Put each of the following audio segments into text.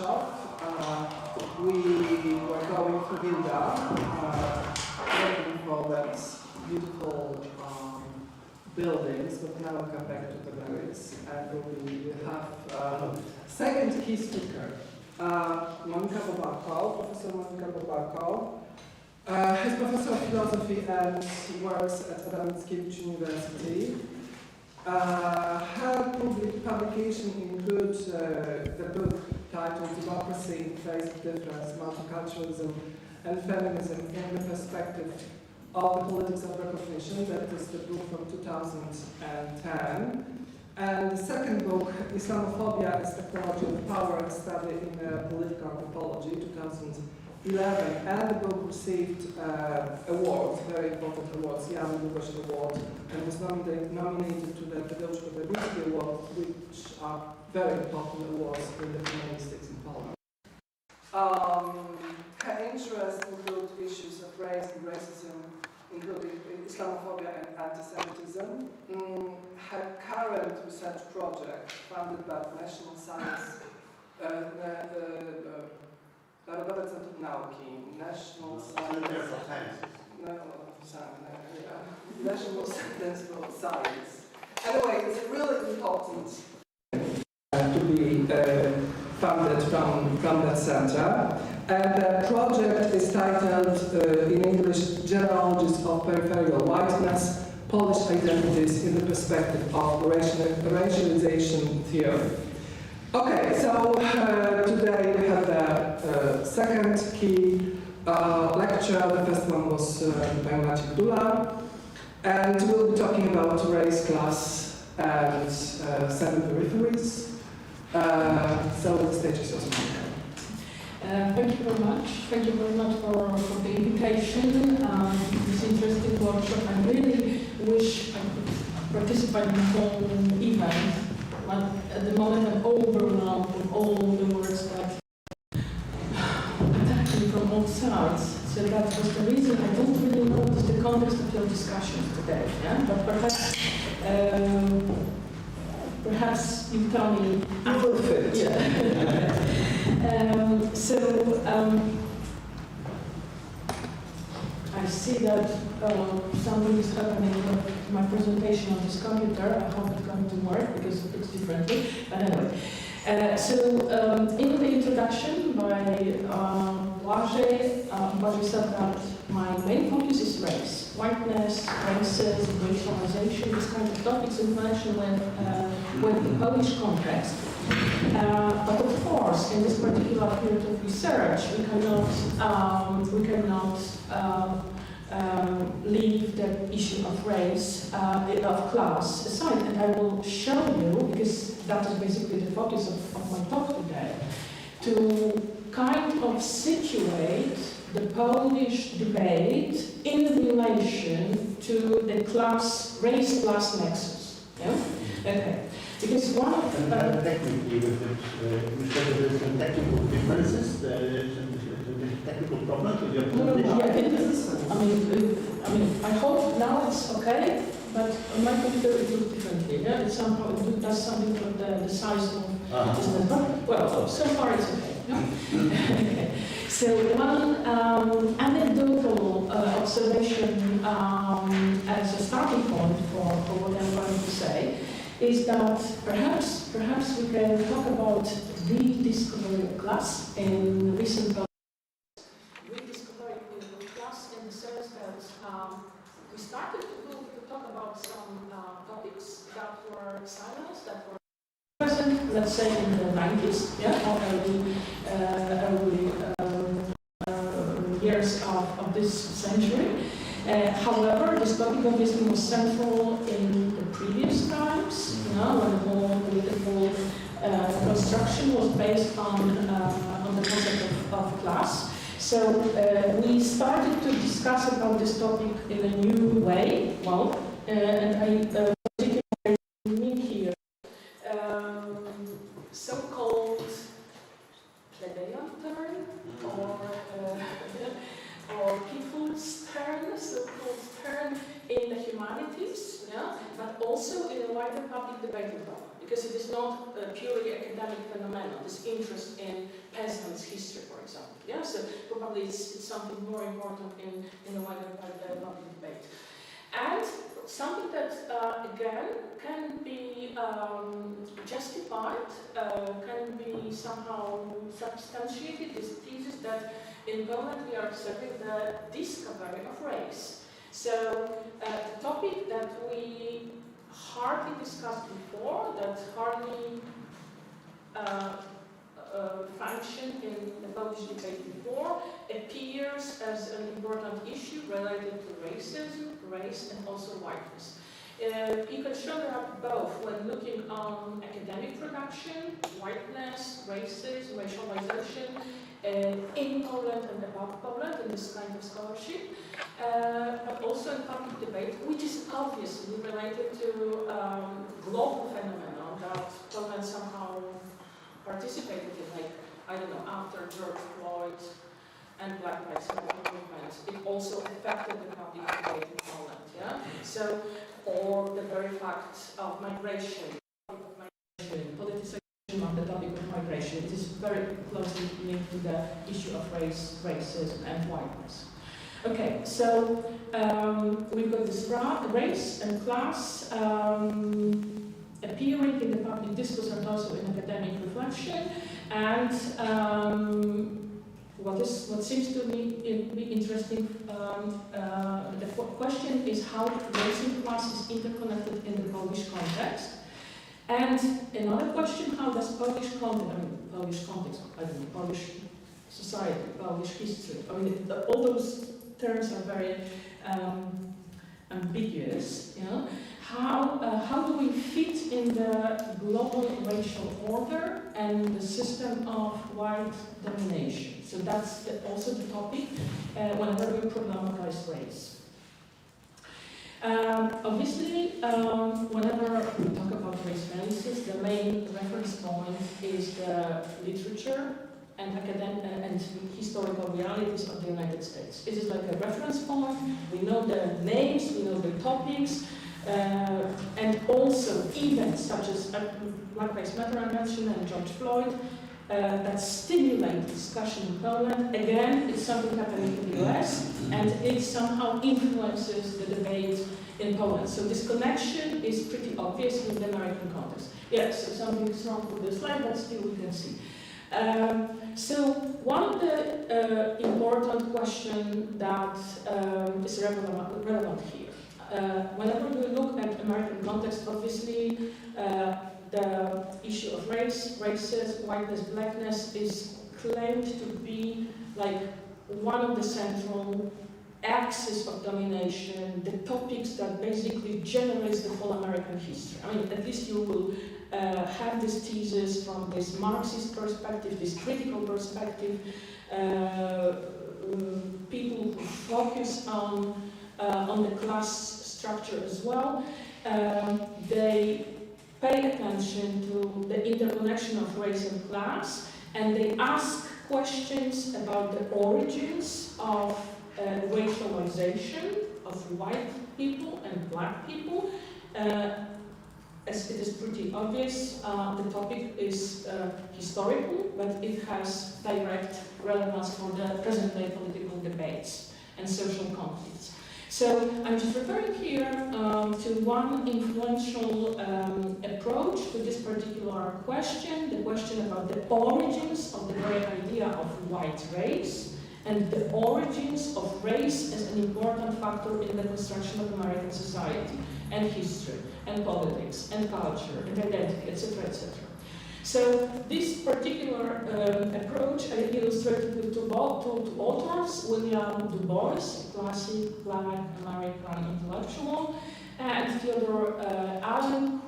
workshop. We were going through Vilda, looking for that beautiful buildings, but now we come back to the berries, and we have second key speaker, Monika Bobarko, Professor Monika Bobarko. He's Professor of Philosophy and works at Adam Mickiewicz University. Her publications include the book titled Democracy in the Face of Difference, Multiculturalism and Feminism in the Perspective of the Politics of Recognition. That is the book from 2010. And the second book, Islamophobia as Technology of Power, a study in political anthropology, 2011. And the book received awards, very important awards, Jan Długosz Award, and was nominated to the Tadeusz Kobyliński Award, which are very important awards in the humanistics in Poland. Her interests include issues of race and racism, including Islamophobia and anti-Semitism. Her current research project, funded by National Science, Narodowe Centrum Nauki, National Center for Science. Anyway, it's really important to be funded from that center. And the project is titled, in English, Genealogies of Peripheral Whiteness, Polish Identities in the Perspective of Racialization Theory. Okay, so today we have the second key lecture. The first one was by Maciej Dula, and we'll be talking about race, class, and seven peripheries. So the stage is yours. Thank you very much. Thank you very much for the invitation. This interesting workshop. I really wish I could participate in the whole event. But at the moment I'm overwhelmed with all the words that attack me from all sides. So that was the reason I don't really know what is the context of your discussion today. Yeah? But perhaps you tell me. I will fit. Yeah. I see that something is happening with my presentation on this computer. I hope it's going to work because it's differently. But anyway, in the introduction by Błażej said that my main focus is race, whiteness, racism, racialization, this kind of topics in connection with the Polish context. But of course, in this particular field of research, we cannot leave the issue of race, of class aside, and I will show you, because that is basically the focus of my talk today, to kind of situate the Polish debate in relation to the race-class nexus. Yeah? Okay. Because one of the... technically, you said that there are some technical differences, technical problems with your presentation? I mean, I hope now it's okay, but on my computer it looks differently. Yeah? It somehow does something with the size of this network. Well, so far it's okay. Yeah? Okay. So one anecdotal observation as a starting point for what I'm going to say is that perhaps we can talk about rediscovery of class in recent times. Rediscovery of class in the sense that we started to talk about some topics that were silenced, that were present, let's say in the 90s, yeah, or early years of this century. However, this topic obviously was central in the previous times, when the whole political construction was based on the concept of class. So we started to discuss about this topic in a new way. Well, and I particularly mean here so-called plebeian turn or people's turn, so-called turn in the humanities, yeah, but also in a wider public debate about it, because it is not a purely academic phenomenon, this interest in probably it's something more important in the wider public debate. And something that, again, can be justified, can be somehow substantiated, is the thesis that in Poland we are observing the discovery of race. So the topic that we hardly discussed before, that hardly functioned in the Polish debate before, appears as an important issue related to racism, race, and also whiteness. You can show that both when looking on academic production, whiteness, racism, racialization, in Poland and about Poland in this kind of scholarship, but also in public debate, which is obviously related to global phenomenon that Poland somehow participated in, like, I don't know, after George Floyd and Black Lives Matter movement, it also affected the public debate in Poland, yeah? So, or the very fact of migration, politicization of the topic of migration, it is very closely linked to the issue of racism and whiteness. Okay, so we've got this race and class appearing in the public discourse and also in academic reflection, and what seems to me be interesting, the question is how race and class is interconnected in the Polish context. And another question, how does Polish context, Polish society, Polish history, all those terms are very ambiguous, you know. How do we fit in the global racial order and the system of white domination? So that's also the topic whenever we problematize race. Obviously, whenever we talk about race analysis, the main reference point is the literature and academic and historical realities of the United States. It is like a reference point. We know the names, we know the topics, and also events such as Black Lives Matter I mentioned and George Floyd that stimulate discussion in Poland. Again, it's something happening in the US, and it somehow influences the debate in Poland. So this connection is pretty obvious in the American context. Yes, so something is wrong with the slide, but still we can see. So one of the important questions that is relevant here. Whenever we look at American context, obviously the issue of race, racism, whiteness, blackness is claimed to be like one of the central axis of domination, the topics that basically generates the whole American history. I mean, at least you will have this thesis from this Marxist perspective, this critical perspective, people who focus on the class structure as well. They pay attention to the interconnection of race and class, and they ask questions about the origins of racialization of white people and black people. As it is pretty obvious, the topic is historical, but it has direct relevance for the present-day political debates and social conflicts. So I'm just referring here to one influential approach to this particular question, the question about the origins of the very idea of white race, and the origins of race as an important factor in the construction of American society and history and politics and culture and identity, etc., etc. So this particular approach I illustrated with two authors, William Du Bois, a classic Black American intellectual, and Theodore Allen,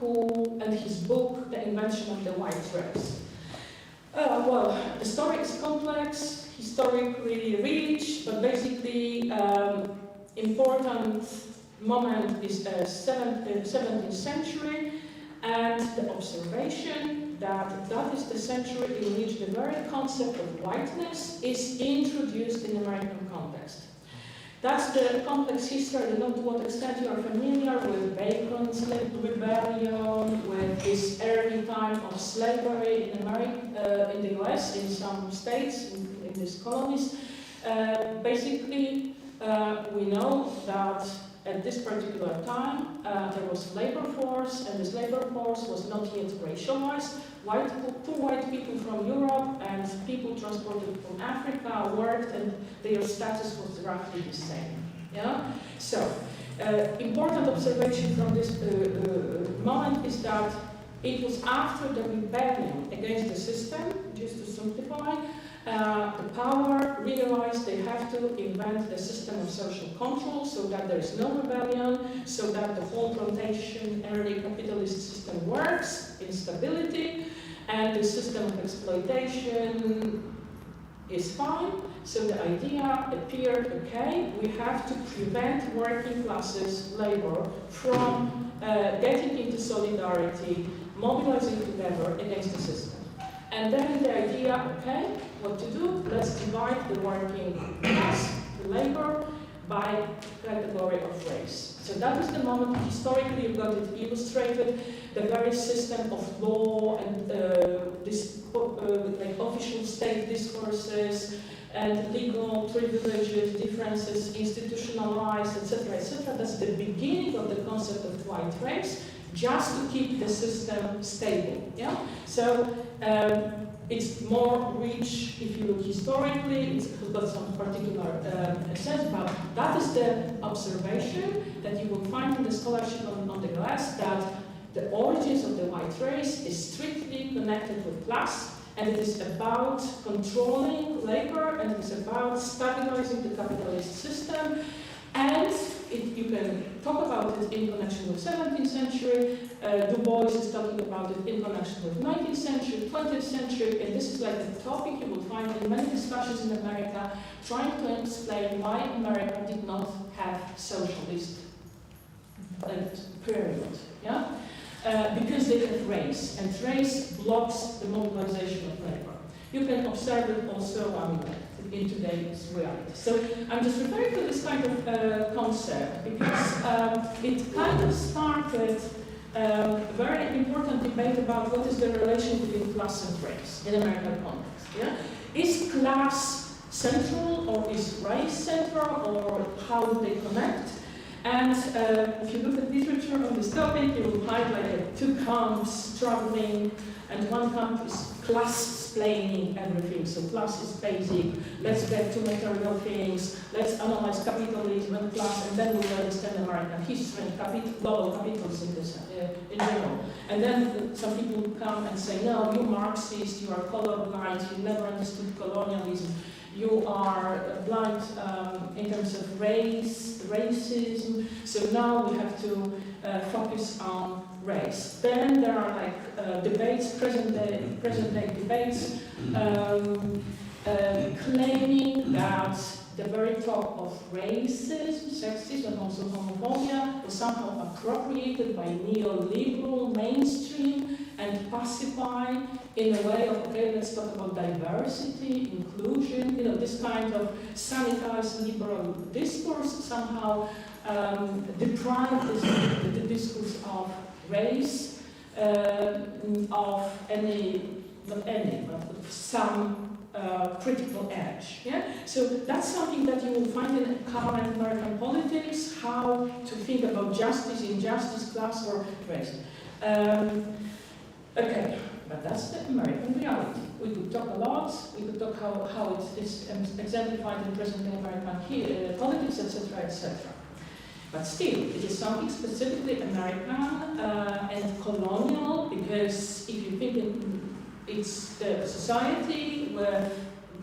and his book, The Invention of the White Race. Well, the story is complex, historically rich, but basically important moment is the 17th century, and the observation that that is the century in which the very concept of whiteness is introduced in American context. That's the complex history. I don't know to what extent you are familiar with Bacon's rebellion, with this early time of slavery in America, in the US, in some states, in these colonies. Basically, we know that at this particular time there was labor force, and this labor force was not yet racialized. Two white people from Europe and people transported from Africa worked, and their status was roughly the same. Yeah. So, important observation from this moment is that it was after the rebellion against the system, just to simplify, the power realized they have to invent a system of social control so that there is no rebellion, so that the whole plantation early capitalist system works in stability, and the system of exploitation is fine. So the idea appeared, okay, we have to prevent working classes, labor, from getting into solidarity, mobilizing together against the system. And then the idea, okay, what to do? Let's divide the working class, the labor, by category of race. So that is the moment, historically you've got it illustrated, the very system of law and like official state discourses and legal privileges, differences, institutionalized, etc., etc. That's the beginning of the concept of white race, just to keep the system stable. Yeah. So it's more rich if you look historically. It's got some particular sense, but that is the observation that you will find in the scholarship on the glass, that the origins of the white race is strictly connected with class, and it is about controlling labor, and it is about stabilizing the capitalist system. And you can talk about it in connection with 17th century, Du Bois is talking about it in connection with 19th century, 20th century, and this is like a topic you will find in many discussions in America, trying to explain why America did not have socialist period. Yeah? Because they have race, and race blocks the mobilization of labor. You can observe it also in today's reality. So I'm just referring to this kind of concept because it kind of started a very important debate about what is the relation between class and race in American context. Yeah? Is class central, or is race central, or how do they connect? And if you look at literature on this topic, you will find like two camps struggling, and one camp is class-splaining everything. So class is basic, let's get to material things, let's analyze capitalism and class, and then we'll understand American history and global capitalism in general. And then some people come and say, no, you Marxist, you are colorblind, you never understood colonialism. You are blind in terms of racism, so now we have to focus on race. Then there are like debates, present day debates, claiming that the very talk of racism, sexism, and also homophobia was somehow appropriated by neoliberal mainstream and pacified in a way of, okay, let's talk about diversity, inclusion, this kind of sanitized liberal discourse somehow deprived the discourse of race of some critical edge. Yeah? So that's something that you will find in current American politics, how to think about justice, injustice, class, or race. Okay, but that's the American reality. We could talk a lot, we could talk how it is exemplified in present-day American politics, etc., etc. But still, it is something specifically American and colonial, because if you think it's the society where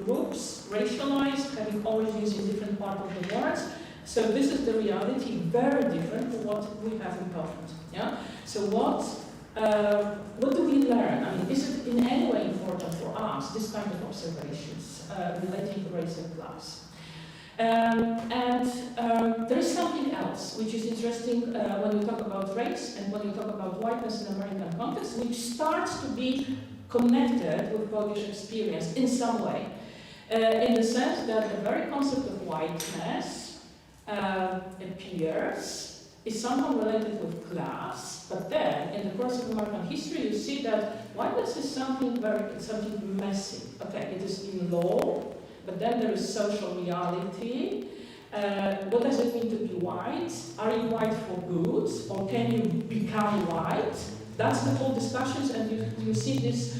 groups, racialized, having origins in different parts of the world. So this is the reality, very different from what we have in Poland. Yeah? So what do we learn? I mean, is it in any way important for us, this kind of observations relating to race and class? There is something else which is interesting when we talk about race and when we talk about whiteness in American context, which starts to be connected with Polish experience in some way, in the sense that the very concept of whiteness appears, is somehow related with class, but then in the course of American history you see that whiteness is something messy. Okay, it is in law, But then there is social reality. What does it mean to be white? Are you white for good, or can you become white? That's the whole discussions, and you see these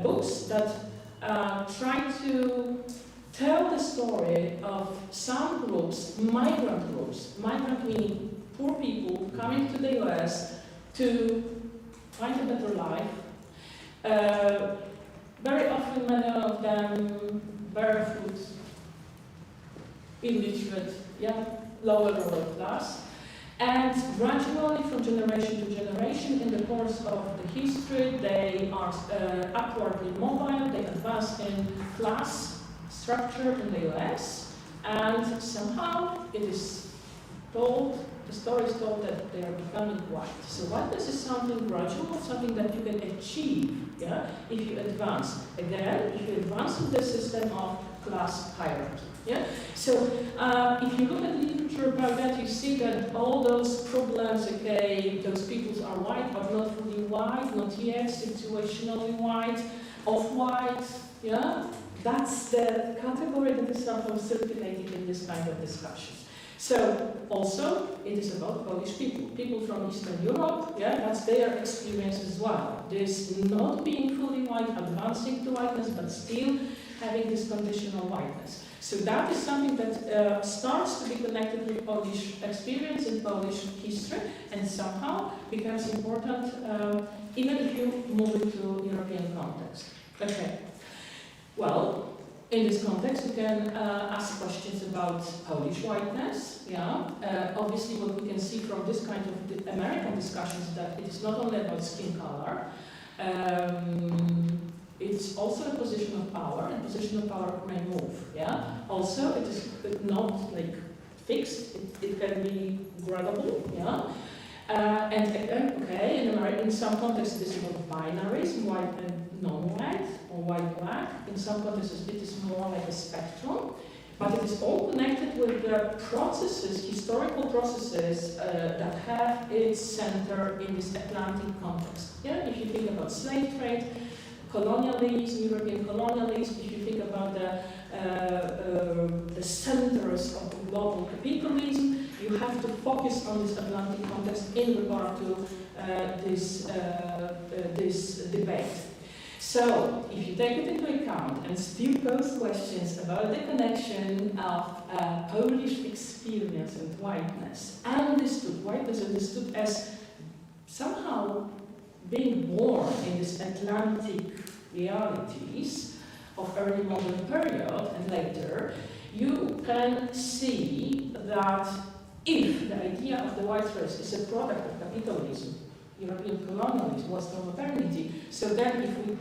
books that try to tell the story of some groups, migrant meaning poor people coming to the US to find a better life. Very often many of them barefoot, illiterate, lower class. And gradually, from generation to generation, in the course of the history, they are upwardly mobile, they advance in class structure in the US, and somehow it is told, the story is told that they are becoming white. So whiteness is something gradual, something that you can achieve, if you advance. Again, if you advance in the system of class hierarchy. So if you look at literature about that, you see that all those problems, okay, those peoples are white, but not fully white, not yet, situationally white, off-white, that's the category that is somehow circulating in this kind of discussions. So also, it is about Polish people from Eastern Europe, that's their experience as well. This not being fully white, advancing to whiteness, but still having this conditional whiteness. So that is something that starts to be connected with Polish experience and Polish history, and somehow becomes important even if you move it to European context. Okay. Well, in this context, you can ask questions about Polish whiteness. Obviously, what we can see from this kind of American discussions is that it is not only about skin color. It's also a position of power, and position of power may move. Also, it is not like fixed. It can be gradable. And okay, in some contexts, this is about binaries, white and non-white, or white-black. In some contexts, it is more like a spectrum. But it is all connected with the processes, historical processes that have its center in this Atlantic context. If you think about slave trade, colonialism, European colonialism, if you think about the centers of global capitalism, you have to focus on this Atlantic context in regard to this debate. So, if you take it into account and still pose questions about the connection of Polish experience and whiteness, whiteness understood as somehow being born in this Atlantic realities of early modern period and later, you can see that if the idea of the white race is a product of capitalism, European colonialism was from modernity, so then if we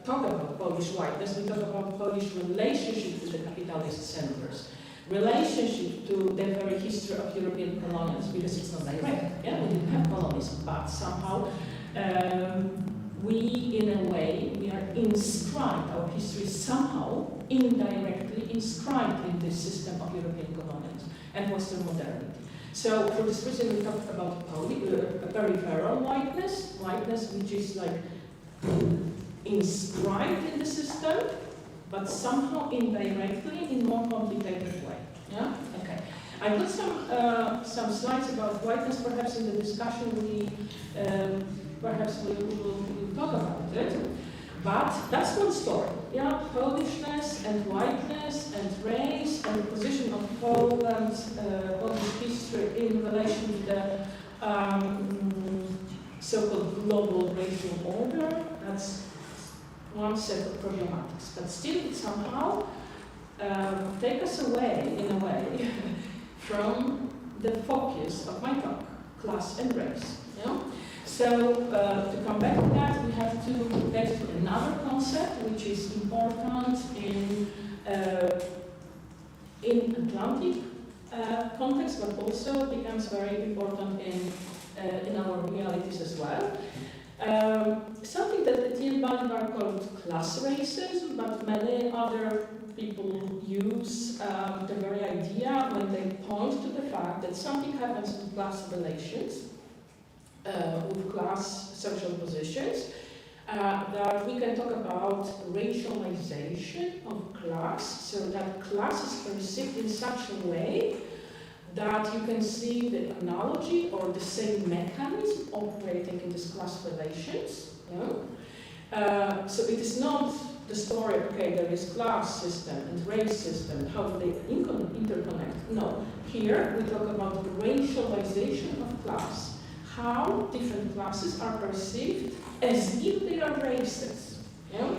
talk about Polish whiteness, we talk about Polish relationship to the capitalist centers, relationship to the very history of European colonialism, because it's not direct, we didn't have colonialism, but somehow we are inscribed, our history is somehow indirectly inscribed in this system of European colonialism and Western modernity. So for this reason we talked about peripheral whiteness which is like inscribed in the system, but somehow indirectly in more complicated way. Okay. I put some slides about whiteness. Perhaps in the discussion we will talk about it. But that's one story. Polishness and whiteness and race and the position of Poland, Polish history in relation to the so-called global racial order. That's one set of problematics. But still, it somehow take us away, in a way, from the focus of my talk, class and race. So, to come back to that, we have to get to another concept which is important in Atlantic context, but also becomes very important in our realities as well. Something that Etienne Balibar called class racism, but many other people use the very idea when they point to the fact that something happens in class relations, with class social positions, that we can talk about racialization of class, so that class is perceived in such a way that you can see the analogy or the same mechanism operating in these class relations. Yeah? So it is not the story, okay, there is class system and race system, how do they interconnect? No, here we talk about the racialization of class, how different classes are perceived as if they are races. Yeah?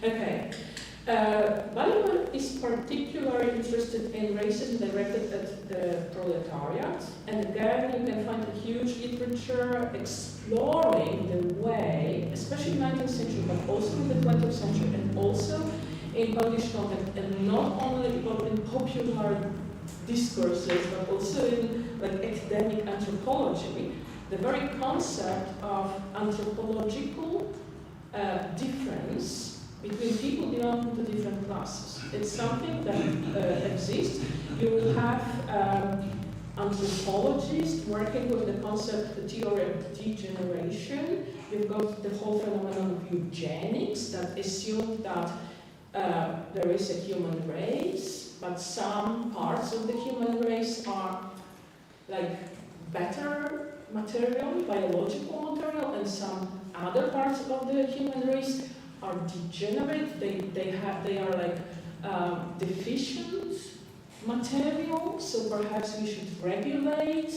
Okay. Balibar is particularly interested in racism directed at the proletariat, and again you can find a huge literature exploring the way, especially in the 19th century, but also in the 20th century, and also in Polish context, and not only in popular discourses, but also in like academic anthropology, the very concept of anthropological difference between people belonging to different classes. It's something that exists. You will have anthropologists working with the concept, the theory of degeneration. You've got the whole phenomenon of eugenics that assume that there is a human race, but some parts of the human race are like better material, biological material, and some other parts of the human race are degenerate. They are like deficient material. So perhaps we should regulate.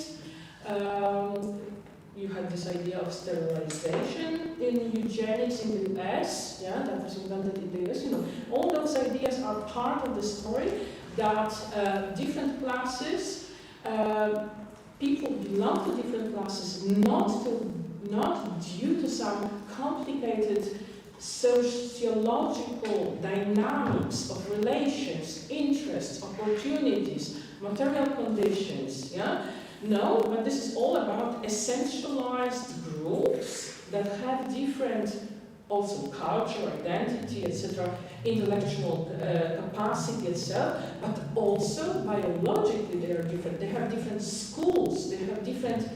You had this idea of sterilization in eugenics in the US. Yeah, that was invented in the US. You know, all those ideas are part of the story that different classes, people belong to different classes, not due to some complicated sociological dynamics of relations, interests, opportunities, material conditions, yeah? No, but this is all about essentialized groups that have different, also culture, identity, etc., intellectual capacity itself, but also biologically they are different. They have different schools, they have different,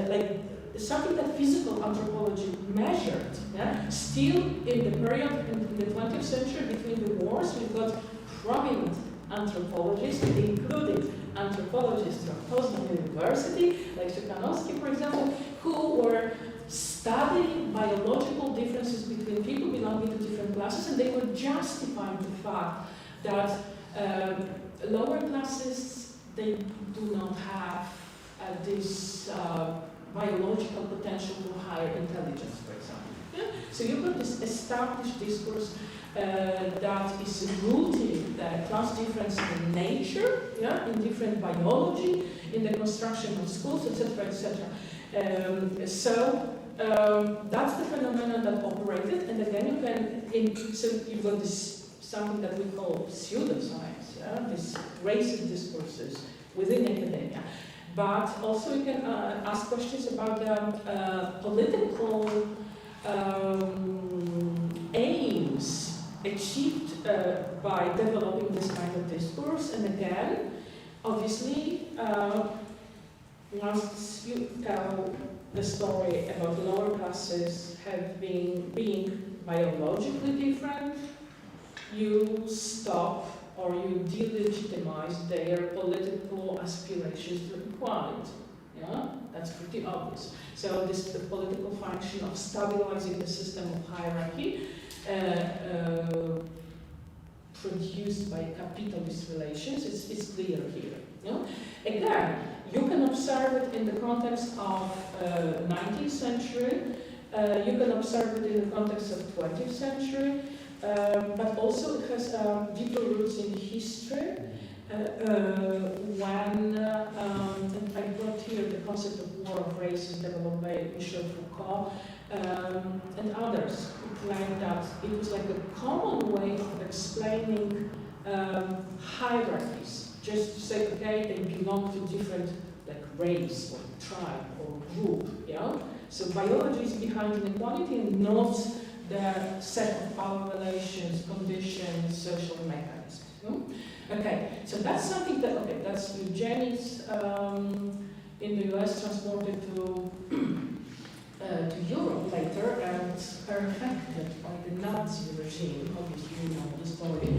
like, something that physical anthropology measured. Yeah? Still, in the period in the 20th century between the wars, we've got prominent anthropologists, including anthropologists from Poznań University, like Szykanowski, for example, who were studying biological differences between people belonging to different classes, and they were justifying the fact that lower classes, they do not have this biological potential to higher intelligence, for example. Yeah? So you've got this established discourse that is rooting the class difference in nature, yeah, in different biology, in the construction of schools, etc., etc. That's the phenomenon that operated, and again you can, so you've got this something that we call pseudoscience, yeah, these racist discourses within academia. But also you can ask questions about the political aims achieved by developing this kind of discourse. And again, obviously, once you tell the story about lower classes being biologically different, you stop or you delegitimize their political aspirations to equality. Yeah, that's pretty obvious. So this the political function of stabilizing the system of hierarchy produced by capitalist relations is clear here. You know? Again, you can observe it in the context of 19th century, you can observe it in the context of 20th century, but also it has deeper roots in history. When I brought here the concept of war of races developed by Michel Foucault and others who claimed that it was like a common way of explaining hierarchies. Just to say, okay, they belong to different like race or tribe or group. Yeah. So biology is behind inequality and not the set of power relations, conditions, social mechanisms. No? Okay, so that's something that, okay, that's eugenics in the US transported to to Europe later and are affected by the Nazi regime. Obviously, you know the story.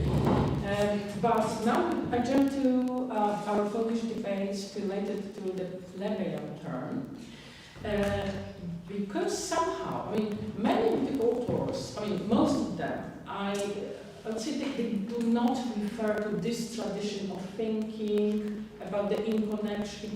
But now I jump to our Polish debates related to the plebeian term. Because somehow, I mean, many of the authors, I mean, most of them, I would say they do not refer to this tradition of thinking about the interconnection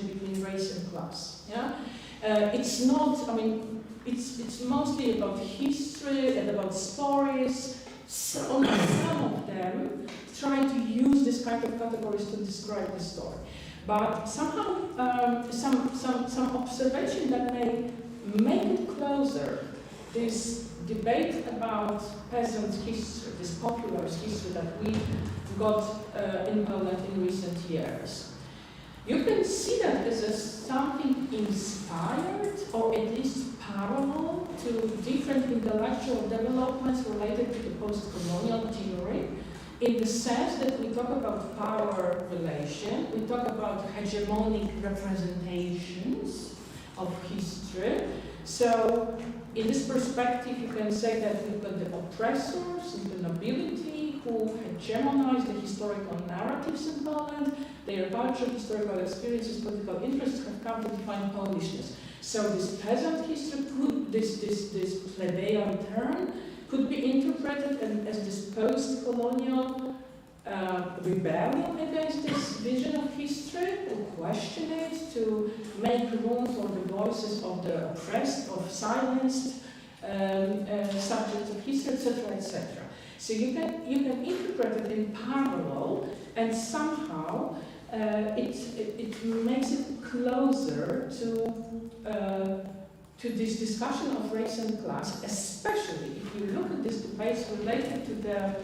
between race and class. Yeah? It's not, I mean, it's mostly about history and about stories. Some of them try to use this kind of categories to describe the story. But somehow, some observation that may make it closer, this debate about peasant history, this popular history that we got in Poland in recent years. You can see that as something inspired or at least parallel to different intellectual developments related to the post-colonial theory, in the sense that we talk about power relation, we talk about hegemonic representations of history. So in this perspective, you can say that we've got the oppressors and the nobility who hegemonize the historical narratives in Poland. Their culture, historical experiences, political interests have come to define Polishness. So this peasant history could, this plebeian term, could be interpreted as this post-colonial rebellion against this vision of history, to question it, to make room for the voices of the oppressed, of silenced subjects of history, etc., etc. So you can interpret it in parallel, and somehow it makes it closer to this discussion of race and class, especially if you look at these debates related to the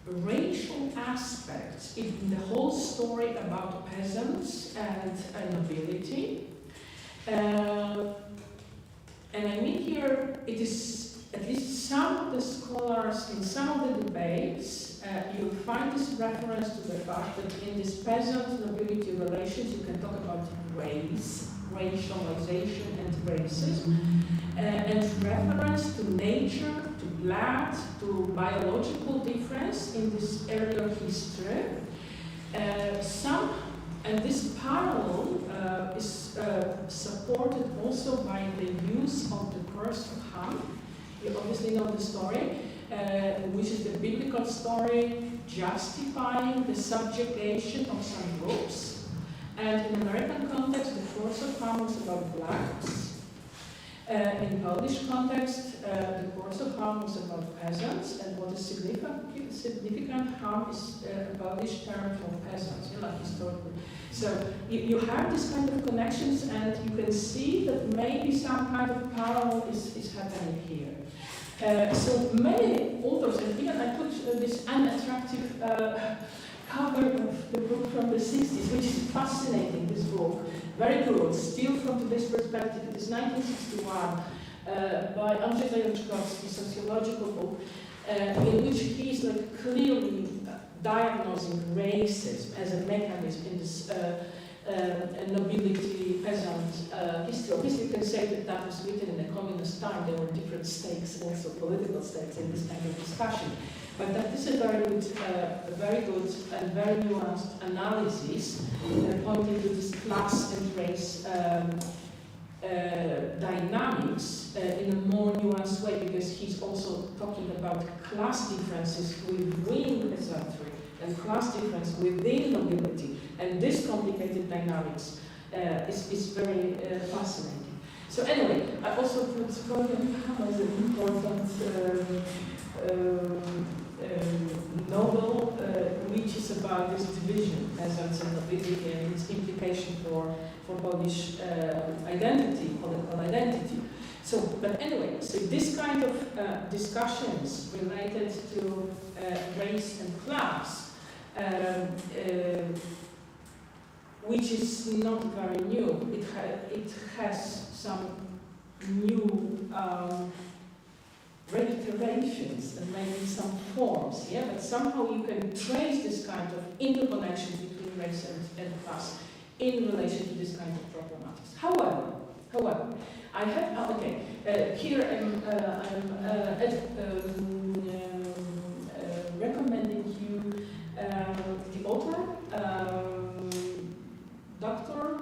racial aspects in the whole story about peasants and nobility. And I mean here, it is at least some of the scholars in some of the debates, you'll find this reference to the fact that in this peasant-nobility relations, you can talk about race, racialization and racism, and reference to nature, to blood, to biological difference in this area of history. And this parallel is supported also by the use of the curse of Ham. You obviously know the story, which is the biblical story justifying the subjugation of some groups. And in American context, the curse of Ham was about blacks. In Polish context, the curse of Ham was about peasants, and what is significant Ham is a Polish term for peasants, like historically. So you have this kind of connections, and you can see that maybe some kind of parallel is happening here. So many authors, and even I put this unattractive cover of the book from the 60s, which is fascinating, this book. Very good, still from today's perspective. It is 1961 by Andrzej Zajączkowski, sociological book, in which he is like clearly diagnosing racism as a mechanism in this nobility peasant history. Obviously, you can say that that was written in a communist time. There were different stakes, also political stakes, in this kind of discussion. But that is a very good and very nuanced analysis pointing to this class and race dynamics in a more nuanced way, because he's also talking about class differences within peasantry and class difference within nobility. And this complicated dynamics is very fascinating. So anyway, I also put William Ham as an important novel, which is about this division, peasants and nobility, and its implication for Polish identity, political identity. So, but anyway, so this kind of discussions related to race and class, which is not very new. It has some new reiterations and maybe some forms, yeah, but somehow you can trace this kind of interconnection between race and class in relation to this kind of problematics. However, I have, here I'm recommending you the author, Doctor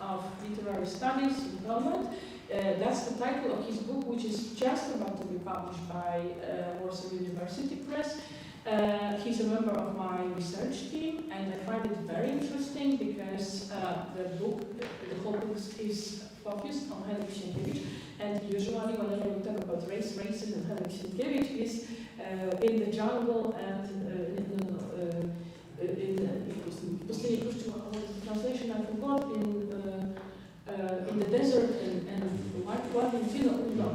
of Literary Studies in Poland. That's the title of his book, which is just about to be published by Warsaw University Press. He's a member of my research team, and I find it very interesting because the whole book is focused on Henryk Sienkiewicz, and usually whenever we talk about racism, Henryk Sienkiewicz is in the jungle and what is the translation? I forgot. In the desert and what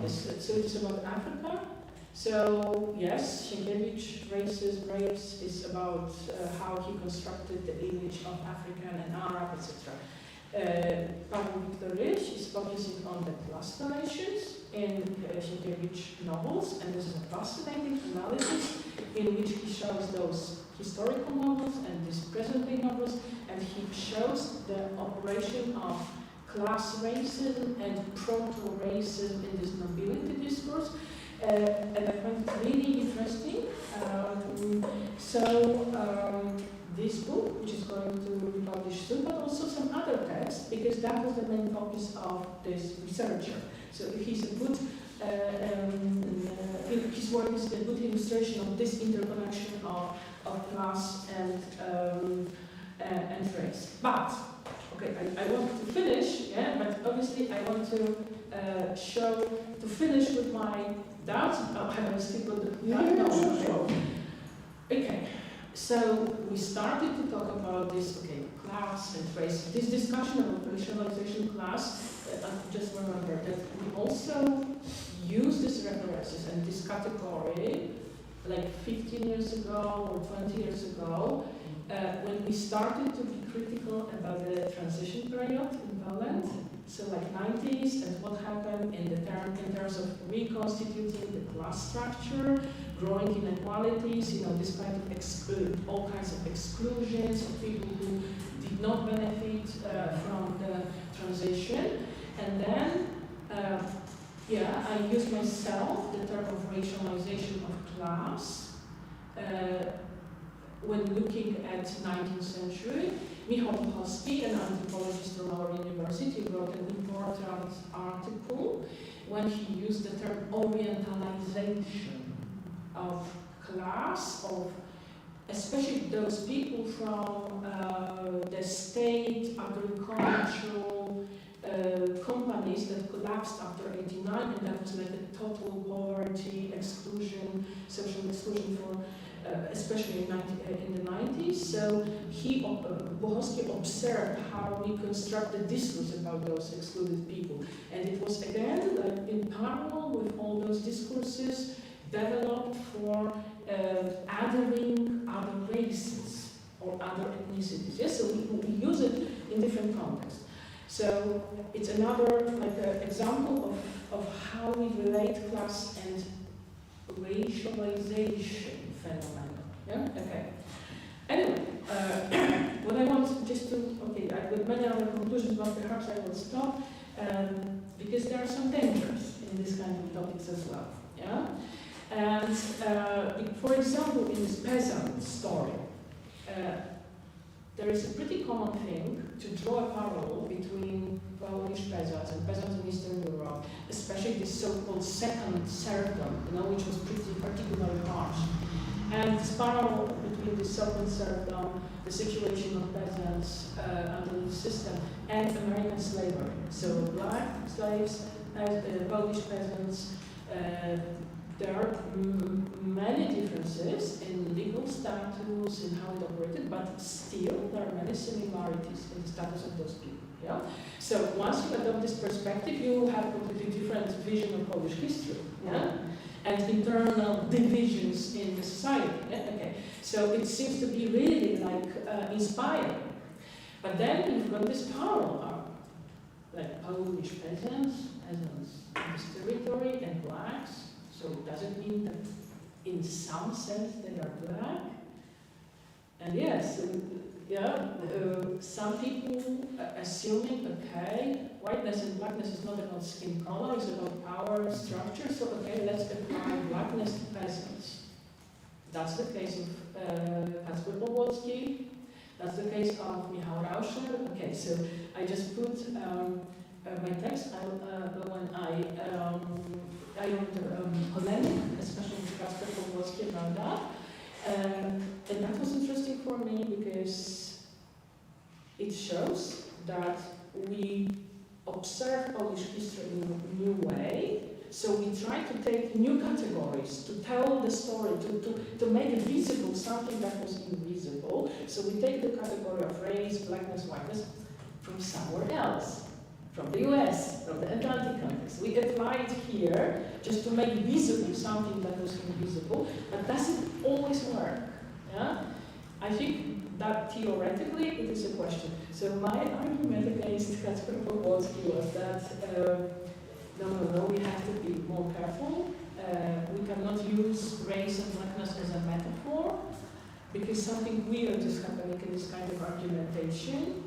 so it's about Africa. So yes, Sienkiewicz, Race is about how he constructed the image of African and Arab, etc. Paweł Wiktorowicz is focusing on the class relations in Sienkiewicz novels, and this is a fascinating analysis in which he shows those historical novels and these present-day novels, and he shows the operation of class racism and proto-racism in this nobility discourse. And I find it really interesting. This book, which is going to be published soon, but also some other texts, because that was the main focus of this researcher. So he's a good, his work is a good illustration of this interconnection of class and race. But, okay, I want to finish, yeah, but obviously I want to finish with my doubts. Oh, have I still got the Sure. Okay, so we started to talk about this, class and race. This discussion about racialization class, just remember that we also use this references and this category like 15 years ago or 20 years ago, when we started to be critical about the transition period in Poland, so like 90s, and what happened in terms of reconstituting the class structure, growing inequalities, this kind of all kinds of exclusions of people who did not benefit from the transition. And then, I use myself the term of racialization of class when looking at 19th century. Michał Buchowski, an anthropologist from our university, wrote an important article when he used the term orientalization of class, of especially those people from the state agricultural companies that collapsed after '89, and that was like a total poverty, exclusion, social exclusion for especially in the 90s. So Buchowski observed how we construct the discourse about those excluded people. And it was again, like in parallel with all those discourses developed for othering other races or other ethnicities. Yes, so we use it in different contexts. So it's another example of how we relate class and racialization phenomenon. Yeah. Okay. Anyway, what I want just to I've got many other conclusions, but perhaps I will stop because there are some dangers in this kind of topics as well. Yeah. And for example, in this peasant story, there is a pretty common thing to draw a parallel between Polish peasants and peasants in Eastern Europe, especially this so-called second serfdom, which was particularly harsh. And this parallel between the second serfdom, the situation of peasants under the system, and American slavery. So black slaves, Polish peasants, there are many differences in legal status and how it operated, but still there are many similarities in the status of those people. Yeah? So once you adopt this perspective, you have a completely different vision of Polish history. Yeah? And internal divisions in the society. Yeah? Okay. So it seems to be really inspiring. But then you've got this parallel, like Polish peasants in this territory and blacks. So does it mean that in some sense they are black? And yes, Yeah, some people assuming, okay, whiteness and blackness is not about skin color, it's about power structure, so okay, let's apply blackness to peasants. That's the case of Kacper Powolski, that's the case of Michał Rauscher. Okay, so I just put my text when I wrote polemic, especially with Kacper Powolski about that. And that was interesting for me because it shows that we observe Polish history in a new way. So we try to take new categories to tell the story, to make visible something that was invisible. So we take the category of race, blackness, whiteness from somewhere else, from the US, from the Atlantic countries. We apply it here just to make visible something that was invisible, but doesn't always work. Yeah? I think that theoretically it is a question. So my argument against Kacper Powolski was that no, we have to be more careful. We cannot use race and blackness as a metaphor because something weird is happening in this kind of argumentation.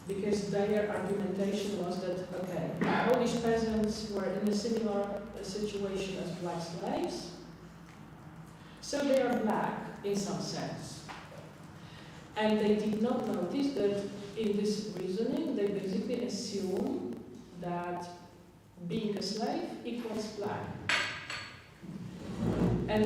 Because their argumentation was that, okay, Polish peasants were in a similar situation as black slaves, so they are black in some sense. And they did not notice that in this reasoning, they basically assume that being a slave equals black. And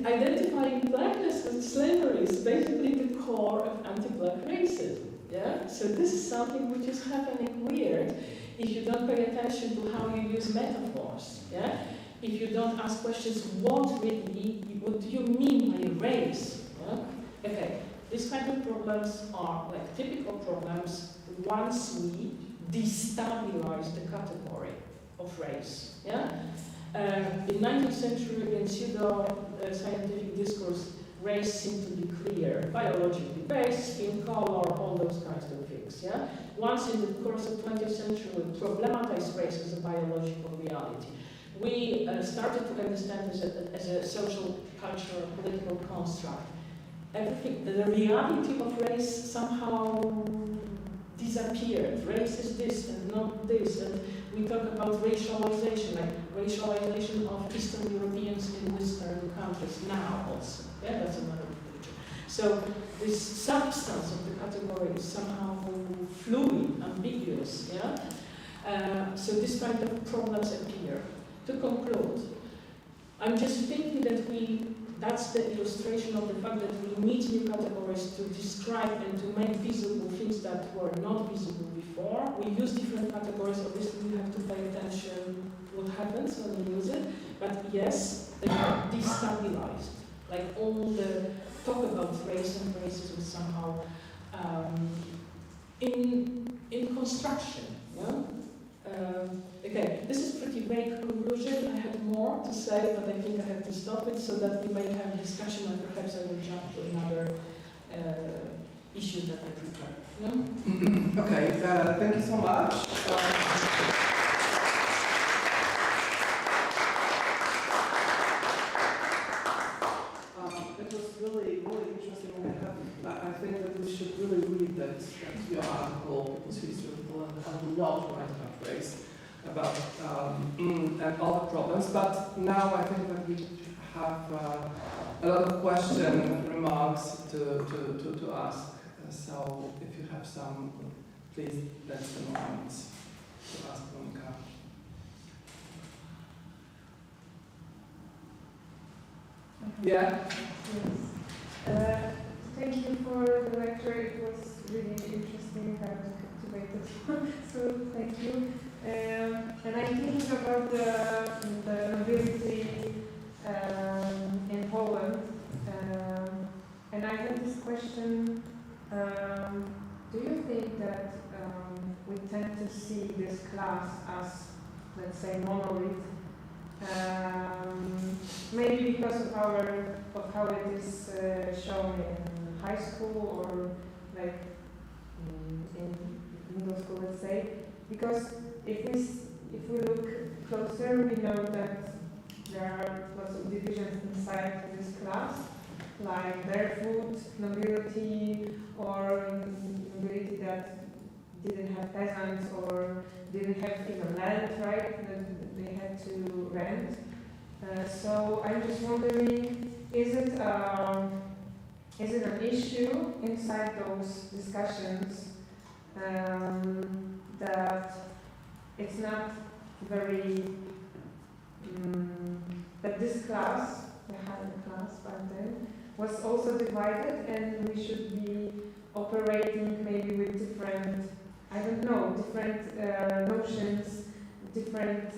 identifying blackness with slavery is basically the core of anti-black racism. Yeah? So this is something which is happening weird if you don't pay attention to how you use metaphors. Yeah? If you don't ask questions, what do you mean by race? Yeah? Okay, these kind of problems are like typical problems once we destabilize the category of race. Yeah? In 19th century, in pseudo-scientific discourse, race seemed to be clear, biologically based, skin color, all those kinds of things. Yeah? Once in the course of 20th century, we problematized race as a biological reality. We started to understand as a social, cultural, political construct. Everything, the reality of race somehow disappeared. Race is this and not this, and we talk about racialization, like racialization of Eastern Europeans in Western countries now also. Yeah, that's another picture. So this substance of the category is somehow fluid, ambiguous. Yeah. So this kind of problems appear. To conclude, I'm just thinking that that's the illustration of the fact that we need new categories to describe and to make visible things that were not visible before. We use different categories, obviously we have to pay attention what happens when we use it, but yes, they are destabilized. Like all the talk about race and racism somehow in construction. Yeah? Okay, this is pretty vague conclusion. I had more to say, but I think I have to stop it so that we may have a discussion and perhaps I will jump to another issue that I prepared. No? Okay, thank you so much. It was really, really interesting. I think that we should really read that your article, People's History of Poland, and not write about race, about and other problems. But now I think that we have a lot of questions, remarks to ask. So if you have some, please, that's the moment to ask Monica. Yeah? Yes. Thank you for the lecture. It was really interesting. I was captivated. So thank you. And I'm thinking about the nobility in Poland. And I have this question. Do you think that we tend to see this class as, let's say, monolith? Maybe because of how it is shown in high school or like in middle school, let's say. Because if we look closer, we know that there are lots of divisions inside this class, like barefoot, nobility, or nobility that didn't have peasants or didn't have even land, right? That they had to rent. So I'm just wondering, is it an issue inside those discussions that it's not very that this class, the higher class back then, was also divided, and we should be operating maybe with different, I don't know, different notions, different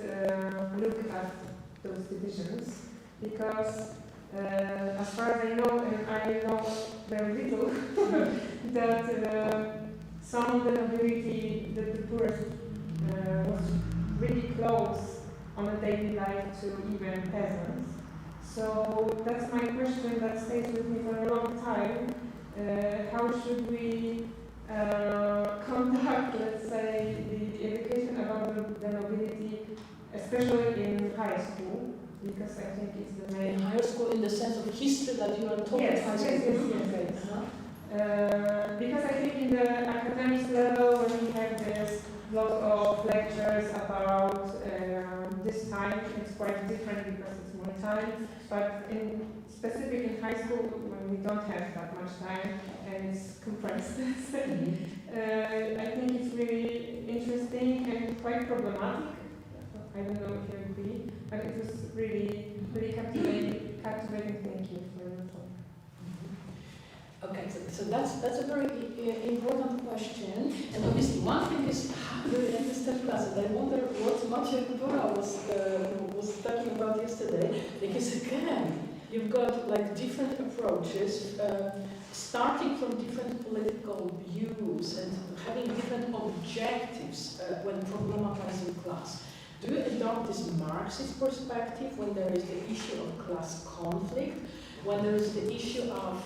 look at those divisions, because as far as I know, and I know very little, that some of the nobility, the poorest, was really close on a daily life to even peasants. So that's my question that stays with me for a long time. How should we conduct, let's say, the education about the nobility, especially in high school? Because I think it's the main. In higher school, in the sense of history that you are taught Yes, high school. yes. Because I think in the academic level, when we have this lot of lectures about this time, it's quite different because it's more time. But in specific in high school, when we don't have that much time and it's compressed, I think it's really interesting and quite problematic. I don't know if you agree, but it was really, really captivating. Thank you for your talk. Okay, so that's a very important question. And obviously, one thing is how do you understand class? And I wonder what Maciej Kubura was talking about yesterday. Because again, you've got like different approaches, starting from different political views and having different objectives when problematizing class. Do you adopt this Marxist perspective when there is the issue of class conflict, when there is the issue of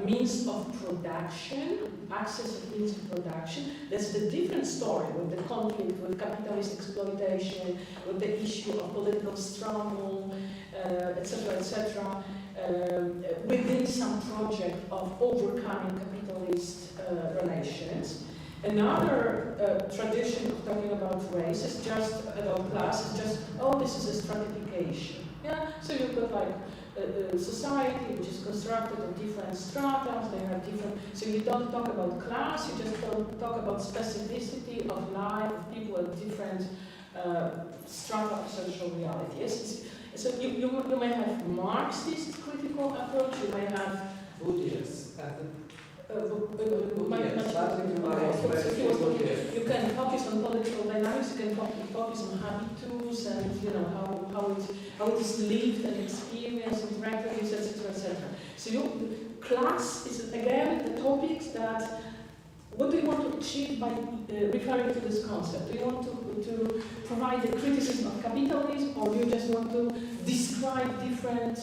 means of production, access of means of production? That's the different story with the conflict, with capitalist exploitation, with the issue of political struggle, etc., within some project of overcoming capitalist relations. Another tradition of talking about race is just about class, is just, oh, this is a stratification. Yeah, so you've got like a society which is constructed of different strata, they have different, so you don't talk about class, you just don't talk about specificity of life of people at different strata of social reality. Yes, so you may have Marxist critical approach, you may have Buddhists. You can focus on political dynamics, you can focus on habitus and how it is lived and experienced and interacted, etc. So class is again the topics that what do you want to achieve by referring to this concept? Do you want to provide the criticism of capitalism, or do you just want to describe different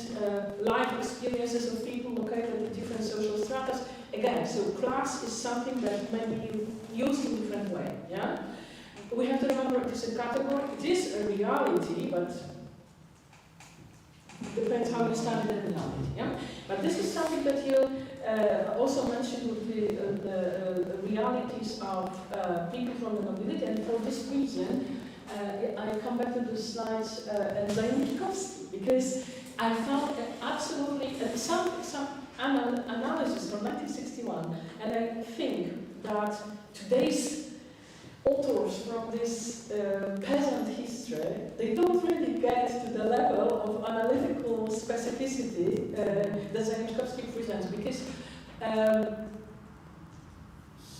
life experiences of people located in different social stratas? Again, so class is something that may be used in a different way. Yeah, we have to remember it is a category. It is a reality, but it depends how you study the reality. Yeah, but this is something that you also mentioned with the realities of people from the nobility, and for this reason, I come back to the slides and Zajęczkowski, because I found absolutely some analysis from 1961, and I think that today's authors from this peasant history, they don't really get to the level of analytical specificity that Zajęczkowski presents, because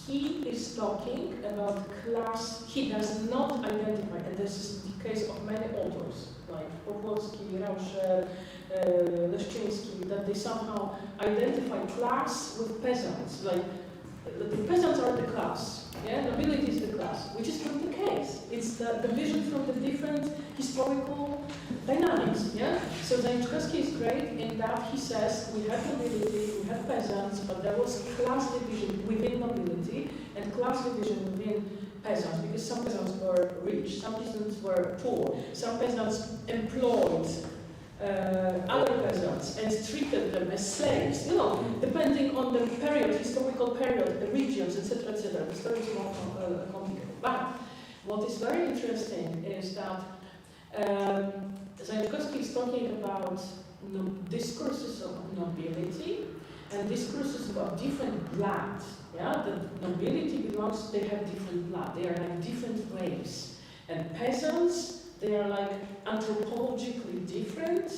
he is talking about class. He does not identify, and this is the case of many authors, like Popłowski, Rauscher, Leszczyński, that they somehow identify class with peasants. Like the peasants are the class, yeah, nobility is the class, which is not the case. It's the vision from the different historical dynamics. Yeah. So Zajęczkowski is great in that he says we have nobility, we have peasants, but there was class division within nobility and class division within peasants, because some peasants were rich, some peasants were poor, some peasants employed other peasants and treated them as slaves, you know, depending on the period, historical period, the regions, etc., etc. The story is more complicated. But what is very interesting is that Zajczkowski is talking about discourses of nobility and discourses about different blood. Yeah, the nobility belongs, they have different blood, they are like different race. And peasants, they are like anthropologically different.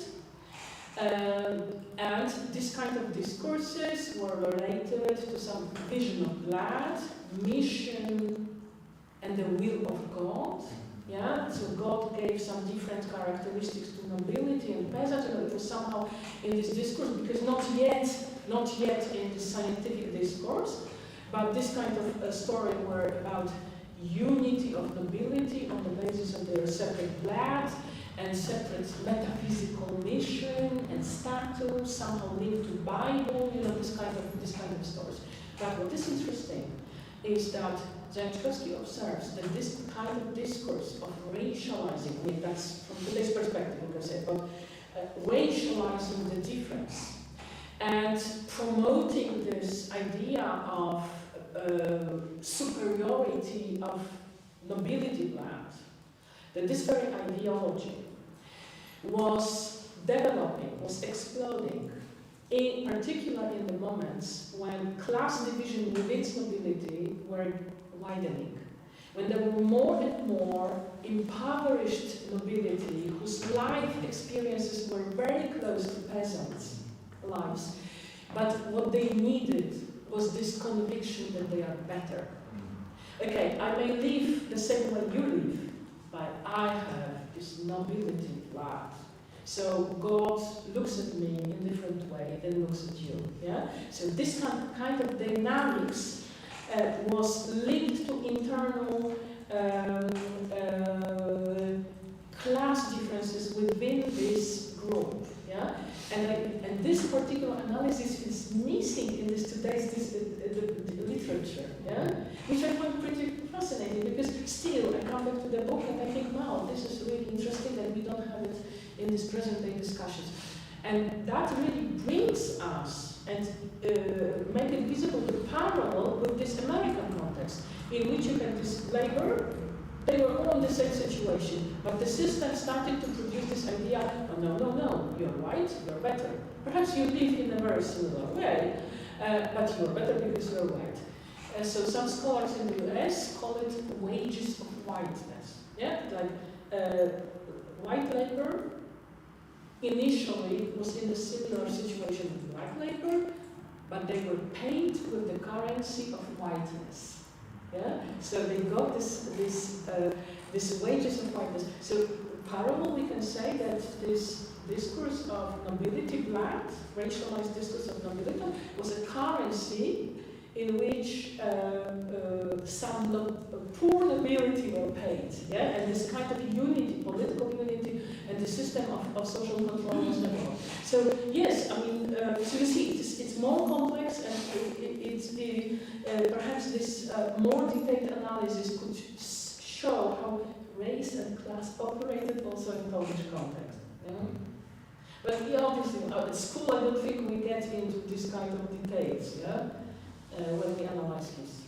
And this kind of discourses were related to some vision of blood, mission, and the will of God. Yeah, so God gave some different characteristics to nobility and peasants, and it was somehow in this discourse, because not yet in the scientific discourse, but this kind of story were about unity of nobility on the basis of their separate blood and separate metaphysical mission and status, somehow linked to Bible, you know, this kind of stories. But what is interesting is that Zajczkowski observes that this kind of discourse of racializing, I mean, that's from today's perspective, we can say, but racializing the difference and promoting this idea of superiority of nobility blood, that this very ideology was developing, was exploding, in particular in the moments when class division within nobility were widening, when there were more and more impoverished nobility whose life experiences were very close to peasants' lives, but what they needed was this conviction that they are better. Okay, I may live the same way you live, but I have this nobility blood. So God looks at me in a different way than looks at you. Yeah. So this kind of dynamics was linked to internal class differences within this group. Yeah. And this particular analysis is missing in today's literature, yeah? Which I find pretty fascinating, because still I come back to the book and I think, wow, this is really interesting that we don't have it in this present day discussions. And that really brings us and make it visible the parallel with this American context, in which you had this labor. They were all in the same situation, but the system started to produce this idea, oh, no, you're white, you're better. Perhaps you live in a very similar way, but you're better because you're white. So some scholars in the US call it wages of whiteness. Yeah, like white labor initially was in a similar situation with black labor, but they were paid with the currency of whiteness. Yeah, so they got this wages of whiteness. So parallel, we can say that this discourse of nobility blood, racialized discourse of nobility, was a currency in which some poor nobility were paid. Yeah, and this kind of unity, political unity, and the system of social control was developed. So yes, I mean, so you see, it's more complex, and perhaps this more detailed analysis could show how race and class operated also in Polish context. Yeah? But yeah, obviously, at school I don't think we get into this kind of details, yeah, when we analyze history.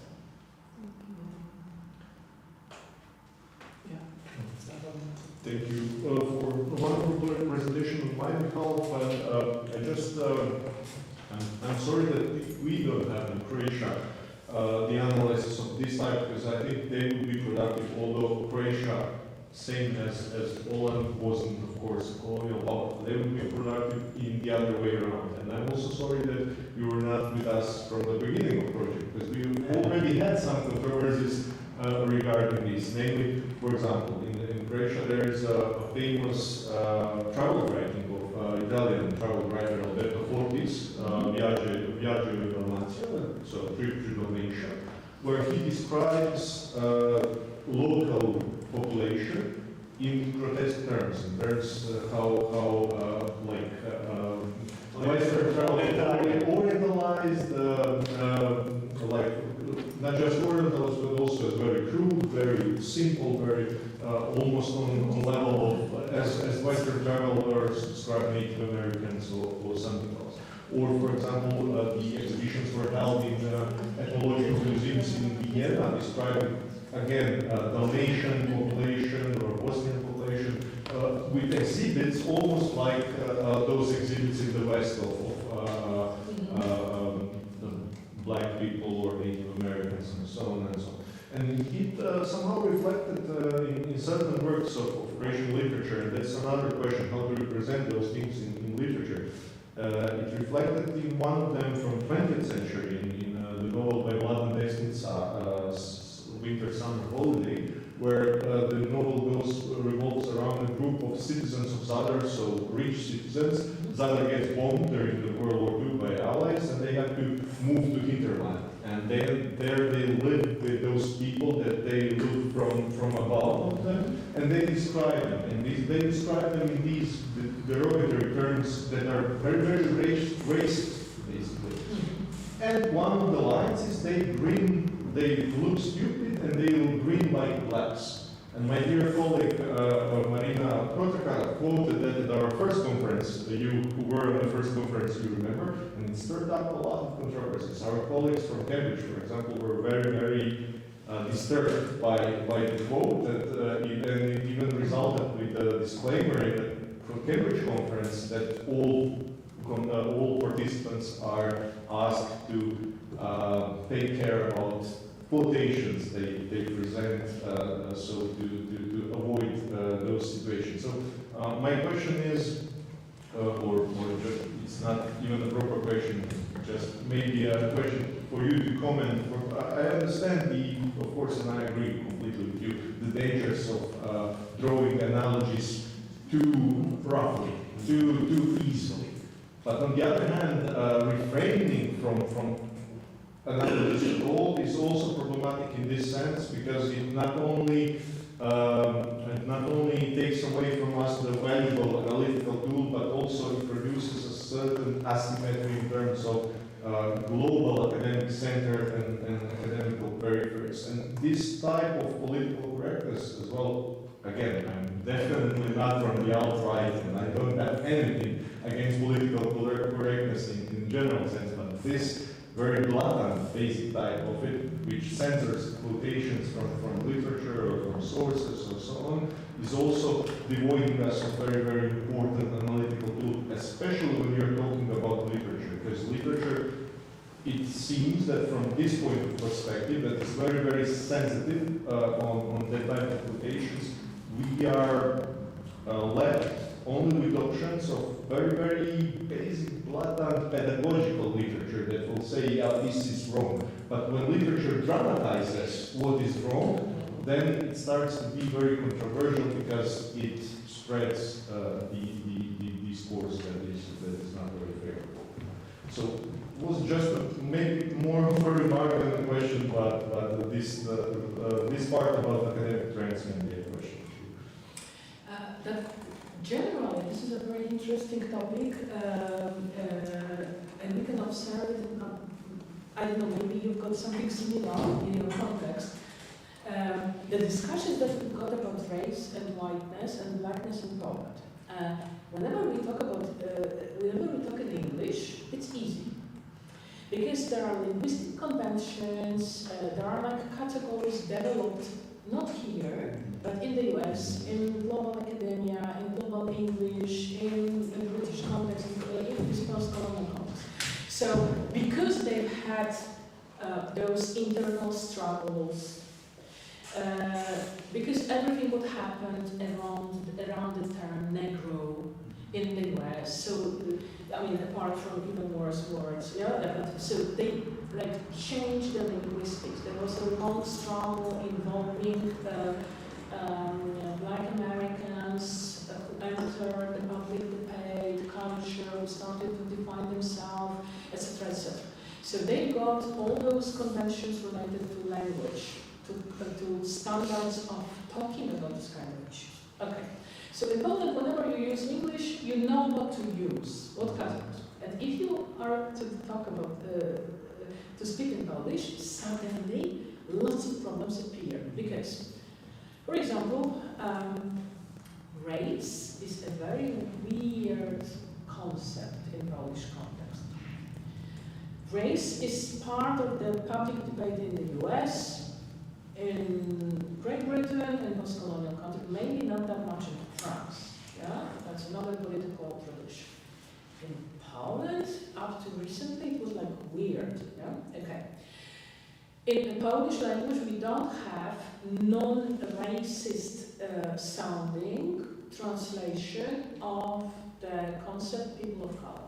Thank you for a wonderful presentation on my behalf. I'm sorry that we don't have in Croatia the analysis of this type, because I think they would be productive, although Croatia, same as Poland, wasn't of course a colonial power, they would be productive in the other way around. And I'm also sorry that you were not with us from the beginning of the project, because we already had some controversies regarding this. Namely, for example, in Croatia there is a famous travel writing of Italian travel writer Alberto Fortis, Viaggio in Dalmatia, so trip to Dalmatia, where he describes local population in grotesque terms, in terms Western travel orientalized, like not just orientalized, but also very crude, very simple, very almost on level of as Western travelers describe Native Americans or something else. Or, for example, the exhibitions were held in ethnological museums in Vienna, describing, again, Dalmatian population or Bosnian population, with exhibits almost like those exhibits in the West of black people or Native Americans and so on and so on. And it somehow reflected in certain works of Croatian literature, and that's another question, how to represent those things in literature. It reflected in one of them from 20th century, in the novel by Vladan Desnica, Winter Summer Holiday, where the novel revolves around a group of citizens of Zadar, so rich citizens. Zadar gets bombed during the World War II by Allies, and they have to move to hinterland. And then there they live with those people that they look from above them, and they describe them. And they describe them in these derogatory terms that are very, very racist, basically. And one of the lines is they look stupid and they will grin like blacks. And my dear colleague Marina Protaka quoted that at our first conference, you who were on the first conference, you remember, and it stirred up a lot of controversies. Our colleagues from Cambridge, for example, were very, very disturbed by the quote, and it even resulted with a disclaimer in the Cambridge conference that all participants are asked to take care about quotations they present, so to avoid those situations. So my question is, or just, it's not even a proper question, just maybe a question for you to comment. I understand of course, and I agree completely with you, the dangers of drawing analogies too roughly, too easily. But on the other hand, refraining from analogies at all is also problematic in this sense, because it not only takes away from us the valuable analytical tool, but also it produces a certain asymmetry in terms of global academic center and academical peripheries. And this type of political correctness as well, again, I'm definitely not from the alt-right, and I don't have anything against political correctness in general sense, but this very blatant basic type of it, which censors quotations from literature or from sources or so on, is also devoiding us of very, very important analytical tool, especially when you're talking about literature, because literature, it seems that from this point of perspective, that is very, very sensitive on that type of quotations, we are left only with options of very, very basic, blatant pedagogical literature that will say, yeah, this is wrong. But when literature dramatizes what is wrong, then it starts to be very controversial because it spreads the discourse that is not very favorable. So it was just maybe more of a remark than a question, but this part about academic trends can be a question. Generally, this is a very interesting topic, and we can observe it. I don't know, maybe you've got something similar in your context. The discussions that we've got about race and whiteness and blackness and Poland. Whenever we talk in English, it's easy. Because there are linguistic conventions, there are like categories developed not here, but in the US, in global academia, in global English, in British context, in this post-colonial context. So, because they've had those internal struggles, because everything what happened around the term Negro in the US, so, I mean, apart from even worse words, yeah, so they like changed the linguistics. There was a long struggle involving Black Americans who entered the public debate, culture, who started to define themselves, etc., etc. So they got all those conventions related to language, to standards of talking about this kind of issues. Okay. So in Poland, whenever you use English, you know what to use, what categories. And if you are to talk about, to speak in Polish, suddenly lots of problems appear. Because, for example, race is a very weird concept in Polish context. Race is part of the public debate in the US, in Great Britain, and post-colonial countries, maybe not that much in France. Yeah, that's another political tradition. In Poland, up to recently, it was like weird. Yeah, okay. In the Polish language, we don't have non-racist sounding translation of the concept people of color,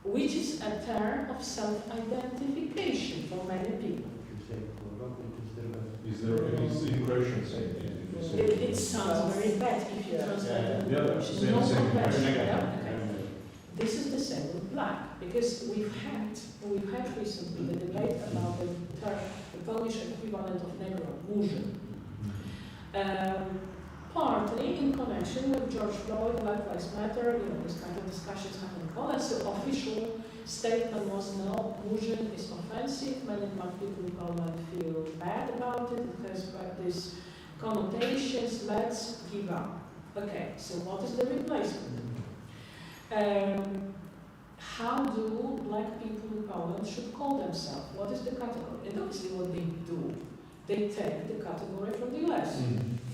which is a term of self-identification for many people. Is there any impression saying It sounds very bad if you translate it. Yeah, Which is same not impression. compassion, yeah? Okay. This is the same with black, because we've had recently the debate about the term, the Polish equivalent of Negro, Murzyn. Partly in connection with George Floyd, Black Lives Matter, this kind of discussions happen in Poland. So official statement was no, Murzyn is offensive. Many black people in Poland feel bad about it. It has these connotations. Let's give up. Okay, so what is the replacement? How do black people in Poland should call themselves? What is the category? And obviously what they do, they take the category from the US,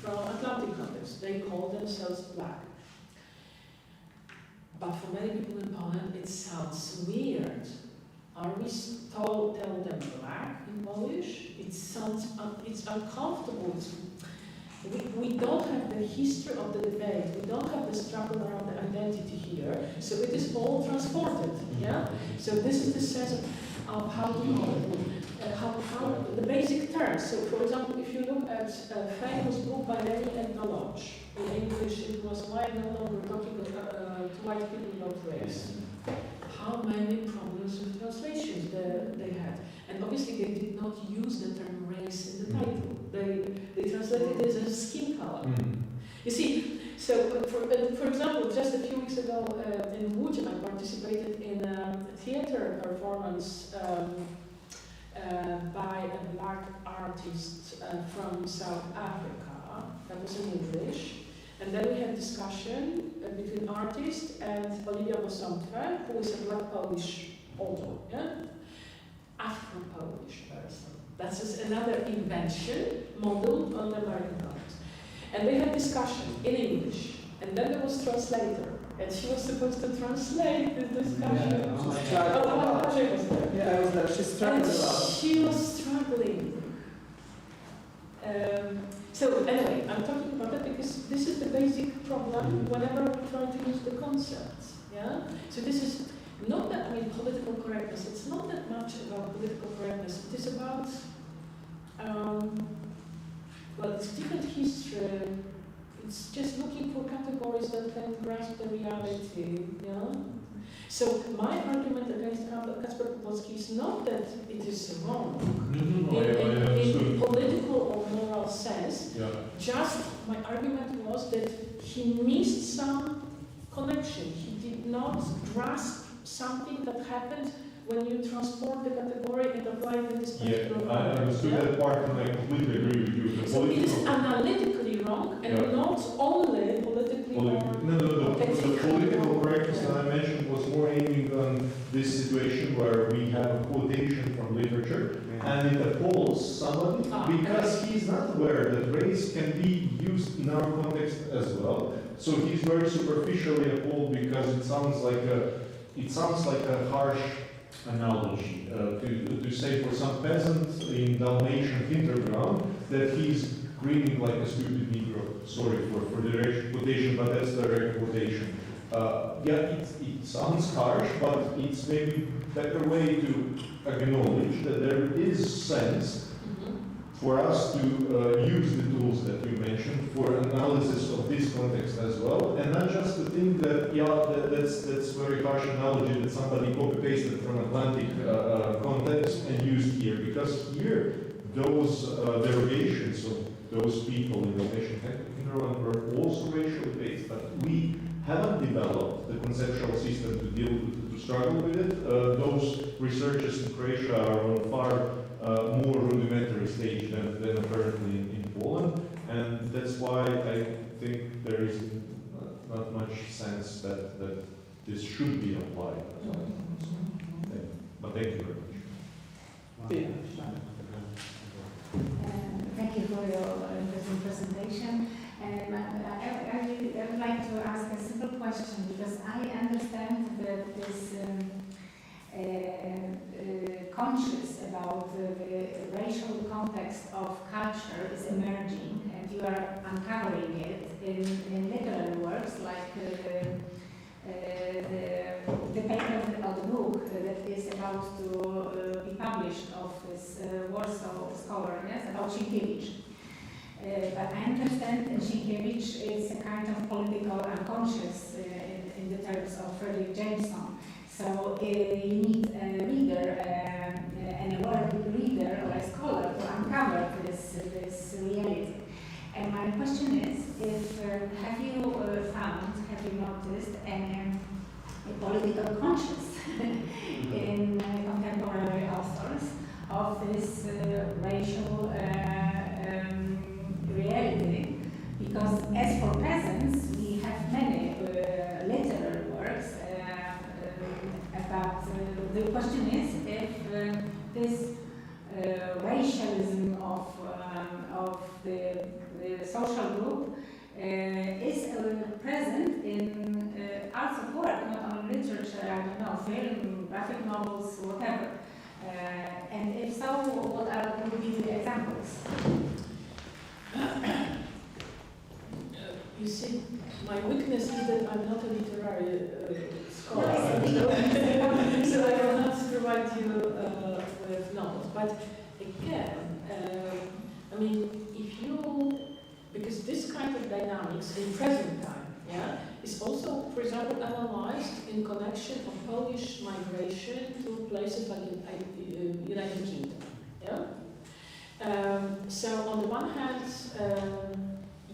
from Atlantic context. They call themselves black. But for many people in Poland, it sounds weird. Are we tell them black in Polish? It sounds, it's uncomfortable. We don't have the history of the debate. We don't have the struggle around the identity here. So it is all transported, yeah? So this is the sense of how do you, how the basic terms. So for example, if you look at a famous book by Lenny and Dolodge, in English it was Why No Longer Talking to White People About Race. How many problems with translations they had. And obviously they did not use the term race in the title. They translated it as a skin color. You see, so for example, just a few weeks ago in Łódź, I participated in a theater performance by a black artist from South Africa. That was in English. And then we had discussion between artist and Olivia Bosantwe, who is a black Polish author, yeah? Afro-Polish person. That's just another invention modeled on the American context. And they had discussion in English, and then there was translator, and she was supposed to translate the discussion. Yeah, I struggled a lot. She was there. Yeah, I was there. She struggled a lot. She was struggling. So anyway, I'm talking about that because this is the basic problem whenever we try to use the concepts. Yeah. So this is not that, I mean, political correctness. It's not that much about political correctness. It is about well, it's different history. It's just looking for categories that can grasp the reality. Yeah. So my argument against Kacper Kowalski is not that it is wrong in political or moral sense. Yeah. Just my argument was that he missed some connection. He did not grasp something that happened when you transport the category and apply it in this particular Yeah, I understood that part and I completely agree with you. The So it is political- analytically wrong and Yeah. not only politically No, the political correctness that I mentioned was more aiming on this situation where we have a quotation from literature and it appalls somebody because he's not aware that race can be used in our context as well. So he's very superficially appalled because it sounds like a harsh analogy to say for some peasant in Dalmatian hinterground that he's grinning like a stupid Negro. Sorry for the direct quotation, but that's the direct quotation. Yeah, it sounds harsh, but it's maybe a better way to acknowledge that there is sense for us to use the tools that you mentioned for analysis of this context as well, and not just to think that, that's very harsh analogy that somebody copy-pasted from Atlantic context and used here, because here, those derogations of those people in the nation were also racially based, but we haven't developed the conceptual system to struggle with it. Those researchers in Croatia are on far more rudimentary stage than apparently in Poland. And that's why I think there is not much sense that this should be applied. But thank you very much. Thank you for your interesting presentation. I would like to ask a simple question, because I understand that this conscious about the racial context of culture is emerging, and you are uncovering it in literary works like the paper of the book that is about to be published of this Warsaw scholar, yes, about Sienkiewicz. But I understand that Sienkiewicz is a kind of political unconscious in the terms of Frederick Jameson. So you need a reader, an aware reader or a scholar to uncover this reality. And my question is, have you noticed a political conscience in contemporary authors of this racial reality? Because as for peasants, we have many literary works about, the question is if this racialism of the social group is present in arts of work, not only literature, I don't know, film, graphic novels, whatever. And if so, what would be the examples? You see, my weakness is that I'm not a literary scholar, No, so I cannot provide you with novels. But again, I mean, because this kind of dynamics in present time, yeah, is also, for example, analyzed in connection of Polish migration to places like United Kingdom, yeah. So on the one hand,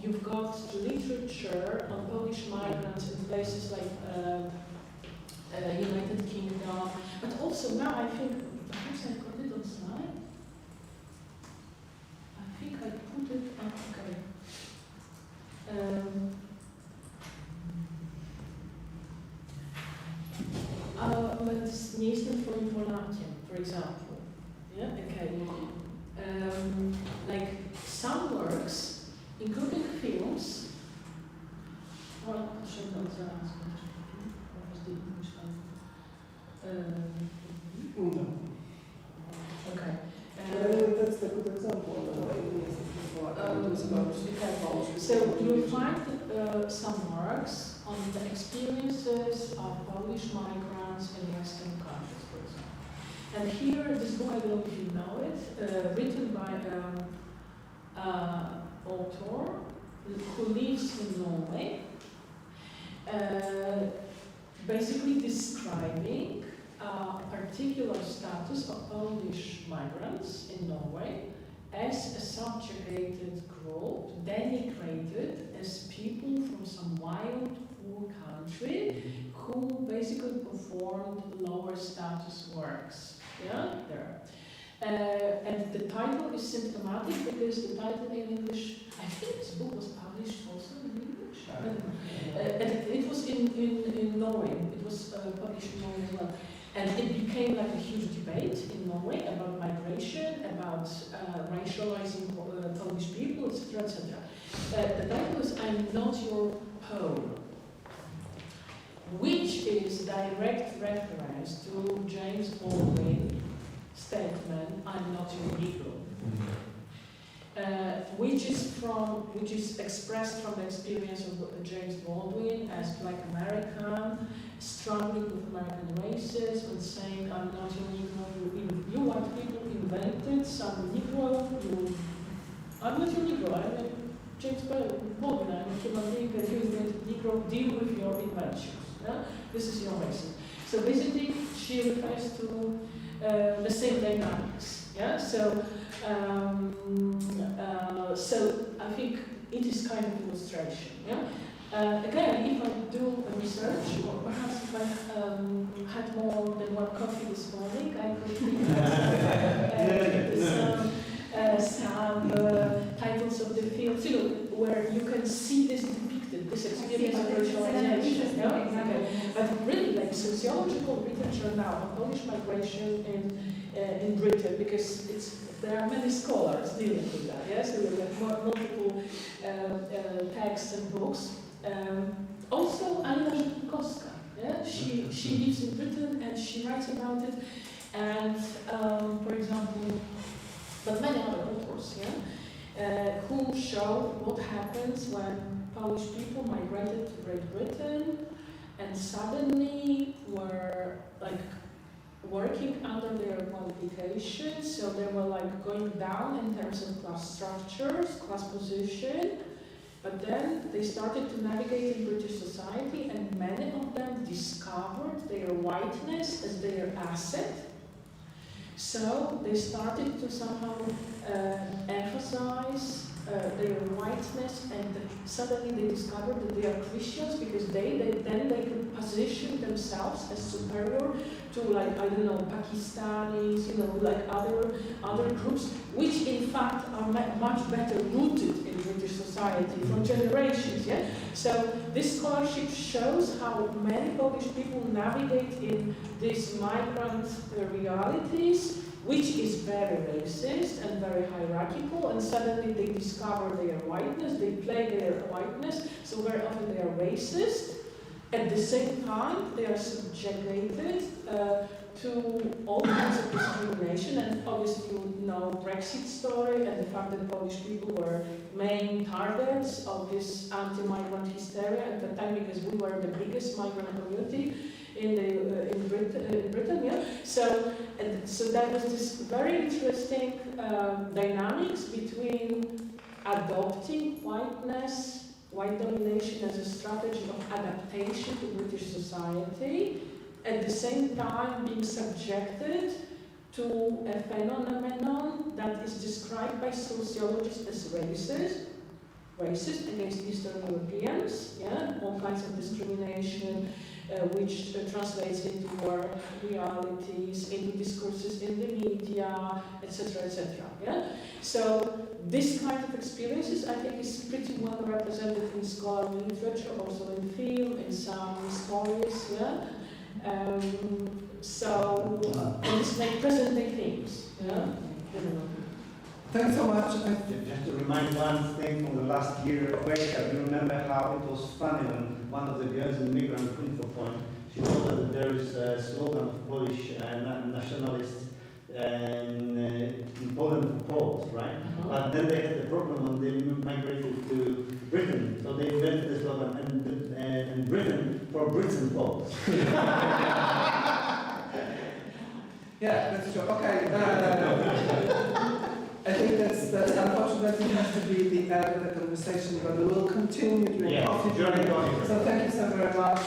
you've got literature on Polish migrants in places like United Kingdom, but also now I think, perhaps I got it on slide. I think I put it on, okay. Nie jestem twoim Polakiem, for example. Yeah, okay. Like some works, including films, well, okay. That's a good example. So you'll find some works on the experiences of Polish migrants in Western countries, for example. And here, this book, I don't know if you know it, written by an author who lives in Norway, basically describing a particular status of Polish migrants in Norway as a subjugated group, denigrated as people from some wild, poor country who basically performed lower status works. Yeah, there. And the title is symptomatic because the title in English, I think this book was published also in English. And it was in Norway. It was published in Norway as well. And it became like a huge debate in Norway about migration, about racializing Polish people, etc., etc. The title is "I'm Not Your Pole," which is direct reference to James Baldwin's statement, "I'm not your Negro," which is expressed from the experience of James Baldwin as Black American, struggling with American racism and saying, "I'm not your Negro. You white people invented some Negro. I'm not your Negro. I'm James Baldwin. I'm a human being that you invented Negro. Deal with your inventions. Yeah? This is your racism." So basically, she refers to the same dynamics. Yeah. So I think it is kind of illustration. Yeah. Again, if I do a research, or perhaps if I had more than one coffee this morning, I could think some titles of the films, you know, where you can see this depicted, this experience of virtualization. Yeah? Okay. But really, like sociological literature now on Polish migration in Britain, because there are many scholars dealing with that. Yes, we have multiple texts and books. Also, Alina Rzepkowska. Yeah, she lives in Britain and she writes about it. And for example, but many other authors, yeah, who show what happens when Polish people migrated to Great Britain and suddenly were like working under their qualifications, so they were like going down in terms of class structures, class position, but then they started to navigate in British society and many of them discovered their whiteness as their asset. So they started to somehow emphasize their whiteness, and suddenly they discovered that they are Christians because then they could position themselves as superior to, like, I don't know, Pakistanis, you know, like other groups, which in fact are much better rooted in British society for generations. Yeah. So this scholarship shows how many Polish people navigate in these migrant realities, which is very racist and very hierarchical, and suddenly they discover their whiteness, they play their whiteness, so very often they are racist. At the same time, they are subjugated to all kinds of discrimination, and obviously you know Brexit story and the fact that Polish people were main targets of this anti-migrant hysteria at the time, because we were the biggest migrant community in Britain, yeah. So that was this very interesting dynamics between adopting whiteness, white domination as a strategy of adaptation to British society, at the same time being subjected to a phenomenon that is described by sociologists as racist against Eastern Europeans, yeah, all kinds of discrimination, which translates into work realities, into discourses in the media, etc., etc. Yeah? So this kind of experiences, I think, is pretty well represented in scholarly literature, also in film, in some stories. Yeah? So and it's like present-day themes. Yeah? Thanks so much. Just to remind one thing from the last year, Croatia, do you remember how it was funny when one of the girls in Migrant Info Point, she told us that there is a slogan of Polish nationalists in Poland for Poles, right? But then they had a problem when they migrated to Britain, so they invented the slogan, and Britain for Brits and Poles. Yeah, that's true. Okay. I think that's unfortunately has to be the end of the conversation, but we will continue during coffee break. So thank you so very much.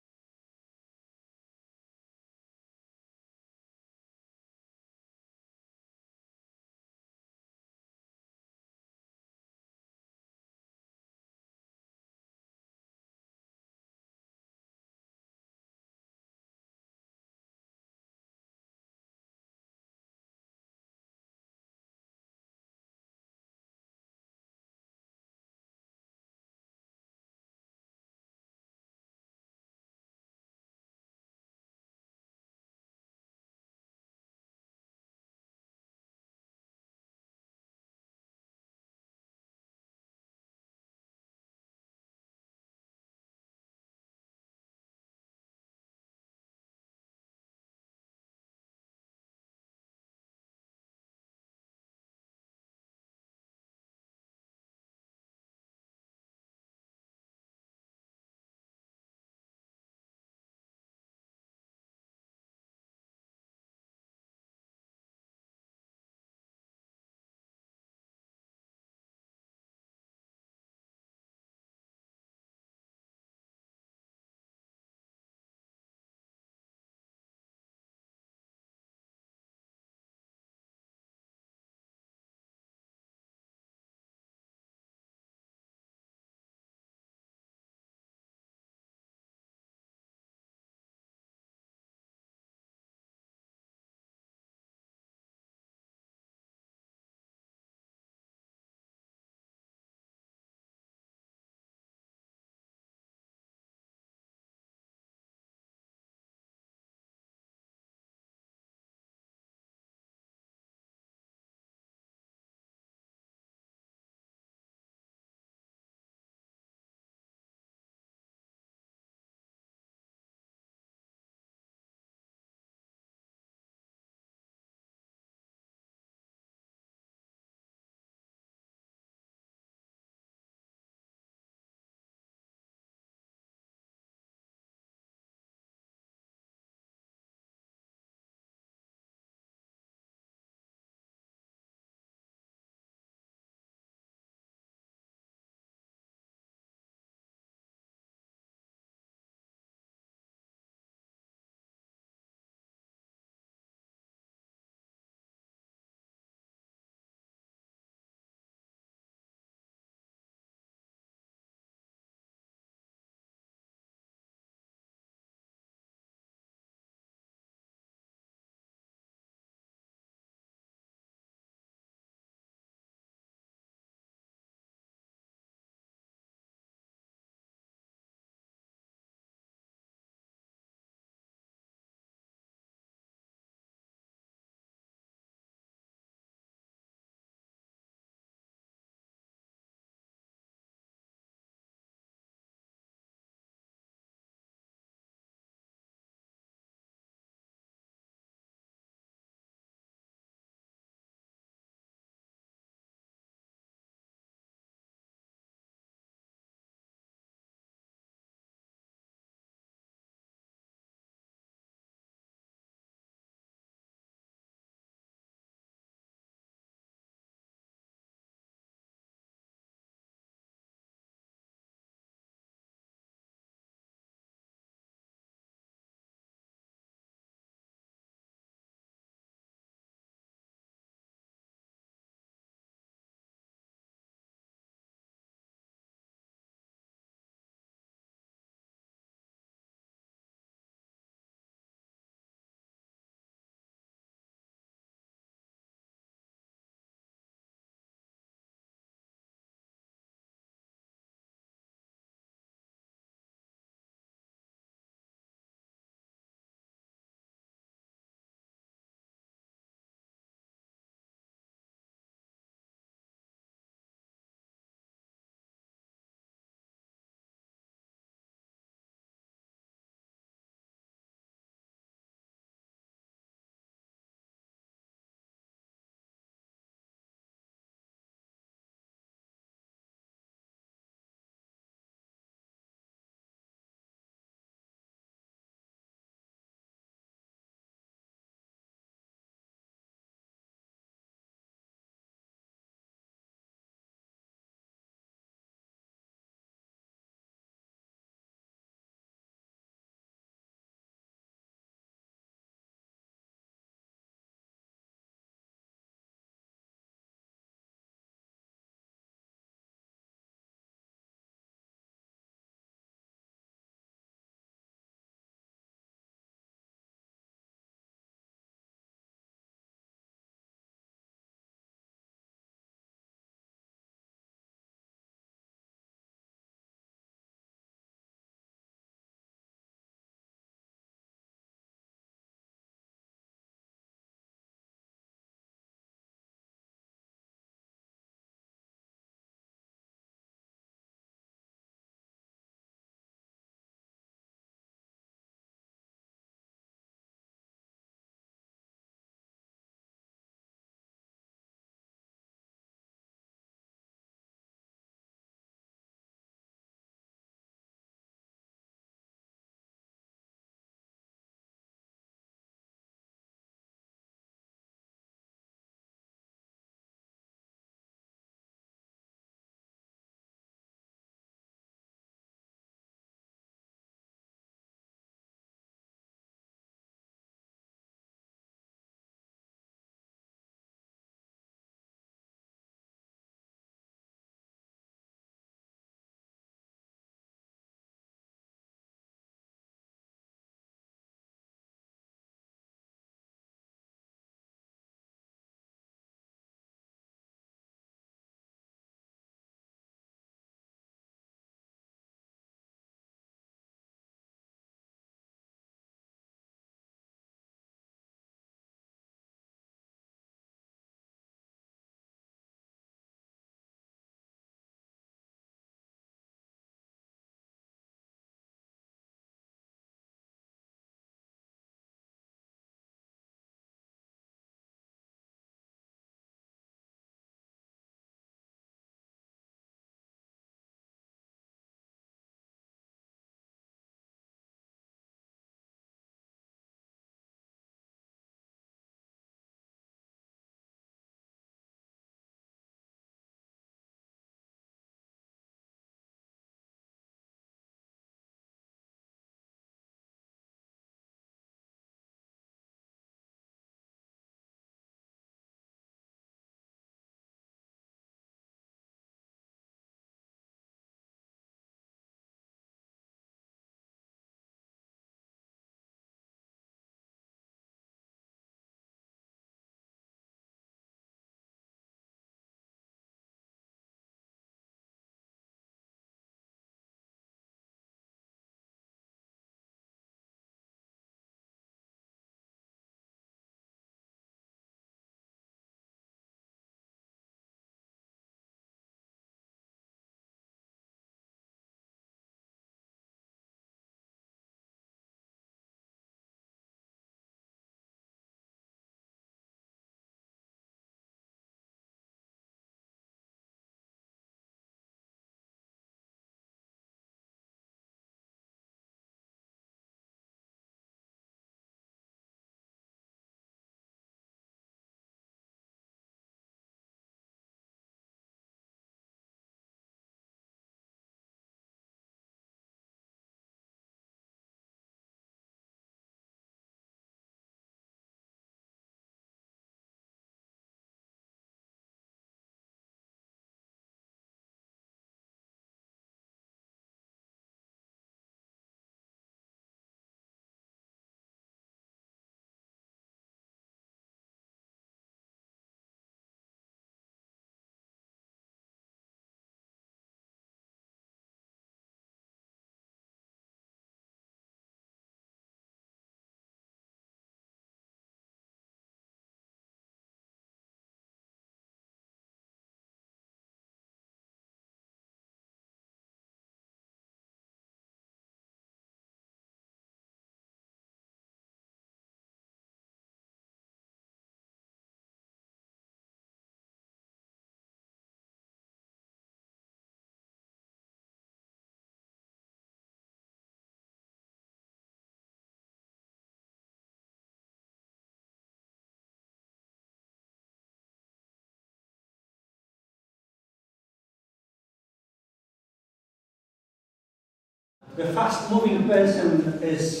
The fast-moving person is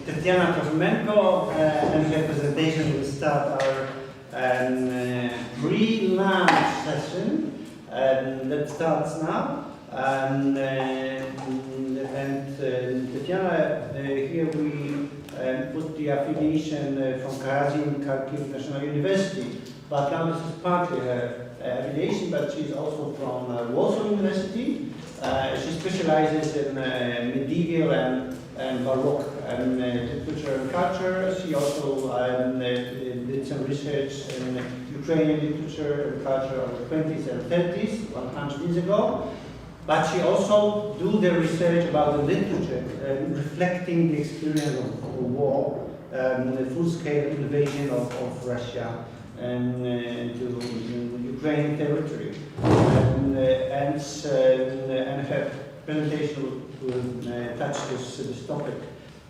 Tatiana Trofimenko, and her presentation will start our pre-lunch session that starts now. Tatiana, here we put the affiliation from Kazin Kharkiv National University, but now this is partly her affiliation, but she's also from Warsaw University. She specializes in medieval and Baroque literature and culture. She also did some research in Ukrainian literature and culture of the 20s and 30s, 100 years ago. But she also do the research about the literature, reflecting the experience of the war, the full-scale invasion of Russia into Ukrainian territory. And her presentation will touch this topic.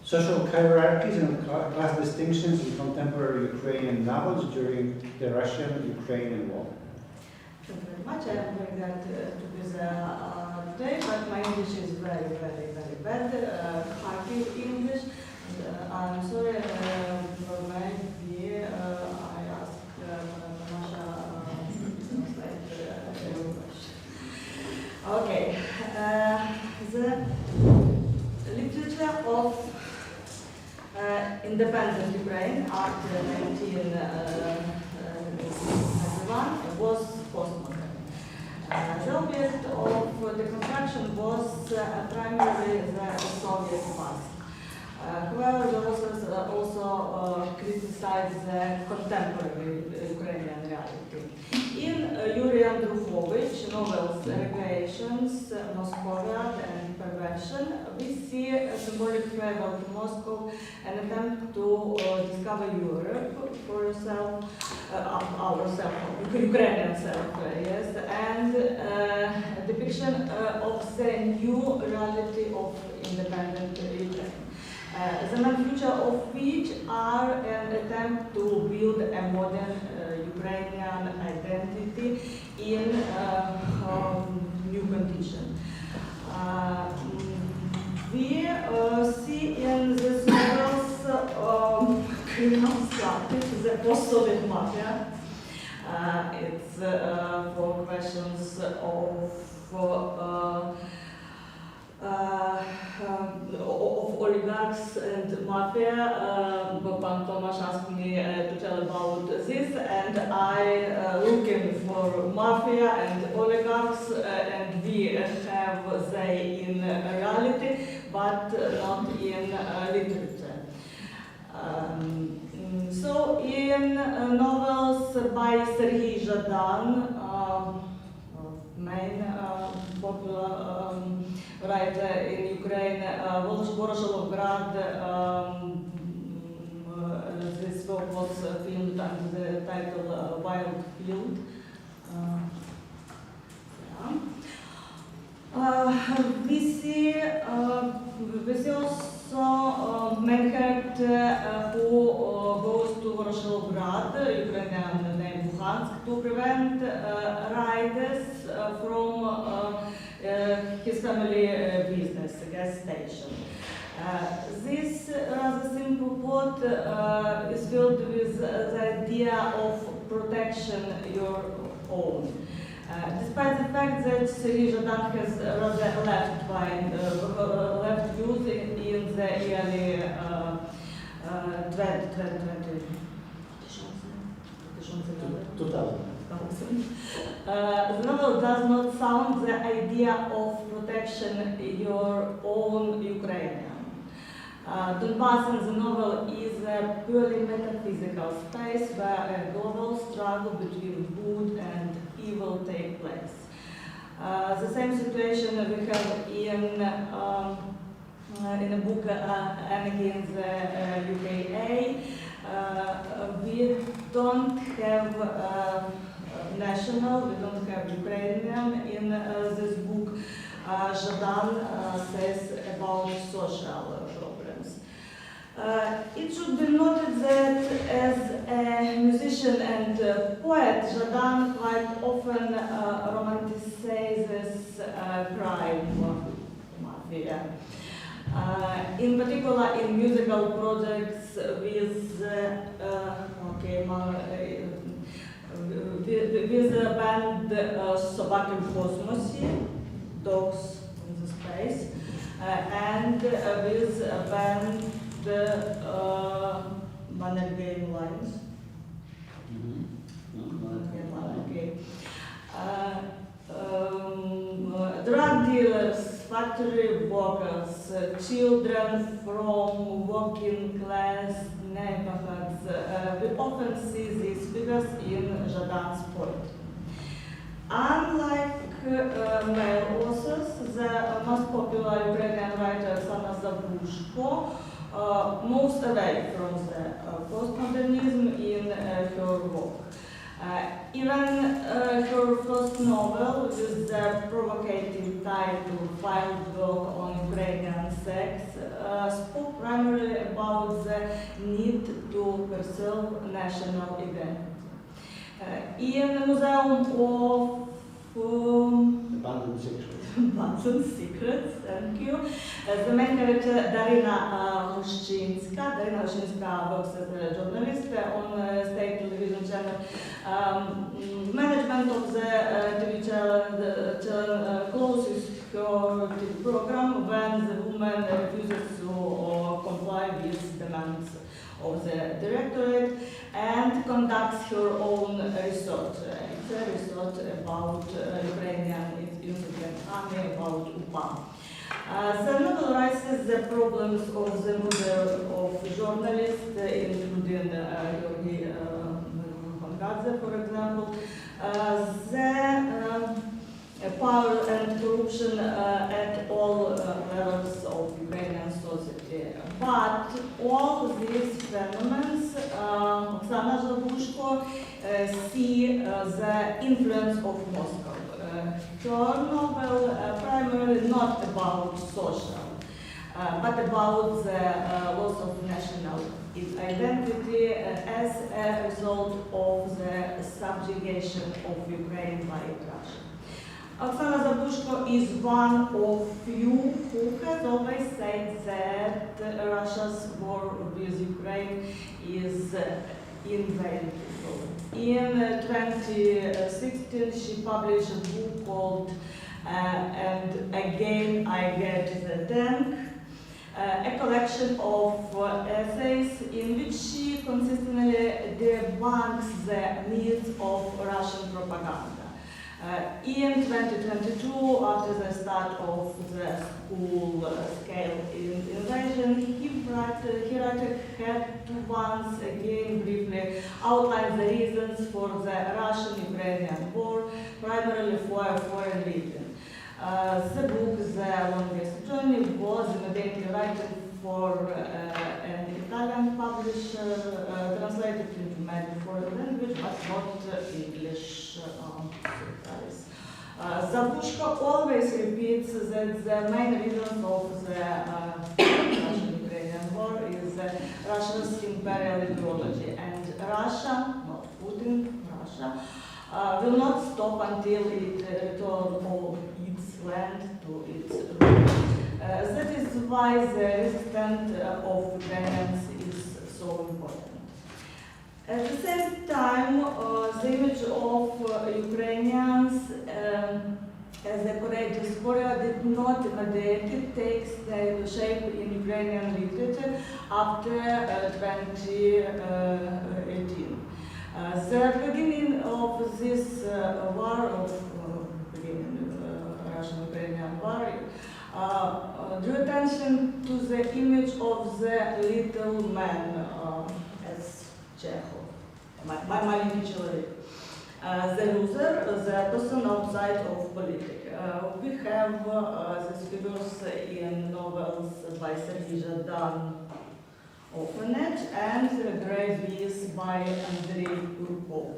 Social hierarchies and class distinctions in contemporary Ukrainian novels during the Russian-Ukrainian war. Thank you very much. I am very glad to be there today, but my English is very, very, very bad. Hardly English. And, I'm sorry for my view. I asked Masha okay. The literature of independent Ukraine after 1991 was postmodern. The object of the construction was primarily the Soviet past. However, the authors also criticized the contemporary Ukrainian reality. In Yuri Andrukhovich novels Recreations, Moscovia and Perversion, we see a symbolic travel to Moscow, an attempt to discover Europe for yourself, ourselves, Ukrainian self, yes, and a depiction of the new reality of independent Ukraine. The non-future of which are an attempt to build a modern Ukrainian identity in new condition. We see in these novels criminal structure, the post-Soviet mafia. It's for questions of oligarchs and mafia. Pan Tomasz asked me to tell about this, and I looking for mafia and oligarchs, and we have they in reality, but not in literature. So in novels by Serhiy Zhadan, main popular writer in Ukraine, Voroshilovgrad, this book was filmed under the title Wild Field. We see also main character who goes to Voroshilovgrad, Ukrainian name Luhansk, to prevent riders from his family business, gas station. This rather simple plot is filled with the idea of protection your own. Despite the fact that Serhiy Zhadan has rather left views in the early 2000. The novel does not sound the idea of protection your own Ukrainian. Donbass in the novel is a purely metaphysical space where a global struggle between good and evil takes place. The same situation we have in a book Anarchy in the UKA. We don't have national, we don't have Ukrainian in this book. Zhadan says about social problems. It should be noted that as a musician and poet, Zhadan quite often romanticizes crime, Latvia. In particular, in musical projects with with the band Собаки в космосе, Dogs in the Space, and with a band Mannerheim Lines. Okay. Drug dealers, factory workers, children from working class neighborhoods. We often see these figures in Zhadan's point. Unlike male authors, the most popular Ukrainian writer, Oksana Zabushko, moves away from the postmodernism in her work. Even her first novel, with the provocative title Wild Work on Ukrainian Sex, spoke primarily about the need to preserve national identity. In the Museum of Abandoned Secrets, thank you. The main character Darina Hushchinska works as a journalist on state television channel. Management of the TV channel closes her to the program when the woman refuses to comply with demands of the directorate and conducts her own research. It's a research about Ukrainian army, about UPA. The novel raises the problems of the murder of journalists, including Georgi Vangadze, for example, the power and corruption at all levels of Ukrainian society. But all these phenomena, Oksana Zabushko see the influence of Moscow. Her novel primarily not about social, but about the loss of national identity as a result of the subjugation of Ukraine by Russia. Oksana Zabushko is one of few who has always said that Russia's war with Ukraine is inevitable. In 2016, she published a book called And Again I Get the Tank, a collection of essays in which she consistently debunks the myths of Russian propaganda. In 2022, after the start of the school-scale invasion, he had to once again briefly outline the reasons for the Russian-Ukrainian war, primarily for a foreign region. The book, The Longest Journey, was immediately written for an Italian publisher, translated into many foreign languages, but not English. Zabushko always repeats that the main reason of the Russian-Ukrainian war is Russia's imperial ideology, and Russia, not Putin, Russia, will not stop until it returns all its land to its roots. That is why the resistance of Ukrainians is so important. At the same time, the image of Ukrainians as a courageous warrior did not immediately take shape in Ukrainian literature after 2018. The beginning of this war, Russian-Ukrainian war, drew attention to the image of the little man, as Chekhov, маленький человек. The loser, the person outside of politics. We have these figures in novels by Sergei Zhadan, Orphanage, and Grey Bees by Andrei Kurkov.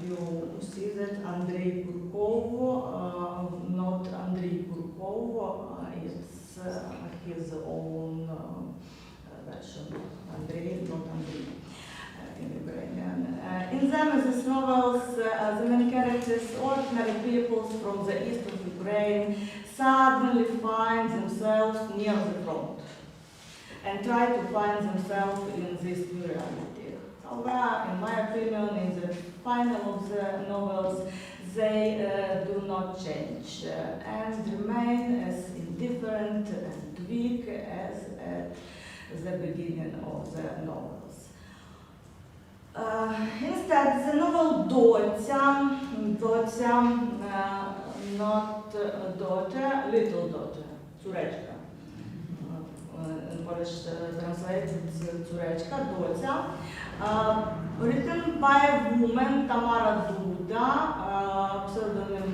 You see that Andrei Kurkov, not Andrei Kurkov, it's his own version. Andrei, not Andrei. In Ukrainian. In them, these novels, the main characters, ordinary people from the east of Ukraine, suddenly find themselves try to find themselves in this new reality. However, in my opinion, in the final of the novels, they do not change and remain as indifferent and weak as at the beginning of the novels. Instead, the novel Dotya, not daughter, little daughter, Córeczka. In Polish translated Córeczka, Dotya, written by a woman, Tamara Duda, pseudonym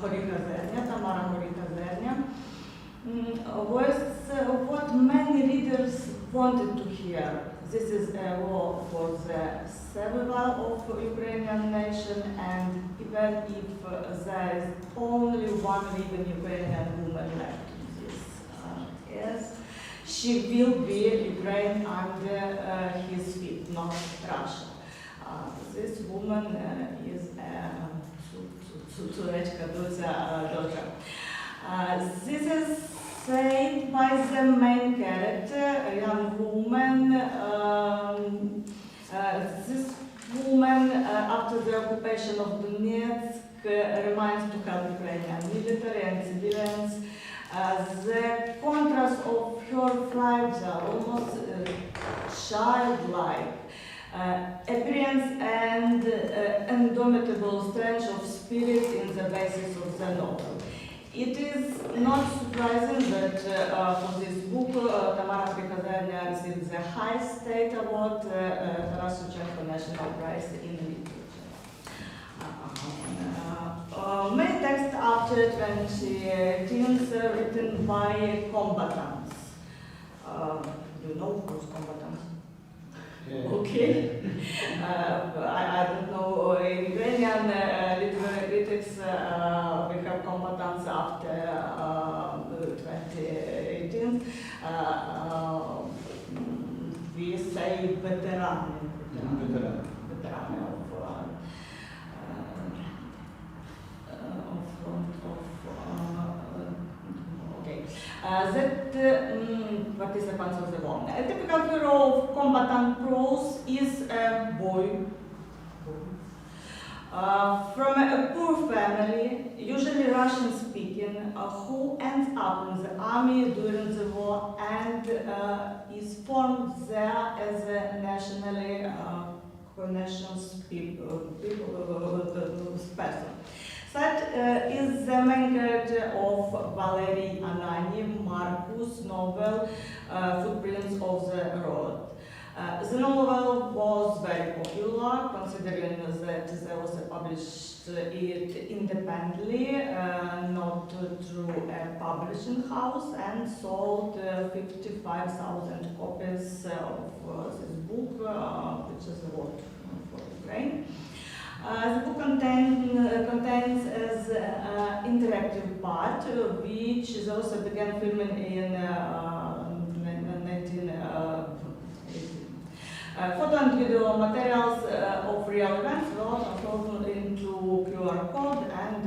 Horika Zernia, Tamara Horika Zernia, was what many readers wanted to hear. This is a war for the survival of Ukrainian nation, and even if there is only one living Ukrainian woman left in this yes, she will be Ukraine under his feet, not Russia. This woman is Córeczka daughter. This is said by the main character, a young woman. This woman, after the occupation of Donetsk, remains to help Ukrainian military and civilians. The contrast of her fragile, almost childlike appearance and indomitable strength of spirit in the basis of the novel. It is not surprising that for this book, Tamara Horika Zernia received the highest state award, Taras Shevchenko National Prize in Literature. Many texts after 2018 written by combatants. You know who's combatants? Okay. I don't know Ukrainian literary critics. We have combatants after 2018. We say veteran. Participants of the war. A typical hero of combatant prose is a boy from a poor family, usually Russian-speaking, who ends up in the army during the war and is formed there as a nationally conscious person. That is the main character of Valery Anani, Marcus' novel Footprints of the Road. The novel was very popular, considering that there was published it independently, not through a publishing house, and sold 55,000 copies of this book, which is a lot for Ukraine. The book contains as interactive part, which is also began filming in 1980. Photo and video materials of real events were transformed into QR code, and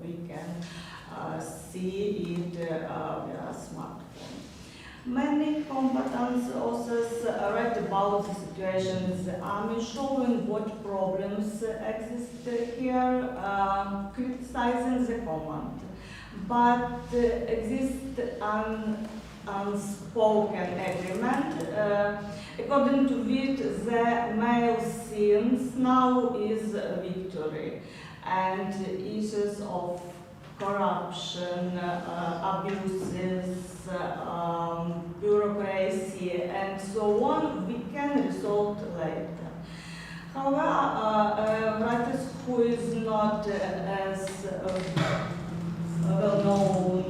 we can see it via smartphone. Many combatants authors write about the situation in the army, showing what problems exist here, criticizing the command. But exists an unspoken agreement, according to which the male scenes now is victory, and issues of corruption, abuses, bureaucracy, and so on, we can resolve later. However, a writer who is not as well known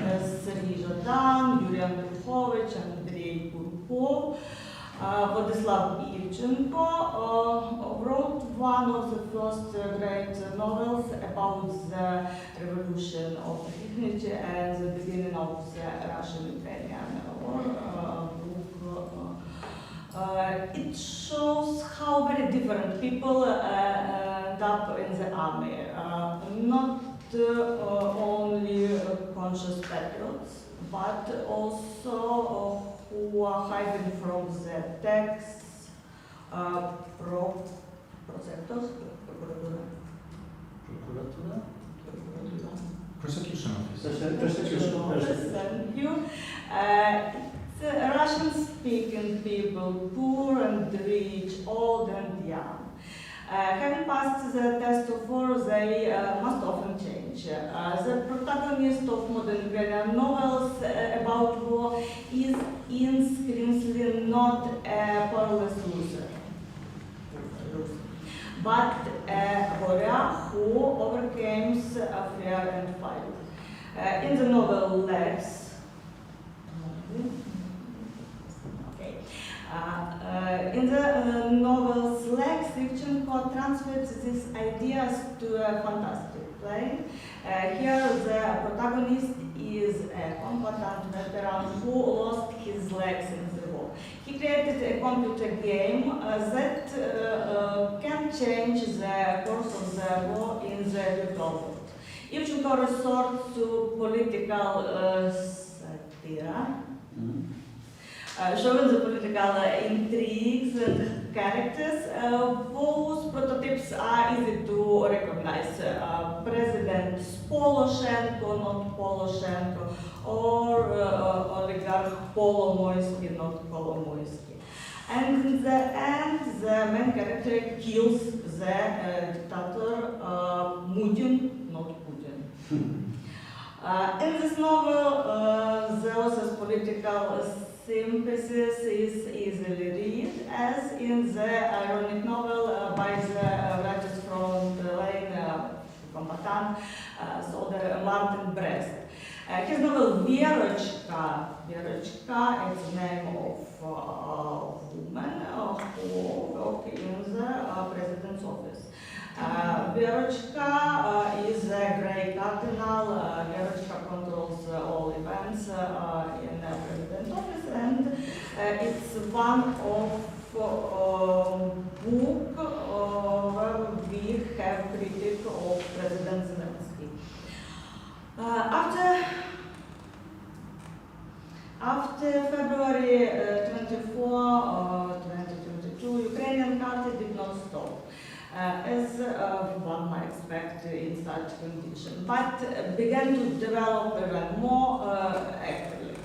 as Sergei Zhadan, Yuri Andrukhovich, Andrei Kurkov, Vladislav Ivchenko wrote one of the first great novels about the revolution of dignity and the beginning of the Russian-Ukrainian war. It shows how very different people end up in the army, not only conscious patriots, but also who are hiding from the tax prosecutors. Prosecution office. Prosecution office. Thank you. It's Russian-speaking people, poor and rich, old and young. Having passed the test of war, they must often change. The protagonist of modern Ukrainian novels about war is intrinsically not a powerless loser, but a warrior who overcame fear and fight. In the novel Lex, in the novel's Lex, Ivchenko transfers these ideas to a fantastic plane. Here, the protagonist is a combatant veteran who lost his legs in the war. He created a computer game that can change the course of the war in the virtual world. Ivchenko resorts to political satire, showing the political intrigues and characters. Both prototypes are easy to recognize. President Poloshenko, not Poloshenko, or oligarch Kolomoisky, not Kolomoisky. And in the end, the main character kills the dictator Mutin, not Putin. In this novel, the author's political sympathies is easily read, as in the ironic novel by the writers from the lane combatant, Martin Brest. His novel Verochka, it's the name of a woman who works in the president's office. Verochka is a grey cardinal. Verochka controls all events in the president's office, and it's one of book where we have critique of President Zelensky. After February 24, 2022, Ukrainian party did not stop, as one might expect in such conditions, but began to develop even more actively.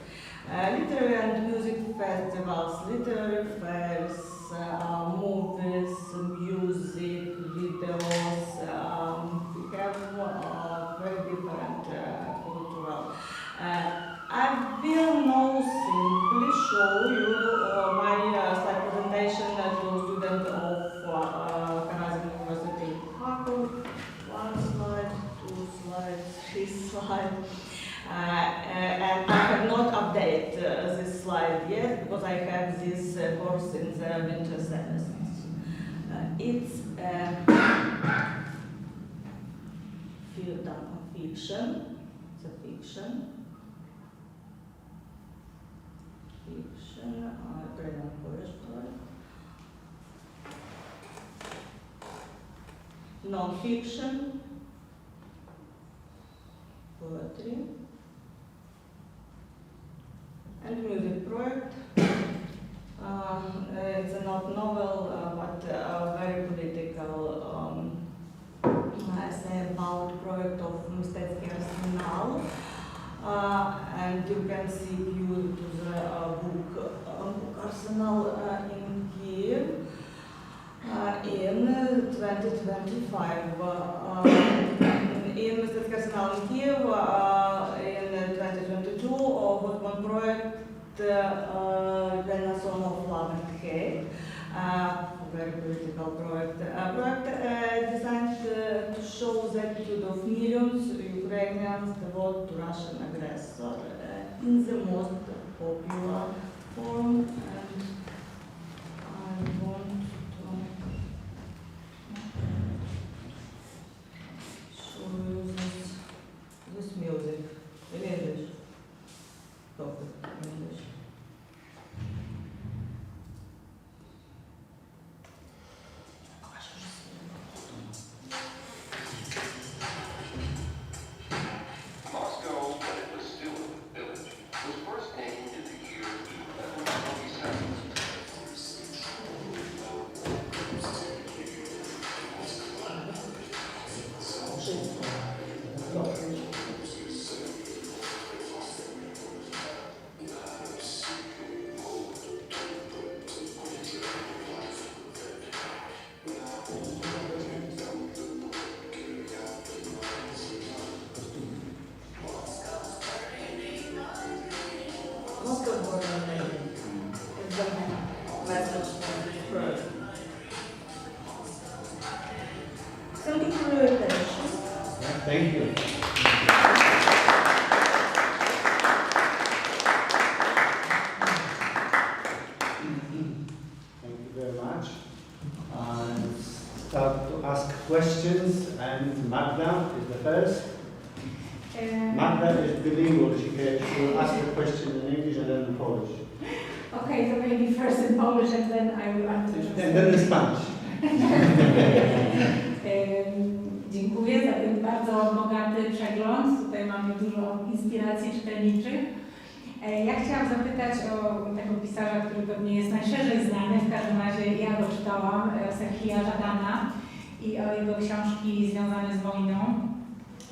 Literary and music festivals, literary fairs, movies, music, videos, we have very different cultural. I will now simply show you my slide presentation to students of Karazin University. One slide, two slides, three slides. And I have not updated this slide yet because I have this course in the winter semester. It's fiction. It's a fiction. Ukrainian Polish poet. Non-fiction. Poetry. And music project. It's not novel, but a very political essay about project of Mstetsky Arsenal. And you can see view to the book Arsenal in Kiev in 2025. In Mstetsky Arsenal in Kiev in 2022, one project Renaissance of Love and Hate, very political project. Project designed to show the attitude of millions of Ukrainians devoted to Russian aggressor in the most popular form, and I want to show you this music in English. Perfect English. Moscow, when it was still a village, some message first. Thank you for your attention. Thank you. Thank you very much. And start to ask questions, and Magda is the first. Magda is bilingual. She will ask the question in English and then in Polish. Okay, so maybe first in Polish and then I will answer. And then in Spanish. Dziękuję za ten bardzo bogaty przegląd. Tutaj mamy dużo inspiracji czytelniczych. Ja chciałam zapytać o tego pisarza, który pewnie jest najszerzej znany, w każdym razie ja go czytałam, Serhija Żadana i o jego książki związane z wojną.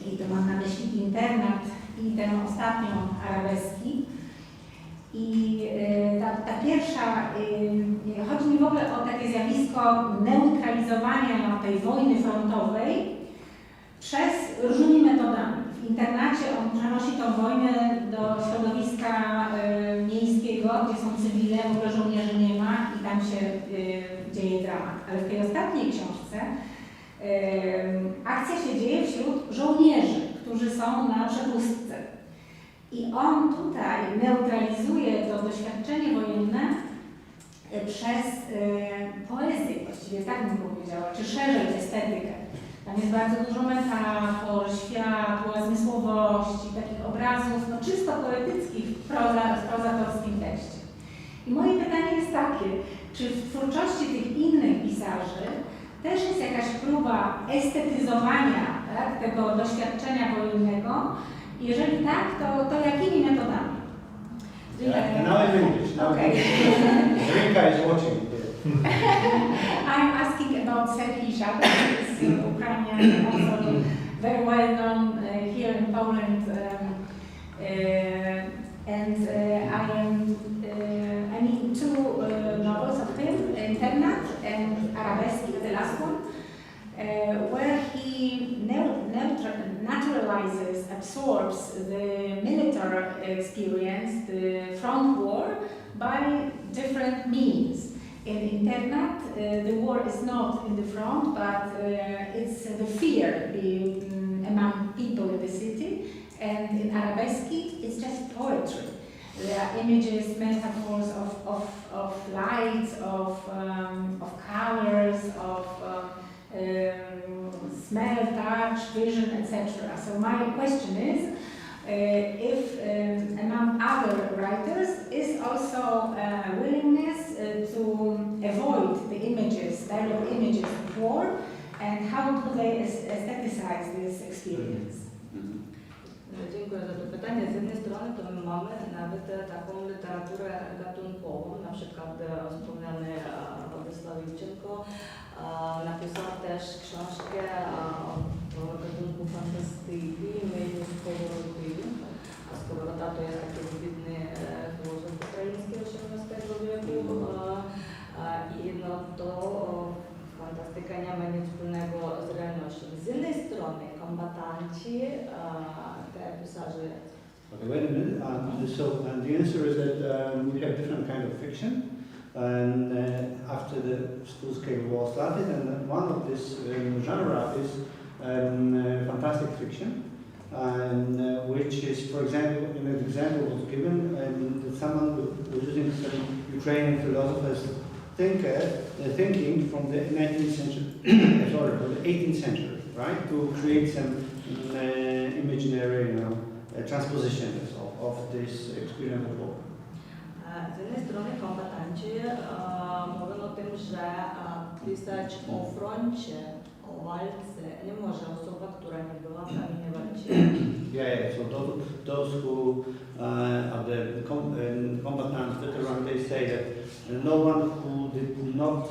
I to mam na myśli Internat i tę ostatnią Arabeski. I ta pierwsza, chodzi mi w ogóle o takie zjawisko neutralizowania tej wojny frontowej przez różnymi metodami. W internacie on przenosi tą wojnę do środowiska miejskiego, gdzie są cywile, w ogóle żołnierzy nie ma i tam się dzieje dramat. Ale w tej ostatniej książce akcja się dzieje wśród żołnierzy, którzy są na przepustce. I on tutaj neutralizuje to doświadczenie wojenne przez poezję, właściwie tak bym powiedziała, czy szerzej estetykę. Tam jest bardzo dużo metafor, światła, zmysłowości, takich obrazów czysto poetyckich w prozatorskim tekście. I moje pytanie jest takie, czy w twórczości tych innych pisarzy też jest jakaś próba estetyzowania, tak, tego doświadczenia wojennego? Jeżeli tak, to jakimi metodami? Yeah, now in English. Now Okay. Rinka is watching. I'm asking about Serhij Żadan, who is Ukrainian, also very well known here in Poland. I mean two novels of him, Internat and Arabeski, the last one, where he naturalizes, absorbs the military experience, the front war, by different means. In Internat, the war is not in the front, but it's the fear among people in the city. And in Arabeski, it's just poetry. There are images, metaphors of lights, of colors, of smell, touch, vision, etc. So my question is, if among other writers is also a willingness to avoid the images, direct images of war, and how do they aestheticize this experience? Dziękuję za to pytanie. Z jednej strony to my mamy nawet taką literaturę gatunkową, na przykład wspomniany Władysław Iwczenko napisał też książkę o gatunku fantastyki, imieniu Skovoroty. A Skovoroda to jest taki wybitny filozof ukraiński XVIII wieku i no to fantastyka nie ma nic wspólnego z realnością. Z jednej strony kombatanci, te pisarze. Okay, wait a minute. And the answer is that we have different kind of fiction. And after the full-scale war started, and one of this genre is fantastic fiction, and which is, for example, an example was given, that someone was using some Ukrainian philosophers thinking from the 19th century, sorry, from the 18th century, right, to create some imaginary, transpositions of this experience of war. Z jednej strony kombatanci mówią o tym, że pisać o froncie, o walce nie może osoba, która nie była w kamieniu walki. Yeah, so those who are the combatants, veterans, they say that no one who did not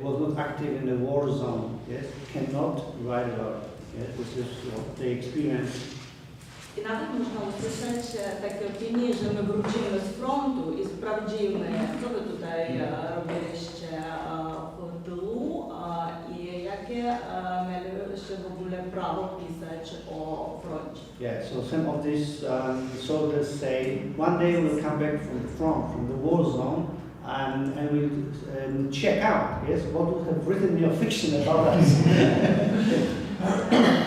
was not active in the war zone, yes, cannot write about it. Yes, this is what they experience. I nawet można usłyszeć takie opinie, że my wrócimy z frontu i sprawdzimy, co wy tutaj robiliście w tylu i jakie mieliście się w ogóle prawo pisać o froncie. Yeah, so some of these soldiers say one day we'll come back from the front, from the war zone, and we'll check out, yes, what would have written your fiction about us.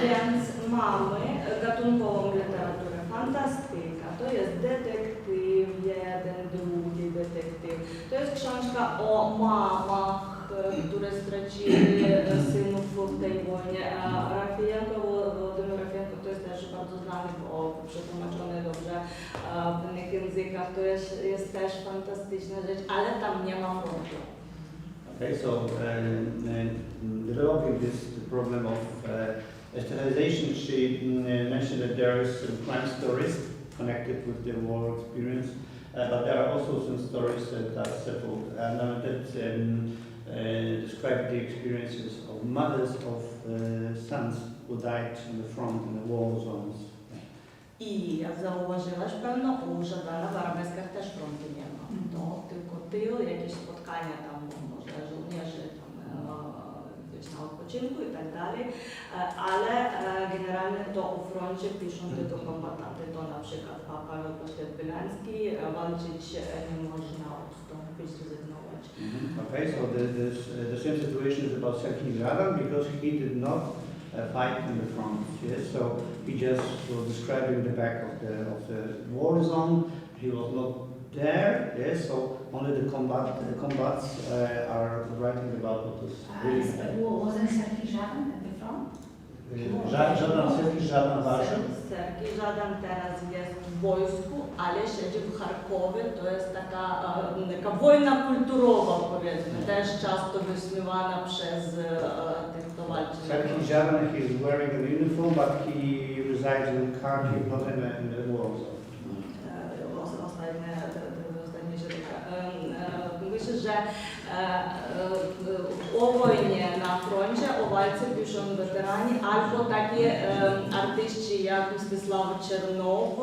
Więc mamy gatunkową literaturę fantastyka, to jest detektyw, jeden, drugi detektyw. To jest książka o mamach, które straciły synów w tej wojnie. Władimir Rafienko to jest też bardzo znany, bo przetłumaczony dobrze w innych językach. To jest też fantastyczna rzecz, ale tam nie ma frontu. Okay, so developing this problem of sterilization, she mentioned that there is crime stories connected with the war experience, but there are also some stories that are settled and that describe the experiences of mothers of sons who died in the front in the war zones. I jak zauważyłaś, pewno u Żadana w arabeskach też frontu nie ma. To tylko tył, jakieś spotkania tam, może żołnierzy tam gdzieś na odpoczynku i tak dalej, ale generalnie to o froncie piszą tylko kombatanty. To na przykład Paweł Poświat-Bylański, walczyć nie można, odstąpić, zrezygnować. Okay, so the same situation is about Serhii Żadan because he did not fight in the front. Yes, so he just was describing the back of the war zone. He was not there. Yes, so only the combats are writing about what was really happening. Wasn't Serhii Żadan at the front? Serhii Żadan walczył. Serhii Żadan teraz jest w wojsku, ale siedzi w Charkowie. To jest taka wojna kulturowa, powiedzmy, też często wysmiewana przez tych, kto walczy. Serhii Żadan, he is wearing an uniform, but he resides in Kharkiv, not in the war zone. Ostatnie się myślę, że o wojnie na froncie, o walce piszą weterani, albo takie artyści jak Mstysław Czernow,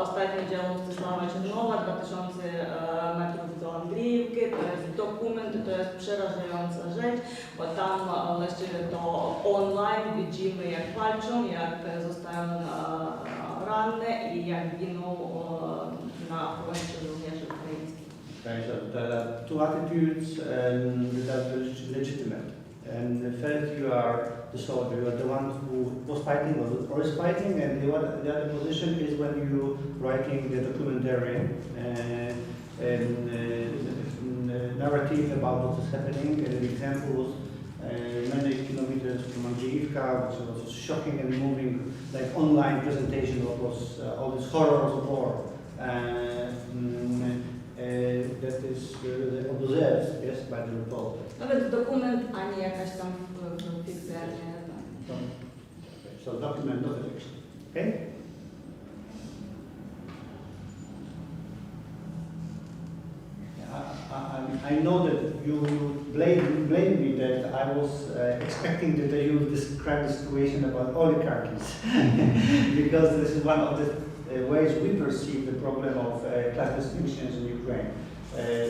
ostatnie dzieło Mstysława Czernowa, 2000 metrów do Andriivki, to jest dokument, to jest przerażająca rzecz, bo tam właściwie to online widzimy, jak walczą, jak zostają ranne i jak giną na froncie żołnierze ukraińskich. Okay, so there are two attitudes that are legitimate. And first, you are the soldier, you are the one who was fighting or is fighting, and the other position is when you writing the documentary narrative about what is happening. An example was many kilometers from Andriivka, which was shocking and moving, like online presentation of was all these horrors of war. That is observed, yes, by the reporter. Nawet dokument, a nie jakaś tam fikcja. So document, not a fiction. Okay? I know that you blame me that I was expecting that you would describe the situation about oligarchies, because this is one of the ways we perceive the problem of class distinctions in Ukraine.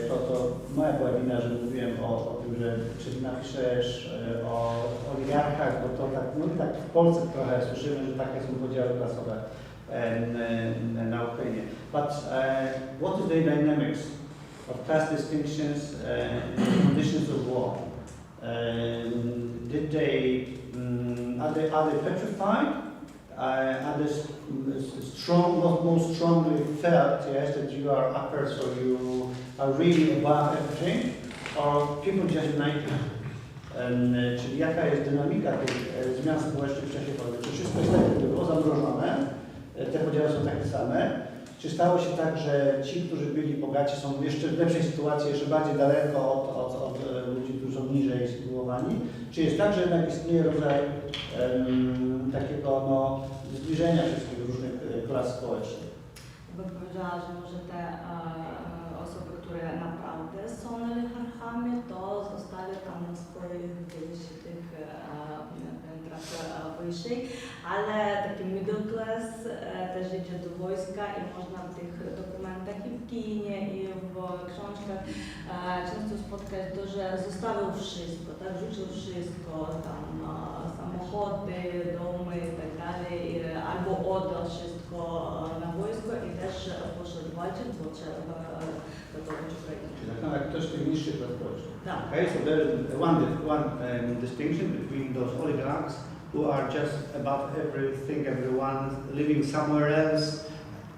To moja była wina, że mówiłem o tym, że czy napiszesz o oligarchach, bo to tak, no tak w Polsce trochę słyszymy, że takie są podziały klasowe na Ukrainie. But what is the dynamics of class distinctions in conditions of war? Did they, are they petrified? Are they most strongly felt, yes, that you are upper, so you are really above everything, or people just unite? Czyli jaka jest dynamika tych zmian społecznych w czasie wojny? Czy wszystko jest tak, jak było zamrożone, te podziały są takie same? Czy stało się tak, że ci, którzy byli bogaci, są jeszcze w lepszej sytuacji, jeszcze bardziej daleko od ludzi, którzy są niżej sytuowani? Czy jest tak, że jednak istnieje rodzaj takiego zbliżenia wszystkich różnych klas społecznych? Bym powiedziała, że może te osoby, które naprawdę są oligarchami, to zostali tam na swoich gdzieś tych piętrach wyżej, ale taki middle class też idzie do wojska i można w tych dokumentach i w kinie, i w książkach często spotkać to, że zostawił wszystko, tak, rzucił wszystko, tam samochody, domy i tak dalej, albo oddał wszystko na wojsko i też poszedł walczyć, bo trzeba ratować Ukrainę. Tak, ktoś tych niższych rozpoczy. Tak. Okay, so there is one distinction between those oligarchs who are just above everything, everyone, living somewhere else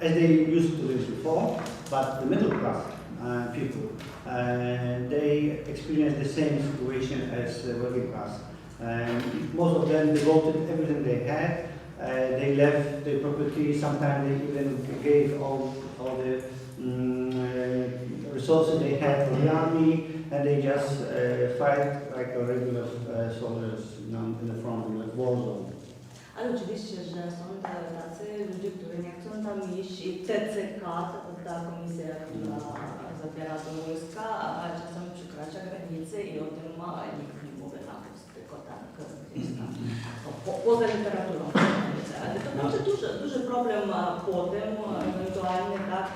as they used to live before, but the middle class people, they experience the same situation as the working class. Most of them devoted everything they had. They left their property. Sometimes they even gave all the resources they had for the army, and they just fight like a regular soldiers in the front, in the war zone. Ale oczywiście, że są tacy ludzie, którzy nie chcą tam iść i TCK, to ta komisja, która zabiera do wojska, a czasem przekracza granice i o tym nikt nie mówi na wóz, tylko tak gdzieś tam poza literaturą. Ale to będzie duży problem potem, ewentualnie tak,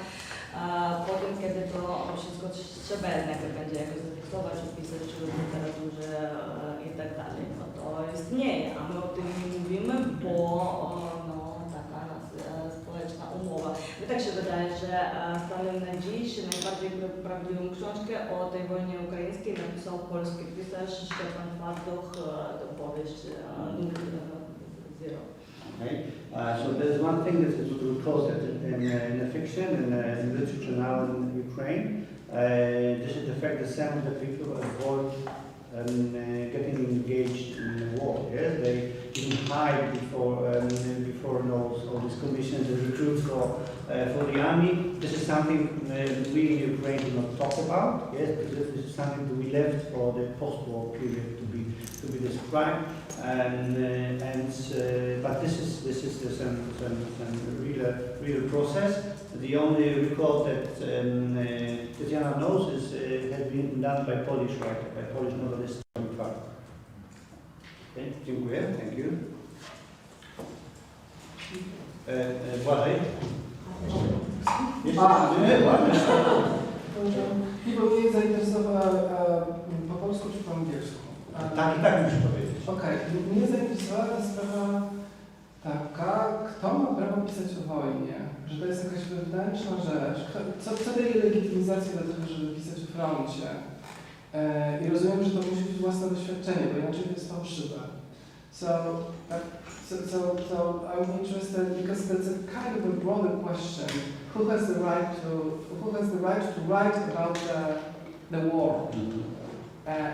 potem, kiedy to wszystko trzeba jednak będzie jakoś zafiksować, opisać czy w literaturze i tak dalej, no to istnieje, a my o tym nie mówimy, bo no, taka nas społeczna umowa. Mi tak się wydaje, że stanem na dziś najbardziej prawdziwą książkę o tej wojnie ukraińskiej napisał polski pisarz Stefan Farduch, to powieść Zero. Okay? So there's one thing that is recorded in the fiction and in literature now in Ukraine. This is the fact that some of the people avoid getting engaged in the war. Yes, they even hide before all these commissions and recruits for the army. This is something we in Ukraine do not talk about. Yes, because this is something that we left for the post-war period to be described. But this is some real process. The only record that Tatiana knows has been done by Polish writer, by Polish novelist. Okay, dziękuję. Thank you. Błażej? Nie, Piwo mnie zainteresowało po polsku czy po angielsku? Tak i tak musisz powiedzieć. Okej, mnie zainteresowała ta sprawa taka, kto ma prawo pisać o wojnie, że to jest jakaś wewnętrzna rzecz, co daje legitymzację do tego, żeby pisać o froncie. I rozumiem, że to musi być własne doświadczenie, bo inaczej to jest fałszywe. So I'm interested because that's a kind of a broader question. Who has the right to write about the war,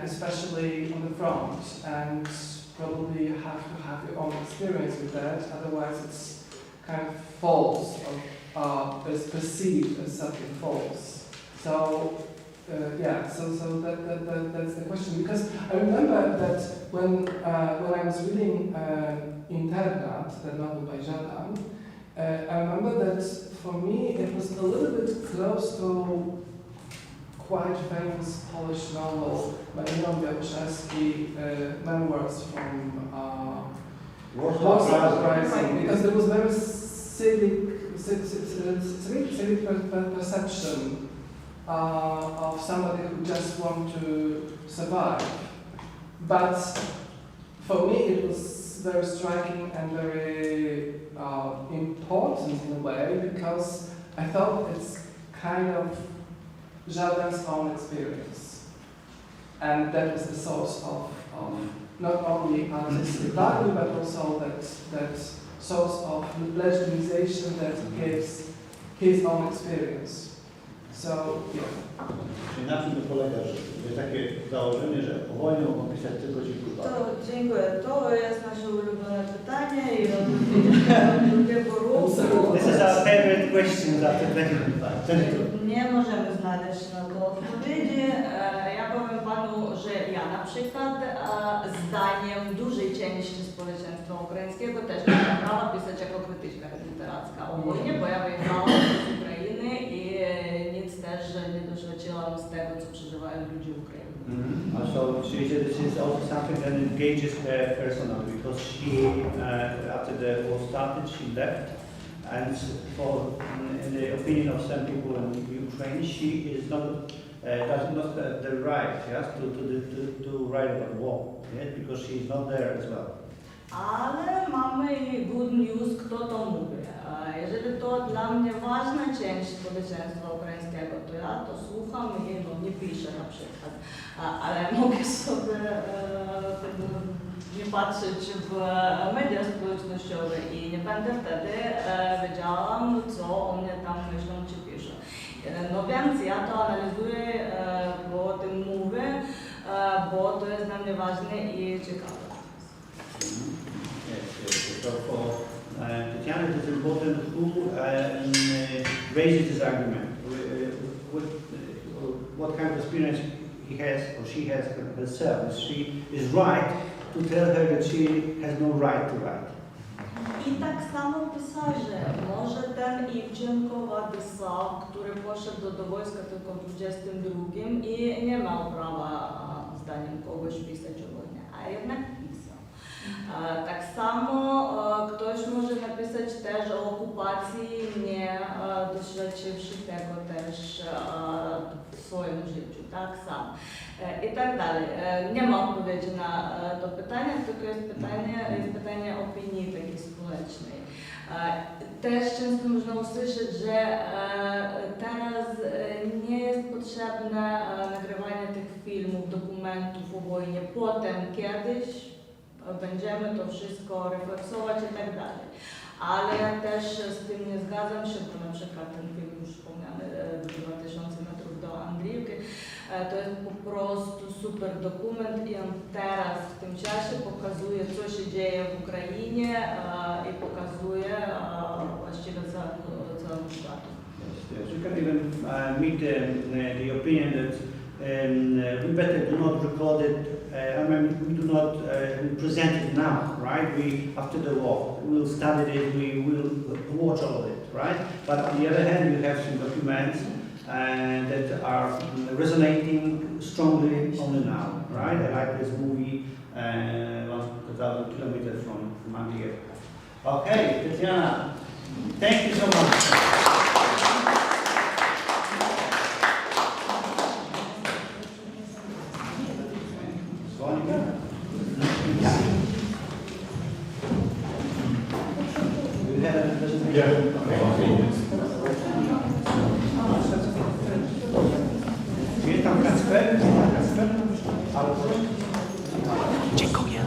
especially on the front, and probably you have to have your own experience with that. Otherwise, it's kind of false, or is perceived as something false. So that's the question. Because I remember that when I was reading Internat, the novel by Żadan, I remember that for me it was a little bit close to quite famous Polish novel by Leon Białczewski, Memoirs from Warsaw Uprising, because there was very civic perception of somebody who just want to survive. But for me it was very striking and very important in a way, because I thought it's kind of Żadan's own experience. And that was the source of not only artistic value, but also that source of legitimization that gives his own experience. So, yeah. Czyli na czym to polega, że jest takie założenie, że o wojnie mogą pisać tylko ci To kurwa? dziękuję. To jest nasze ulubione pytanie i od drugiego ruchu. This is our favorite question after 25. Nie możemy znaleźć na to odpowiedzi. Ja powiem panu, że ja na przykład zdaniem dużej części społeczeństwa ukraińskiego też nie mam prawa pisać jako krytyczka literacka o wojnie, bo ja wyjechałam z Ukrainy i nic też nie tego, co przeżywają ludzie w Ukrainie. So she said this is also something that engages her personally because she, after the war started, she left, and for in the opinion of some people in Ukraine, she is not does not have the right, yes, to write about war, yes, because she is not there as well. Ale mamy i good news, kto to mówi. Jeżeli to dla mnie ważna część społeczeństwa ukraińskiego, to ja to słucham i nie piszę na przykład. Ale mogę sobie nie patrzeć w media społecznościowe i nie będę wtedy wiedziała, co o mnie tam myślą czy piszą. No więc ja to analizuję, bo o tym mówię, bo to jest dla mnie ważne i ciekawe. Yes. So for Tatiana, it is important who raises this argument. What kind of experience he has or she has herself. She is right to tell her that she has no right to write. I tak samo pisarze. Może ten Івченко pisał, który poszedł do wojska tylko w 22 i nie miał prawa zdaniem kogoś pisać o wojnie, a jednak pisał. Tak samo ktoś może napisać też o okupacji, nie doświadczywszy tego też w swoim życiu, tak samo. I tak dalej. Nie ma odpowiedzi na to pytanie, tylko jest pytanie opinii takiej społecznej. Też często można usłyszeć, że teraz nie jest potrzebne nagrywanie tych filmów, dokumentów o wojnie. Potem kiedyś będziemy to wszystko refleksować i tak dalej. Ale ja też z tym nie zgadzam się, bo na przykład ten film już wspomniany 2000 metrów do Angliówki, to jest po prostu super dokument i on teraz w tym czasie pokazuje, co się dzieje w Ukrainie i pokazuje właściwie całym światu. Yes, you can even meet the opinion that we better do not record it. I mean, we do not present it now, right? We after the war, we will study it, we will watch all of it, right? But on the other hand, you have some documents that are resonating strongly only now, right? I like this movie, 1,000 kilometers from Angliya. Okay, Tatiana, thank you so much. Gdzie tam Kacper? Dziękuję.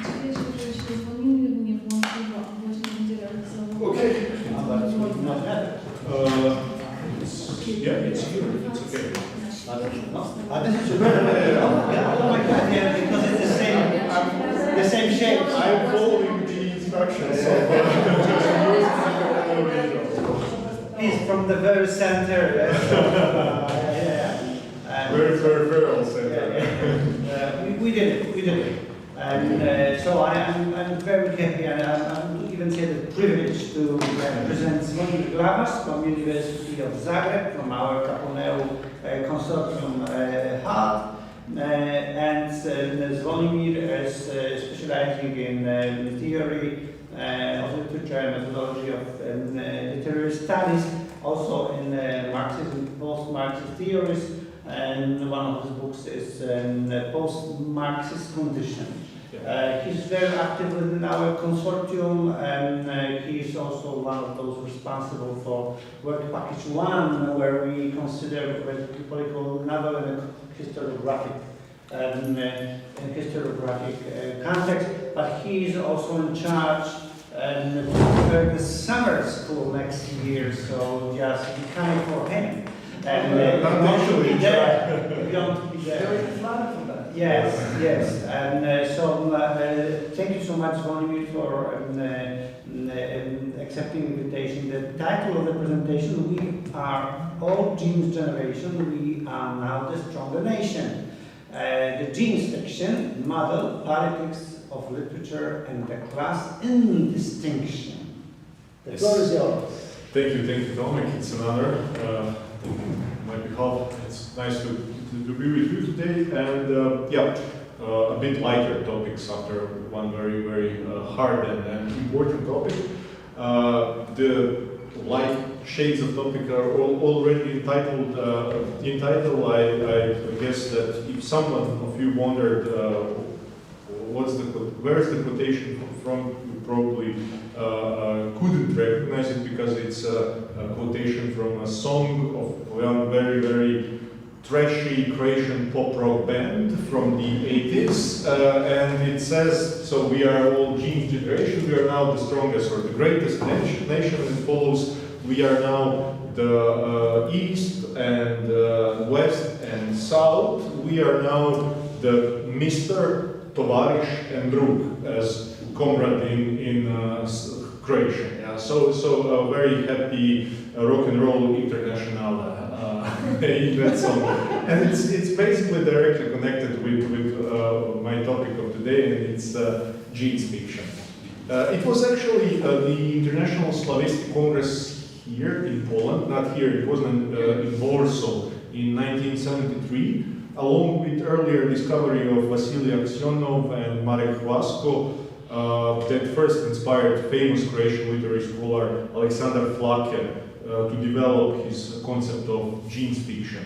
Dziwię się, że się dzwonili, bo nie włączył, bo on właśnie będzie realizował. Okay. Okay. Yeah, it's here. It's okay. This is oh my God, yeah, because it's the same shape. I'm following the instructions. So, He's from the very center. very on center. We did it. And so I'm very happy, and I'm even say the privilege to present Zvonimir Glavaš from University of Zagreb, from our Capomeu consortium HALT. And Zvonimir is specializing in theory of literature and methodology of literary studies, also in Marxism, post-Marxist theories, and one of his books is Post-Marxist Condition. He's very active within our consortium, and he is also one of those responsible for work package 1, where we consider political novel in a historiographic context, but he is also in charge for the summer school next year, so just be kind for him. And Not we want to actually be there. We want to be There there. is a plan for that. Yes, yes. And thank you so much, Zvonimir, for accepting the invitation. The title of the presentation, we are all Genes Generation, we are now the stronger nation. The Genes section, model, politics of literature and the class in distinction. The floor is yours. Thank you, Dominic. It's an honor. On my behalf, it's nice to be with you today. And a bit lighter topics after one very hard and important topic. The light shades of topic are already entitled. I guess that if someone of you wondered where's the quotation from, you probably couldn't recognize it because it's a quotation from a song of a very trashy Croatian pop rock band from the 80s, and it says, so we are all Genes Generation, we are now the strongest or the greatest nation, and it follows, we are now the East and West and South, we are now the Mr. Tovarish and Drug as comrade in Croatia. Yeah, so a very happy rock and roll international in that song, and it's basically directly connected with my topic of today, and it's genes fiction. It was actually the International Slavistic Congress here in Poland, not here, it wasn't in Warsaw in 1973. Along with earlier discovery of Vasily Aksionov and Marek Hvasko, that first inspired famous Croatian literary scholar Aleksandar Flake to develop his concept of genes fiction.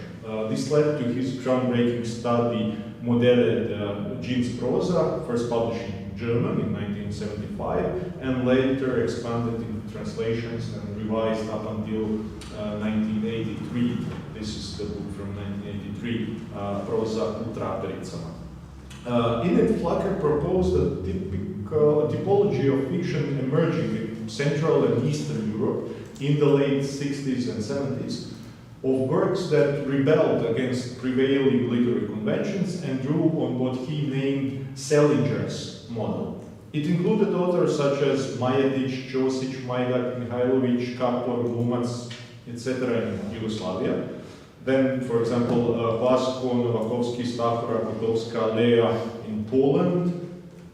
This led to his groundbreaking study Moderne Genes Prosa, first published in German in 1975, and later expanded into translations and revised up until 1983. This is the book from 1983, Prosa Ultrapericama. In it, Flake proposed a typology of fiction emerging in Central and Eastern Europe in the late 60s and 70s, of works that rebelled against prevailing literary conventions and drew on what he named Selinger's model. It included authors such as Majedic, Josic, Majdak, Mihailovic, Kapor, Glumac, etc. in Yugoslavia. Then, for example, Hvasko, Novakovsky, Stachura, Podolska, Lea in Poland.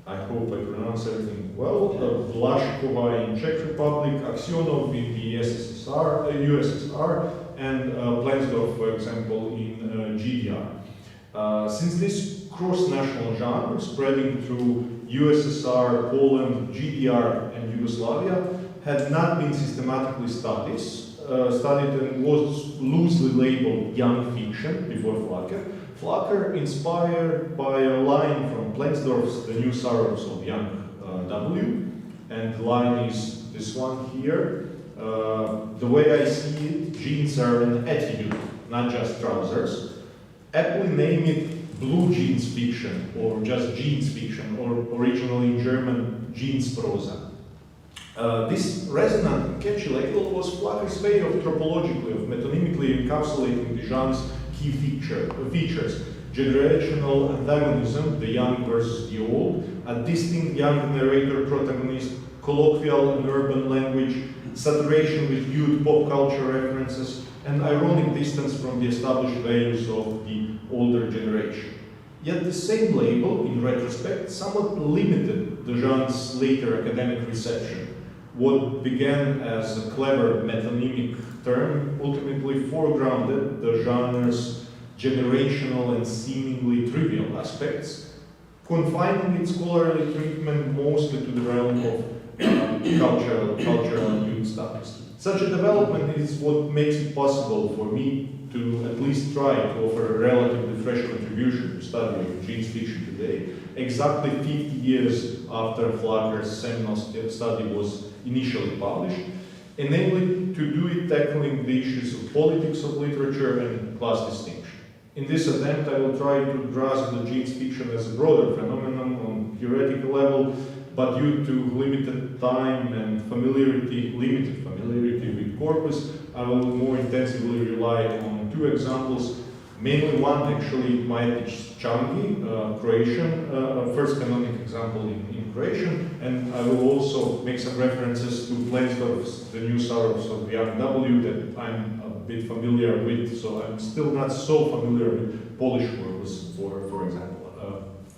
I hope I pronounce everything well. Vlaškova in Czech Republic, Aksionov in the USSR, and Plensdorf, for example, in GDR. Since this cross-national genre spreading through USSR, Poland, GDR, and Yugoslavia had not been systematically studied and was loosely labeled young fiction before Flake. Flake, inspired by a line from Plensdorf's The New Sorrows of Young W, and the line is this one here. The way I see it, genes are an attitude, not just trousers. Aptly name it blue genes fiction, or just genes fiction, or originally in German, genes prosa. This resonant and catchy label was Flake's way of tropologically, of metonymically encapsulating the genre's key features: generational antagonism, the young versus the old, a distinct young narrator protagonist, colloquial and urban language, saturation with youth pop culture references, and ironic distance from the established values of the older generation. Yet the same label, in retrospect, somewhat limited the genre's later academic reception. What began as a clever metonymic term ultimately foregrounded the genre's generational and seemingly trivial aspects, confining its scholarly treatment mostly to the realm of cultural and youth studies. Such a development is what makes it possible for me to at least try to offer a relatively fresh contribution to study of genes fiction today, exactly 50 years after Flake's seminal study was initially published, and namely to do it tackling the issues of politics of literature and class distinction. In this attempt, I will try to grasp the genes fiction as a broader phenomenon on theoretical level, but due to limited time and limited familiarity with corpus, I will more intensively rely on two examples. Mainly one, actually, Majetic Changi, Croatian, first canonic example in Croatian, and I will also make some references to Plensdorf's The New Sorrows of Young W that I'm a bit familiar with, so I'm still not so familiar with Polish corpus, for example.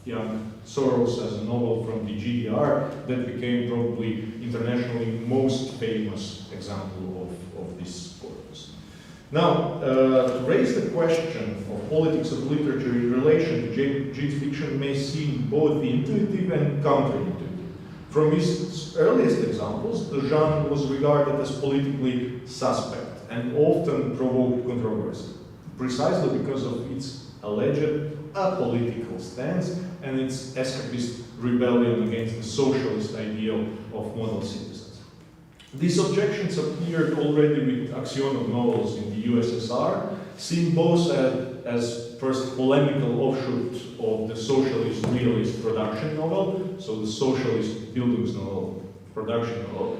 Young Sorrows as a novel from the GDR that became probably internationally most famous example of this corpus. Now, to raise the question of politics of literature in relation to Jean's fiction may seem both intuitive and counterintuitive. From his earliest examples, the genre was regarded as politically suspect and often provoked controversy, precisely because of its alleged apolitical stance and its escapist rebellion against the socialist ideal of model citizens. These objections appeared already with Aksionov novels in the USSR, seen both as first polemical offshoot of the socialist realist production novel, so the socialist Bildungsnovel production novel,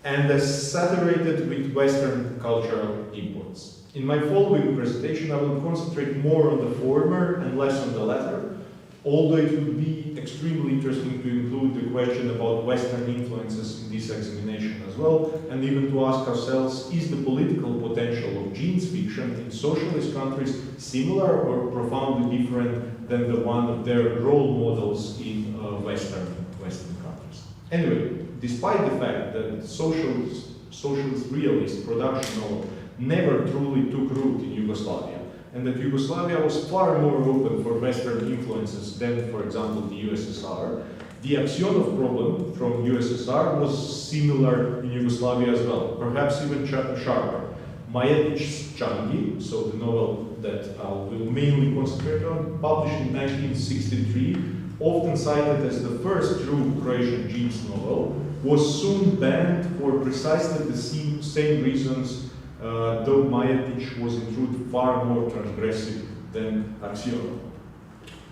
and as saturated with Western cultural imports. In my following presentation, I will concentrate more on the former and less on the latter, although it would be extremely interesting to include the question about Western influences in this examination as well, and even to ask ourselves, is the political potential of Jean's fiction in socialist countries similar or profoundly different than the one of their role models in Western countries? Anyway, despite the fact that socialist realist production novel never truly took root in Yugoslavia, and that Yugoslavia was far more open for Western influences than, for example, the USSR, the Aksionov problem from USSR was similar in Yugoslavia as well, perhaps even sharper. Majetic Changi, so the novel that I will mainly concentrate on, published in 1963, often cited as the first true Croatian Jeans novel, was soon banned for precisely the same reasons, though Majetic was in truth far more transgressive than Aksionov.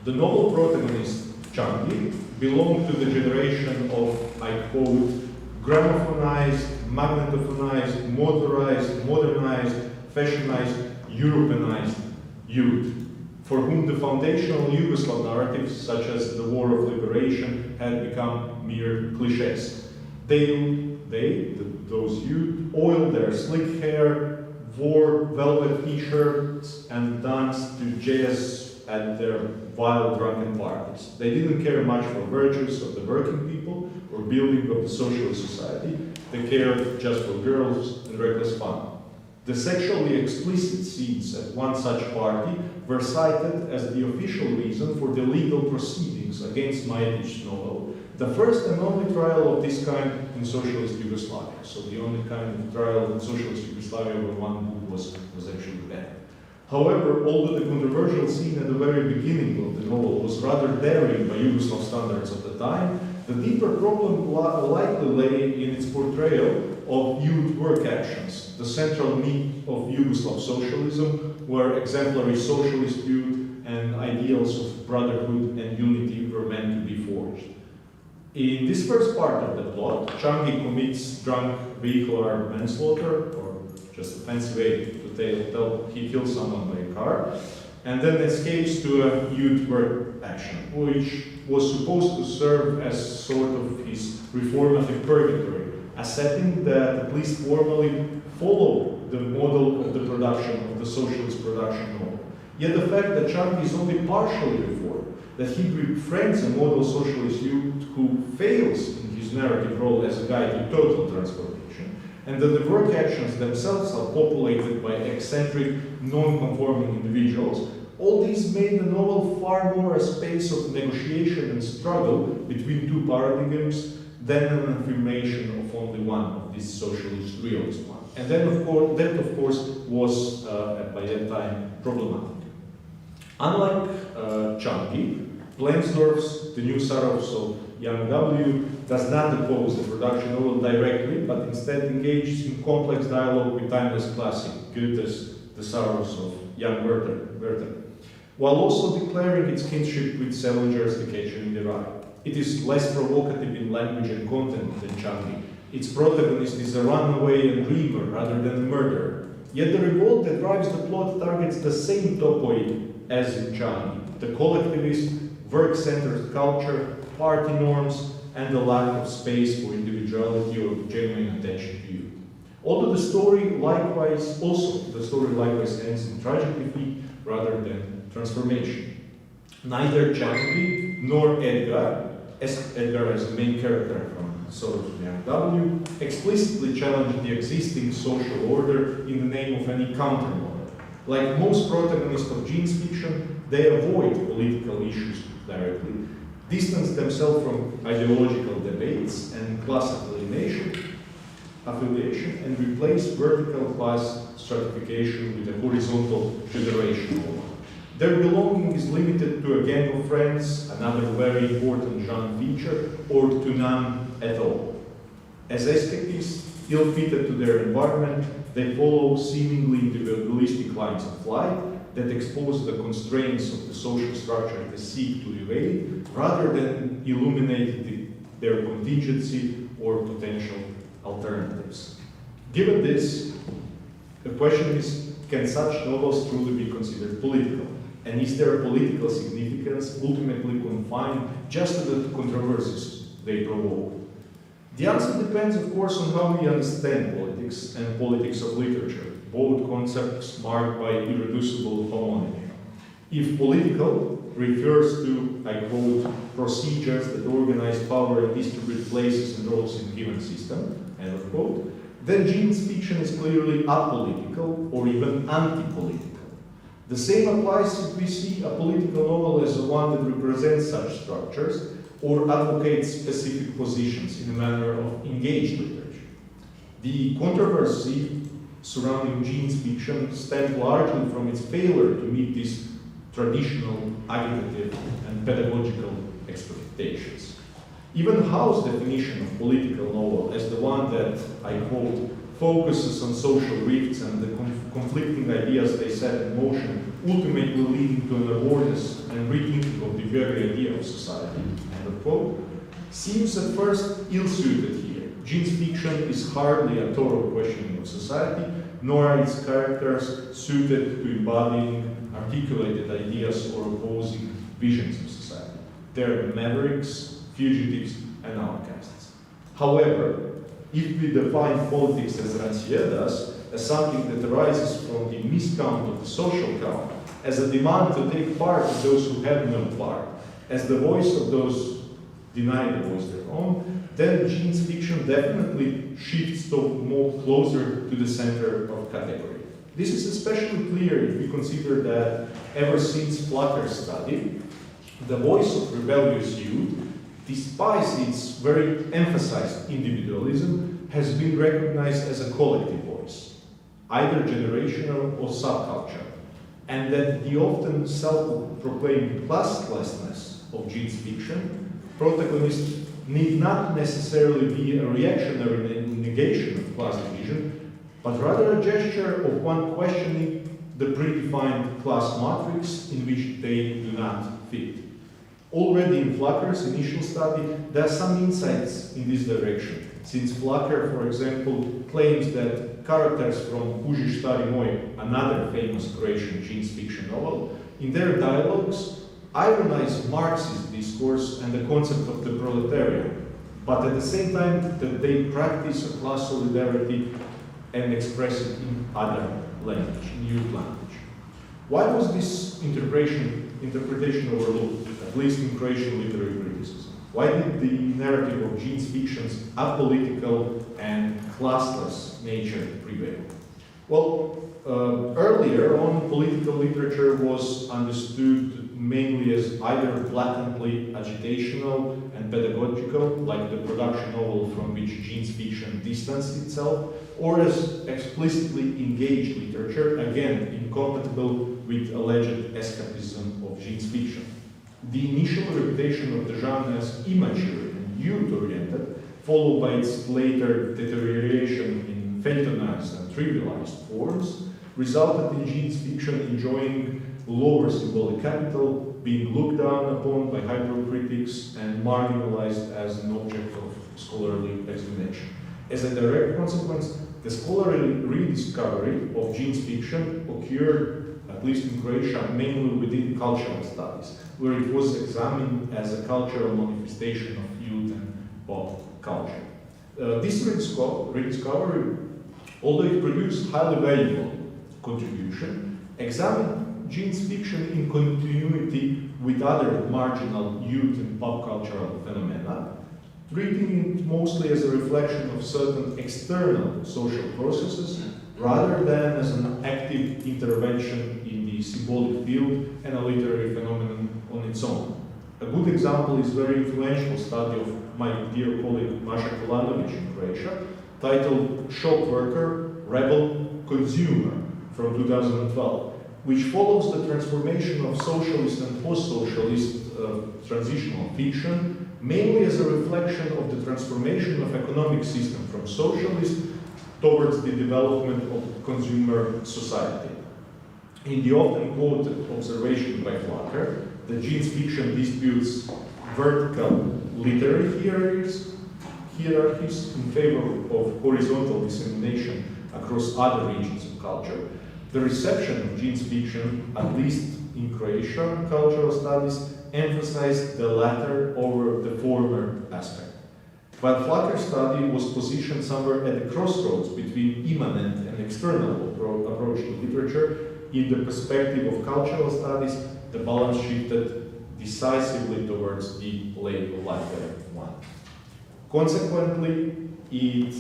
The novel protagonist, Changi, belonged to the generation of, I quote, grammophonized, magnetophonized, motorized, modernized, fashionized, Europeanized youth, for whom the foundational Yugoslav narratives, such as the War of Liberation, had become mere cliches. Those youth, oiled their slick hair, wore velvet t-shirts, and danced to jazz at their vile drunken parties. They didn't care much for virtues of the working people or building of the socialist society. They cared just for girls and reckless fun. The sexually explicit scenes at one such party were cited as the official reason for the legal proceedings against Majetic's novel, the first and only trial of this kind in socialist Yugoslavia. So the only kind of trial in socialist Yugoslavia where one book was actually banned. However, although the controversial scene at the very beginning of the novel was rather daring by Yugoslav standards of the time, the deeper problem likely lay in its portrayal of youth work actions, the central need of Yugoslav socialism, where exemplary socialist youth and ideals of brotherhood and unity were meant to be forged. In this first part of the plot, Changi commits drunk vehicular manslaughter, or just a fancy way to tell he kills someone by a car, and then escapes to a youth work action, which was supposed to serve as sort of his reformative purgatory, a setting that at least formally followed the model of the production of the socialist production novel. Yet the fact that Changi is only partially reformed, that he befriends a model socialist youth who fails in his narrative role as a guide to total transformation, and that the work actions themselves are populated by eccentric, non-conforming individuals, all these made the novel far more a space of negotiation and struggle between two paradigms than an affirmation of only one of these socialist realist ones. And then, of course, that of course was by that time problematic. Unlike Changi, Plensdorf's The New Sorrows of Young W does not oppose the production novel directly, but instead engages in complex dialogue with timeless classic Goethe's The Sorrows of Young Werther, while also declaring its kinship with Salinger's The Catcher in the Rye. It is less provocative in language and content than Changi. Its protagonist is a runaway and dreamer rather than a murderer. Yet the revolt that drives the plot targets the same topoi as in Changi: the collectivist, work-centered culture, party norms, and the lack of space for individuality or genuine attention to you. Although the story likewise ends in tragic defeat rather than transformation. Neither Changi nor Edgar as the main character from Soros Young W, explicitly challenge the existing social order in the name of any counter-order. Like most protagonists of Jean's fiction, they avoid political issues directly, distance themselves from ideological debates and class affiliation, and replace vertical class stratification with a horizontal federation order. Their belonging is limited to a gang of friends, another very important genre feature, or to none at all. As escapists, ill-fitted to their environment, they follow seemingly individualistic lines of life that expose the constraints of the social structure they seek to evade, rather than illuminate their contingency or potential alternatives. Given this, the question is, can such novels truly be considered political? And is their political significance ultimately confined just to the controversies they provoke? The answer depends, of course, on how we understand politics and politics of literature, both concepts marked by irreducible homonymy. If political refers to, I quote, procedures that organize power and distribute places and roles in a given system, end of quote, then Jean's fiction is clearly apolitical or even anti-political. The same applies if we see a political novel as one that represents such structures or advocates specific positions in a manner of engaged literature. The controversy surrounding Jean's fiction stemmed largely from its failure to meet these traditional agitative and pedagogical expectations. Even Howe's definition of political novel as the one that, I quote, focuses on social rifts and the conflicting ideas they set in motion, ultimately leading to an awareness and rethinking of the very idea of society, end of quote, seems at first ill-suited here. Jean's fiction is hardly a thorough questioning of society, nor are its characters suited to embodying articulated ideas or opposing visions of society. They're mavericks, fugitives, and outcasts. However, if we define politics as Rancière does, as something that arises from the miscount of the social count, as a demand to take part of those who have no part, as the voice of those denied the voice their own, then Jean's fiction definitely shifts to more closer to the center of category. This is especially clear if we consider that ever since Flacker's study, the voice of rebellious youth, despite its very emphasized individualism, has been recognized as a collective voice, either generational or subculture, and that the often self-proclaimed classlessness of Jean's fiction, protagonists need not necessarily be a reactionary negation of class division, but rather a gesture of one questioning the predefined class matrix in which they do not fit. Already in Flacker's initial study, there are some insights in this direction, since Flacker, for example, claims that characters from Uži Stari Moj, another famous Croatian Jean's fiction novel, in their dialogues ironize Marxist discourse and the concept of the proletariat, but at the same time that they practice a class solidarity and express it in other language, in youth language. Why was this interpretation overlooked, at least in Croatian literary criticism? Why did the narrative of Jean's fiction's apolitical and classless nature prevail? Well, earlier on, political literature was understood mainly as either blatantly agitational and pedagogical, like the production novel from which Jean's fiction distanced itself, or as explicitly engaged literature, again, incompatible with alleged escapism of Jean's fiction. The initial reputation of the genre as immature and youth-oriented, followed by its later deterioration in feuilletonized and trivialized forms, resulted in Jean's fiction enjoying lower symbolic capital, being looked down upon by hypercritics and marginalized as an object of scholarly examination. As a direct consequence, the scholarly rediscovery of Jean's fiction occurred, at least in Croatia, mainly within cultural studies, where it was examined as a cultural manifestation of youth and pop culture. This rediscovery, although it produced highly valuable contribution, examined Jean's fiction in continuity with other marginal youth and pop cultural phenomena, treating it mostly as a reflection of certain external social processes rather than as an active intervention in the symbolic field and a literary phenomenon on its own. A good example is very influential study of my dear colleague Masha Kolanovic in Croatia, titled Shop Worker, Rebel, Consumer from 2012, which follows the transformation of socialist and post-socialist transitional fiction, mainly as a reflection of the transformation of economic system from socialist towards the development of consumer society. In the often quoted observation by Flacker, that Jean's fiction disputes vertical literary hierarchies in favor of horizontal dissemination across other regions of culture, the reception of Jean's fiction, at least in Croatian cultural studies, emphasized the latter over the former aspect. While Flacker's study was positioned somewhere at the crossroads between immanent and external approach to literature, in the perspective of cultural studies, the balance shifted decisively towards the latter one. Consequently, it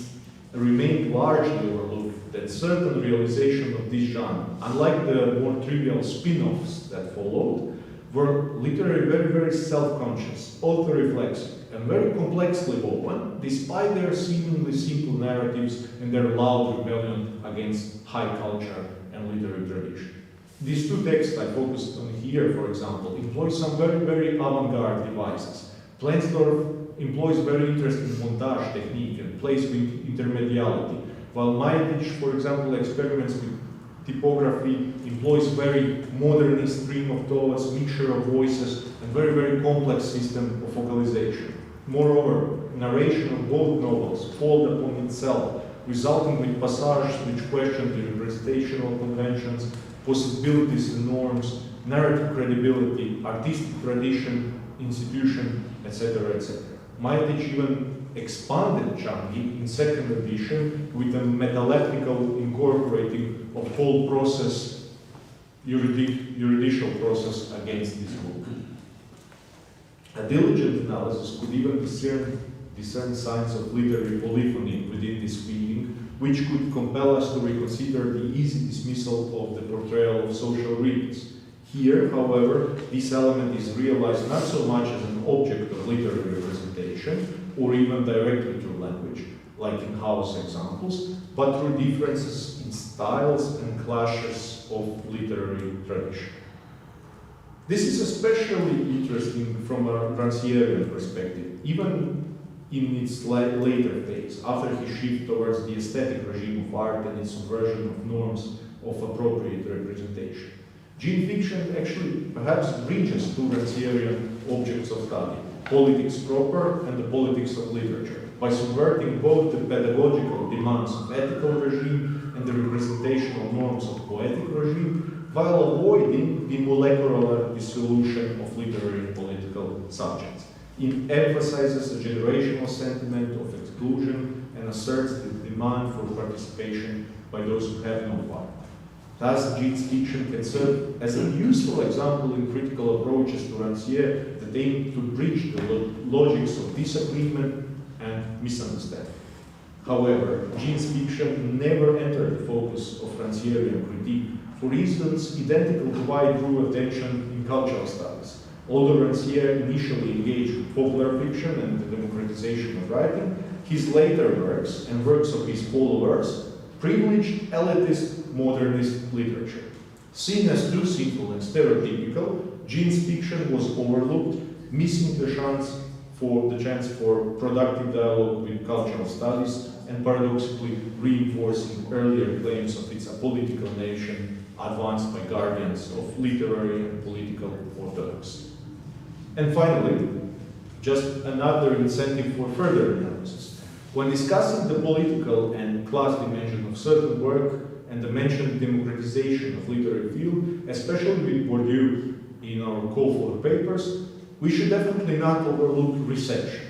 remained largely overlooked that certain realization of this genre, unlike the more trivial spin-offs that followed, were literally very self-conscious, auto-reflexive, and very complexly woven, despite their seemingly simple narratives and their loud rebellion against high culture and literary tradition. These two texts I focused on here, for example, employ some very avant-garde devices. Plenzdorf employs very interesting montage technique and plays with intermediality, while Majetic, for example, experiments with typography, employs very modernist stream of thoughts, mixture of voices, and very complex system of vocalization. Moreover, narration of both novels fold upon itself, resulting with passages which question the representational conventions, possibilities and norms, narrative credibility, artistic tradition, institution, etc., etc. Majetic even expanded Changi in second edition with a metalectical incorporating of whole process, juridical process against this book. A diligent analysis could even discern signs of literary polyphony within this reading, which could compel us to reconsider the easy dismissal of the portrayal of social readings. Here, however, this element is realized not so much as an object of literary representation, or even directly through language, like in House examples, but through differences in styles and clashes of literary tradition. This is especially interesting from a Rancierian perspective, even in its later phase, after he shifted towards the aesthetic regime of art and its subversion of norms of appropriate representation. Jean fiction actually perhaps bridges two Rancierian objects of study, politics proper and the politics of literature, by subverting both the pedagogical demands of ethical regime and the representational norms of poetic regime, while avoiding the molecular dissolution of literary and political subjects. It emphasizes a generational sentiment of exclusion and asserts the demand for participation by those who have no part. Thus, Jean's fiction can serve as a useful example in critical approaches to Rancière that aim to bridge the logics of disagreement and misunderstanding. However, Jean's fiction never entered the focus of Rancièrean critique for reasons identical to why it drew attention in cultural studies. Although Rancière initially engaged with popular fiction and the democratization of writing, his later works and works of his followers privileged elitist modernist literature. Seen as too simple and stereotypical, Jean's fiction was overlooked, missing the chance for productive dialogue with cultural studies and paradoxically reinforcing earlier claims of its apolitical nation advanced by guardians of literary and political orthodoxy. And finally, just another incentive for further analysis. When discussing the political and class dimension of certain work and the mentioned democratization of literary field, especially with Bourdieu in our call for papers, we should definitely not overlook reception.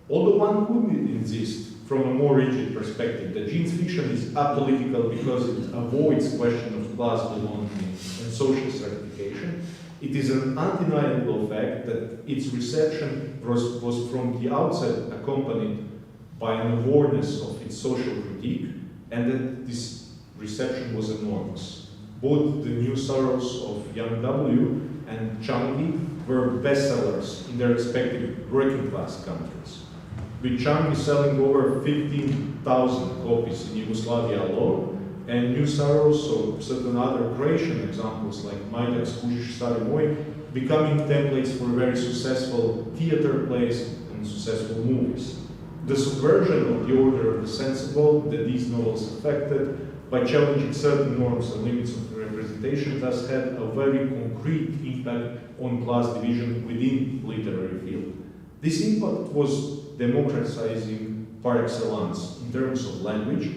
Although one could insist from a more rigid perspective that Jean's fiction is apolitical because it avoids question of class belonging and social stratification, it is an undeniable fact that its reception was from the outset accompanied by an awareness of its social critique, and that this reception was enormous. Both The New Sorrows of Young W. and Changi were bestsellers in their respective working class countries, with Changi selling over 15,000 copies in Yugoslavia alone, and New Sorrows or certain other Croatian examples like Majda's Kužiš Stari Moj becoming templates for very successful theater plays and successful movies. The subversion of the order of the sensible that these novels affected by challenging certain norms and limits of representation thus had a very concrete impact on class division within literary field. This impact was democratizing par excellence in terms of language,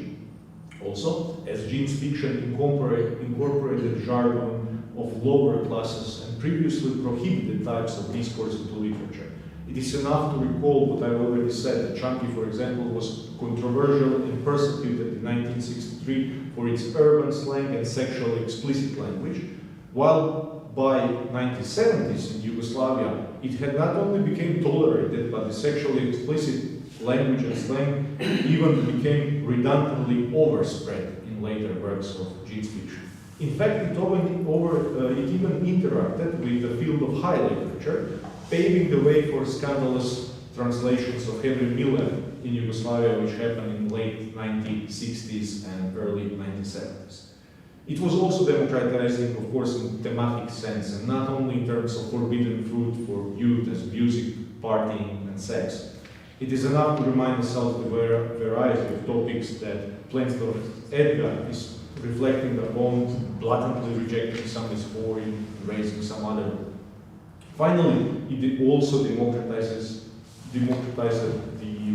also, as Jean's fiction incorporated jargon of lower classes and previously prohibited types of discourse into literature. It is enough to recall what I already said, that Changi, for example, was controversial and persecuted in 1963 for its urban slang and sexually explicit language, while by 1970s in Yugoslavia, it had not only become tolerated, but the sexually explicit language and slang even became redundantly overspread in later works of Jean's fiction. In fact, it even interacted with the field of high literature, paving the way for scandalous translations of Henry Miller in Yugoslavia, which happened in late 1960s and early 1970s. It was also democratizing, of course, in thematic sense, and not only in terms of forbidden fruit for youth as music, partying, and sex. It is enough to remind ourselves the variety of topics that Plenzdorf's Edgar is reflecting upon, blatantly rejecting some is foreign, and raising some other. Finally, it also democratizes the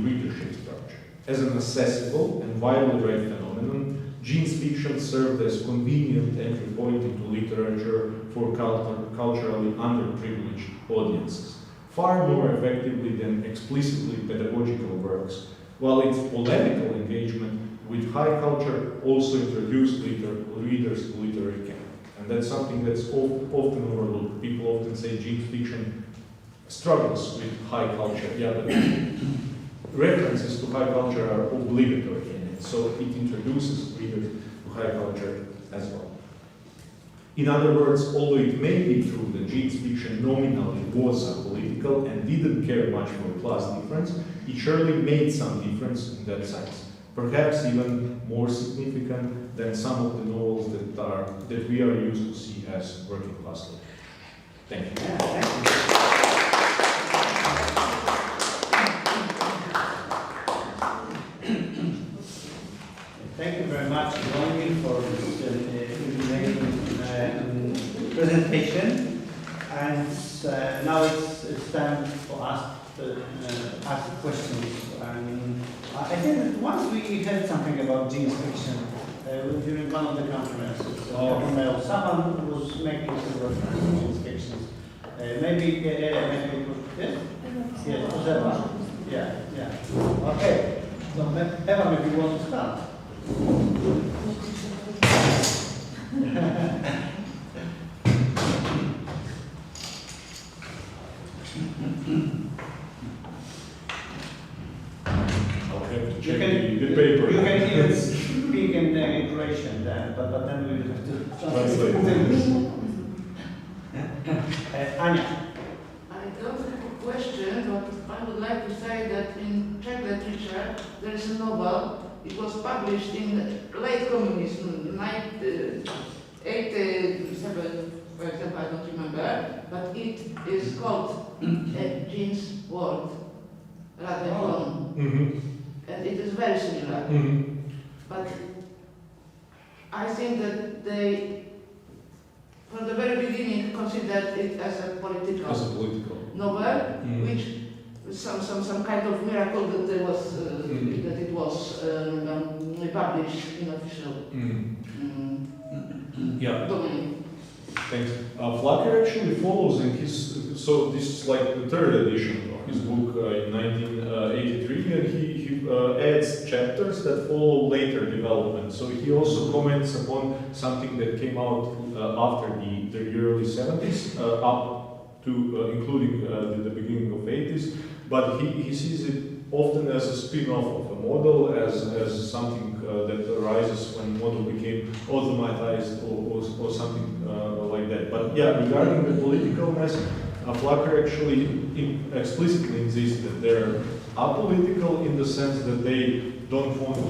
readership structure. As an accessible and widely read phenomenon, Jean's fiction served as convenient entry point into literature for culturally underprivileged audiences, far more effectively than explicitly pedagogical works, while its polemical engagement with high culture also introduced readers to literary canon. And that's something that's often overlooked. People often say Jean's fiction struggles with high culture. Yeah, but references to high culture are obligatory in it, so it introduces readers to high culture as well. In other words, although it may be true that Jean's fiction nominally was apolitical and didn't care much for class difference, it surely made some difference in that sense. Perhaps even more significant than some of the novels that we are used to see as working class literature. Thank you. Yeah, thank you. Thank you very much, Longi, for this illuminating presentation. And now it's time for us to ask questions. I think that once we heard something about Jean's fiction during one of the conferences, someone was making some reference to Jean's fiction. Maybe it was, yes? Yes, it was Eva. Yeah. Okay. So Eva, maybe you want to start. You can even speak in Croatian then, but then we will have to translate. Anya. I don't have a question, but I would like to say that in Czech literature there is a novel. It was published in late communism, 87, for example, I don't remember, but it is called Jean's World, Radek Long. And it is very similar. Mhm. But I think that they, from the very beginning, considered it as a political As a political. novel, Mhm. which some kind of miracle that there was Mhm. that it was published in official Mhm. Yeah. domain. Thanks. Flacker actually follows in his, so this is like the third edition of his book in 1983, and he adds chapters that follow later development. So he also comments upon something that came out after the early 70s, up to including the beginning of 80s, but he sees it often as a spin-off of a model, as something that arises when model became automatized or something like that. But yeah, regarding the politicalness, Flacker actually explicitly insists that they're apolitical in the sense that they don't want to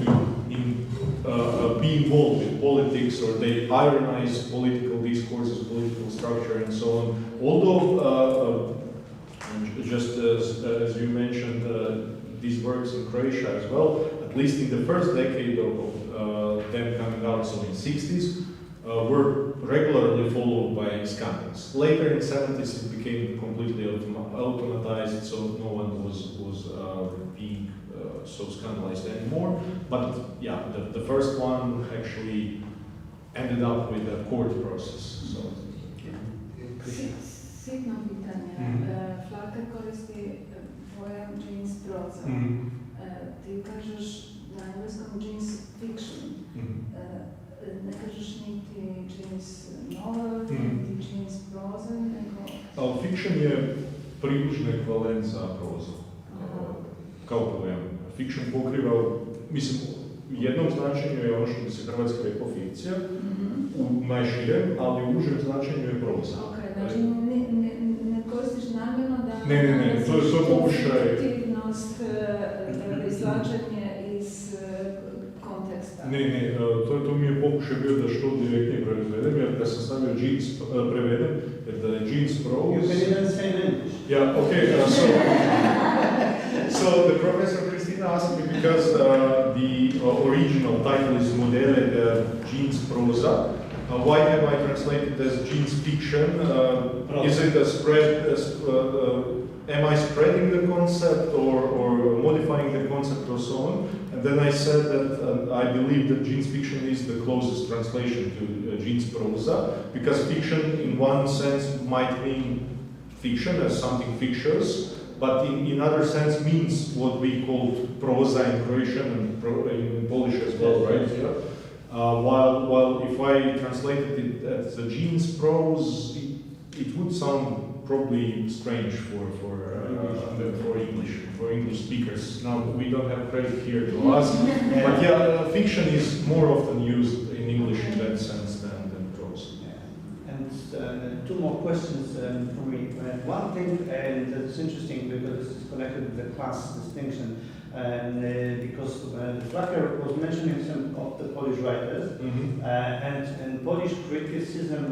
be involved in politics, or they ironize political discourses, political structure, and so on. Although, just as you mentioned, these works in Croatia as well, at least in the first decade of them coming out, so in 60s, were regularly followed by scandals. Later in 70s, it became completely automatized, so no one was being so scandalized anymore. But yeah, the first one actually ended up with a court process. So. Sitno pitanje. Flacker koristi pojam jeans proza. Ti kažeš na engleskom jeans fiction. Ne kažeš niti jeans novel, niti jeans proza, nego... Fiction je približni ekvivalent za prozu, kao pojam. Fiction pokriva, mislim, u jednom značenju je ono što bi se hrvatski rekao fikcija, u najširem, ali u užem značenju je proza. Znači ne koristiš namjerno da... Ne, to je pokušaj... Fiktivnost, izvlačenje iz konteksta. Ne, to mi je pokušaj bio da što direktnije prevedem, jer da sam stavio jeans prevedem, jer da je jeans prose... You can even say in English. Yeah, okay, so the professor Christina asked me because the original title is Modele jeans prosa. Why have I translated as jeans fiction? Is it a spread? Am I spreading the concept or modifying the concept or so on? And then I said that I believe that jeans fiction is the closest translation to jeans prosa, because fiction in one sense might mean fiction as something fictitious, but in other sense means what we call prosa in Croatian and in Polish as well, right? Yeah. While if I translated it as a jeans prose, it would sound probably strange for English speakers. Now we don't have credit here to us, but yeah, fiction is more often used in English in that sense than prose. Yeah. And two more questions for me. One thing that's interesting, because this is connected with the class distinction, because Flacker was mentioning some of the Polish writers, and Polish criticism,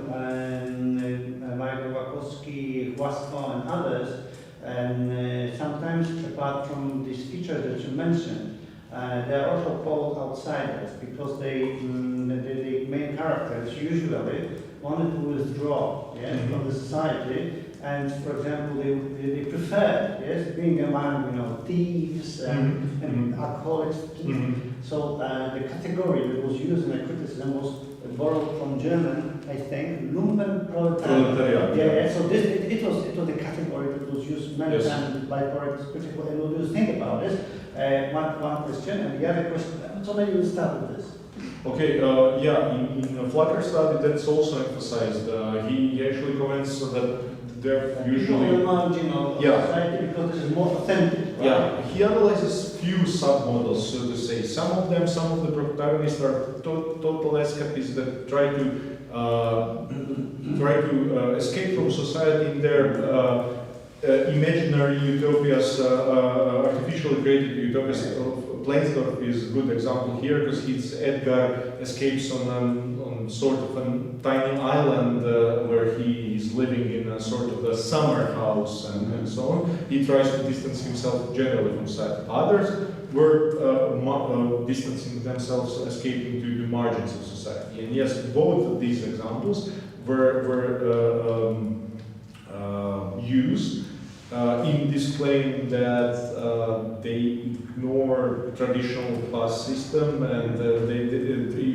Michael Wachowski, Chłastwo, and others, and sometimes apart from these features that you mentioned, they are also called outsiders, because the main characters usually wanted to withdraw from the society. And for example, they preferred being among thieves and alcoholics. So the category that was used in the criticism was borrowed from German, I think, Lumpenproletariat. Yeah. So it was the category that was used many times by critics. And what do you think about this? One question, and the other question. So maybe we'll start with this. Okay, in Flacker's study that's also emphasized. He actually comments that they're usually the margin of society, because this is more authentic. Right? Yeah, he analyzes few submodels, so to say. Some of the protagonists are total escapists that try to escape from society in their imaginary utopias, artificially created utopias of Pleinsdorf is a good example here because Edgar escapes on sort of a tiny island where he is living in a sort of a summer house and so on. He tries to distance himself generally from society. Others were distancing themselves, escaping to the margins of society. And yes, both of these examples were used in this claim that they ignore traditional class system and they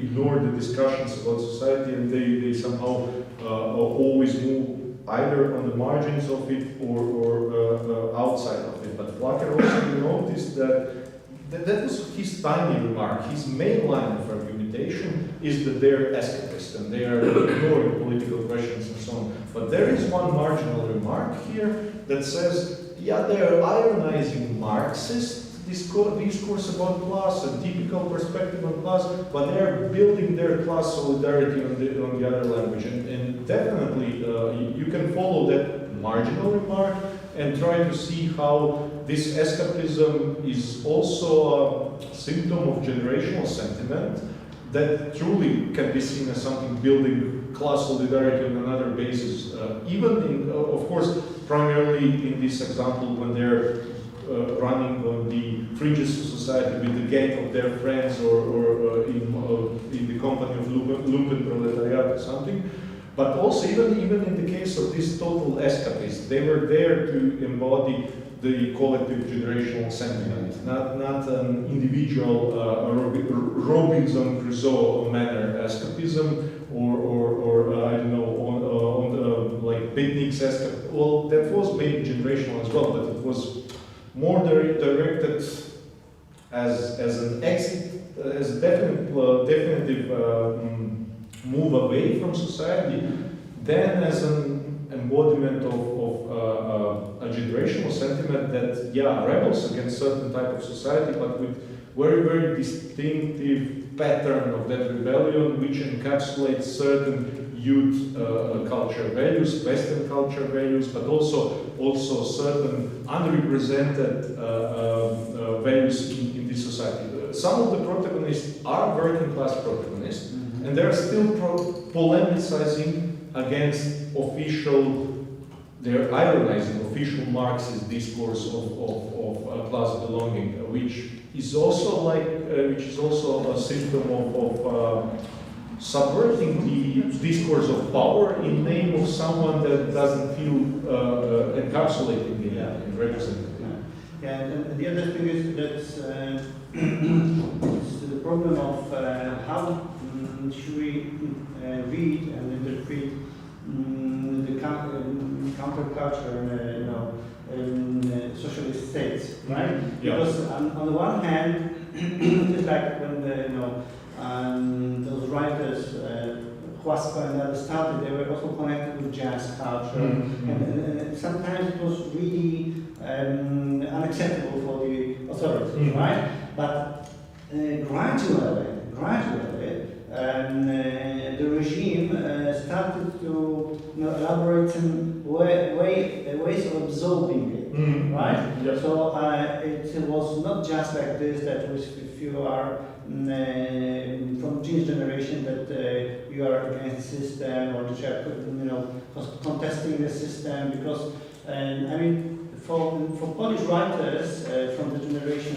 ignore the discussions about society, and they somehow always move either on the margins of it or outside of it. But Flacker also noticed that was his tiny remark. His main line of argumentation is that they're escapist and they are ignoring political questions and so on. But there is one marginal remark here that says, yeah, they're ironizing Marxist discourse about class, a typical perspective on class, but they're building their class solidarity on the other language. And definitely you can follow that marginal remark and try to see how this escapism is also a symptom of generational sentiment that truly can be seen as something building class solidarity on another basis. Even in, of course, primarily in this example when they're running on the fringes of society with the gang of their friends or in the company of Lumpenproletariat or something. But also even in the case of this total escapists, they were there to embody the collective generational sentiment, not an individual Robinson Crusoe manner escapism or I don't know on the like picnics escapism. Well, that was maybe generational as well, but it was more directed as an exit, as a definitive move away from society, than as an embodiment of a generational sentiment that, yeah, rebels against certain type of society, but with very, very distinctive pattern of that rebellion, which encapsulates certain youth culture values, Western culture values, but also certain unrepresented values in this society. Some of the protagonists are working class protagonists, and they are still polemicizing against they're ironizing official Marxist discourse of class belonging, which is also a symptom of subverting the discourse of power in name of someone that doesn't feel encapsulated in representing. Yeah, and the other thing is that it's the problem of how should we read and interpret the counterculture, in socialist states, right? Yeah. Because on the one hand, it's like when those writers, Huasca and others started, they were also connected with jazz culture, and sometimes it was really unacceptable for the authorities, right? But gradually, the regime started to elaborate some ways of absorbing it, right? Yes. So it was not just like this, that if you are from Jewish generation that you are against the system or that you are contesting the system, because for Polish writers from the generation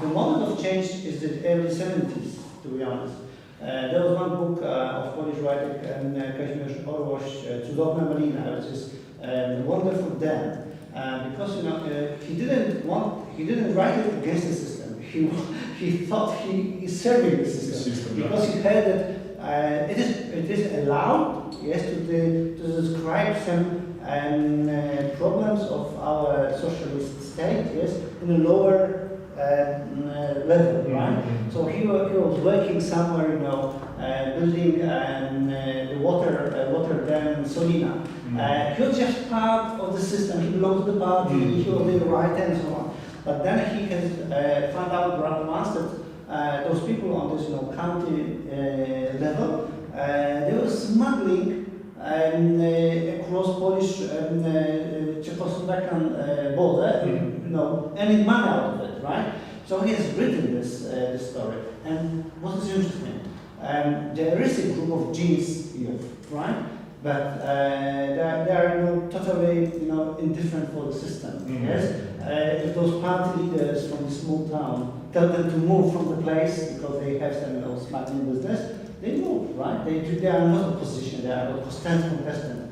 the moment of change is the early 70s, to be honest. There was one book of Polish writer Kazimierz Orłoś, Cudowna Malina, which is wonderful then, because he didn't write it against the system. He thought he is serving the system because he heard that it is allowed, yes, to describe some problems of our socialist state, yes, in a lower level, right? So he was working somewhere, building the water dam in Solina. He was just part of the system. He belonged to the party. He was the right and so on. But then he has found out once that those people on this county level, they were smuggling across Polish Czechoslovakian border, earning money out of it. right? So he has written this story. And what is interesting? There is a group of genes here, right? But they are totally indifferent for the system. Yes, if those party leaders from the small town tell them to move from the place because they have some smuggling business, they move, right? They are not opposition; they are constant contestant.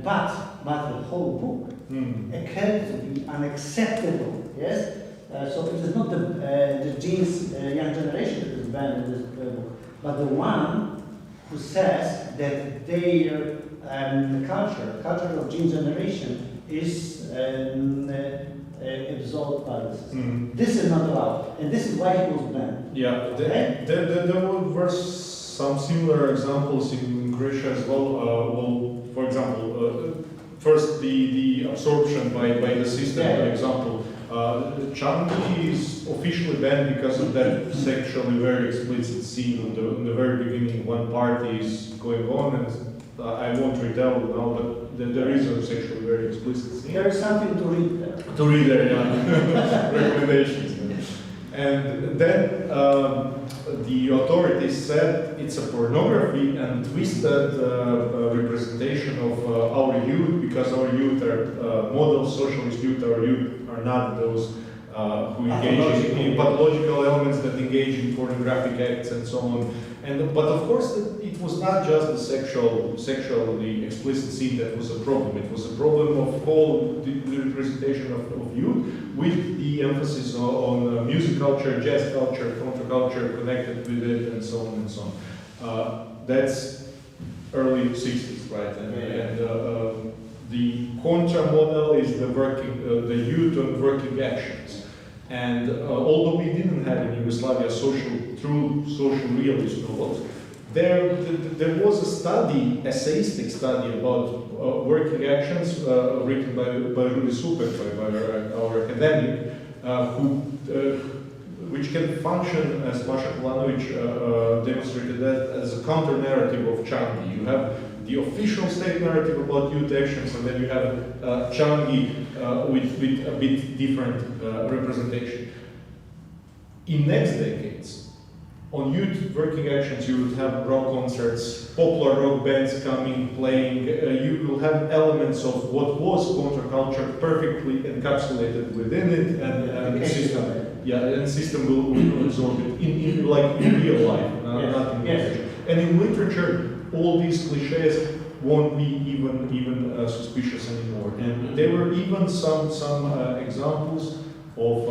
But the whole book occurred to be unacceptable. Yes, so it is not the genes young generation that is banned in this book, but the one who says that their culture of gene generation is absorbed by the system. This is not allowed, and this is why he was banned. Yeah, there were some similar examples in Croatia as well. For example, first the absorption by the system, for example. Changi is officially banned because of that sexually very explicit scene in the very beginning. One party is going on, and I won't retell now, but there is a sexually very explicit scene. There is something to read there. To read there, yeah. Recommendations. And then the authorities said it's a pornography and twisted representation of our youth, because our youth are model socialist youth. Our youth are not those who engage in pathological elements that engage in pornographic acts and so on. But of course, it was not just the sexually explicit scene that was a problem. It was a problem of whole the representation of youth, with the emphasis on music culture, jazz culture, counterculture connected with it, and so on and so on. That's early 60s, right? And the contra model is the youth on working actions. And although we didn't have in Yugoslavia true social realist novels, there was a study, essayistic study about working actions written by Rudi Supek, by our academic, which can function, as Masha Kolanovic demonstrated, that as a counter-narrative of Changi. You have the official state narrative about youth actions, and then you have Changi with a bit different representation. In next decades, on youth working actions, you would have rock concerts, popular rock bands coming, playing. You will have elements of what was counterculture perfectly encapsulated within it, and the system. Yeah, and system will absorb it in real life, not in literature. And in literature, all these cliches won't be even suspicious anymore. And there were even some examples of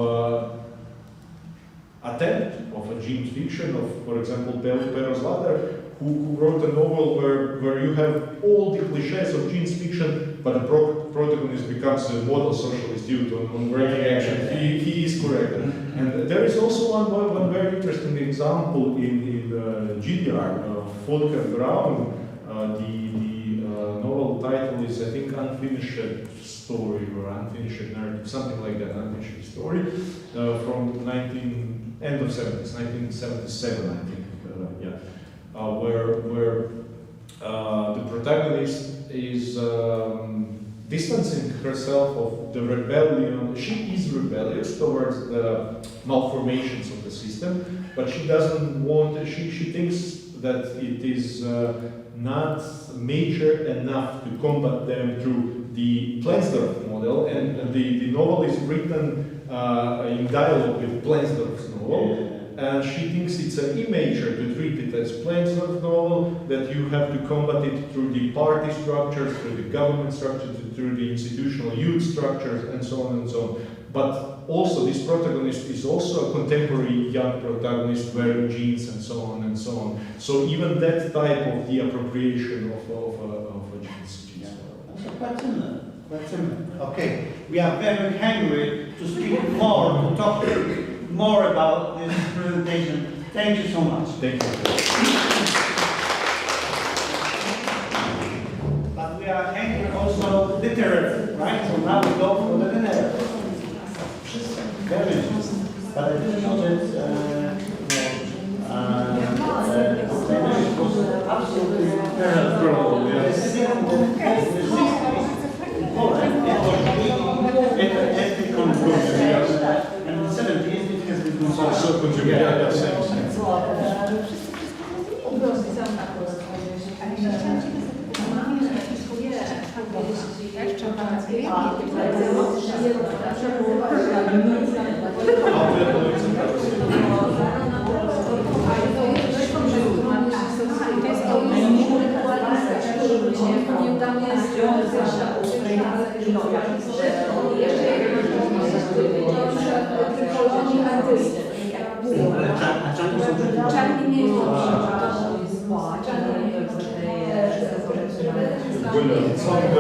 attempt of a gene fiction of, for example, Pero Zlatar, who wrote a novel where you have all the cliches of gene fiction, but the protagonist becomes a model socialist youth on working action. He is correct. And there is also one very interesting example in GDR, Volker Braun. The novel title is, I think, Unfinished Story or Unfinished Narrative, something like that, Unfinished Story, from end of 70s, 1977, I think, where the protagonist is distancing herself of the rebellion. She is rebellious towards the malformations of the system, but she doesn't want, she thinks that it is not major enough to combat them through the Plenzdorf model, and the novel is written in dialogue with Plenzdorf's novel. And she thinks it's an immature to treat it as Plenzdorf novel, that you have to combat it through the party structures, through the government structures, through the institutional youth structures, and so on and so on. But also, this protagonist is also a contemporary young protagonist wearing jeans and so on and so on. So even that type of the appropriation of a jeans. Quite similar. Okay, we are very hungry to speak more, to talk more about this presentation. Thank you so much. Thank you. But we are hungry also literary, right? So now we go for the literary. Very interesting. But I didn't know that it was absolutely terrible. This is in Poland. It was really ethnic conclusion. And in Czarni nie jest Thank you.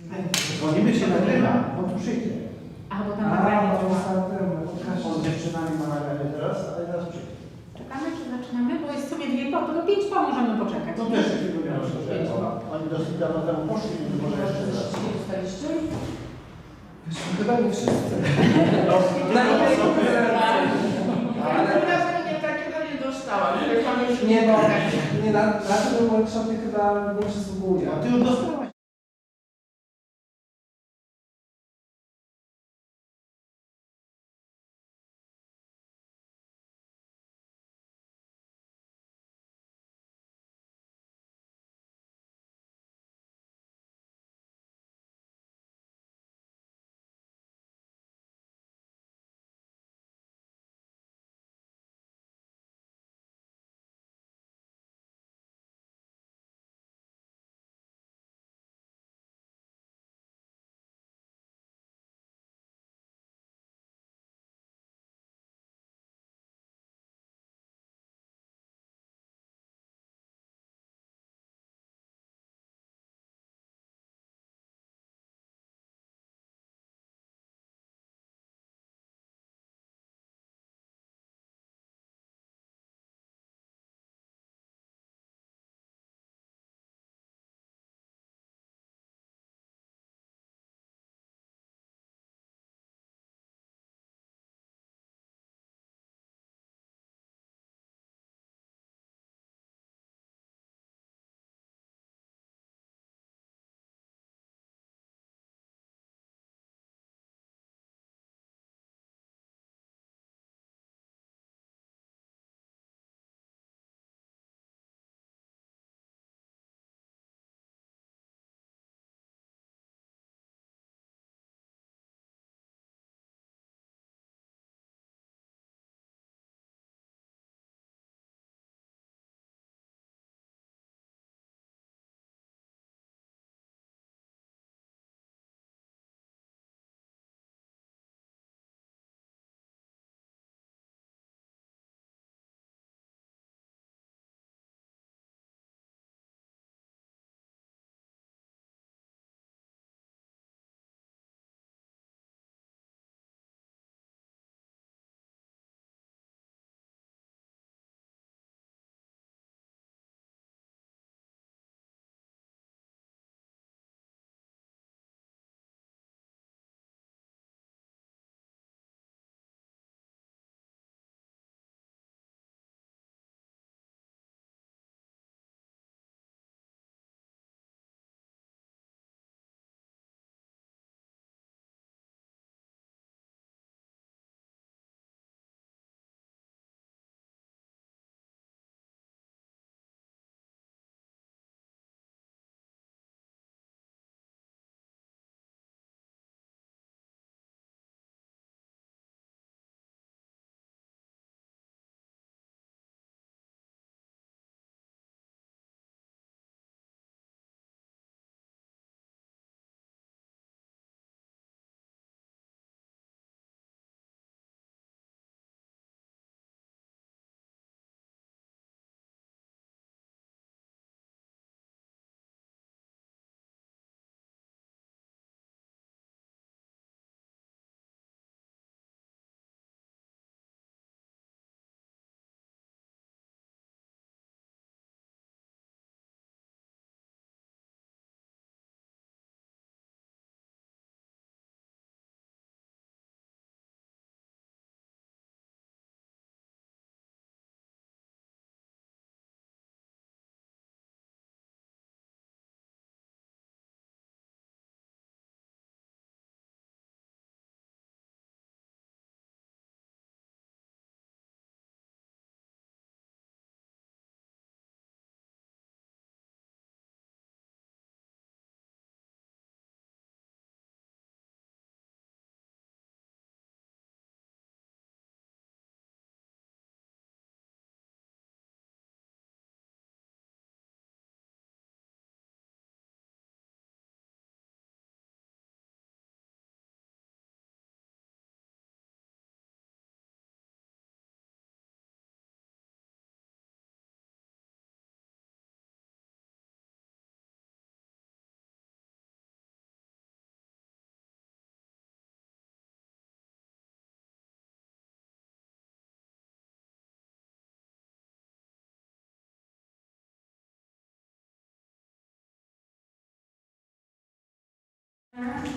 Dzwonimy się nagrywa, on tu przyjdzie. A, bo tam nagranie trwa. On z dziewczynami ma nagranie teraz, ale teraz przyjdzie. Czekamy, czy zaczynamy? Bo jest w sumie 2 po, to 5 po możemy poczekać. To też takiego miałem, że oni dosyć dawno temu poszli, może jeszcze raz. Dostaliście? Chyba nie wszyscy. Na innej Ale nie takiego nie dostałam, że pan już Nie, bo nie, na tym workshopie chyba nie przysługuje. A ty już dostałaś.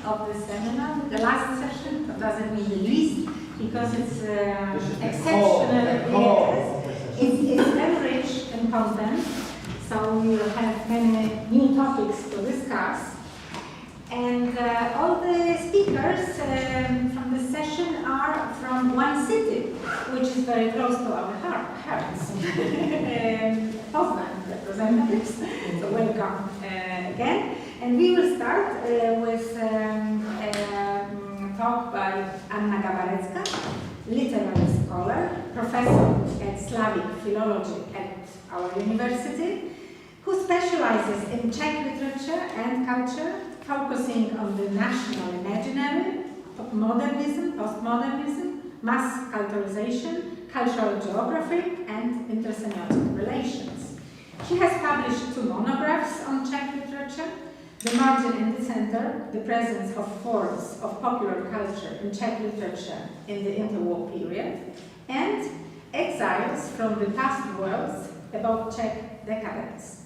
of the seminar, the last session, doesn't mean the least, because it's This is the exceptional. core Yes. of the session. It's very rich in content, so we will have many new topics to discuss. And all the speakers from the session are from one city, which is very close to our hearts. Poznan representatives, so welcome again. And we will start with a talk by Anna Gawarecka, literary scholar, professor at Slavic philology at our university, who specializes in Czech literature and culture, focusing on the national imaginary, modernism, postmodernism, mass culturalization, cultural geography, and intersemiotic relations. She has published 2 monographs on Czech literature, The Margin and the Center, the presence of forms of popular culture in Czech literature in the interwar period, and Exiles from the Past Worlds about Czech decadence.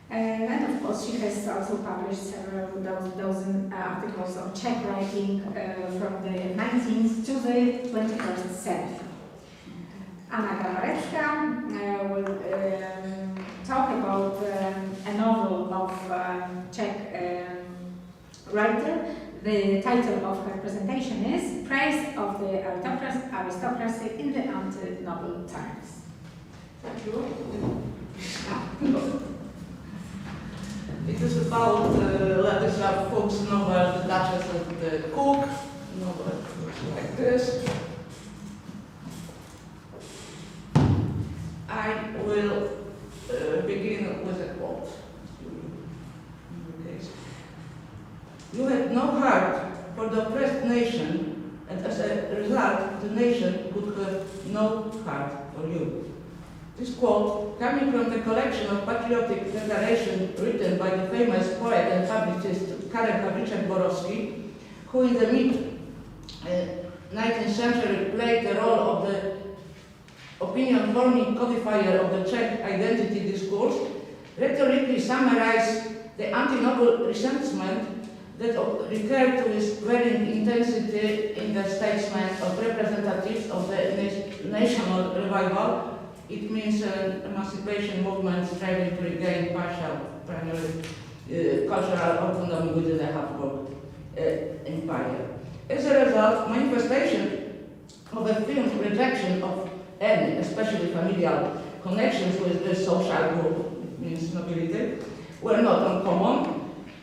And of course, she has also published several dozen articles on Czech writing from the 19th to the 21st century. Anna Gawarecka will talk about a novel of Czech writer. The title of her presentation is Praise of the Aristocracy in the Ante-Noble Times. Thank you. It is about Ladislav Fox's novel, The Duchess of the Cook. Novel looks like this. I will begin with a quote. You had no heart for the oppressed nation, and as a result, the nation could have no heart for you. This quote, coming from the collection of patriotic declarations written by the famous poet and publicist Karel Havlicek-Borowski, who in the mid-19th century played the role of the opinion-forming codifier of the Czech identity discourse, rhetorically summarized the anti-noble resentment that recurred to its varying intensity in the statements of representatives of the national revival. It means an emancipation movement striving to regain partial, primarily cultural autonomy within the Habsburg Empire. As a result, manifestation of a firm rejection of any, especially familial, connections with the social group, means nobility, were not uncommon,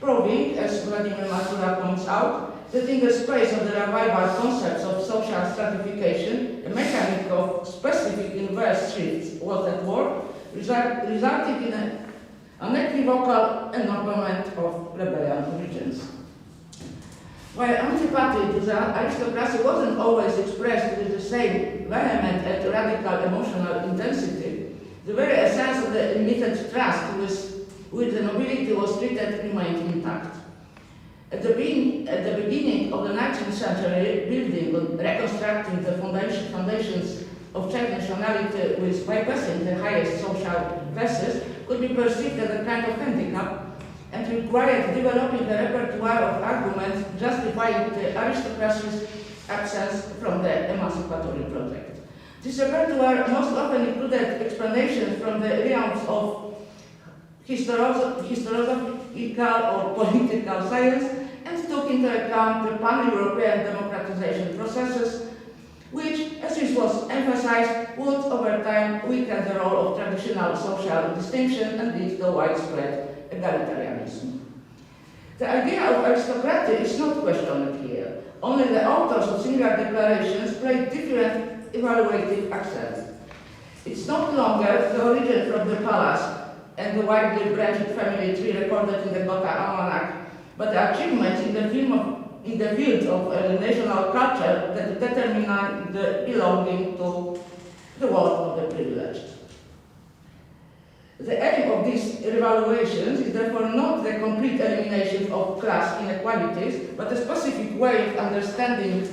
proving, as Vladimir Mazura points out, that in the space of the revival concepts of social stratification, a mechanism of specific inverse shifts was at work, resulting in an unequivocal ennoblement of plebeian regions. While antipathy to the aristocracy wasn't always expressed with the same vehement and radical emotional intensity, the very essence of the limited trust with the nobility was treated remained intact. At the beginning of the 19th century, building and reconstructing the foundations of Czech nationality with bypassing the highest social classes could be perceived as a kind of handicap and required developing a repertoire of arguments justifying the aristocracy's absence from the emancipatory project. This repertoire most often included explanations from the realms of historiographical or political science, and took into account the pan-European democratization processes, which, as it was emphasized, would over time weaken the role of traditional social distinction and lead to widespread egalitarianism. The idea of aristocracy is not questioned here. Only the authors of similar declarations play different evaluative accents. It's not longer the origin from the palace and the widely branched family tree recorded in the Gotha Almanac, but the achievements in the field of national culture that determine the belonging to the world of the privileged. The aim of these revaluations is therefore not the complete elimination of class inequalities, but a specific way of understanding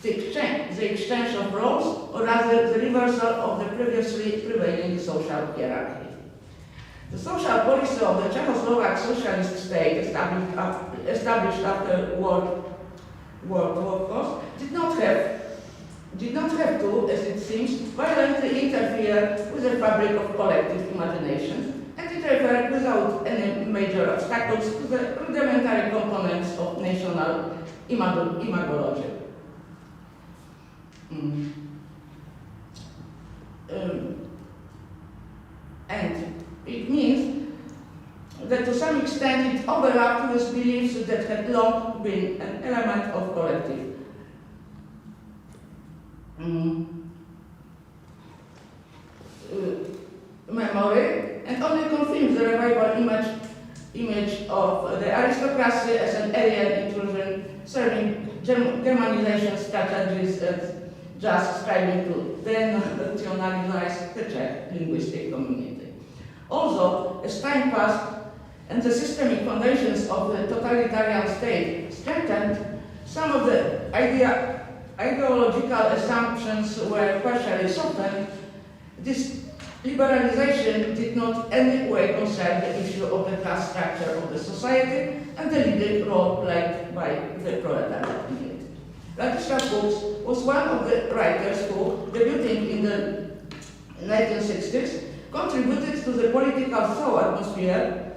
the exchange of roles, or rather the reversal of the previously prevailing social hierarchy. The social policy of the Czechoslovak socialist state established after World War did not have to, as it seems, violently interfere with the fabric of collective imagination, and it referred without any major obstacles to the rudimentary components of national imagology. And it means that to some extent it overlapped with beliefs that had long been an element of collective memory, and only confirms the revival image of the aristocracy as an alien intrusion serving Germanization strategies and just striving to denationalize the Czech linguistic community. Also, as time passed and the systemic foundations of the totalitarian state strengthened, some of the ideological assumptions were partially softened. This liberalization did not in any way concern the issue of the class structure of the society and the leading role played by the proletariat in it. Ladislav Fuchs was one of the writers who, debuting in the 1960s, contributed to the political thaw atmosphere,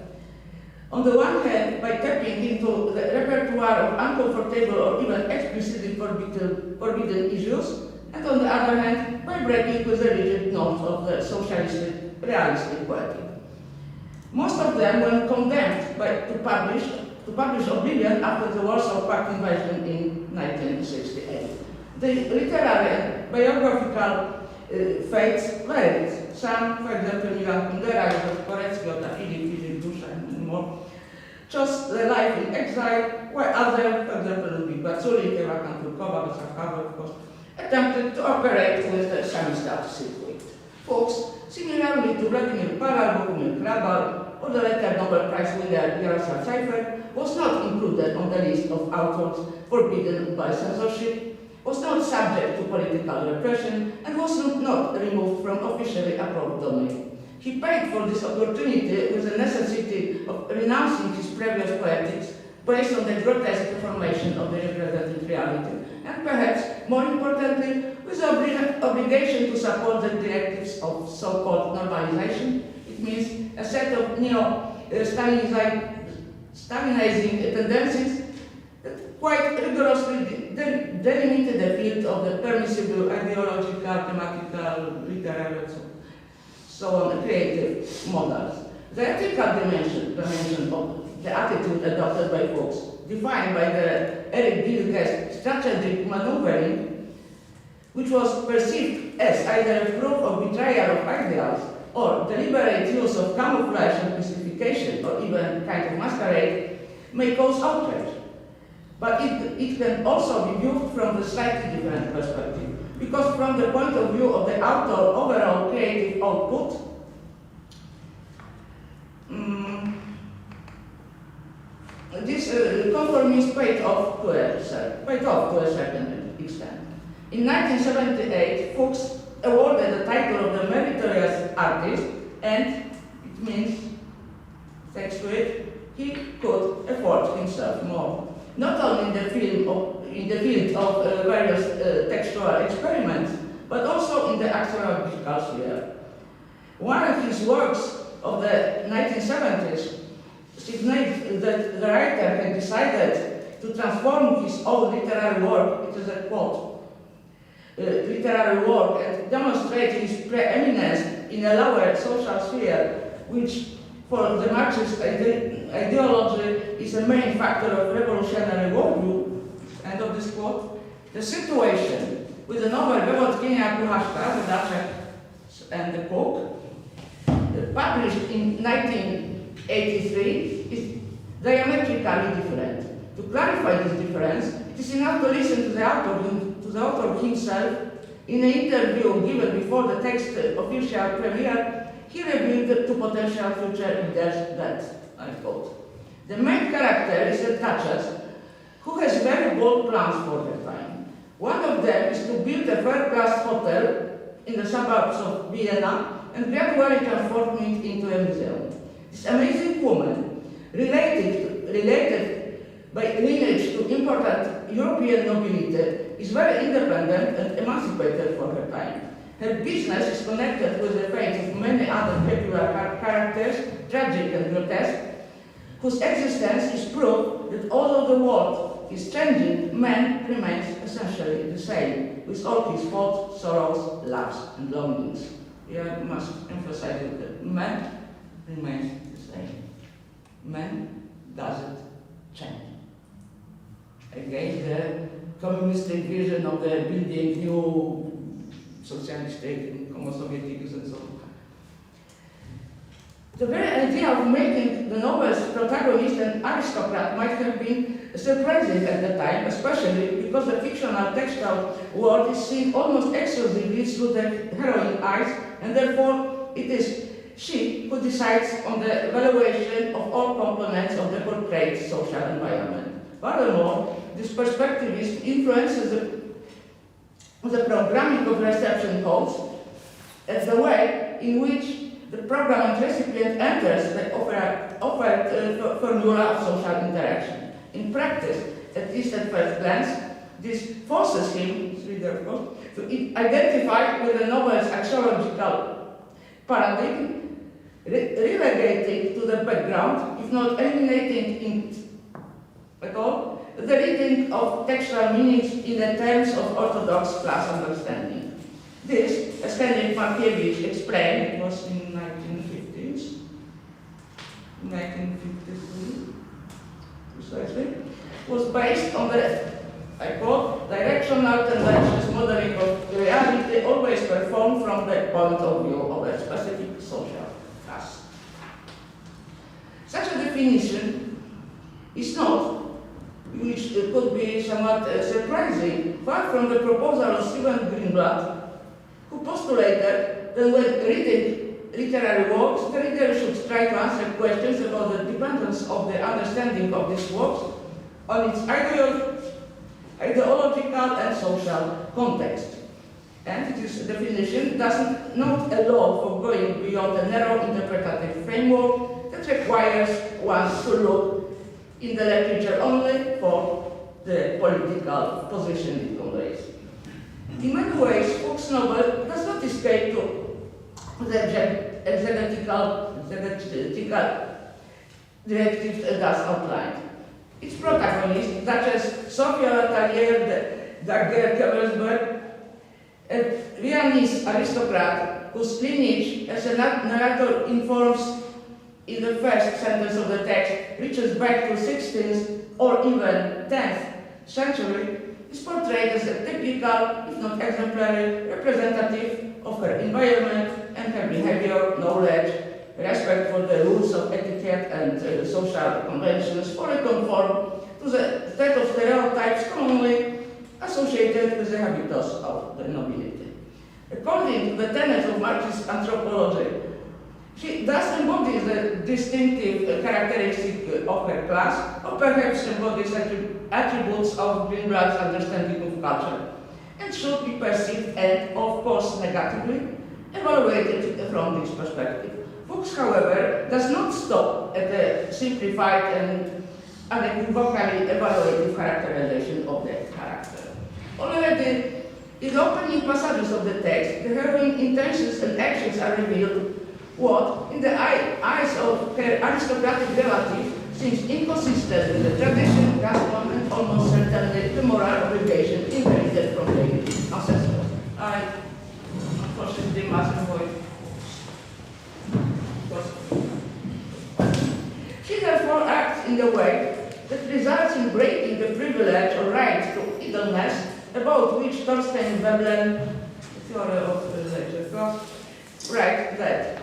on the one hand by tapping into the repertoire of uncomfortable or even explicitly forbidden issues, and on the other hand by breaking with the rigid norms of the socialistic realistic poetry. Most of them were condemned to publish Oblivion after the Warsaw Pact invasion in 1968. The literary and biographical fates varied. Some, for example, Milan Kundera, Józef Korecki, or Filip Dusza, and more, chose the life in exile, while others, for example, Ludwik Baculik, Ewa Kanturkowa, Václav Havel, of course, attempted to operate with the Samizdat circuit. Fuchs, similarly to Vladimir Paral, Bohumil Hrabal, or the later Nobel Prize winner Jaroslav Seifert, was not included on the list of authors forbidden by censorship, was not subject to political repression, and was not removed from officially approved domain. He paid for this opportunity with the necessity of renouncing his previous poetics based on the grotesque deformation of the represented reality, and perhaps more importantly, with the obligation to support the directives of so-called normalization. It means a set of Stalinizing tendencies that quite rigorously delimited the field of the permissible ideological, thematical, literary, and so on, creative models. The ethical dimension of the attitude adopted by Fuchs, defined by the Eric Dilke's strategic maneuvering, which was perceived as either a proof of betrayal of ideals or deliberate use of camouflage and mystification, or even kind of masquerade, may cause outrage. But it can also be viewed from the slightly different perspective, because from the point of view of the author's overall creative output, this conformism paid off to a certain extent. In 1978, Fuchs awarded the title of the Meritorious Artist, and it means, thanks to it, he could afford himself more. Not only in the field of various textual experiments, but also in the axiological sphere. One of his works of the 1970s signified that the writer had decided to transform his own literary work, it is a quote, literary work, and demonstrate his preeminence in a lower social sphere, which for the Marxist ideology is a main factor of revolutionary worldview. End of this quote. The situation with the novel Wywodkienia Puchaszka, The Duchess and the Cook, published in 1983, is diametrically different. To clarify this difference, it is enough to listen to the author himself. In an interview given before the text official premiere, he revealed to potential future readers that, I quote, the main character is a duchess who has very bold plans for her time. One of them is to build a first-class hotel in the suburbs of Vienna and gradually transform it into a museum. This amazing woman, related by lineage to important European nobility, is very independent and emancipated for her time. Her business is connected with the fate of many other popular characters, tragic and grotesque, whose existence is proof that although the world is changing, man remains essentially the same, with all his faults, sorrows, loves, and longings. We must emphasize that man remains the same. Man doesn't change. Against the communistic vision of the building new socialist state in Homo Sovieticus and so on. The very idea of making the novel's protagonist an aristocrat might have been surprising at the time, especially because the fictional textual world is seen almost exclusively through the heroine's eyes, and therefore it is she who decides on the evaluation of all components of the portrayed social environment. Furthermore, this perspectivist influences the programming of reception codes as the way in which the programmed recipient enters the offered formula of social interaction. In practice, at least at first glance, this forces him, reader, to identify with the novel's axiological paradigm, relegating to the background, if not eliminating it at all, the reading of textual meanings in the terms of orthodox class understanding. This, as Henryk Mankiewicz explained, it was in 1953, precisely, was based on the, I quote, directional tendencies modeling of reality always performed from the point of view of a specific social class. Such a definition is not, which could be somewhat surprising, far from the proposal of Stephen Greenblatt, who postulated that when reading literary works, the reader should try to answer questions about the dependence of the understanding of these works on its ideological and social context. And this definition does not allow for going beyond a narrow interpretative framework that requires one to look in the literature only for the political position it conveys. In many ways, Fuchs' novel does not escape to the exegetical directives thus outlined. Its protagonist, Duchess Sophia Letelier Daguerre-Kebelsberg, a Viennese aristocrat whose lineage, as a narrator informs in the first sentence of the text, reaches back to 16th or even 10th century, is portrayed as a typical, if not exemplary, representative of her environment and her behavior, knowledge, respect for the rules of etiquette and social conventions, fully conform to the set of stereotypes commonly associated with the habitus of the nobility. According to the tenets of Marxist anthropology, she thus embodies the distinctive characteristic of her class, or perhaps embodies attributes of Greenblatt's understanding of culture, and should be perceived and, of course, negatively evaluated from this perspective. Fuchs, however, does not stop at a simplified and unequivocally evaluative characterization of that character. Already, in the opening passages of the text, the heroine's intentions and actions are revealed, what, in the eyes of her aristocratic relative, seems inconsistent with the tradition, custom, and almost certainly the moral obligation inherited from their ancestors. I unfortunately must avoid. She therefore acts in the way that results in breaking the privilege or right to idleness, about which Thorstein Veblen, the theory of the later class, writes that,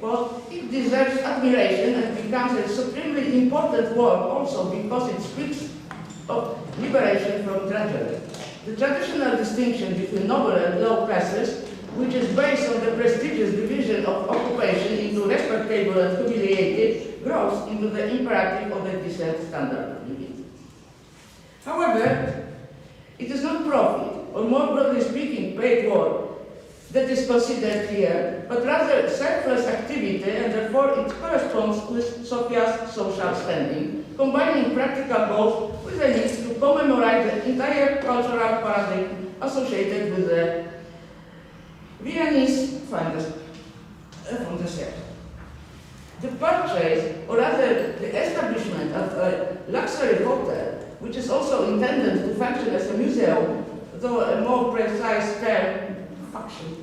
well, it deserves admiration and becomes a supremely important work also because it speaks of liberation from drudgery. The traditional distinction between noble and low classes, which is based on the prestigious division of occupation into respectable and humiliated, grows into the imperative of the decent standard of living. However, it is not profit, or more broadly speaking, paid work, that is considered here, but rather selfless activity, and therefore it corresponds with Sophia's social standing, combining practical goals with the need to commemorate the entire cultural paradigm associated with the Viennese from the set. The purchase, or rather the establishment of a luxury hotel, which is also intended to function as a museum, though a more precise term, function,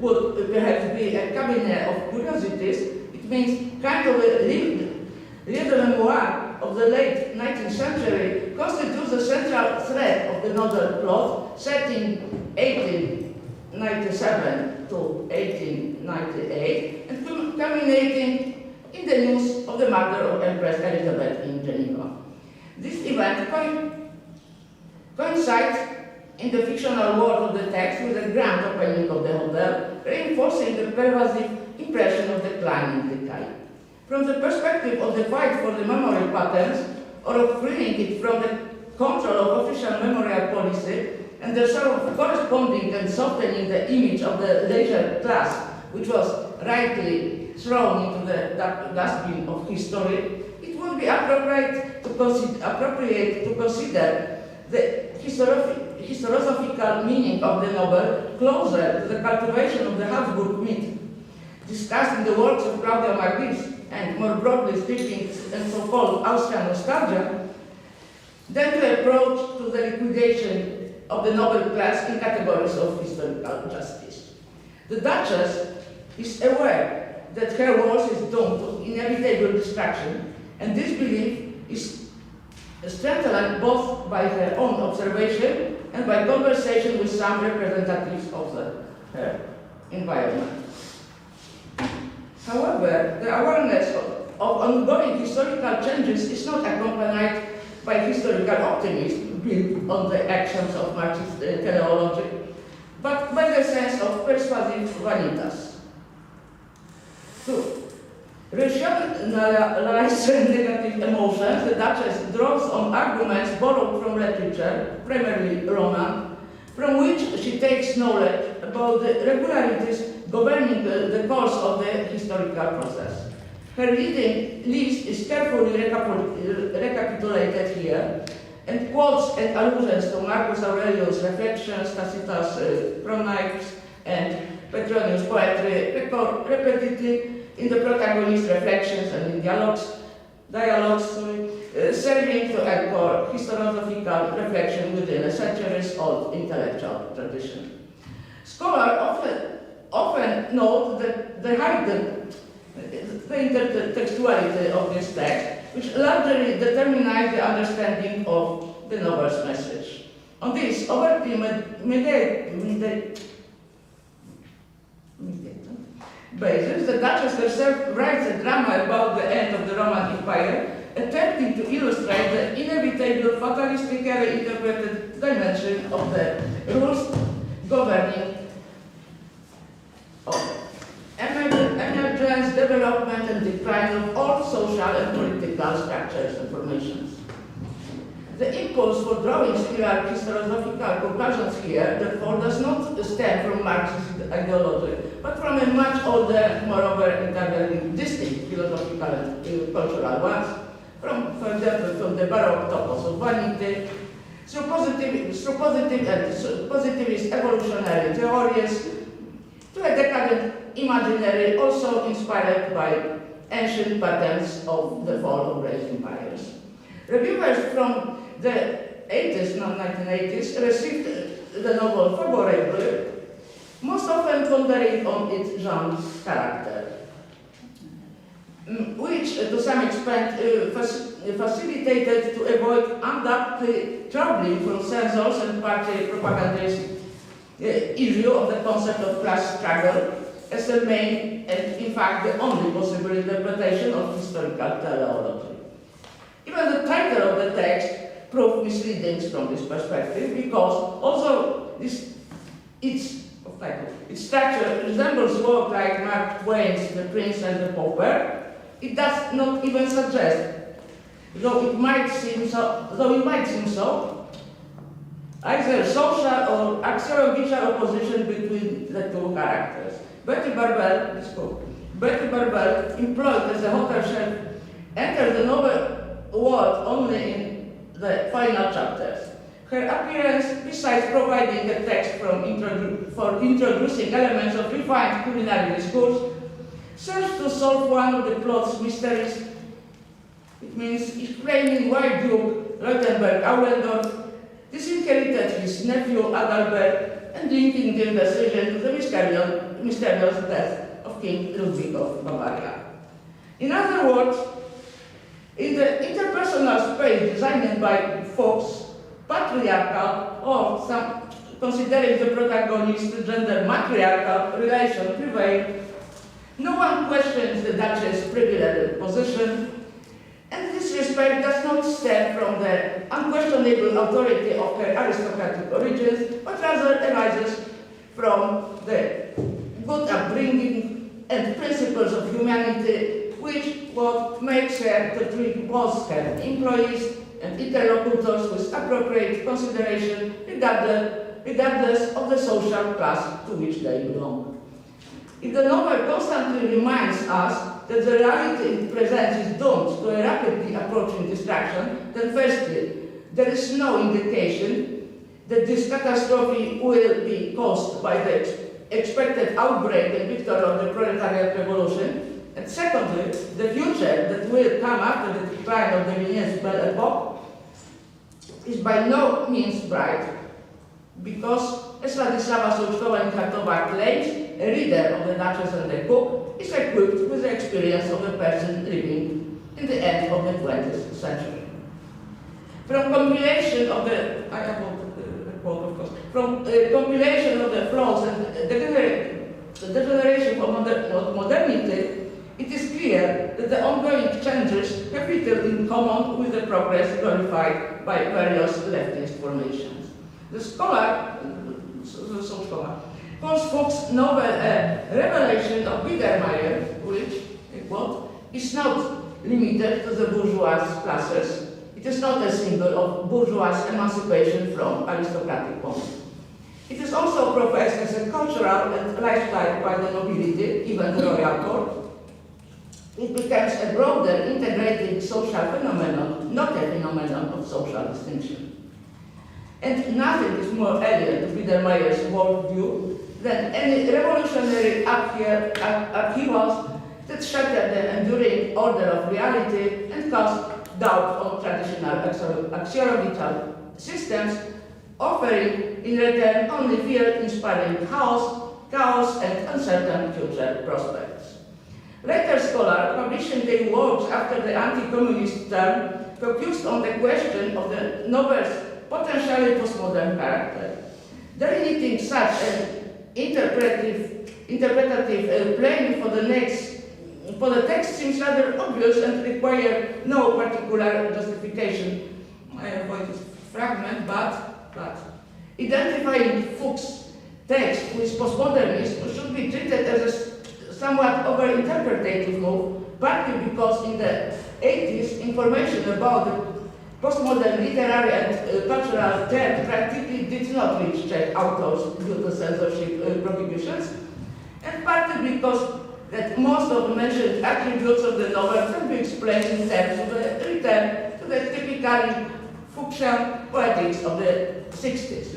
would perhaps be a cabinet of curiosities. It means kind of a lieu de memoire of the late 19th century, constitutes the central thread of the novel plot, set in 1897 to 1898, and culminating in the news of the murder of Empress Elizabeth in Geneva. This event coincides in the fictional world of the text with the grand opening of the hotel, reinforcing the pervasive impression of declining decay. From the perspective of the fight for the memory patterns, or of freeing it from the control of official memorial policy, and the sort of corresponding and softening the image of the leisure class, which was rightly thrown into the dustbin of history, it would be appropriate to consider the historiographical meaning of the novel closer to the cultivation of the Habsburg myth, discussed in the works of Claudia Magris, and more broadly speaking, and so-called Austrian nostalgia, than to approach to the liquidation of the noble class in categories of historical justice. The Duchess is aware that her wars is doomed to inevitable destruction, and this belief is strengthened both by her own observation and by conversation with some representatives of her environment. However, the awareness of ongoing historical changes is not accompanied by historical optimism built on the actions of Marxist teleology, but by the sense of persuasive vanitas. To rationalize negative emotions, the Duchess draws on arguments borrowed from literature, primarily Roman, from which she takes knowledge about the regularities governing the course of the historical process. Her reading list is carefully recapitulated here, and quotes and allusions to Marcus Aurelius' Reflections, Tacitus' Chroniques, and Petronius' poetry record repeatedly in the protagonist's reflections and in dialogues, serving to anchor historiographical reflection within a centuries-old intellectual tradition. Scholars often note that the intertextuality of this text, which largely determines the understanding of the novel's message. On this overtly basis, the Duchess herself writes a drama about the end of the Roman Empire, attempting to illustrate the inevitable fatalistically interpreted dimension of the rules governing emergence, development, and decline of all social and political structures and formations. The impulse for drawing similar historiographical conclusions here, therefore, does not stem from Marxist ideology, but from a much older, moreover, intervening distinct philosophical and cultural ones, from, for example, from the Baroque topos of vanity, through positivist evolutionary theories, to a decadent imaginary also inspired by ancient patterns of the fall of great empires. Reviewers from the 80s, not 1980s, received the novel favorably, most often pondering on its genre character, which to some extent facilitated to avoid undoubtedly troubling from censors and party propagandists issue of the concept of class struggle as the main and, in fact, the only possible interpretation of historical teleology. Even the title of the text proved misleading from this perspective, because although its structure resembles work like Mark Twain's The Prince and the Pauper, it does not even suggest, though it might seem so, either social or axiological opposition between the two characters. Betty Barbel, employed as a hotel chef, enters the novel world only in the final chapters. Her appearance, besides providing a text for introducing elements of refined culinary discourse, serves to solve one of the plot's mysteries. It means explaining why Duke Leutenberg-Aulendorf disinherited his nephew Adalbert and linking the decision to the mysterious death of King Ludwig of Bavaria. In other words, in the interpersonal space designed by Fox, patriarchal, or some considering the protagonist gender matriarchal relation prevail. No one questions the Duchess' privileged position, and this respect does not stem from the unquestionable authority of her aristocratic origins, but rather arises from the good upbringing and principles of humanity, which what makes her to treat both her employees and interlocutors with appropriate consideration regardless of the social class to which they belong. If the novel constantly reminds us that the reality it presents is doomed to a rapidly approaching destruction, then firstly, there is no indication that this catastrophe will be caused by the expected outbreak and victory of the proletariat revolution, and secondly, the future that will come after the decline of the Vilnius Belle Epoque is by no means bright, because, as Władysława Sołczkowa-Inhartowa claims, a reader of the Duchess and the Cook is equipped with the experience of a person living in the end of the 20th century. From compilation of the, compilation of the flaws and the degeneration of modernity, it is clear that the ongoing changes have little in common with the progress glorified by various leftist formations. The scholar, calls Fox's novel a revelation of Biedermeier, which, quote, is not limited to the bourgeois classes. It is not a symbol of bourgeois emancipation from aristocratic homes. It is also professed as a cultural and lifestyle by the nobility, even the royal court. It becomes a broader, integrated social phenomenon, not a phenomenon of social distinction. And nothing is more alien to Biedermeier's worldview than any revolutionary upheavals that shatter the enduring order of reality and cast doubt on traditional axiological systems, offering in return only fear-inspiring chaos and uncertain future prospects. Later scholars, publishing their works after the anti-communist term, focused on the question of the novel's potentially postmodern character. Delineating such an interpretative plane for the text seems rather obvious and require no particular justification. I avoid this fragment, but identifying Fuchs' text with postmodernism should be treated as a somewhat over-interpretative move, partly because in the 80s, information about the postmodern literary and cultural trend practically did not reach Czech authors due to censorship prohibitions, and partly because that most of the mentioned attributes of the novel can be explained in terms of a return to the typically Fuchsian poetics of the 60s.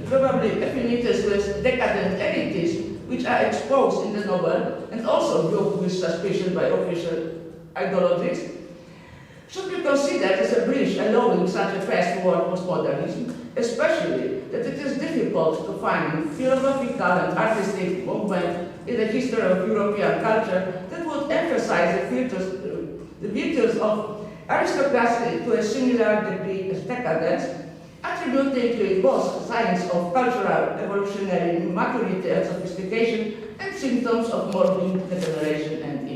Probably affinities with decadent elitism, which are exposed in the novel and also viewed with suspicion by official ideologies, should be considered as a bridge allowing such a fast toward postmodernism, especially that it is difficult to find philosophical and artistic movement in the history of European culture that would emphasize the virtues of aristocracy to a similar degree as decadence, attributing to it both signs of cultural evolutionary maturity and sophistication and symptoms of morbid degeneration and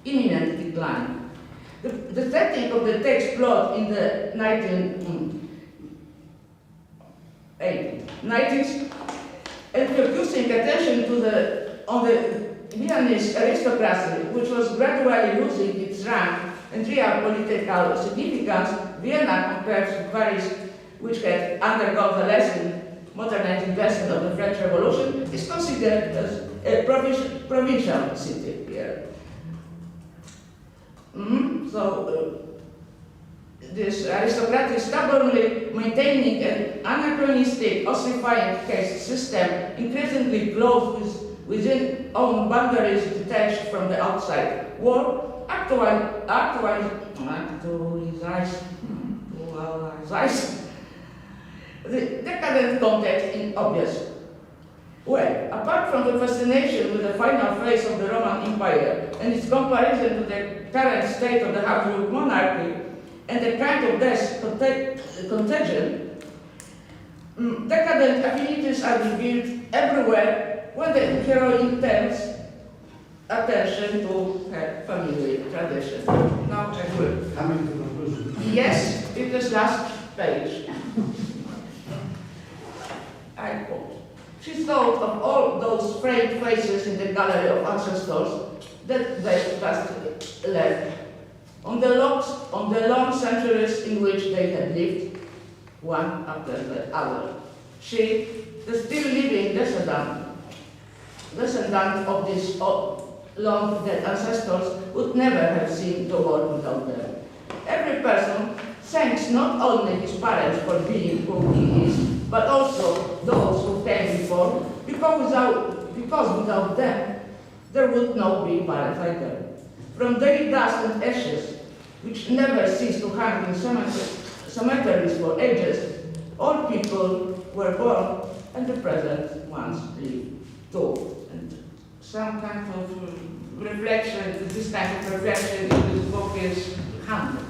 imminent decline. The setting of the text plot in the 1990s and focusing attention on the Viennese aristocracy, which was gradually losing its rank and real political significance, Vienna, compared to Paris, which had undergone the modernizing lesson of the French Revolution, is considered as a provincial city here. This aristocracy stubbornly maintaining an anachronistic, ossifying caste system, increasingly closed within own boundaries detached from the outside world, actualize the decadent context in obvious way. Apart from the fascination with the final phase of the Roman Empire and its comparison to the current state of the Habsburg monarchy and the kind of death contagion, decadent affinities are revealed everywhere when the heroine turns attention to her family tradition. Now I will. Coming to conclusion. Yes, it is last page. I quote. She thought of all those framed faces in the gallery of ancestors that they just left. On the long centuries in which they had lived, one after the other. She, the still living descendant of these long dead ancestors, would never have seen the world without them. Every person thanks not only his parents for being who he is, but also those who came before, because without them, there would not be parents either. From their dust and ashes, which never cease to hang in cemeteries for ages, all people were born, and the present ones live too. And some kind of reflection, this kind of reflection in this book is handled.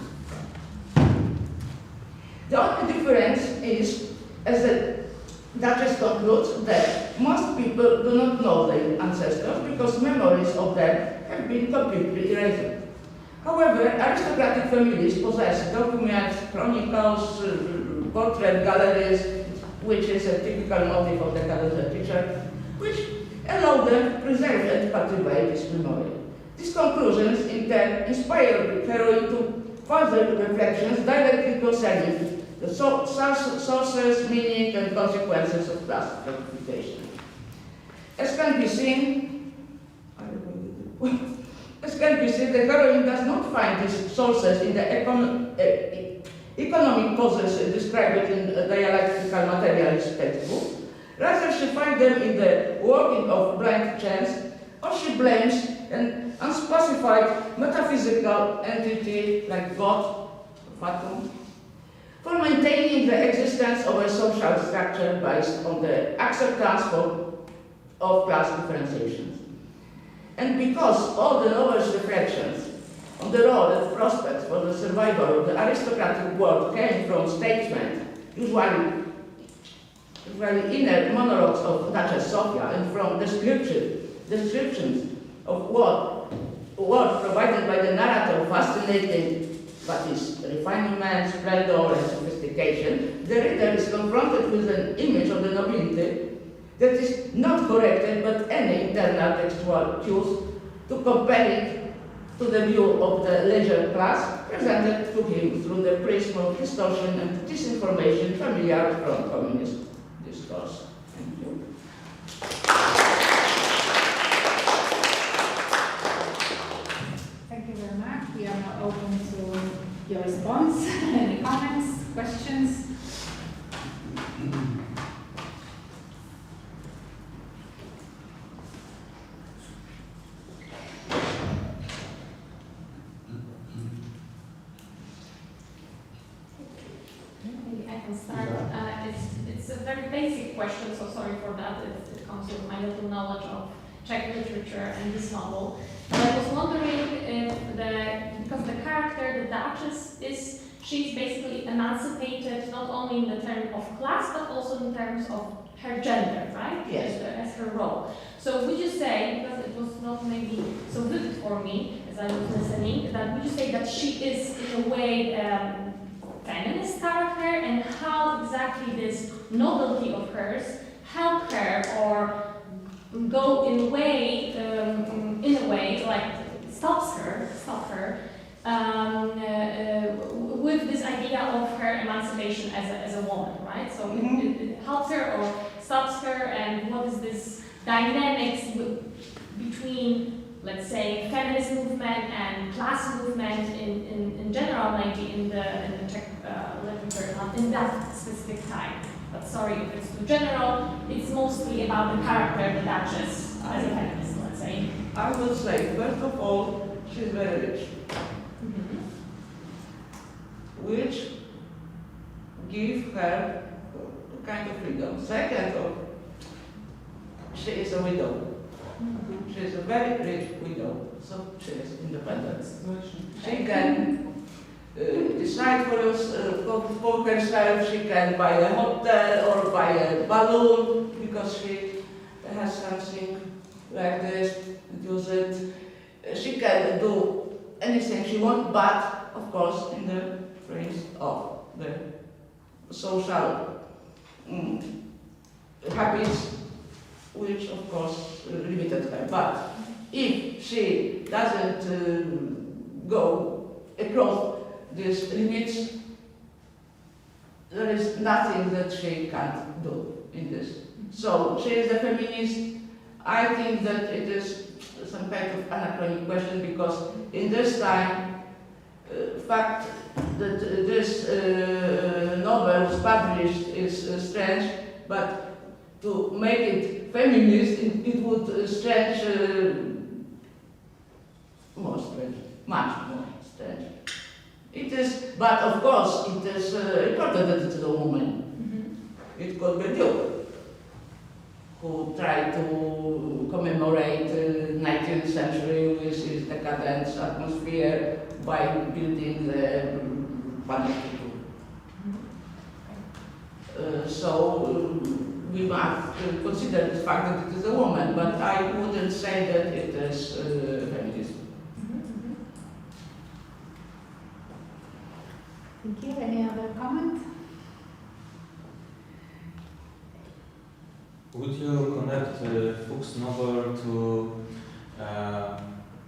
The only difference is, as the Duchess concludes, that most people do not know their ancestors because memories of them have been completely erased. However, aristocratic families possess documents, chronicles, portrait galleries, which is a typical motif of decadent literature, which allow them to preserve and cultivate this memory. These conclusions, in turn, inspire the heroine to further reflections directly concerning the sources, meaning, and consequences of class stratification. As can be seen, the heroine does not find these sources in the economic causes described in the dialectical materialist textbook. Rather, she finds them in the working of blind chance, or she blames an unspecified metaphysical entity like God, Fatum, for maintaining the existence of a social structure based on the acceptance of class differentiations. And because all the novel's reflections on the role and prospects for the survival of the aristocratic world came from statesmen, usually inner monologues of Duchess Sophia, and from descriptions of what provided by the narrative fascinating, but is refinement, splendor, and sophistication, the reader is confronted with an image of the nobility that is not corrected by any internal textual cues to compare it to the view of the leisure class presented to him through the prism of distortion and disinformation familiar from communist discourse. Thank you. Thank you very much. We are now open to your response. Any comments, questions? Maybe I can start. It's a very basic question, so sorry for that. It comes with my little knowledge of Czech literature and this novel. But I was wondering if because the character, the Duchess, she's basically emancipated not only in the term of class, but also in terms of her gender, right? Yes. As her role. So would you say, because it was not maybe so vivid for me as I was listening, that would you say that she is in a way feminist character, and how exactly this novelty of hers helped her or go in a way, like stop her, with this idea of her emancipation as a woman, right? So it helps her or stops her, and what is this dynamics between, let's say, feminist movement and class movement in general, maybe in the Czech literature, not in that specific time. But sorry if it's too general, it's mostly about the character, the Duchess, as a feminist, let's say. I will say, first of all, she's very rich, which give her a kind of freedom. Second, she is a widow. She is a very rich widow, so she is independent. She can decide for herself, she can buy a hotel or buy a balloon because she has something like this, use it. She can do anything she wants, but of course in the frames of the social habits, which of course limited her. But if she doesn't go across these limits, there is nothing that she can't do in this. So she is a feminist. I think that it is some kind of anachronic question, because in this time, fact that this novel was published is strange, but to make it feminist, it would stretch more strange, much more strange. It is, but of course, it is important that it is a woman. It could be Duke, who tried to commemorate 19th century with his decadent atmosphere by building the Panoramic. So we must consider the fact that it is a woman, but I wouldn't say that it is feminism. Thank you. Any other comment? Would you connect Fuchs' novel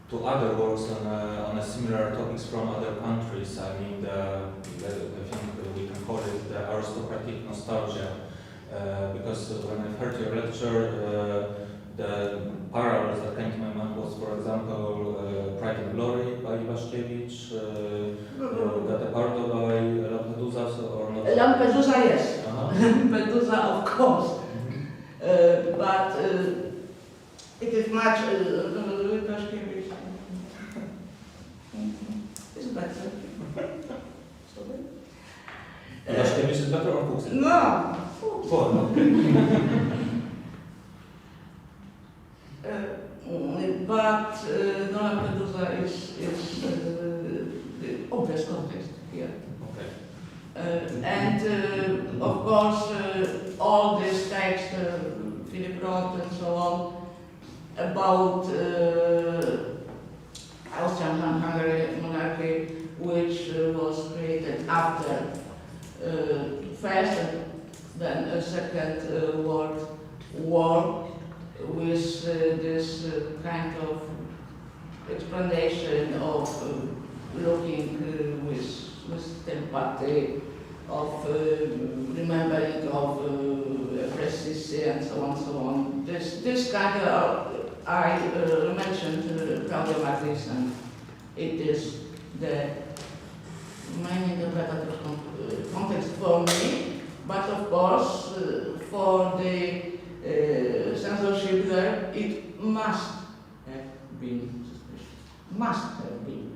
to other works on a similar topics from other countries? I mean, I think we can call it the aristocratic nostalgia, because when I heard your lecture, the parallels that came to my mind was, for example, Pride and Glory by Iwaszkiewicz, Gattepardo by Lampedusa, or not? Lampedusa, yes. Lampedusa, of course. But it is much Iwaszkiewicz. It's better. Sorry? Iwaszkiewicz is better or Fuchs? No. But no, Lampedusa is the obvious context here. Okay. And of course, all this text, Philip Roth and so on, about Austrian-Hungary monarchy, which was created after First and then Second World War, with this kind of explanation of looking with sympathy, of remembering of Precis and so on. This kind of, I mentioned Claudia Martis, and it is the main interpretative context for me, but of course for the censorship there, it must have been suspicious. Must have been.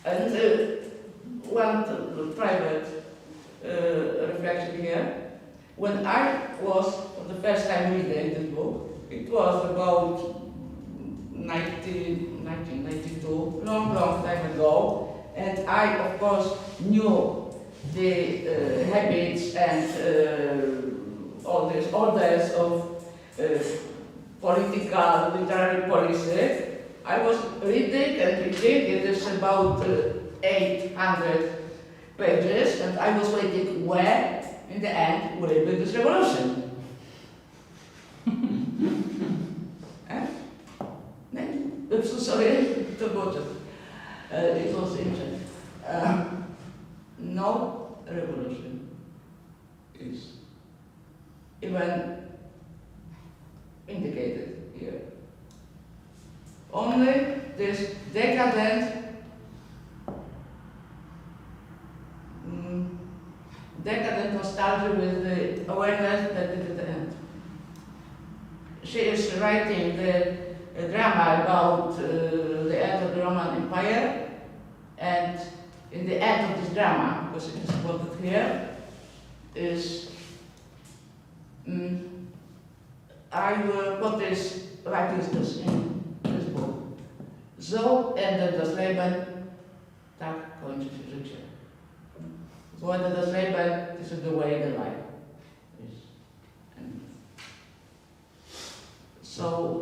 And one private reflection here. When I was for the first time reading this book, it was about 1992, long time ago, and I, of course, knew the habits and all these orders of political, literary policy. I was reading and reading. It is about 800 pages, and I was waiting where, in the end, will be this revolution. so sorry to watch it. It was in Czech. No revolution is even indicated here. Only this decadent nostalgia with the awareness that it didn't end. She is writing the drama about the end of the Roman Empire, and in the end of this drama, because it is quoted here, is I will put this like this in this book. So ended das Leben, tak kończy się życie. So ended das Leben, this is the way the life is. And so,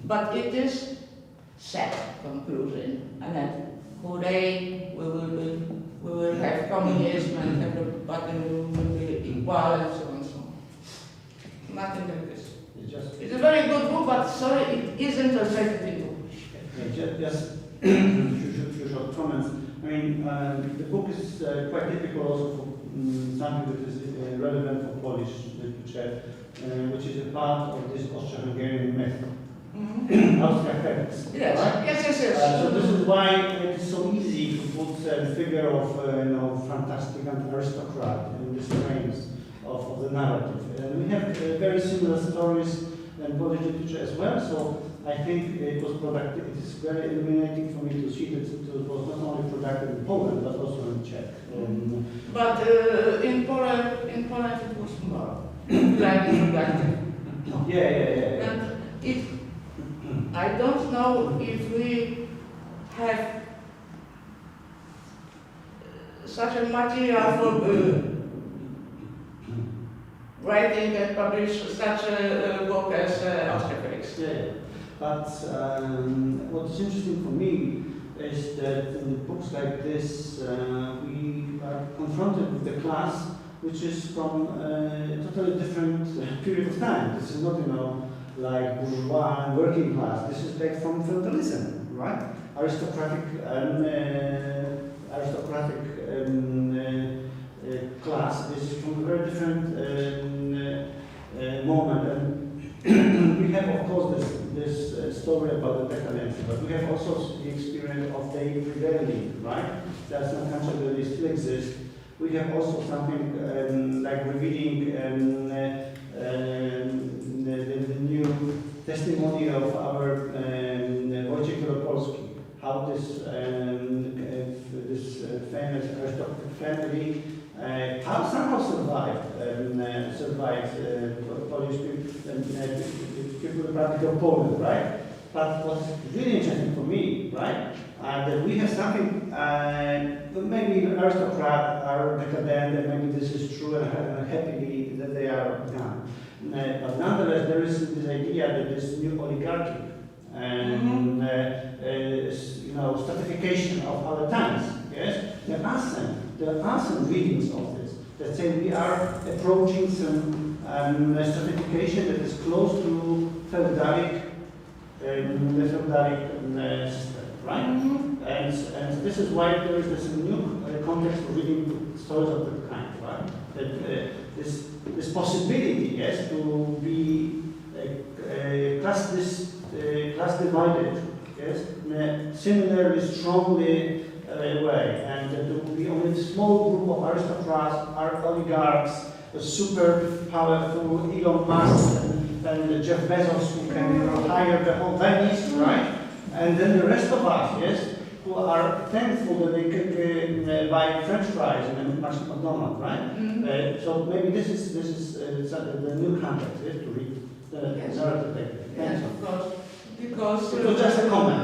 but it is sad conclusion, and then hooray, we will have communism and everybody will be equal and so on and so on. Nothing like this. It's a very good book, but sorry, it isn't translated into English. Just few short comments. I mean, the book is quite typical also for something that is relevant for Polish literature, which is a part of this Austro-Hungarian myth. Austria-Hungarians. Yes, right? yes. So this is why it is so easy to put the figure of fantastic and aristocrat in this frames of the narrative. And we have very similar stories in Polish literature as well. So I think it was productive. It is very illuminating for me to see that it was not only productive in Poland but also in Czech. But in Poland it was more like productive. Yeah. And I don't know if we have such a material for writing and publish such a book as Austria-Felix. Yeah. But what's interesting for me is that in books like this, we are confronted with a class which is from a totally different period of time. This is not, like bourgeois and working class. This is like from feudalism, right? Aristocratic class. This is from a very different moment. And we have, of course, this story about the decadence, but we have also the experience of the rebellion, right? That's not country that still exists. We have also something like revealing the new testimony of our Wojciech Wielopolski, how this famous aristocratic family somehow survived Polish people Republic of Poland, right? But what's really interesting for me, right, that we have something, maybe aristocrats are decadent, and maybe this is true, and happily that they are done. But nonetheless, there is this idea that this new oligarchy and stratification of our times. Yes, there are some readings of this that say we are approaching some stratification that is close to feudalic system, right? And this is why there is this new context for reading stories of that kind, right? That this possibility, yes, to be class divided, yes, in a similarly strongly way, and there will be only a small group of aristocrats, oligarchs, super powerful Elon Musk and Jeff Bezos who can hire the whole Venice, right? And then the rest of us, yes, who are thankful that they can buy French fries and McDonald's, right? So maybe this is the new context, yes, to read the narrative. Yes, of course. Because it was just a comment.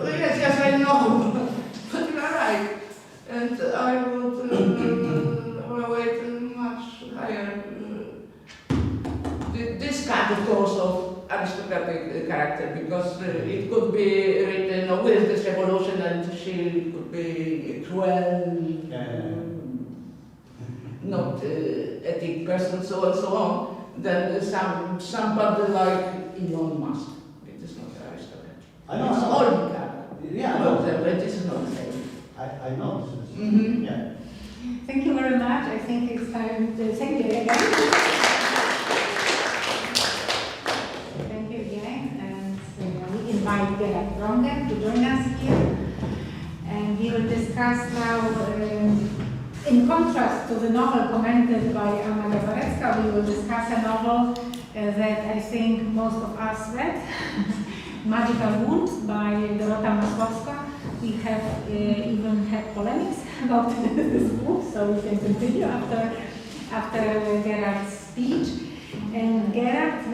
Yes, I know. But you are right. And I would wait much higher this kind of course of aristocratic character, because it could be written with this revolution and she could be cruel, not ethic person, so and so on. Then somebody like Elon Musk. It is not aristocratic. I know. but this is not the same. I know this is, Mhm. yeah. Thank you very much. I think it's time to thank you again. Thank you again. And we invite Gerard Ronger to join us here. And we will discuss now, in contrast to the novel commented by Anna Gawarecka, we will discuss a novel that I think most of us read, Magical Wood by Dorota Masłowska. We have even had polemics about this book, so we can continue after Gerard's speech. And Gerard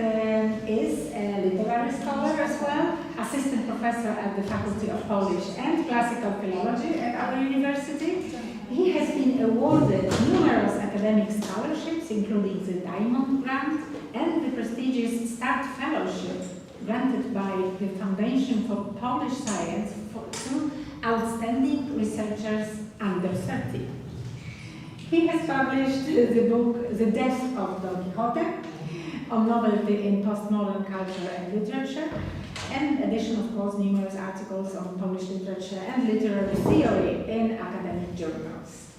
is a literary scholar as well, assistant professor at the Faculty of Polish and Classical Philology at our university. He has been awarded numerous academic scholarships, including the Diamond Grant and the prestigious START Fellowship, granted by the Foundation for Polish Science to outstanding researchers under 30. He has published the book The Death of Don Quixote, on novelty in postmodern culture and literature, and in addition, of course, numerous articles on Polish literature and literary theory in academic journals.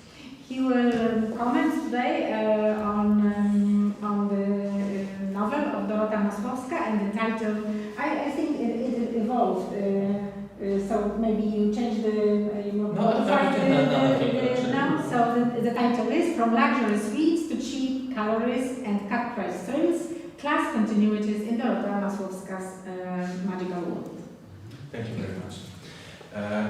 He will comment today on the novel of Dorota Masłowska, and the title, I think it evolved, so maybe you change the, modify the now, so the title is From Luxury Sweets to Cheap Calories and Cut Price Thrills, Class Continuities in Dorota Masłowska's Magical World. Thank you very much.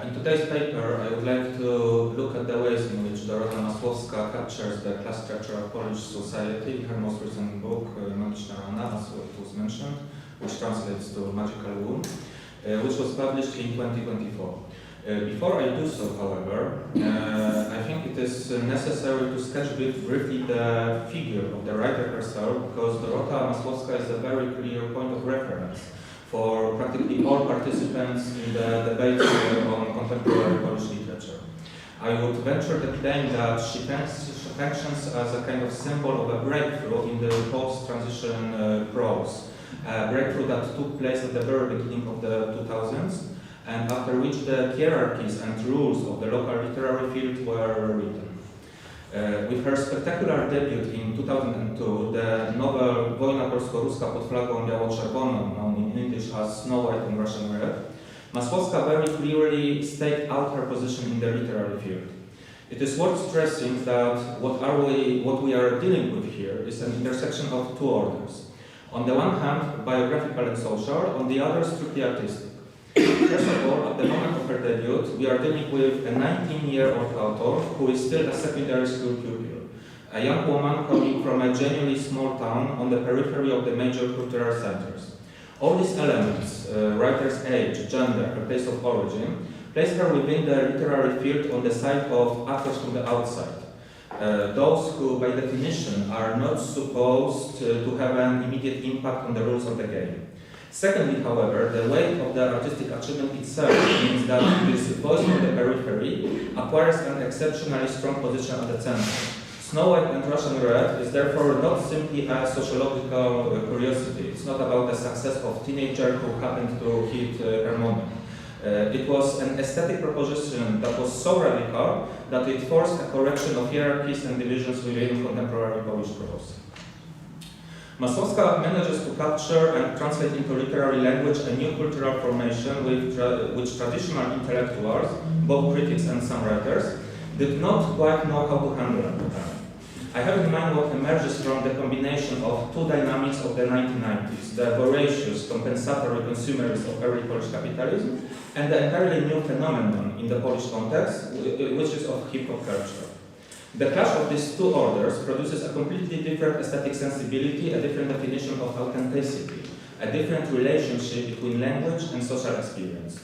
In today's paper, I would like to look at the ways in which Dorota Masłowska captures the class structure of Polish society in her most recent book, Magiczna Rana, as it was mentioned, which translates to Magical Wound, which was published in 2024. Before I do so, however, I think it is necessary to sketch briefly the figure of the writer herself, because Dorota Masłowska is a very clear point of reference for practically all participants in the debate on contemporary Polish literature. I would venture to claim that she functions as a kind of symbol of a breakthrough in the post-transition prose, a breakthrough that took place at the very beginning of the 2000s, and after which the hierarchies and rules of the local literary field were rewritten. With her spectacular debut in 2002, the novel Wojna polsko-ruska pod flagą biało-czerwoną, known in English as Snow White and Russian Red, Masłowska very clearly staked out her position in the literary field. It is worth stressing that what we are dealing with here is an intersection of two orders. On the one hand, biographical and social, on the other, strictly artistic. First of all, at the moment of her debut, we are dealing with a 19-year-old author who is still a secondary school pupil, a young woman coming from a genuinely small town on the periphery of the major cultural centers. All these elements, writer's age, gender, her place of origin, place her within the literary field on the side of actors from the outside. Those who, by definition, are not supposed to have an immediate impact on the rules of the game. Secondly, however, the weight of the artistic achievement itself means that this voice from the periphery acquires an exceptionally strong position at the center. Snow White and Russian Red is therefore not simply a sociological curiosity. It's not about the success of a teenager who happened to hit her moment. It was an aesthetic proposition that was so radical that it forced a correction of hierarchies and divisions within contemporary Polish prose. Masłowska manages to capture and translate into literary language a new cultural formation which traditional intellectuals, both critics and some writers, did not quite know how to handle at the time. I have in mind what emerges from the combination of two dynamics of the 1990s, the voracious compensatory consumerism of early Polish capitalism, and the entirely new phenomenon in the Polish context, which is of hip-hop culture. The clash of these two orders produces a completely different aesthetic sensibility, a different definition of authenticity, a different relationship between language and social experience.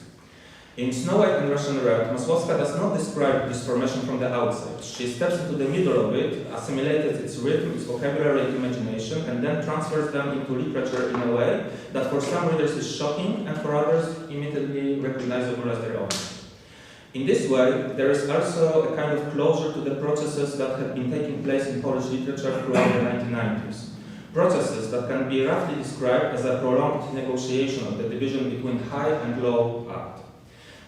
In Snow White and Russian Red, Masłowska does not describe this formation from the outside. She steps into the middle of it, assimilates its rhythm, its vocabulary and imagination, and then transfers them into literature in a way that for some readers is shocking and for others immediately recognizable as their own. In this way, there is also a kind of closure to the processes that have been taking place in Polish literature throughout the 1990s. Processes that can be roughly described as a prolonged negotiation of the division between high and low art.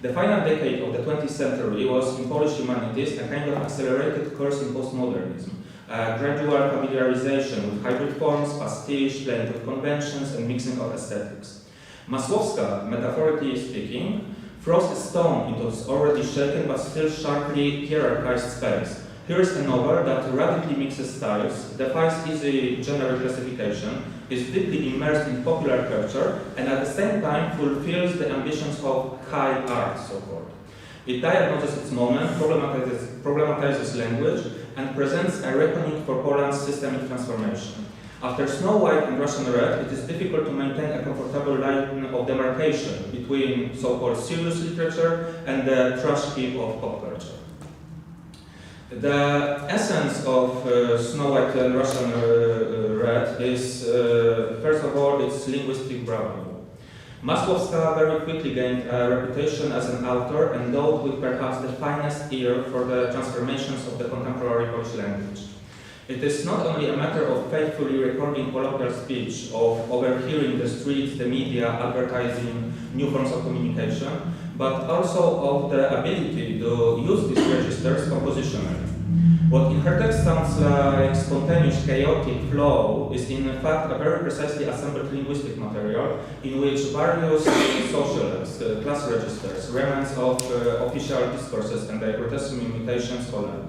The final decade of the 20th century was, in Polish humanities, a kind of accelerated course in postmodernism, a gradual familiarization with hybrid forms, pastiche, playing with conventions, and mixing of aesthetics. Masłowska, metaphorically speaking, throws a stone into this already shaken but still sharply hierarchized space. Here is a novel that radically mixes styles, defies easy generic classification, is deeply immersed in popular culture, and at the same time fulfills the ambitions of high art, so-called. It diagnoses its moment, problematizes language, and presents a reckoning for Poland's systemic transformation. After Snow White and Russian Red, it is difficult to maintain a comfortable line of demarcation between so-called serious literature and the trash heap of pop culture. The essence of Snow White and Russian Red is, first of all, its linguistic brevity. Masłowska very quickly gained a reputation as an author, endowed with perhaps the finest ear for the transformations of the contemporary Polish language. It is not only a matter of faithfully recording colloquial speech, of overhearing the streets, the media, advertising, new forms of communication, but also of the ability to use these registers compositionally. What in her text sounds like spontaneous, chaotic flow is in fact a very precisely assembled linguistic material in which various social class registers, remnants of official discourses and their grotesque imitations collide.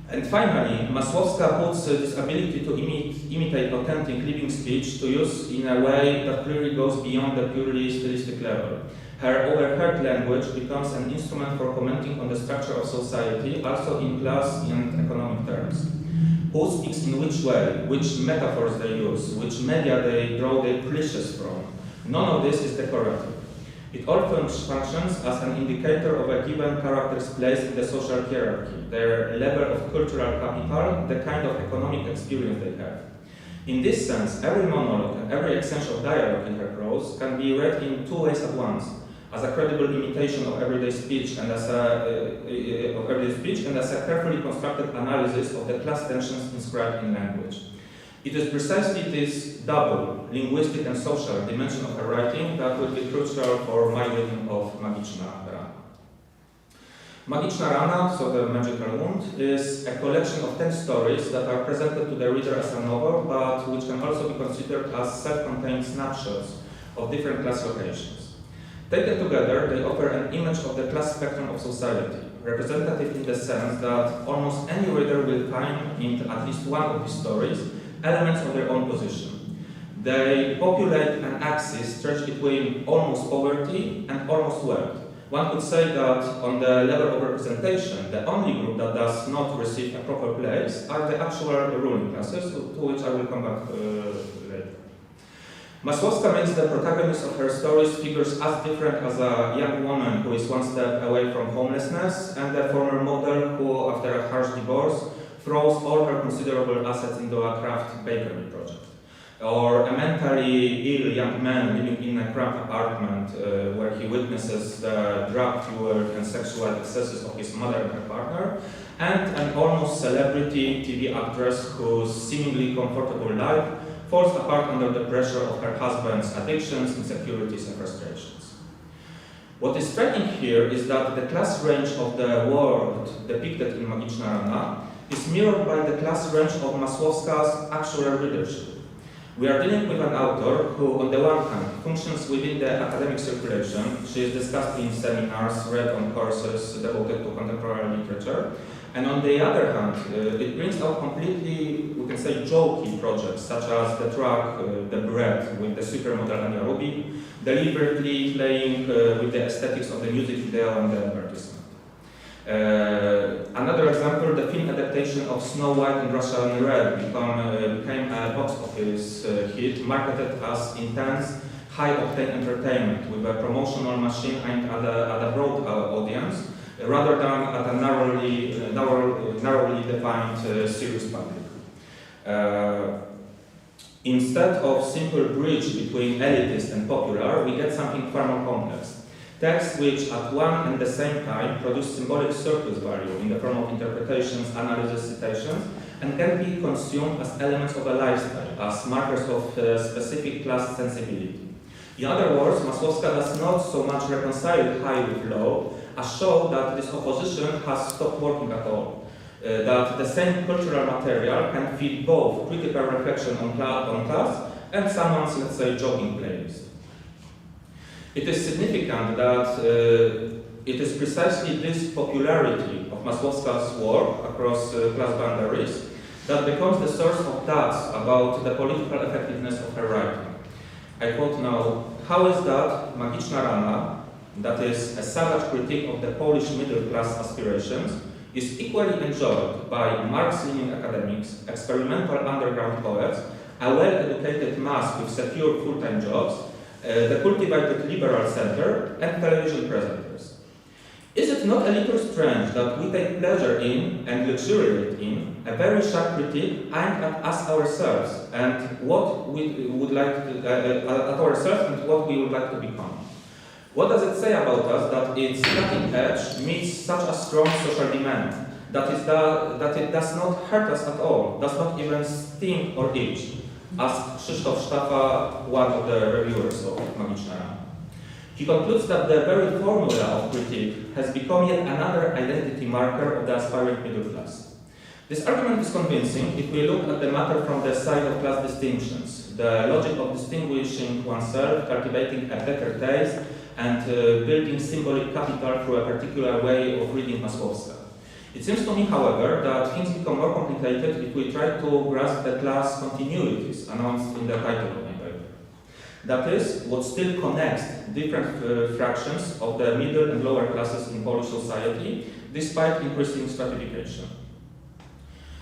And finally, Masłowska puts this ability to imitate authentic living speech to use in a way that clearly goes beyond the purely stylistic level. Her overheard language becomes an instrument for commenting on the structure of society, also in class and economic terms. Who speaks in which way, which metaphors they use, which media they draw their cliches from. None of this is decorative. It all functions as an indicator of a given character's place in the social hierarchy, their level of cultural capital, the kind of economic experience they have. In this sense, every monologue and every exchange of dialogue in her prose can be read in two ways at once, as a credible imitation of everyday speech and as a carefully constructed analysis of the class tensions inscribed in language. It is precisely this double, linguistic and social dimension of her writing that will be crucial for my reading of Magiczna Rana. Magiczna Rana, so the magical wound, is a collection of 10 stories that are presented to the reader as a novel, but which can also be considered as self-contained snapshots of different class locations. Taken together, they offer an image of the class spectrum of society, representative in the sense that almost any reader will find in at least one of these stories elements of their own position. They populate an axis stretched between almost poverty and almost wealth. One could say that on the level of representation, the only group that does not receive a proper place are the actual ruling classes, to which I will come back later. Masłowska makes the protagonist of her stories figures as different as a young woman who is one step away from homelessness and a former model who, after a harsh divorce, throws all her considerable assets into a craft bakery project. Or a mentally ill young man living in a cramped apartment where he witnesses the drug-fueled and sexual excesses of his mother and her partner, and an almost celebrity TV actress whose seemingly comfortable life falls apart under the pressure of her husband's addictions, insecurities, and frustrations. What is striking here is that the class range of the world depicted in Magiczna Rana is mirrored by the class range of Masłowska's actual readership. We are dealing with an author who, on the one hand, functions within the academic circulation. She is discussed in seminars, read on courses devoted to contemporary literature. And on the other hand, it brings out completely, we can say, jokey projects, such as the track The Bread with the supermodel Ania Rubi, deliberately playing with the aesthetics of the music video and the advertisement. Another example, the film adaptation of Snow White and Russian Red became a box office hit, marketed as intense, high-octane entertainment with a promotional machine aimed at a broad audience, rather than at a narrowly defined serious public. Instead of simple bridge between elitist and popular, we get something far more complex. Texts which at one and the same time produce symbolic surplus value in the form of interpretations, analysis, citations, and can be consumed as elements of a lifestyle, as markers of specific class sensibility. In other words, Masłowska does not so much reconcile high with low, as show that this opposition has stopped working at all. That the same cultural material can feed both critical reflection on class and someone's, let's say, jogging playlist. It is significant that it is precisely this popularity of Masłowska's work across class boundaries that becomes the source of doubts about the political effectiveness of her writing. I quote now, "How is that Magiczna Rana, that is a savage critique of the Polish middle class aspirations, is equally enjoyed by Marx-Lenin academics, experimental underground poets, a well-educated mass with secure full-time jobs, the cultivated liberal center, and television presenters? Is it not a little strange that we take pleasure in and luxuriate in a very sharp critique aimed at us ourselves and what we would like to, at ourselves and what we would like to become? What does it say about us that its cutting edge meets such a strong social demand, that it does not hurt us at all, does not even sting or itch?" asked Krzysztof Staffa, one of the reviewers of Magiczna Rana. He concludes that the very formula of critique has become yet another identity marker of the aspiring middle class. This argument is convincing if we look at the matter from the side of class distinctions, the logic of distinguishing oneself, cultivating a better taste, and building symbolic capital through a particular way of reading Masłowska. It seems to me, however, that things become more complicated if we try to grasp the class continuities announced in the title of my paper. That is, what still connects different fractions of the middle and lower classes in Polish society, despite increasing stratification.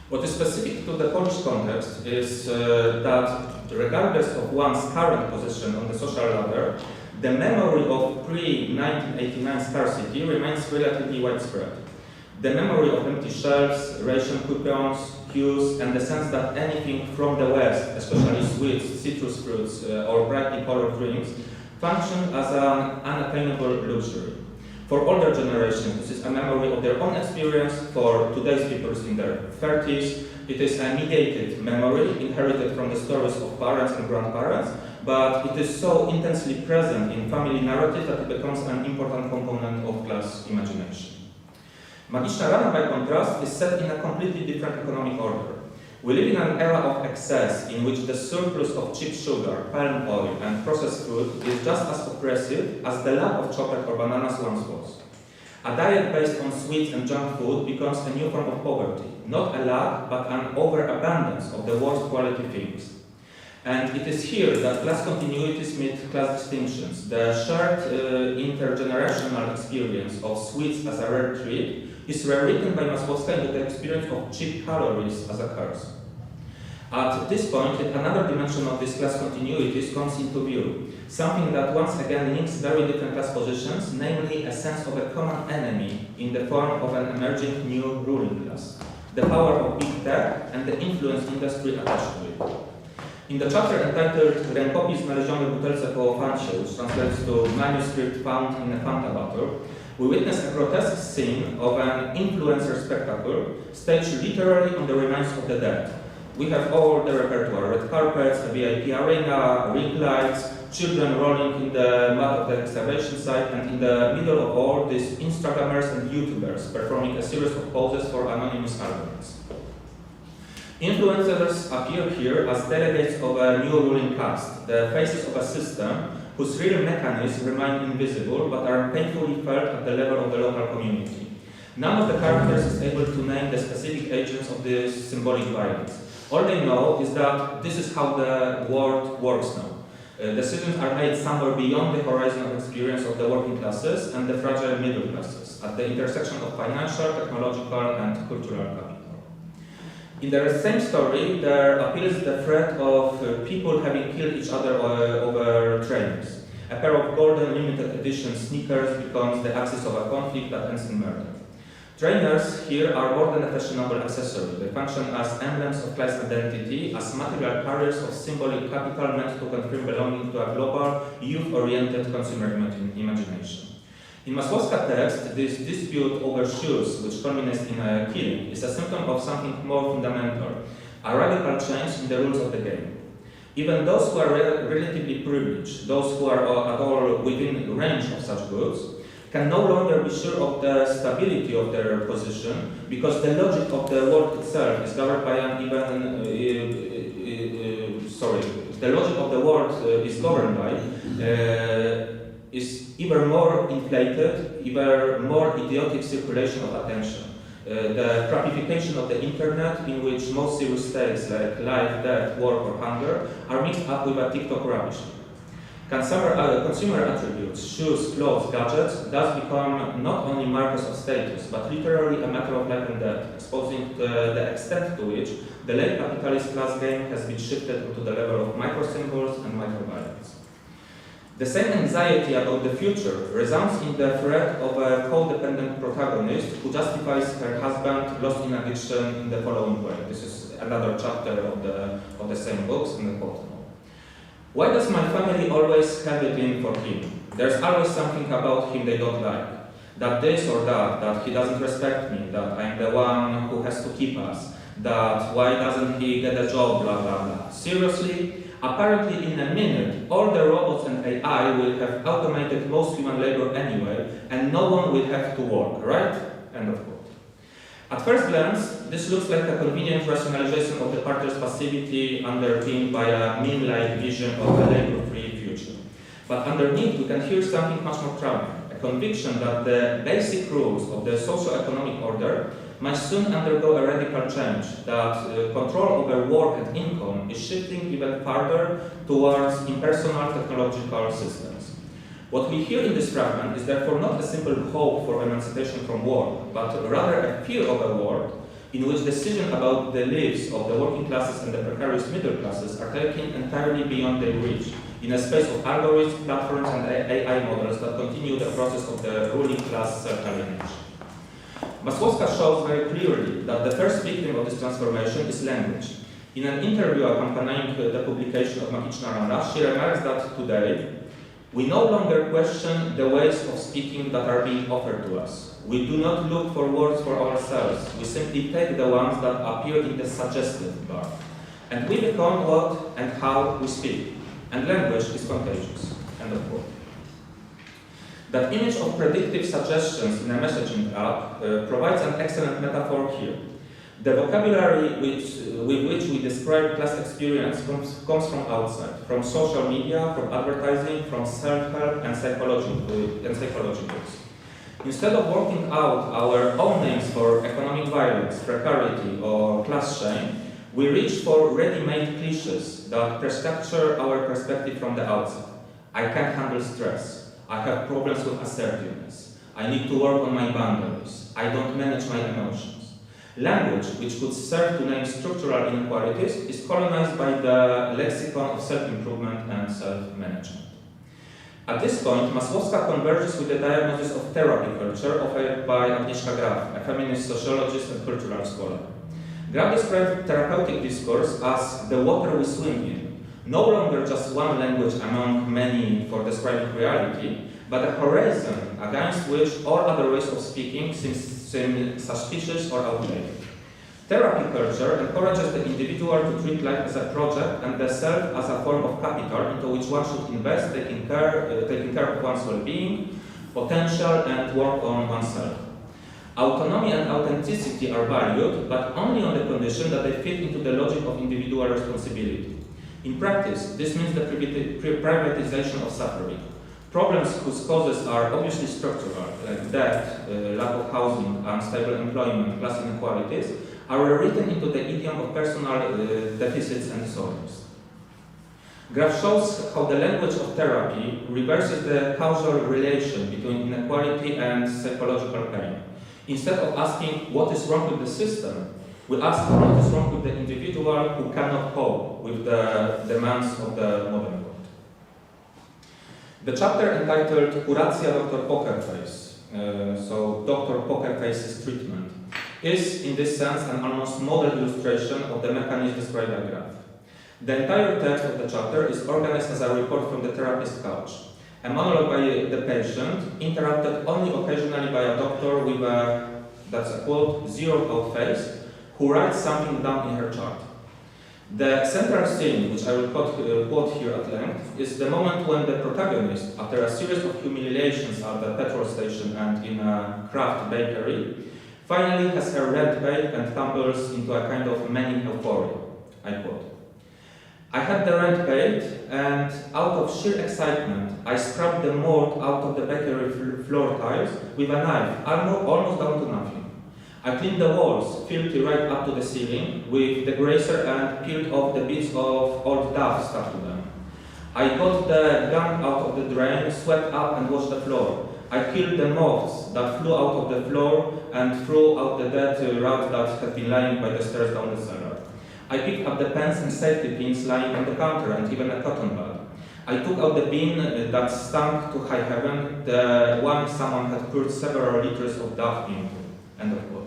What is specific to the Polish context is that regardless of one's current position on the social ladder, the memory of pre-1989 scarcity remains relatively widespread. The memory of empty shelves, ration coupons, queues, and the sense that anything from the West, especially sweets, citrus fruits, or brightly colored drinks, function as an unattainable luxury. For older generations, this is a memory of their own experience. For today's people in their 30s, it is a mediated memory inherited from the stories of parents and grandparents, but it is so intensely present in family narrative that it becomes an important component of class imagination. Magiczna Rana, by contrast, is set in a completely different economic order. We live in an era of excess in which the surplus of cheap sugar, palm oil, and processed food is just as oppressive as the lack of chocolate or bananas once was. A diet based on sweets and junk food becomes a new form of poverty, not a lack, but an overabundance of the worst quality things. And it is here that class continuities meet class distinctions. The shared intergenerational experience of sweets as a rare treat is rewritten by Masłowska into the experience of cheap calories as a curse. At this point, yet another dimension of this class continuities comes into view, something that once again links very different class positions, namely a sense of a common enemy in the form of an emerging new ruling class, the power of big tech and the influence industry attached to it. In the chapter entitled "Rękopis znaleziony w butelce po Fancie," which translates to "manuscript found in a Fanta bottle," we witness a grotesque scene of an influencer spectacle staged literally on the remains of the dead. We have all the repertoire: red carpets, a VIP arena, ring lights, children rolling in the mud of the excavation site, and in the middle of all, these Instagrammers and YouTubers performing a series of poses for anonymous albums. Influencers appear here as delegates of a new ruling caste, the faces of a system whose real mechanisms remain invisible but are painfully felt at the level of the local community. None of the characters is able to name the specific agents of this symbolic violence. All they know is that this is how the world works now. Decisions are made somewhere beyond the horizon of experience of the working classes and the fragile middle classes, at the intersection of financial, technological, and cultural capital. In the same story, there appears the threat of people having killed each other over trainers. A pair of golden limited edition sneakers becomes the axis of a conflict that ends in murder. Trainers here are more than a fashionable accessory. They function as emblems of class identity, as material carriers of symbolic capital meant to confirm belonging to a global, youth-oriented consumer imagination. In Masłowska's text, this dispute over shoes, which culminates in a killing, is a symptom of something more fundamental, a radical change in the rules of the game. Even those who are relatively privileged, those who are at all within range of such goods, can no longer be sure of the stability of their position, because the logic of the world itself is governed by an the logic of the world is governed by is either more inflated, either more idiotic circulation of attention. The crappification of the internet, in which most serious stakes like life, death, work, or hunger are mixed up with a TikTok rubbish. Consumer attributes, shoes, clothes, gadgets, thus become not only markers of status, but literally a matter of life and death, exposing the extent to which the late capitalist class game has been shifted into the level of micro-symbols and micro-violence. The same anxiety about the future resounds in the threat of a codependent protagonist who justifies her husband lost in addiction in the following way. This is another chapter of the same books, and the quote. Why does my family always have it in for him? There's always something about him they don't like. That this or that he doesn't respect me, that I'm the one who has to keep us, that why doesn't he get a job, blah, blah, blah. Seriously? Apparently in a minute, all the robots and AI will have automated most human labor anyway, and no one will have to work, right? End of quote. At first glance, this looks like a convenient rationalization of the partner's passivity underpinned by a meme-like vision of a labor-free future. But underneath, we can hear something much more troubling, a conviction that the basic rules of the socio-economic order might soon undergo a radical change, that control over work and income is shifting even further towards impersonal technological systems. What we hear in this fragment is therefore not a simple hope for emancipation from work, but rather a fear of a world in which decisions about the lives of the working classes and the precarious middle classes are taken entirely beyond their reach, in a space of algorithms, platforms, and AI models that continue the process of the ruling class self-alienation. Masłowska shows very clearly that the first victim of this transformation is language. In an interview accompanying the publication of Magiczna Rada, she remarks that today, we no longer question the ways of speaking that are being offered to us. We do not look for words for ourselves. We simply take the ones that appear in the suggestive bar. And we become what and how we speak. And language is contagious. End of quote. That image of predictive suggestions in a messaging app provides an excellent metaphor here. The vocabulary with which we describe class experience comes from outside, from social media, from advertising, from self-help and psychology books. Instead of working out our own names for economic violence, precarity, or class shame, we reach for ready-made cliches that capture our perspective from the outside. I can't handle stress. I have problems with assertiveness. I need to work on my boundaries. I don't manage my emotions. Language, which could serve to name structural inequalities, is colonized by the lexicon of self-improvement and self-management. At this point, Masłowska converges with the diagnosis of therapy culture offered by Agnieszka Graf, a feminist sociologist and cultural scholar. Graf described therapeutic discourse as the water we swim in, no longer just one language among many for describing reality, but a horizon against which all other ways of speaking seem suspicious or outdated. Therapy culture encourages the individual to treat life as a project and the self as a form of capital into which one should invest, taking care of one's well-being, potential, and work on oneself. Autonomy and authenticity are valued, but only on the condition that they fit into the logic of individual responsibility. In practice, this means the privatization of suffering. Problems whose causes are obviously structural, like debt, lack of housing, unstable employment, class inequalities, are rewritten into the idiom of personal deficits and disorders. Graf shows how the language of therapy reverses the causal relation between inequality and psychological pain. Instead of asking what is wrong with the system, we ask what is wrong with the individual who cannot cope with the demands of the modern world. The chapter entitled Curacja Dr. Pokerface, so Dr. Pokerface's treatment, is in this sense an almost model illustration of the mechanism described by Graf. The entire text of the chapter is organized as a report from the therapist's couch, a monologue by the patient, interrupted only occasionally by a doctor with a, that's a quote, zeroed out face, who writes something down in her chart. The central scene, which I will quote here at length, is the moment when the protagonist, after a series of humiliations at the petrol station and in a craft bakery, finally has her rent paid and tumbles into a kind of manic euphoria. I quote, "I had the rent paid, and out of sheer excitement, I scrubbed the mold out of the bakery floor tiles with a knife, almost down to nothing. I cleaned the walls, filthy right up to the ceiling, with the grazer and peeled off the bits of old duff stuck to them. I got the gunk out of the drain, swept up and washed the floor. I killed the moths that flew out of the floor and threw out the dead rat that had been lying by the stairs down the cellar. I picked up the pens and safety pins lying on the counter and even a cotton bag. I took out the bin that stunk to high heaven, the one someone had poured several liters of duff into." End of quote.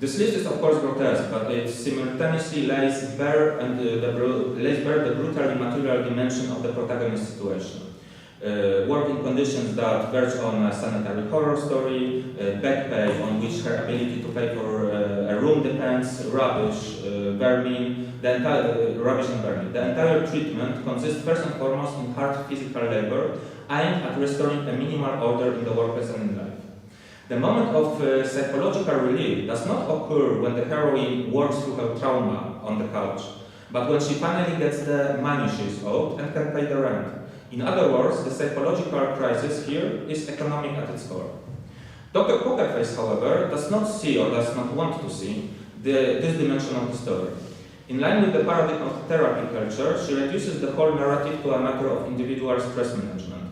This list is of course grotesque, but it simultaneously lays bare the brutally material dimension of the protagonist's situation. Working conditions that verge on a sanitary horror story, back pay on which her ability to pay for a room depends, rubbish and vermin. The entire treatment consists first and foremost in hard physical labor aimed at restoring a minimal order in the workplace and in life. The moment of psychological relief does not occur when the heroine works through her trauma on the couch, but when she finally gets the money she is owed and can pay the rent. In other words, the psychological crisis here is economic at its core. Dr. Pokerface, however, does not see or does not want to see this dimension of the story. In line with the paradigm of therapy culture, she reduces the whole narrative to a matter of individual stress management.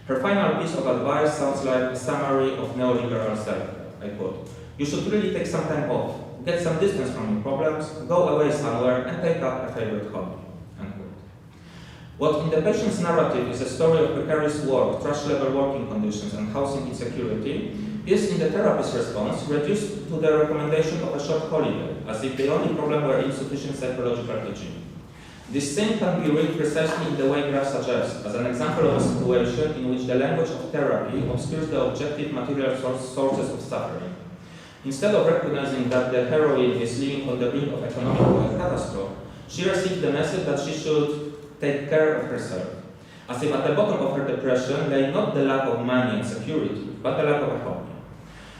Her final piece of advice sounds like a summary of neoliberal self-care. I quote, "You should really take some time off, get some distance from your problems, go away somewhere and take up a favorite hobby." Unquote. What in the patient's narrative is a story of precarious work, trash-level working conditions and housing insecurity is in the therapist's response reduced to the recommendation of a short holiday, as if the only problem were insufficient psychological teaching. This thing can be read precisely in the way Graf suggests, as an example of a situation in which the language of therapy obscures the objective material sources of suffering. Instead of recognizing that the heroine is living on the brink of economic catastrophe, she receives the message that she should take care of herself, as if at the bottom of her depression lay not the lack of money and security, but the lack of a hobby.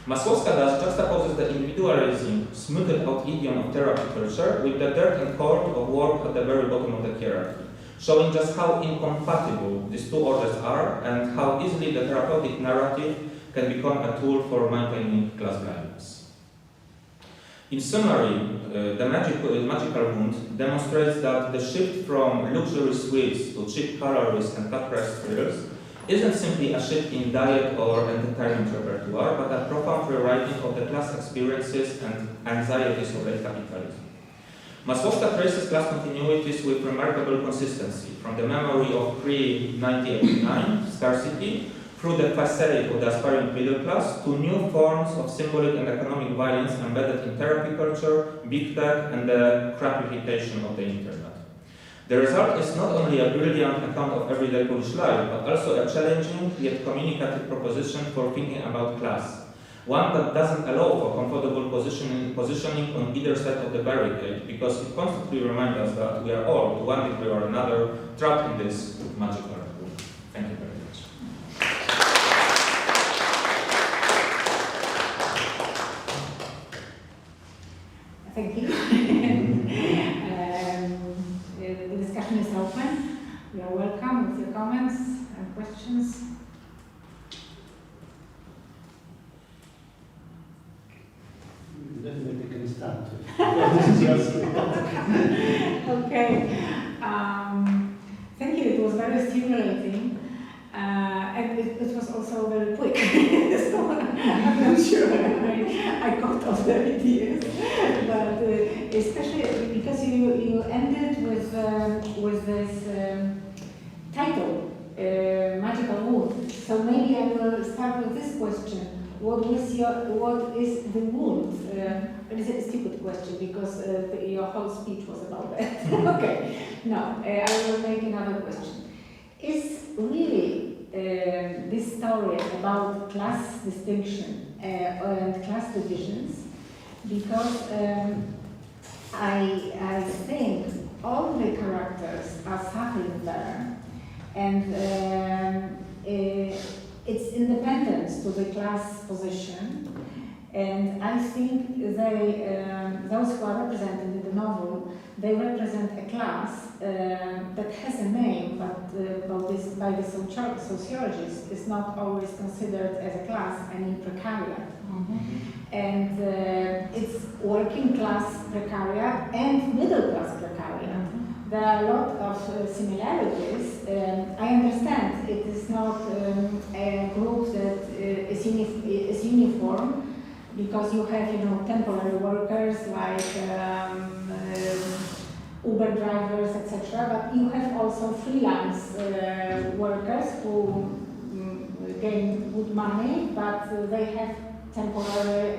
Masłowska thus juxtaposes the individualism, smoothed out idiom of therapy culture with the dirt and cold of work at the very bottom of the hierarchy, showing just how incompatible these two orders are and how easily the therapeutic narrative can become a tool for maintaining class blindness. In summary, the magical wound demonstrates that the shift from luxury sweets to cheap calories and cut-price thrills isn't simply a shift in diet or entertainment repertoire, but a profound rewriting of the class experiences and anxieties of late capitalism. Masłowska traces class continuities with remarkable consistency, from the memory of pre-1989 scarcity through the facade of the aspiring middle class to new forms of symbolic and economic violence embedded in therapy culture, big tech, and the crapification of the internet. The result is not only a brilliant account of everyday Polish life, but also a challenging yet communicative proposition for thinking about class. One that doesn't allow for comfortable positioning on either side of the barricade, because it constantly reminds us that we are all, to one degree or another, trapped in this magical room. Thank you very much. Thank you. The discussion is open. You are welcome with your comments and questions. Definitely can start. Okay. Thank you. It was very stimulating. And it was also very quick. So I'm not sure I got all the ideas. But especially because you ended with this title, Magical Wound. So maybe I will start with this question. What is the wound? It is a stupid question because your whole speech was about that. Okay. No, I will make another question. Is really this story about class distinction and class divisions? Because I think all the characters are suffering there, and it's independent to the class position. And I think those who are represented in the novel, they represent a class that has a name, but by the sociologists is not always considered as a class, I mean precariat. And it's working class precariat and middle class precariat. There are a lot of similarities. I understand it is not a group that is uniform, because you have, temporary workers like Uber drivers, etc. But you have also freelance workers who gain good money, but they have temporary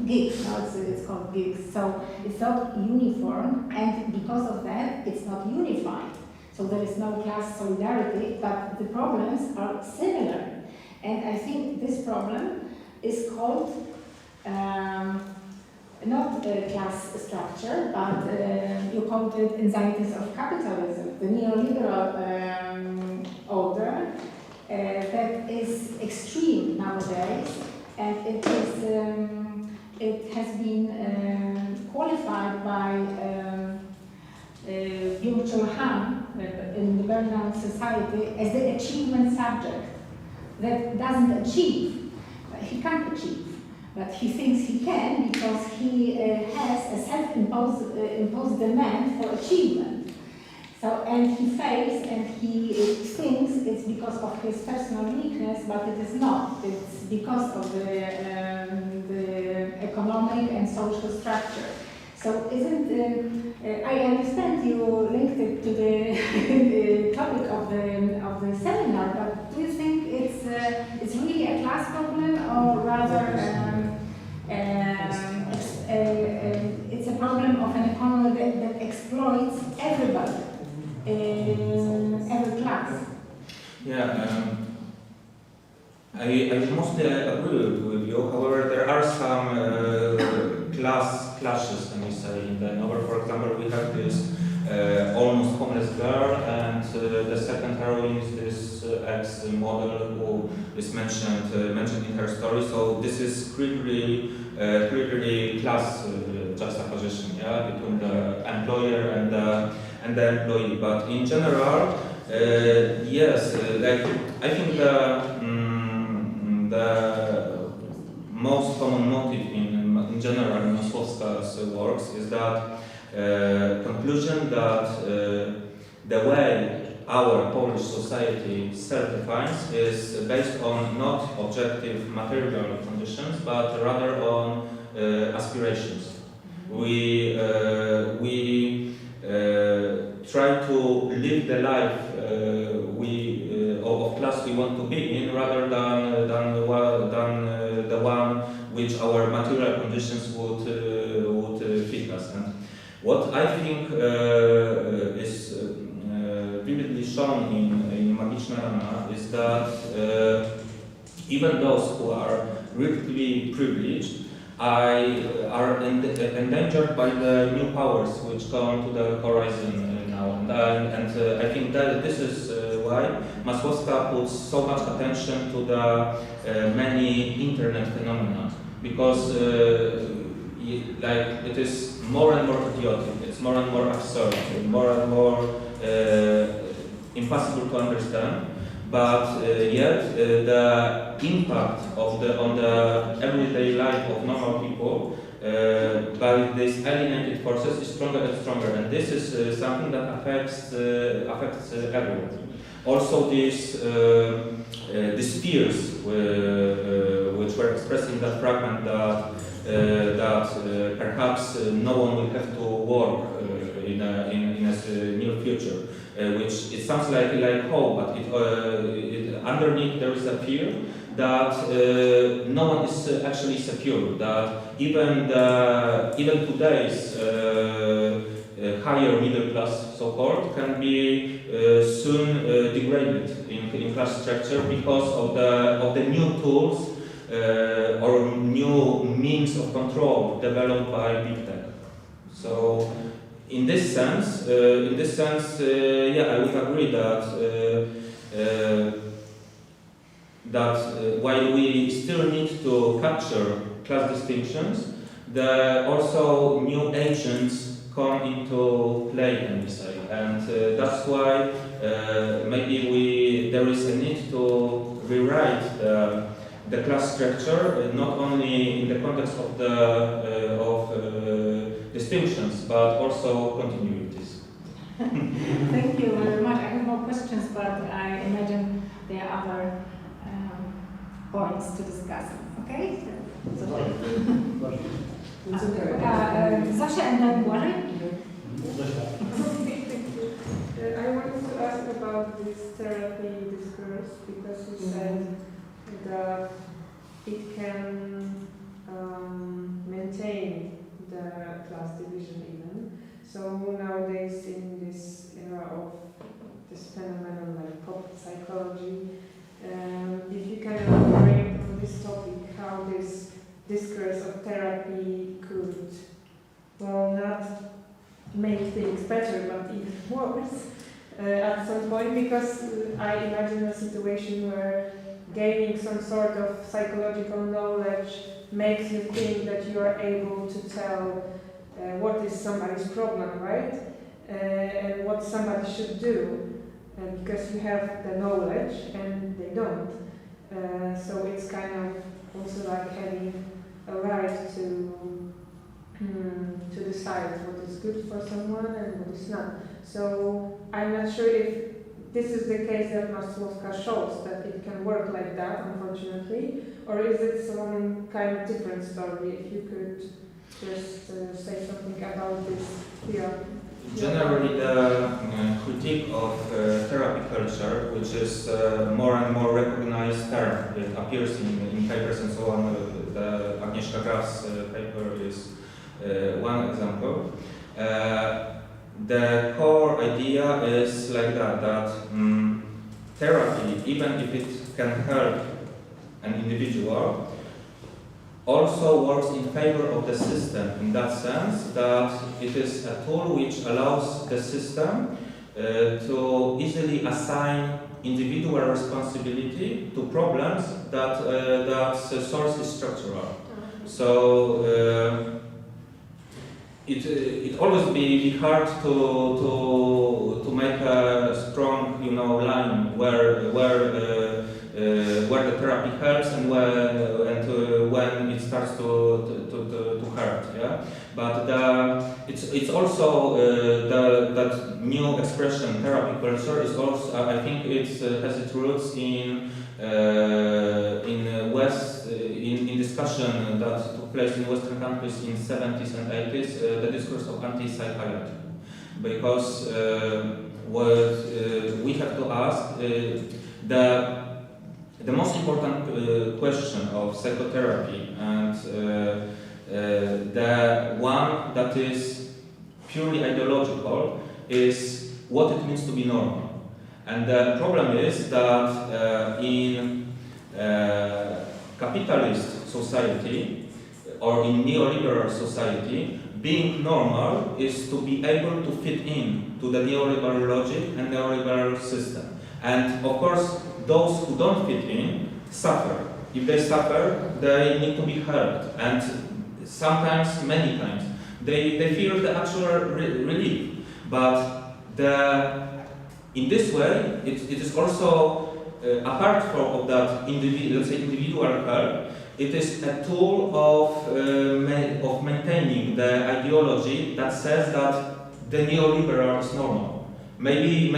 gigs. Now it's called gigs. So it's not uniform, and because of that, it's not unified. So there is no class solidarity, but the problems are similar. And I think this problem is called not class structure, but you called it anxieties of capitalism, the neoliberal order that is extreme nowadays, and it has been qualified by Byung-Chul Han in the Berlin Society as the achievement subject that doesn't achieve. He can't achieve, but he thinks he can because he has a self-imposed demand for achievement. So, and he fails, and he thinks it's because of his personal weakness, but it is not. It's because of the economic and social structure. So, I understand you linked it to the topic of the seminar, but do you think it's really a class problem, or rather it's a problem of an economy that exploits everybody, every class? Yeah, I mostly agree with you. However, there are some class clashes, can we say, in the novel. For example, we have this almost homeless girl, and the second heroine is this ex-model who is mentioned in her story. So this is clearly class juxtaposition, between the employer and the employee. But in general, yes, I think the most common motive in general in Masłowska's works is that conclusion that the way our Polish society self-defines is based on not objective material conditions, but rather on aspirations. We try to live the life of class we want to be in, rather than the one which our material conditions would fit us. And what I think is vividly shown in Magiczna Rana is that even those who are really privileged are endangered by the new powers which come to the horizon now. And I think that this is why Masłowska puts so much attention to the many internet phenomena, because it is more and more idiotic, it's more and more absurd, more and more impossible to understand, but yet the impact on the everyday life of normal people by these alienated forces is stronger and stronger, and this is something that affects everyone. Also, these fears which were expressed in that fragment that perhaps no one will have to work in a near future, which it sounds like hope, but underneath there is a fear that no one is actually secure. That even today's higher middle class, so-called, can be soon degraded in class structure because of the new tools or new means of control developed by big tech. So in this sense, yeah, I would agree that while we still need to capture class distinctions, there also new agents come into play, let me say, and that's why maybe there is a need to rewrite the class structure, not only in the context of distinctions, but also continuities. Thank you very much. I have more questions, but I imagine there are other points to discuss. Okay? It's okay. Zosia and then Błażej. I wanted to ask about this therapy discourse because you said that it can maintain the class division even. So nowadays in this era of this phenomenon like pop psychology, if you can elaborate on this topic, how this discourse of therapy could, well, not make things better, but even worse at some point, because I imagine a situation where gaining some sort of psychological knowledge makes you think that you are able to tell what is somebody's problem, right? And what somebody should do, because you have the knowledge and they don't. So it's kind of also like having a right to decide what is good for someone and what is not. So I'm not sure if this is the case that Masłowska shows, that it can work like that, unfortunately, or is it some kind of different story? If you could just say something about this here. Generally, the critique of therapy culture, which is more and more recognized term, it appears in papers and so on. The Agnieszka Graf's paper is one example. The core idea is like that therapy, even if it can help an individual, also works in favor of the system in that sense that it is a tool which allows the system to easily assign individual responsibility to problems that source is structural. So it always be hard to make a strong, line where the therapy helps and when it starts to hurt. Yeah, but it's also that new expression therapy culture is also, I think it has its roots in West in discussion that took place in Western countries in 70s and 80s, the discourse of anti-psychiatry, because what we have to ask the most important question of psychotherapy, and the one that is purely ideological, is what it means to be normal. And the problem is that in capitalist society or in neoliberal society, being normal is to be able to fit in to the neoliberal logic and neoliberal system. And of course, those who don't fit in suffer. If they suffer, they need to be helped. And sometimes, many times, they feel the actual relief. But in this way, it is also, apart from that individual help, it is a tool of maintaining the ideology that says that the neoliberal is normal. Maybe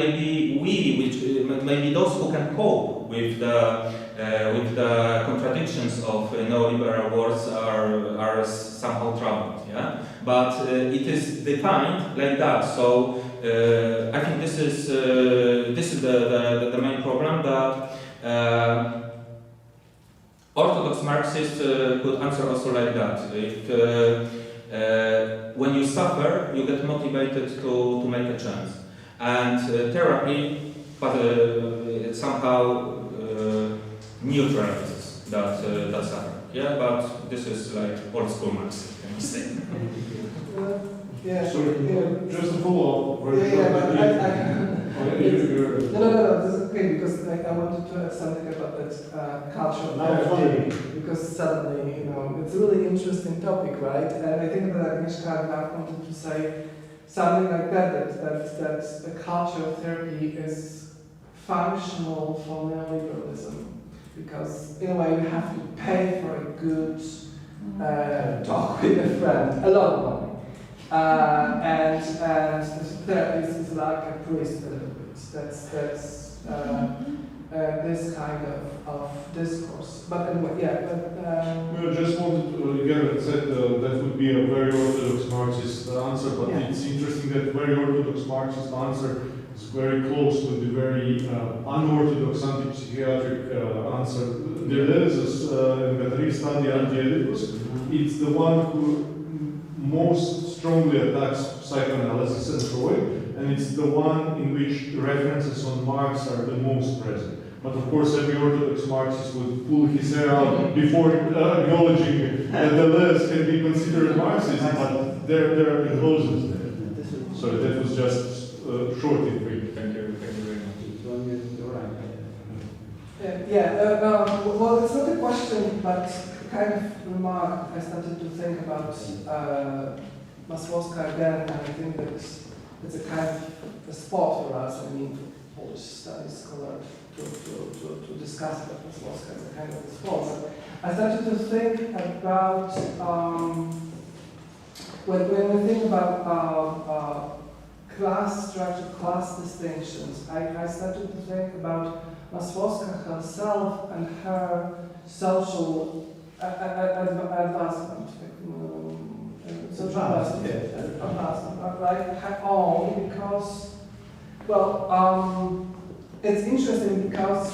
those who can cope with the contradictions of neoliberal words are somehow troubled. Yeah, but it is defined like that. So I think this is the main problem that. Orthodox Marxists could answer also like that. If when you suffer, you get motivated to make a change, and therapy, but somehow neutralizes that suffering. Yeah, but this is like old school Marxism, can you say? Yeah. Sorry, Yeah. just a follow-up. very Yeah, short. but You're- No, this is okay because like, I wanted to add something about that culture of therapy, because suddenly, it's a really interesting topic, right? And I think that Agnieszka wanted to say something like that the culture of therapy is functional for neoliberalism, because in a way you have to pay for a good talk with a friend, a lot of money. And the therapist is like a priest a little bit. That's this kind of discourse. But anyway, yeah. I just wanted to, again, I said that would be a very orthodox Marxist answer, but Yeah. it's interesting that very orthodox Marxist answer is very close to the very unorthodox anti-psychiatric answer. Deleuze's in study Anti-Oedipus, it's the one who most strongly attacks psychoanalysis and Freud, and it's the one in which references on Marx are the most present. But of course, every orthodox Marxist would pull his hair out before acknowledging that Deleuze can be considered Marxist, but there are the closest there. So that was just short and brief. Thank you very much. Well, it's not a question, but a kind of remark. I started to think about Masłowska again, and I think that it's a kind of a sport for us. I mean, Polish studies scholar to discuss about Masłowska. It's a kind of a sport. But I started to think about when we think about class structure, class distinctions. I started to think about Masłowska herself and her social advancement. Social advancement, right? Her own, because, well, it's interesting because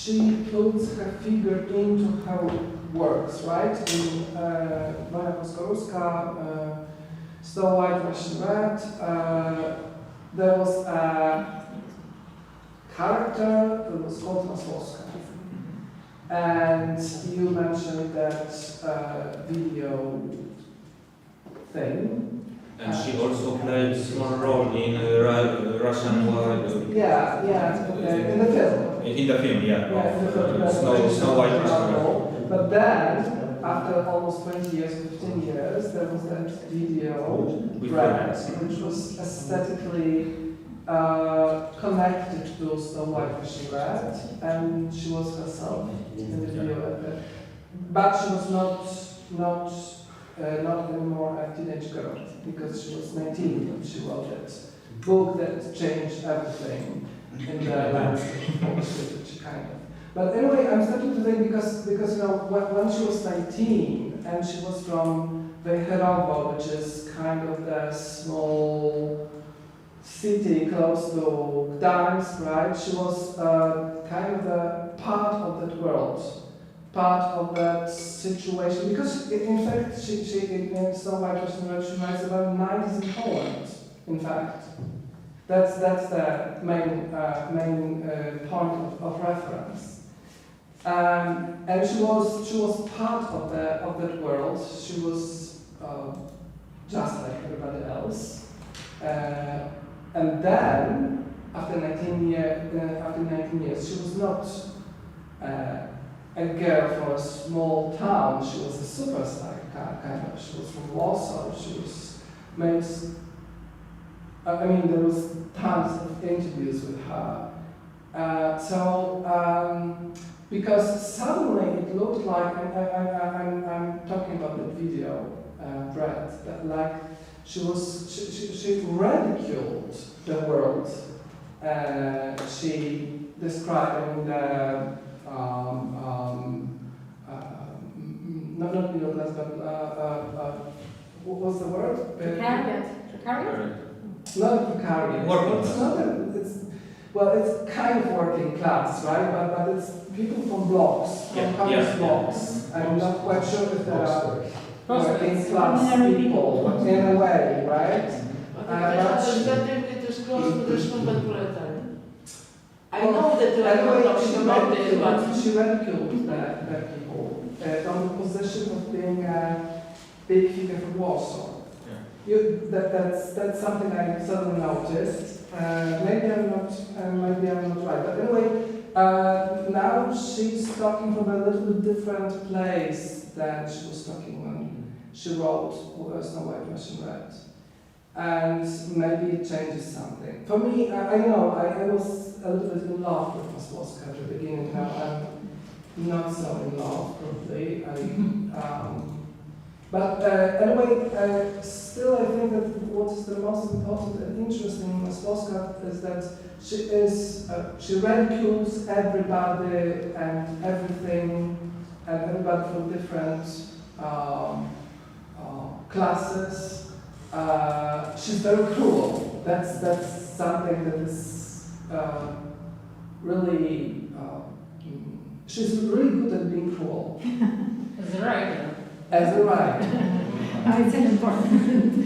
she puts her figure into her works, right? In Moja Poskoruska, Snow White, Russian Red, there was a character that was called Masłowska. And you mentioned that video thing. And she also played a small role in Russian Yeah, in the film. In the film, yeah. Yeah, in the film. Snow White, Russian Red. But then, after almost 20 years, 15 years, there was that video, Red, which was aesthetically connected to Snow White, Russian Red, and she was herself in the video. But she was not anymore a teenage girl, because she was 19 when she wrote that book that changed everything in the landscape of Polish literature, kind of. But anyway, I'm starting to think because when she was 19 and she was from Wejherowo, which is kind of the small city close to Gdańsk, right? She was kind of a part of that world, part of that situation. Because in fact, she in Snow White, Russian Red, she writes about 90s in Poland. In fact, that's the main point of reference. And she was part of that world. She was just like everybody else. And then, after 19 years, she was not a girl from a small town. She was a superstar, kind of. She was from Warsaw. She was made. There was tons of interviews with her. Because suddenly it looked like, I'm talking about the video, Brett, that like she ridiculed the world. She described the not middle class, but what was the word? Precariat. Not precariat. It's kind of working class, right? But it's people from blocks, from communist blocks. I'm not quite sure if they are working class people in a way, right? It is close to the Schumpeter. I know that you are not talking about this, but she ridiculed the people from the position of being a big figure from Warsaw. That's something I suddenly noticed. Maybe I'm not right. But anyway, now she's talking from a little bit different place than she was talking when she wrote Snow White, Russian Red. And maybe it changes something. For me, I know I was a little bit in love with Masłowska at the beginning. Now I'm not so in love, probably. But anyway, still I think that what is the most important and interesting in Masłowska is that she ridicules everybody and everything and everybody from different classes. She's very cruel. That's something that is really. She's really good at being cruel. As a writer. As a writer. It's an important.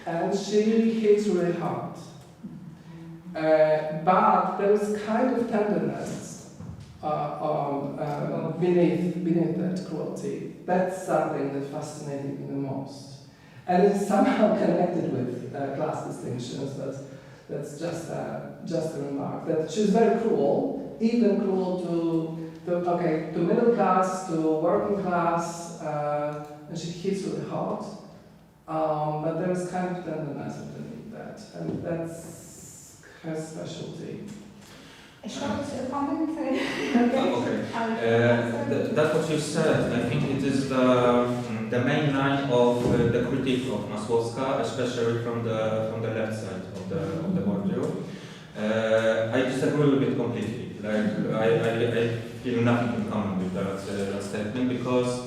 And she hits really hard. But there is kind of tenderness beneath that cruelty. That's something that fascinated me the most. And it's somehow connected with class distinctions, but that's just a remark. That she's very cruel, even cruel to middle class, to working class, and she hits really hard. But there is kind of tenderness underneath that, and that's her specialty. A short comment? That's what you said. I think it is the main line of the critique of Masłowska, especially from the left side of the border. I disagree with it completely. Like I feel nothing in common with that statement, because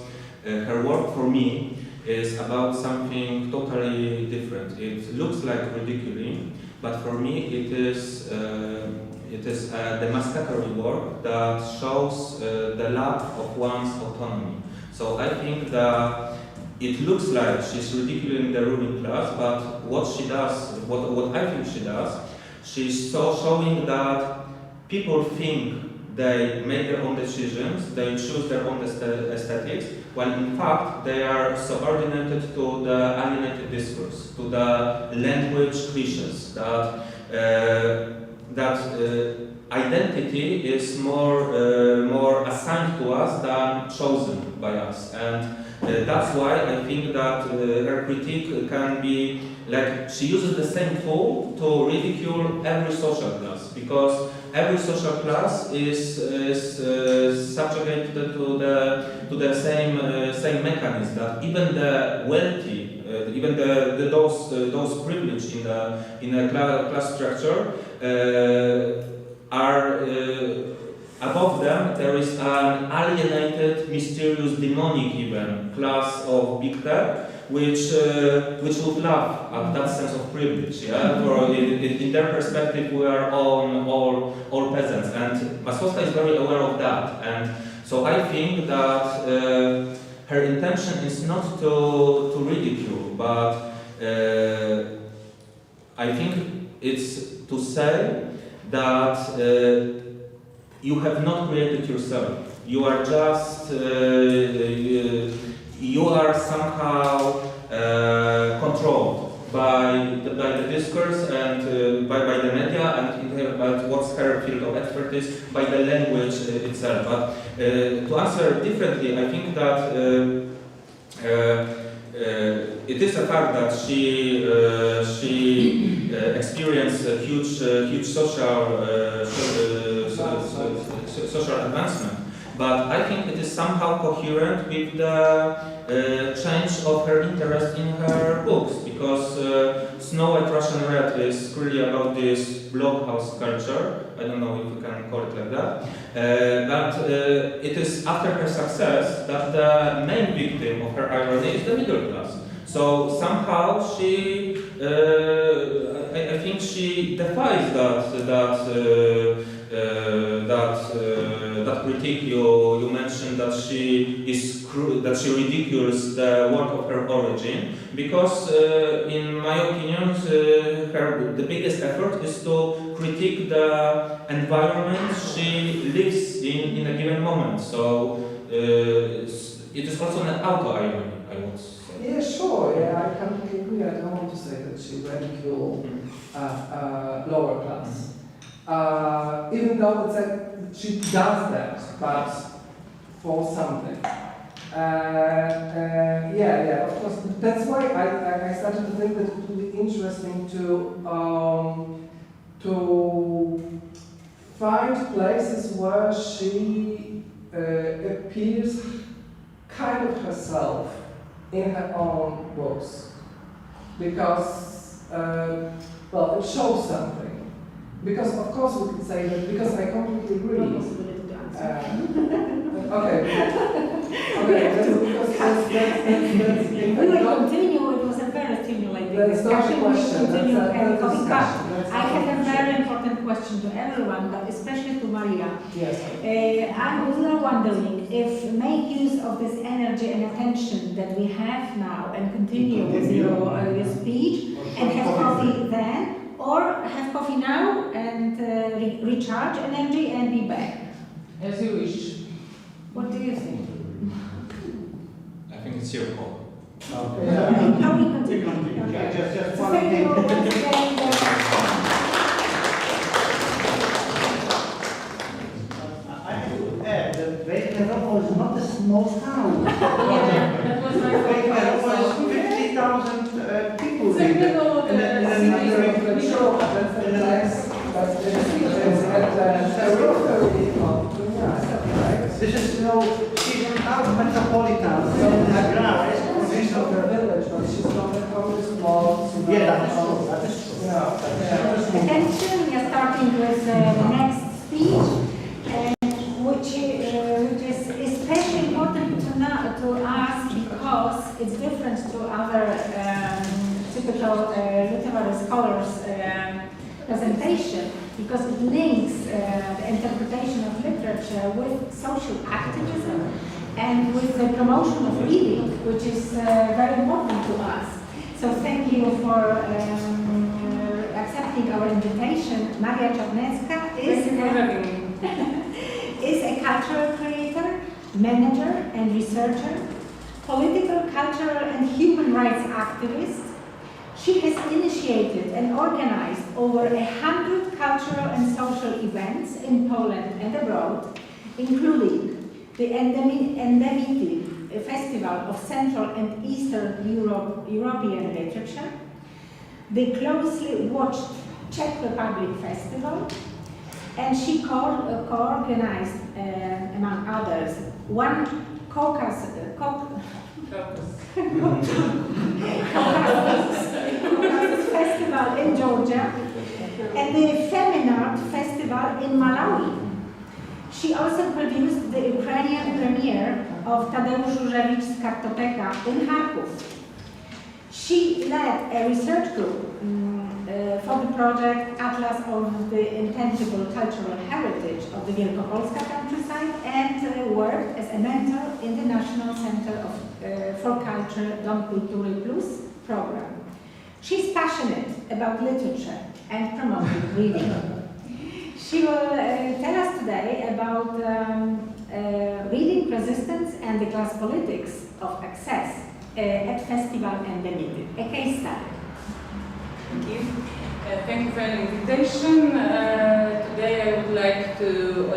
her work for me is about something totally different. It looks like ridiculing, but for me it is a demascatory work that shows the lack of one's autonomy. So I think that it looks like she's ridiculing the ruling class, but what she does, what I think she does, she's showing that people think they make their own decisions, they choose their own aesthetics, when in fact they are subordinated to the alienated discourse, to the language cliches, that identity is more assigned to us than chosen by us. And that's why I think that her critique can be, like, she uses the same tool to ridicule every social class, because every social class is subjugated to the same mechanism, that even the wealthy, even those privileged in a class structure are above them. There is an alienated, mysterious, demonic even class of big tech, which would laugh at that sense of privilege. Yeah, for in their perspective, we are all peasants, and Masłowska is very aware of that. And so I think that her intention is not to ridicule, but I think it's to say that you have not created yourself. You are just you are somehow controlled by the discourse and by the media, and by what's her field of expertise, by the language itself. But to answer differently, I think that it is a fact that she experienced a huge social advancement. But I think it is somehow coherent with the change of her interest in her books, because Snow White, Russian Red is really about this blockhouse culture. I don't know if you can call it like that. But it is after her success that the main victim of her irony is the middle class. So somehow she, I think she defies that critique you mentioned, that she ridicules the work of her origin, because in my opinion the biggest effort is to critique the environment she lives in a given moment. So it is also an auto-irony, I would say. Yeah, sure. Yeah, I completely agree. I don't want to say that she ridiculed lower class. Even though it's like she does that, but for something. Yeah, of course. That's why I started to think that it would be interesting to find places where she appears kind of herself in her own books, because well, it shows something. Because of course we could say that, because I completely agree. Okay, that's because that's We will continue. It was a very stimulating that's not the discussion. We will question. continue That's and a coming back. discussion. I have a very important question to everyone, but especially to Maria. Yes. I was wondering if make use of this energy and attention that we have now and continue with your speech and have coffee then, or have coffee now and recharge energy and be back. As you wish. What do you think? I think it's your call. Okay. How we continue? Okay, just So one thank you thing. once again. I have to add that Vejkerovo is not a small town. That was my Vejkerovo is 50,000 people live there. This is even out metropolitan. She's from her village, but she's from a small. Yeah, that is true. That is true. Attention, we are starting with the next speech, which is especially important to us because it's different to other typical literary scholars' presentation, because it links the interpretation of literature with social activism and with the promotion of reading, which is very important to us. So thank you for accepting our invitation. Maria Czarnecka is a cultural creator, manager and researcher, political, cultural and human rights activist. She has initiated and organized over 100 cultural and social events in Poland and abroad, including the Endemity Festival of Central and Eastern European Literature, the closely watched Czech Republic Festival, and she co-organized, among others, one Caucasus Festival in Georgia and the Feminart Festival in Malawi. She also produced the Ukrainian premiere of Tadeusz Różewicz's Kartoteka in Kharkov. She led a research group for the project Atlas of the Intangible Cultural Heritage of the Wielkopolska countryside and worked as a mentor in the National Center for Culture Dom Kultury Plus program. She's passionate about literature and promoting reading. She will tell us today about reading resistance and the class politics of access at Festival Endemity, a case study. Thank you. Thank you for the invitation. Today I would like to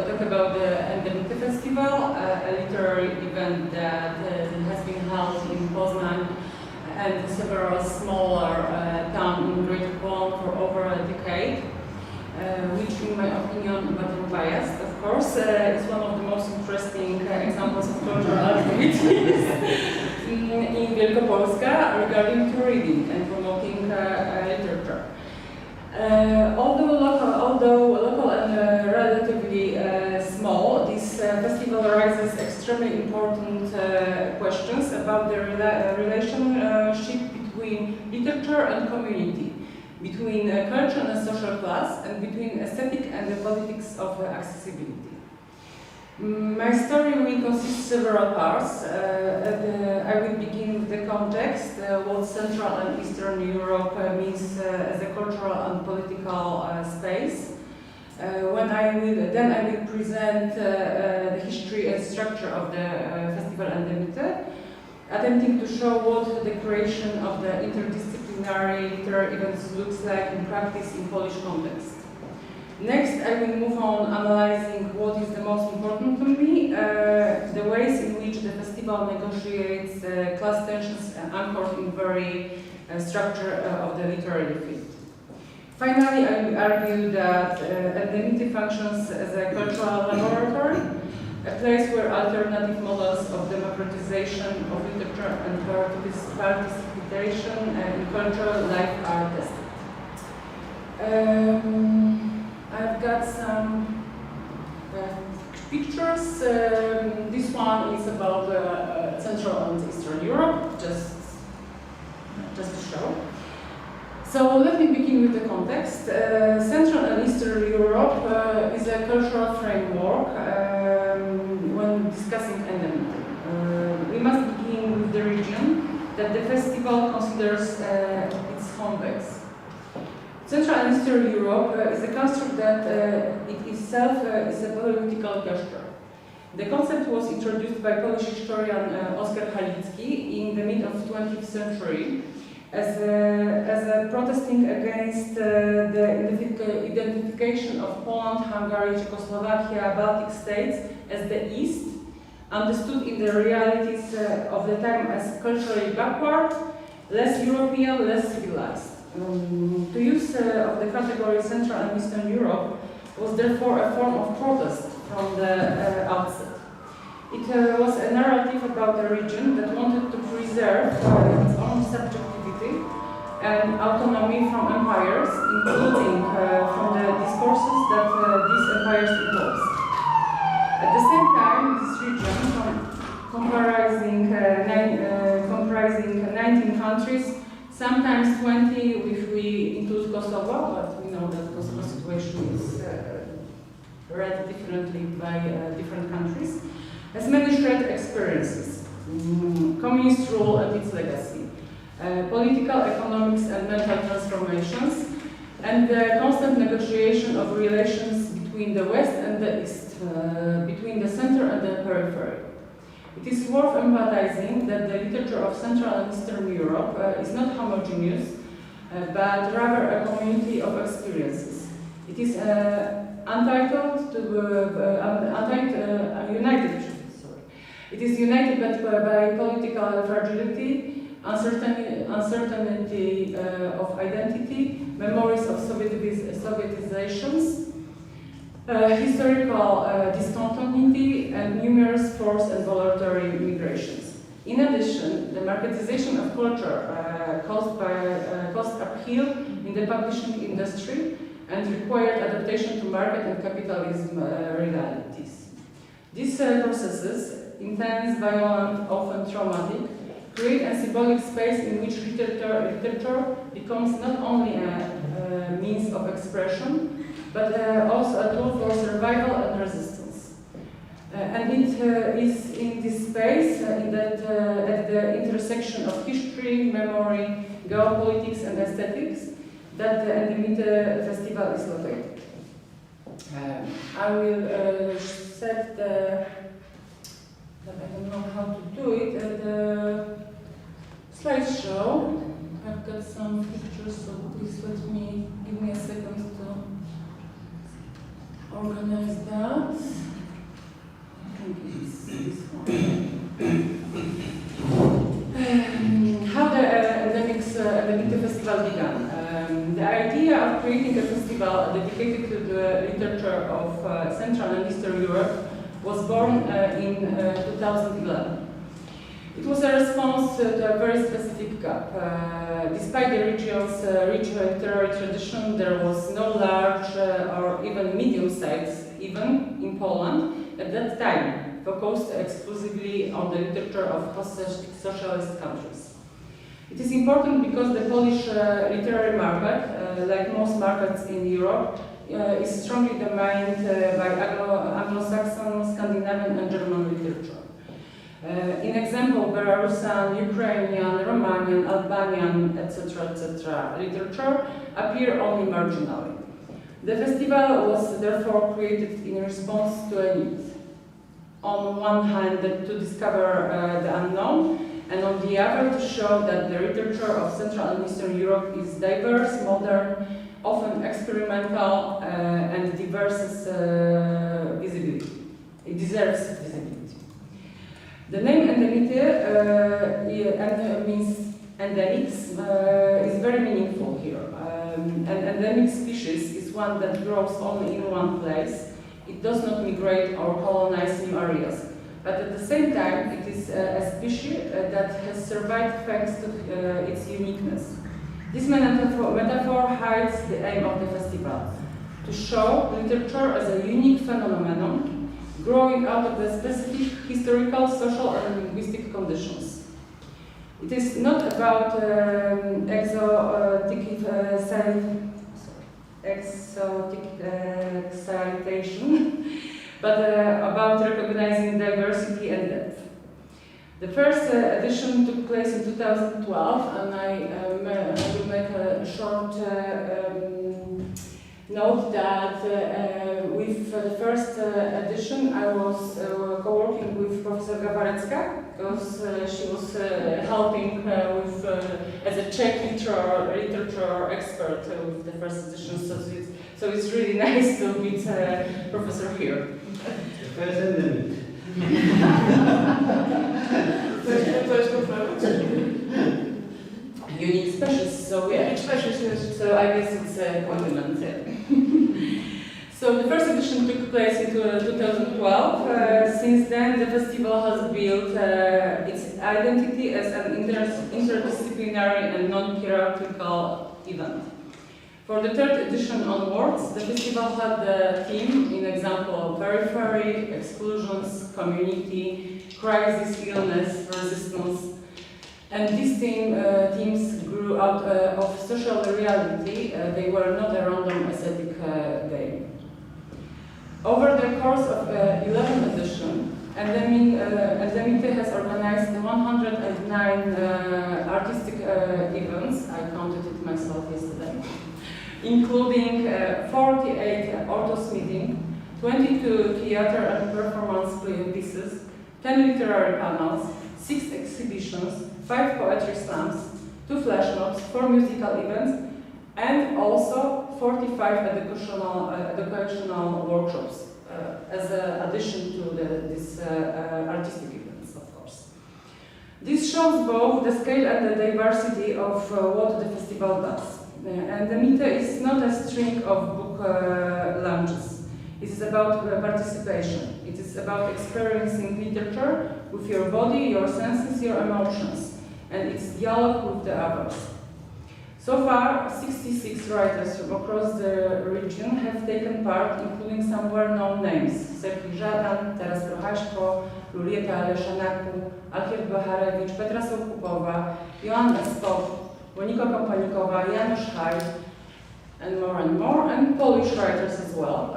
talk about the Endemity Festival, a literary event that has been held in Poznań and several smaller towns in Greater Poland for over a decade. Which in my opinion, but I'm biased of course, is one of the most interesting examples of cultural activities in Wielkopolska regarding to reading and promoting literature. Although local and relatively small, this festival raises extremely important questions about the relationship between literature and community, between culture and social class, and between aesthetic and the politics of accessibility. My story will consist several parts. I will begin with the context, what Central and Eastern Europe means as a cultural and political space. Then I will present the history and structure of the Festival Endemity. attempting to show what the creation of the interdisciplinary literary events looks like in practice in Polish context. Next, I will move on analyzing what is the most important to me, the ways in which the festival negotiates class tensions anchored in very structure of the literary field. Finally, I will argue that Endemity functions as a cultural laboratory, a place where alternative models of democratization of literature and participation in cultural life are tested. I've got some pictures. This one is about Central and Eastern Europe, just to show. So let me begin with the context. Central and Eastern Europe is a cultural framework when discussing endemity. We must begin with the region that the festival considers its home base. Central and Eastern Europe is a construct that it itself is a political gesture. The concept was introduced by Polish historian Oskar Halicki in the mid of 20th century as a protesting against the identification of Poland, Hungary, Czechoslovakia, Baltic states as the East, understood in the realities of the time as culturally backward, less European, less civilized. The use of the category Central and Eastern Europe was therefore a form of protest from the outset. It was a narrative about a region that wanted to preserve its own subjectivity and autonomy from empires, including from the discourses that these empires imposed. At the same time, this region, comprising 19 countries, sometimes 20 if we include Kosovo, but we know that Kosovo situation is read differently by different countries, has many shared experiences, communist rule and its legacy, political, economics and mental transformations, and the constant negotiation of relations between the West and the East, between the center and the periphery. It is worth emphasizing that the literature of Central and Eastern Europe is not homogeneous, but rather a community of experiences. It is It is united by political fragility, uncertainty of identity, memories of Sovietizations, historical discontinuity, and numerous forced and voluntary migrations. In addition, the marketization of culture caused upheaval in the publishing industry and required adaptation to market and capitalism realities. These processes, intense, violent, often traumatic, create a symbolic space in which literature becomes not only a means of expression, but also a tool for survival and resistance. And it is in this space, at the intersection of history, memory, geopolitics, and aesthetics, that the Endemity Festival is located. I will set the, I don't know how to do it, the slideshow. I've got some pictures, so please give me a second to organize that. I think it's this one. How the Endemity Festival began. The idea of creating a festival dedicated to the literature of Central and Eastern Europe was born in 2011. It was a response to a very specific gap. Despite the region's rich literary tradition, there was no large or even medium-sized event in Poland at that time, focused exclusively on the literature of post-socialist countries. It is important because the Polish literary market, like most markets in Europe, is strongly dominated by Anglo-Saxon, Scandinavian and German literature. In example, Belarusian, Ukrainian, Romanian, Albanian, etc., literature appear only marginally. The festival was therefore created in response to a need. On one hand, to discover the unknown, and on the other to show that the literature of Central and Eastern Europe is diverse, modern, often experimental, and diverse visibility. It deserves visibility. The name endemite means endemics is very meaningful here. An endemic species is one that grows only in one place. It does not migrate or colonize new areas. But at the same time, it is a species that has survived thanks to its uniqueness. This metaphor hides the aim of the festival, to show literature as a unique phenomenon growing out of the specific historical, social, and linguistic conditions. It is not about exotic excitation, but about recognizing diversity and depth. The first edition took place in 2012, and I will make a short note that with the first edition I was co-working with Professor Gawarecka, because she was helping with, as a Czech literature expert with the first edition, so it's really nice to meet Professor here. First endemic. Unique species, so yeah. Unique species, yes. So I guess it's a compliment. So the first edition took place in 2012. Since then, the festival has built its identity as an interdisciplinary and non-hierarchical event. For the third edition onwards, the festival had the theme, in example, periphery, exclusions, community, crisis, illness, resistance. And these themes grew out of social reality. They were not a random aesthetic game. Over the course of 11th edition, Endemite has organized 109 artistic events. I counted it myself yesterday, including 48 authors meetings, 22 theater and performance pieces, 10 literary panels, 6 exhibitions, 5 poetry slams, 2 flash mobs, 4 musical events, and also 45 educational workshops as an addition to these artistic events, of course. This shows both the scale and the diversity of what the festival does. Endemite is not a string of book lounges. It is about participation. It is about experiencing literature with your body, your senses, your emotions, and its dialogue with the others. So far, 66 writers from across the region have taken part, including some well-known names: Serhii Żadan, Taras Prochaśko, Lulieta Aleszanaku, Alkier Bacharewicz, Petra Soukupowa, Joanna Spok, Monika Kompanikowa, Janusz Haj, and more, and Polish writers as well,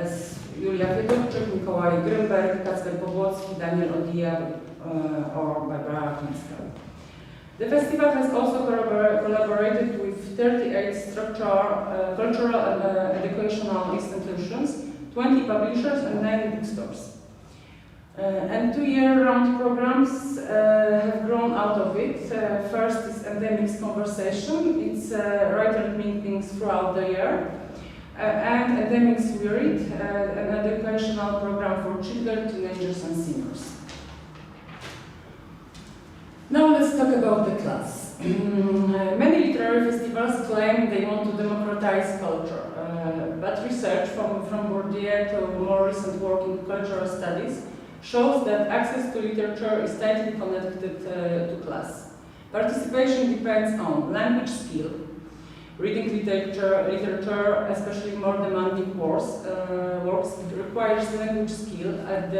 as Julia Fiedorczyk, Mikołaj Grünberg, Kacper Powłocki, Daniel Odija, or Barbara Klimska. The festival has also collaborated with 38 cultural and educational institutions, 20 publishers, and 9 bookstores. And 2 year-round programs have grown out of it. First is Endemics Conversation. It's writer meetings throughout the year. And Endemics We Read, an educational program for children, teenagers, and seniors. Now let's talk about the class. Many literary festivals claim they want to democratize culture, but research from Bourdieu to more recent work in cultural studies shows that access to literature is tightly connected to class. Participation depends on language skill. Reading literature, especially more demanding works, requires language skill and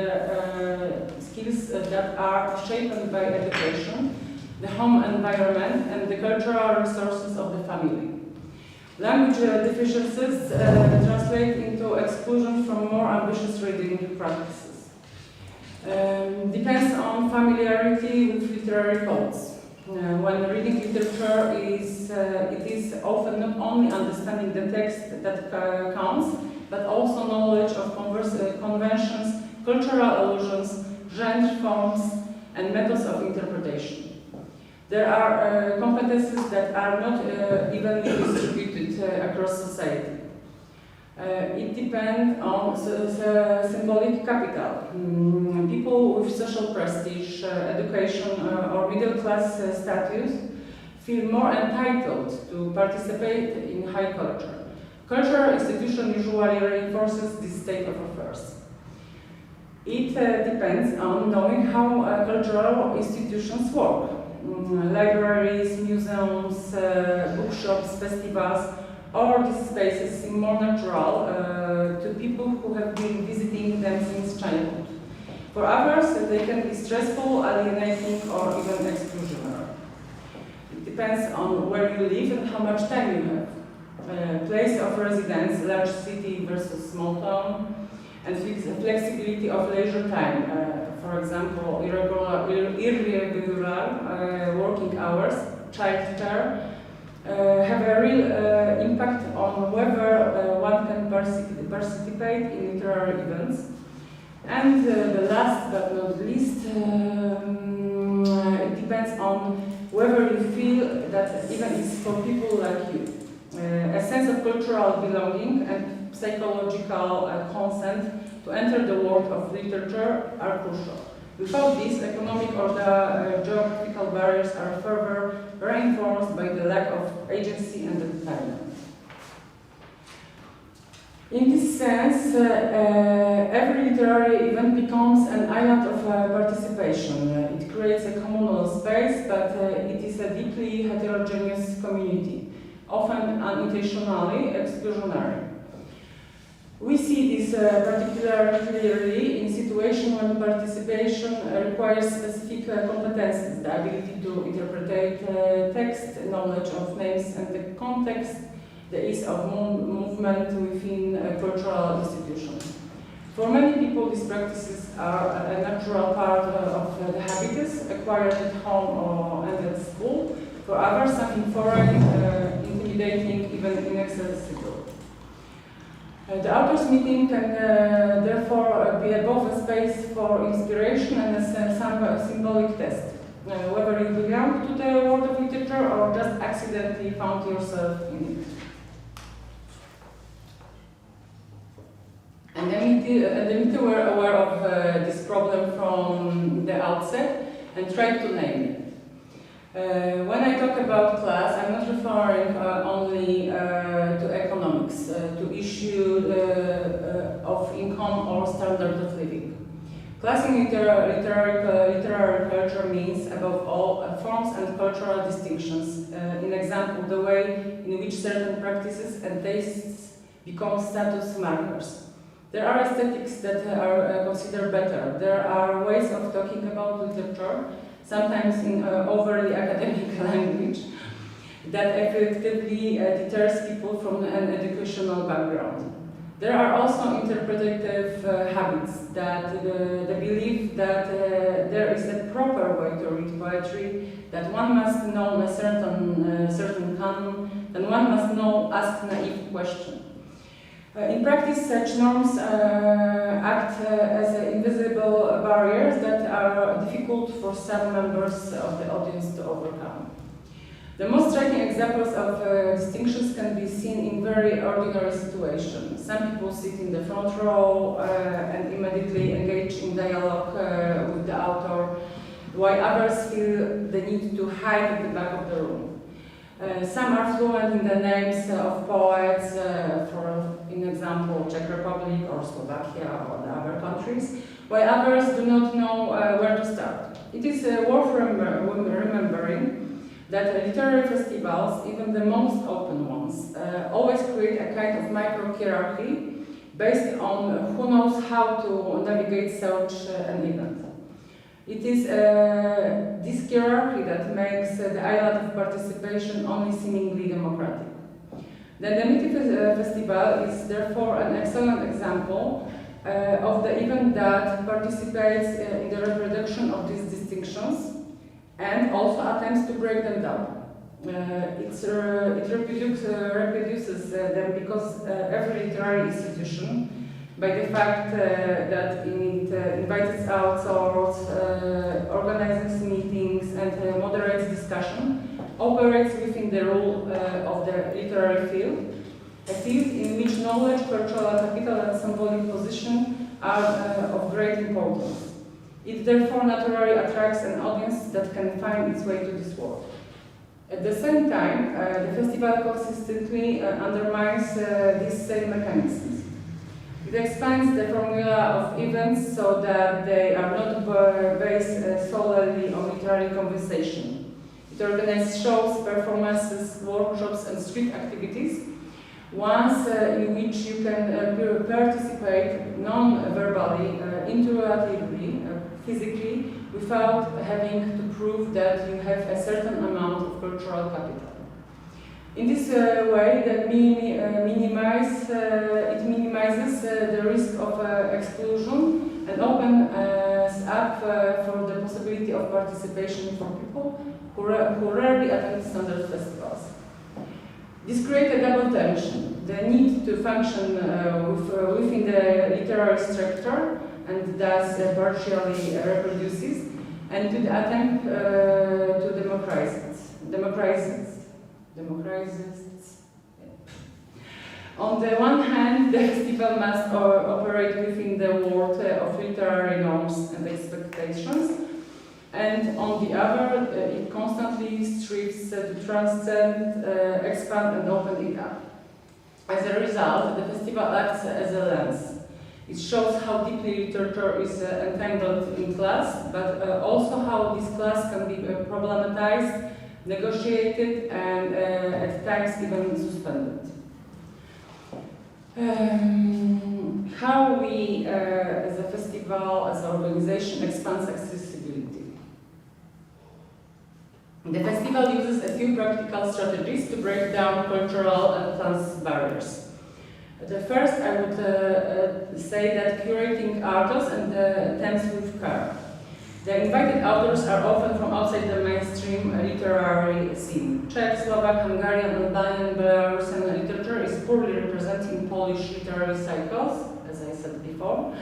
skills that are shaped by education, the home environment, and the cultural resources of the family. Language deficiencies translate into exclusion from more ambitious reading practices. Depends on familiarity with literary codes. When reading literature it is often not only understanding the text that counts, but also knowledge of conventions, cultural allusions, genre forms, and methods of interpretation. There are competences that are not evenly distributed across society. It depends on symbolic capital. People with social prestige, education, or middle class status feel more entitled to participate in high culture. Cultural institution usually reinforces this state of affairs. It depends on knowing how cultural institutions work. Libraries, museums, bookshops, festivals, all these spaces seem more natural to people who have been visiting them since childhood. For others, they can be stressful, alienating, or even exclusionary. It depends on where you live and how much time you have. Place of residence, large city versus small town, and flexibility of leisure time. For example, irregular working hours, childcare, have a real impact on whether one can participate in literary events. And the last but not least, it depends on whether you feel that even it's for people like you. A sense of cultural belonging and psychological consent to enter the world of literature are crucial. Without this, economic or the geographical barriers are further reinforced by the lack of agency and entitlement. In this sense, every literary event becomes an island of participation. It creates a communal space, but it is a deeply heterogeneous community, often unintentionally exclusionary. We see this particularly clearly in situations when participation requires specific competences, the ability to interpret text, knowledge of names and the context, the ease of movement within cultural institutions. For many people, these practices are a natural part of the habitus acquired at home and at school. For others, something foreign, intimidating, even inaccessible. The authors' meeting can therefore be both a space for inspiration and a symbolic test, whether you belong to the world of literature or just accidentally found yourself in it. And the meeting were aware of this problem from the outset and tried to name it. When I talk about class, I'm not referring only to economics, to issue of income or standard of living. Class in literary culture means, above all, forms and cultural distinctions. In example, the way in which certain practices and tastes become status markers. There are aesthetics that are considered better. There are ways of talking about literature, sometimes in overly academic language, that effectively deters people from an educational background. There are also interpretative habits, that the belief that there is a proper way to read poetry, that one must know a certain canon, and one must ask naive questions. In practice, such norms act as invisible barriers that are difficult for some members of the audience to overcome. The most striking examples of distinctions can be seen in very ordinary situations. Some people sit in the front row and immediately engage in dialogue with the author, while others feel the need to hide at the back of the room. Some are fluent in the names of poets, for example, Czech Republic or Slovakia or the other countries, while others do not know where to start. It is worth remembering that literary festivals, even the most open ones, always create a kind of micro-hierarchy based on who knows how to navigate such an event. It is this hierarchy that makes the island of participation only seemingly democratic. The Indemnity Festival is therefore an excellent example of the event that participates in the reproduction of these distinctions and also attempts to break them down. It reproduces them because every literary institution by the fact that it invites authors, organizes meetings, and moderates discussion, operates within the rule of the literary field, a field in which knowledge, cultural capital, and symbolic position are of great importance. It therefore naturally attracts an audience that can find its way to this world. At the same time, the festival consistently undermines these same mechanisms. It expands the formula of events so that they are not based solely on literary conversation. It organizes shows, performances, workshops, and street activities, ones in which you can participate non-verbally, intuitively, physically, without having to prove that you have a certain amount of cultural capital. In this way, it minimizes the risk of exclusion and opens up for the possibility of participation for people who rarely attend standard festivals. This creates a double tension: the need to function within the literary structure and thus partially reproduces, and to the attempt to democratize. On the one hand, the festival must operate within the world of literary norms and expectations, and on the other, it constantly strives to transcend, expand, and open it up. As a result, the festival acts as a lens. It shows how deeply literature is entangled in class, but also how this class can be problematized, negotiated, and at times even suspended. How we, as a festival, as an organization, expands accessibility. The festival uses a few practical strategies to break down cultural and class barriers. The first, I would say that curating authors and attempts with care. The invited authors are often from outside the mainstream literary scene. Czech, Slovak, Hungarian, Albanian, Belarusian literature is poorly represented in Polish literary cycles, as I said before.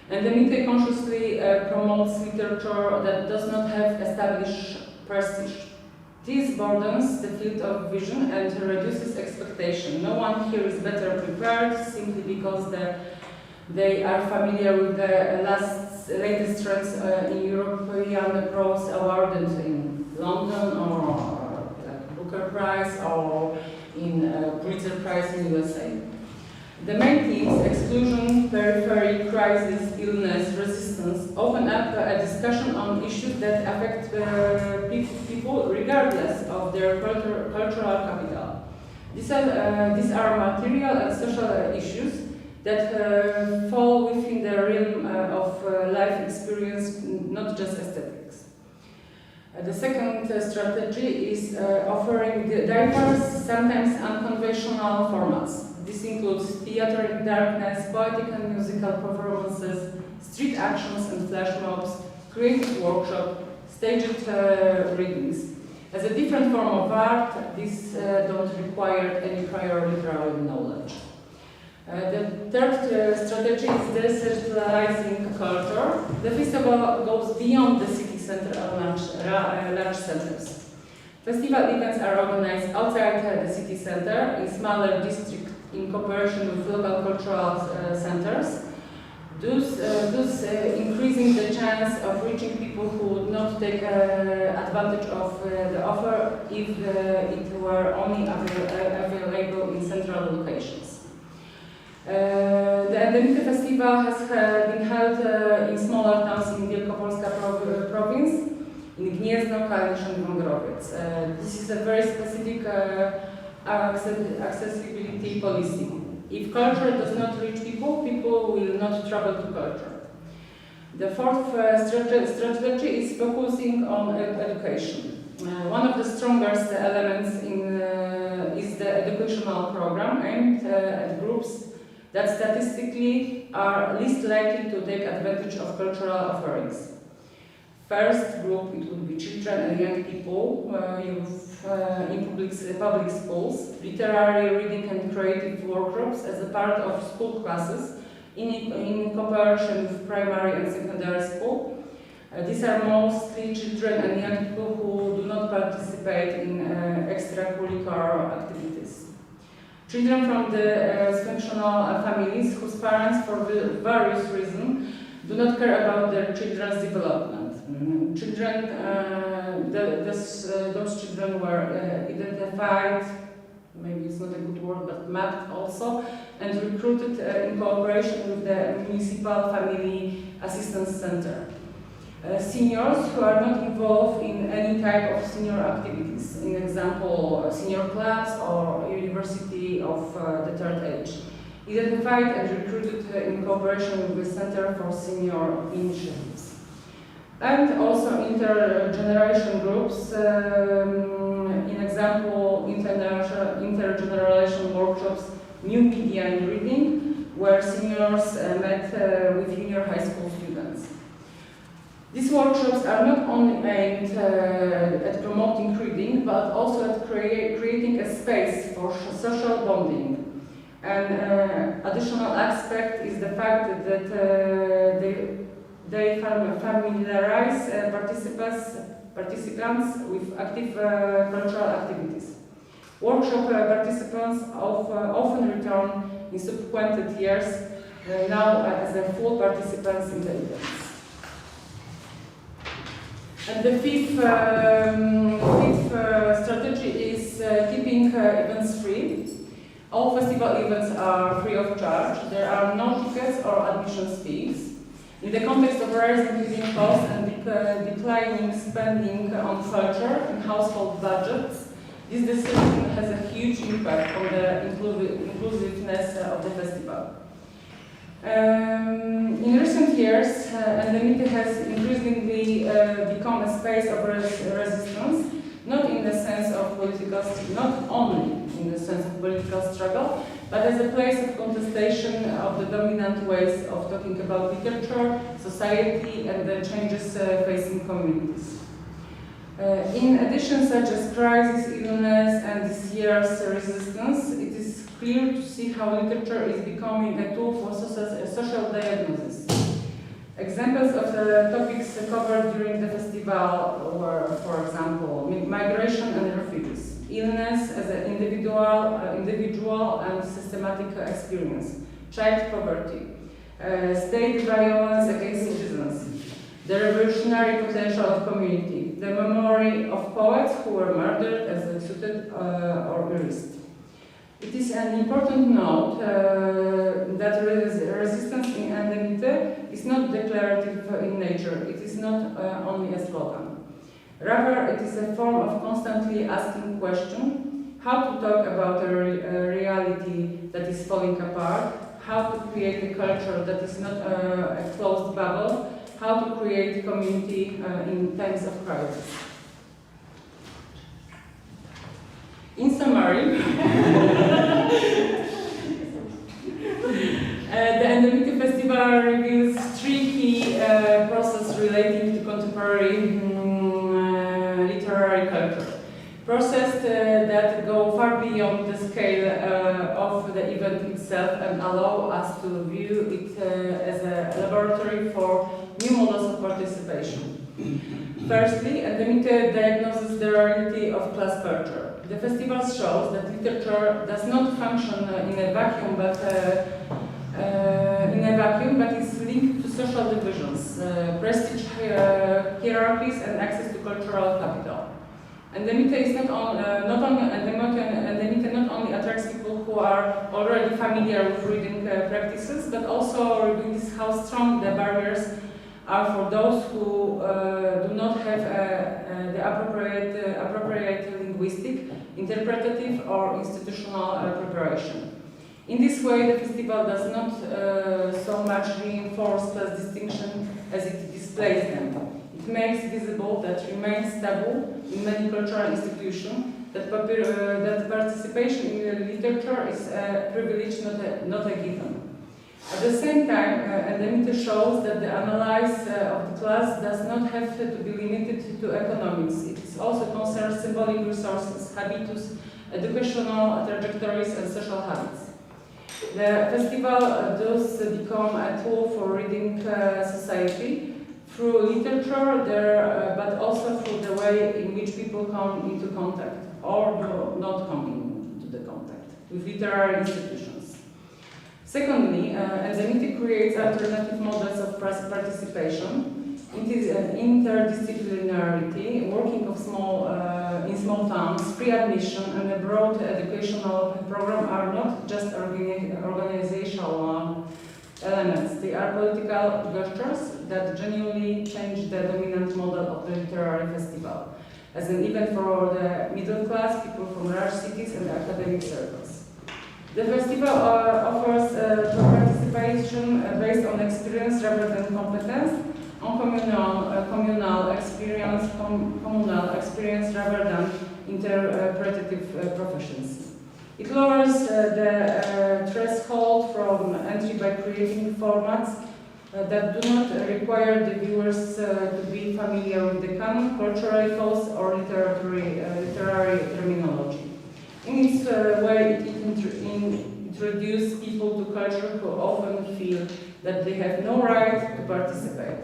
And the media consciously promotes literature that does not have established prestige. This broadens the field of vision and reduces expectation. No one here is better prepared simply because they are familiar with the latest trends in European prose awarded in London or Booker Prize or in Pulitzer Prize in USA. The main themes, exclusion, periphery, crisis, illness, resistance, open up a discussion on issues that affect people regardless of their cultural capital. These are material and social issues that fall within the realm of life experience, not just aesthetics. The second strategy is offering diverse, sometimes unconventional formats. This includes theater in darkness, poetic and musical performances, street actions and flash mobs, creative workshop, staged readings. As a different form of art, these don't require any prior literary knowledge. The third strategy is decentralizing culture. The festival goes beyond the city center and large centers. Festival events are organized outside the city center in smaller districts in cooperation with local cultural centers, thus increasing the chance of reaching people who would not take advantage of the offer if it were only available in central locations. The Endemity Festival has been held in smaller towns in Wielkopolska province, in Gniezno, Kalisz and Wągrowiec. This is a very specific accessibility policy. If culture does not reach people, people will not travel to culture. The fourth strategy is focusing on education. One of the strongest elements is the educational program aimed at groups that statistically are least likely to take advantage of cultural offerings. First group, it would be children and young people, youth in public schools, literary reading and creative workshops as a part of school classes, in cooperation with primary and secondary school. These are mostly children and young people who do not participate in extracurricular activities. Children from the dysfunctional families whose parents, for various reasons, do not care about their children's development. Those children were identified, maybe it's not a good word, but mapped also, and recruited in cooperation with the Municipal Family Assistance Center. Seniors who are not involved in any type of senior activities, in example, senior clubs or university of the third age, identified and recruited in cooperation with the Center for Senior Initiatives. And also intergeneration groups, in example, intergeneration workshops, new media and reading, where seniors met with junior high school students. These workshops are not only aimed at promoting reading, but also at creating a space for social bonding. An additional aspect is the fact that they familiarize participants with active cultural activities. Workshop participants often return in subsequent years, now as full participants in the events. And the fifth strategy is keeping events free. All festival events are free of charge. There are no tickets or admission fees. In the context of rising living costs and declining spending on culture and household budgets, this decision has a huge impact on the inclusiveness of the festival. In recent years, Endemite has increasingly become a space of resistance, not only in the sense of political struggle, but as a place of contestation of the dominant ways of talking about literature, society, and the changes facing communities. In addition, such as crisis, illness, and this year's resistance, it is clear to see how literature is becoming a tool for social diagnosis. Examples of the topics covered during the festival were, for example, migration and refugees, illness as an individual and systematic experience, child poverty, state violence against citizens, the revolutionary potential of community, the memory of poets who were murdered, executed, or erased. It is an important note that resistance in Endemite is not declarative in nature. It is not only a slogan. Rather, it is a form of constantly asking question: how to talk about a reality that is falling apart, how to create a culture that is not a closed bubble, how to create community in times of crisis. In summary, the Endemite Festival reveals three key processes relating to contemporary literary culture. Processes that go far beyond the scale of the event itself and allow us to view it as a laboratory for new models of participation. Firstly, Endemite diagnoses the reality of class culture. The festival shows that literature does not function in a vacuum, but is linked to social divisions, prestige hierarchies, and access to cultural capital. Endemite is not only attracts people who are already familiar with reading practices, but also reveals how strong the barriers are for those who do not have the appropriate linguistic, interpretative, or institutional preparation. In this way, the festival does not so much reinforce class distinction as it displays them. It makes visible that remains taboo in many cultural institutions that participation in literature is a privilege, not a given. At the same time, Endemite shows that the analysis of the class does not have to be limited to economics. It is also concerns symbolic resources, habitus, educational trajectories, and social habits. The festival does become a tool for reading society through literature, but also through the way in which people come into contact or do not come into the contact with literary institutions. Secondly, Endemity creates alternative models of participation. It is an interdisciplinarity, working of in small towns, free admission and a broad educational program are not just organizational elements. They are political gestures that genuinely change the dominant model of the literary festival as an event for the middle class, people from large cities and academic circles. The festival offers participation based on experience rather than competence, on communal experience rather than interpretative proficiency. It lowers the threshold from entry by creating formats that do not require the viewers to be familiar with the canon, cultural ethos, or literary terminology. In its way, it introduces people to culture who often feel that they have no right to participate.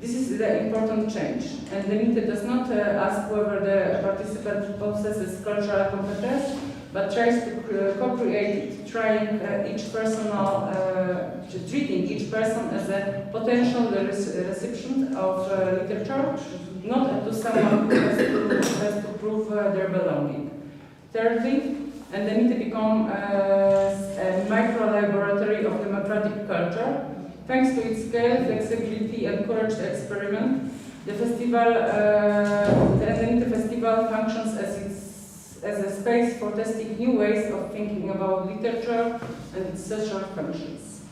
This is the important change, and Endemity does not ask whether the participant possesses cultural competence, but tries to co-create, treating each person as a potential recipient of literature, not as someone who has to prove their belonging. Thirdly, Endemity becomes a micro-laboratory of democratic culture. Thanks to its scale, flexibility, and courage to experiment, the Endemity Festival functions as a space for testing new ways of thinking about literature and its social functions.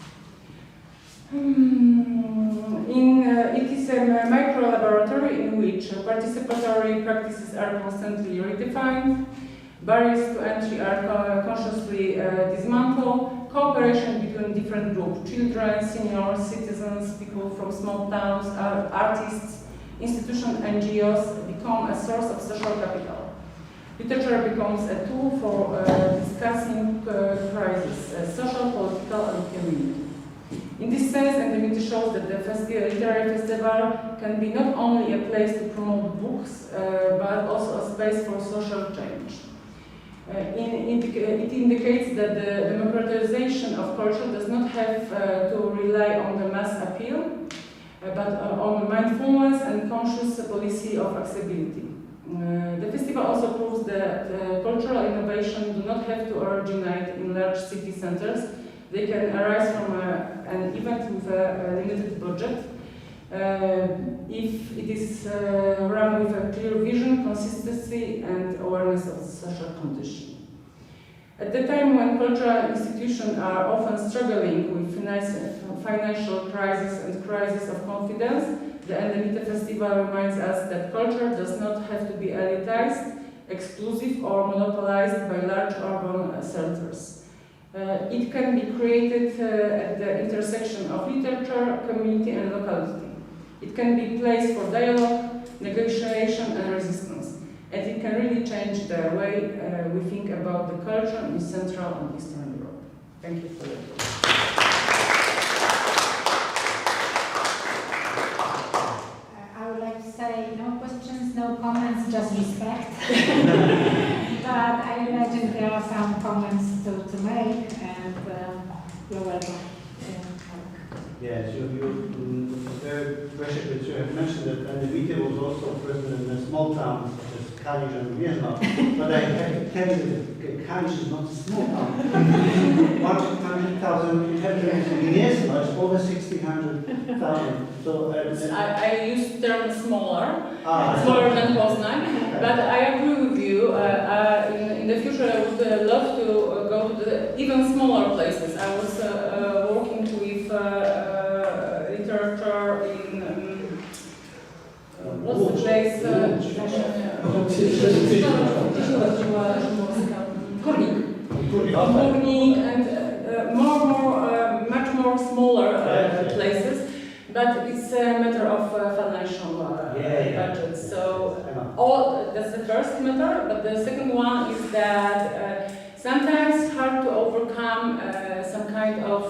It is a micro-laboratory in which participatory practices are constantly redefined, barriers to entry are consciously dismantled, cooperation between different groups, children, seniors, citizens, people from small towns, artists, institutions, NGOs, become a source of social capital. Literature becomes a tool for discussing crises, social, political, and community. In this sense, Endemity shows that the literary festival can be not only a place to promote books, but also a space for social change. It indicates that the democratization of culture does not have to rely on the mass appeal, but on mindfulness and conscious policy of accessibility. The festival also proves that cultural innovation do not have to originate in large city centers. They can arise from an event with a limited budget if it is run with a clear vision, consistency, and awareness of the social condition. At the time when cultural institutions are often struggling with financial crisis and crisis of confidence, the Endemity Festival reminds us that culture does not have to be elitized, exclusive, or monopolized by large urban centers. It can be created at the intersection of literature, community, and locality. It can be a place for dialogue, negotiation, and resistance. And it can really change the way we think about the culture in Central and Eastern Europe. Thank you for your attention. I would like to say no questions, no comments, just respect. But I imagine there are some comments to make, and you're welcome. Yes, you very precious that you have mentioned that Endemity was also present in a small town such as Kalisz and Gniezno, but I have to tell you that Kalisz is not a small town. 100,000 inhabitants in Gniezno is over 600,000. So I use the term smaller, smaller than Poznań, but I agree with you. In the future, I would love to go to the even smaller places. I was working with literature in what's the place? Górnik and much more smaller places. But it's a matter of financial budget. So that's the first matter. But the second one is that sometimes hard to overcome some kind of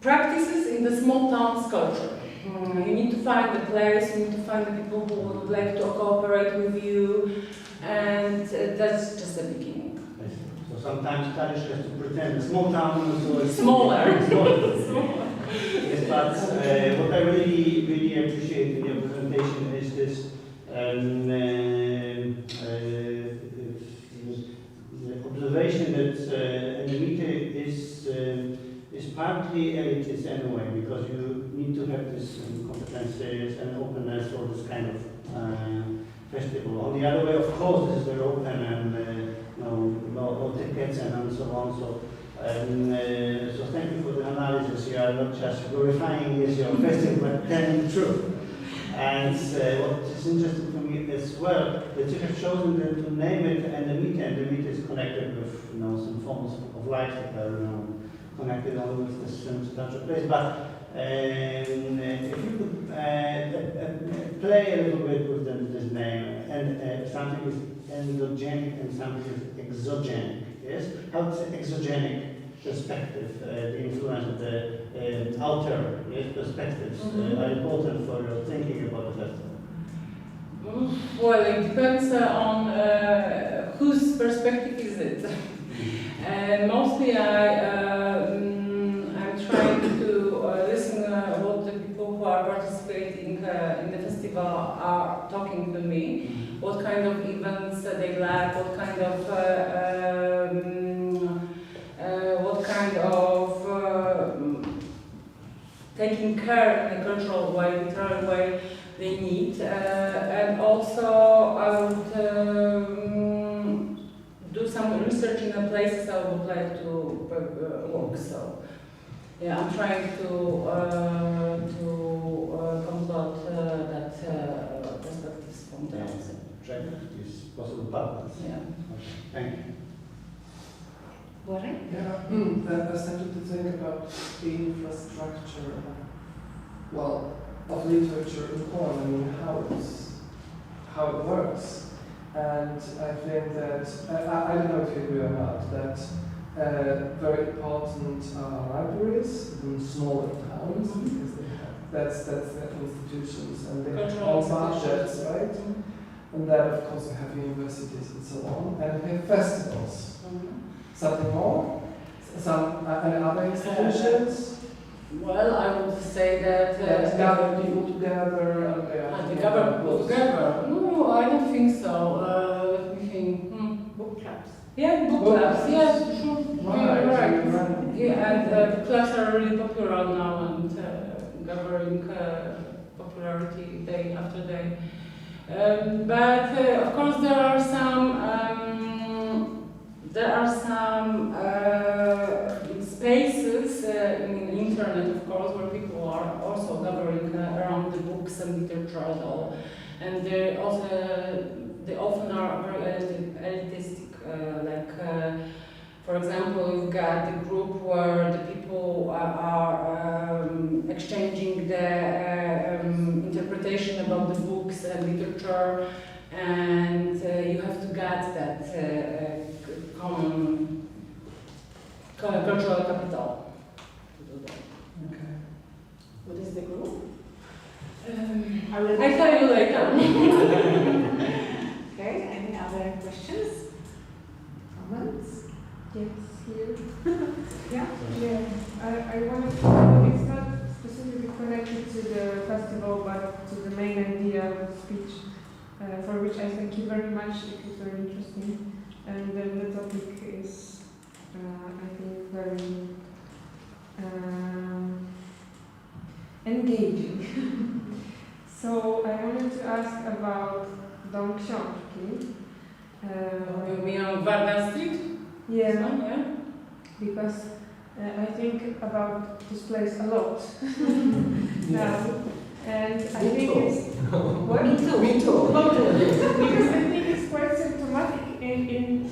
practices in the small town culture. You need to find the place, you need to find the people who would like to cooperate with you, and that's just the beginning. So sometimes Kalisz has to pretend a small town, so it's Smaller. Yes, but what I really appreciate in your presentation is this the observation that Enemite is partly elitist anyway, because you need to have this competences and openness for this kind of festival. On the other way, of course, this is very open and no tickets and so on. So thank you for the analysis. You are not just glorifying this your festival, but telling the truth. And what is interesting for me as well, that you have chosen to name it Enemite. Enemite is connected with some forms of life that are connected only with this central place. But if you could play a little bit with this name, and something is endogenic and something is exogenic, yes? How is the exogenic perspective, the influence of the outer perspectives are important for your thinking about the festival? Well, it depends on whose perspective is it. Mostly I'm trying to listen what the people who are participating in the festival are talking to me, what kind of events they like, what kind of taking care in a cultural way, literal way they need, and also I would do some research in the places I would like to work. So, yeah, I'm trying to complete that perspectives from the outside. Check these possible partners. Yeah. Okay. Thank you. Yeah, I started to think about the infrastructure, of literature in Poland. I mean, how it works. And I think that, I don't know if you agree or not, that very important libraries in smaller towns, because they have, that's the institutions, and they have all budgets, right? And then, of course, we have universities and so on, and we have festivals. Something more? Some other institutions? Well, I would say that gather people together. they gather people together. No, I don't think so. Let me think. Book clubs. Yeah, book clubs. Yeah, sure. Right. Yeah, and clubs are really popular now and gathering popularity day after day. But of course, there are some spaces in the internet, of course, where people are also gathering around the books and literature and they often are very elitistic. For example, you've got the group where the people are exchanging the interpretation about the books and literature, and you have to get that common cultural capital to do that. Okay. What is the group? I'll tell you later. Okay, any other questions? Comments? Yes, here. Yeah? Yeah, I wanted to, it's not specifically connected to the festival, but to the main idea of the speech, for which I thank you very much. It was very interesting. And the topic is, I think, very engaging. So I wanted to ask about Dom Książki. You mean on Vardan Street? Yeah. Yeah. Because I think about this place a lot now, and I think it's what? Me too. Because I think it's quite symptomatic in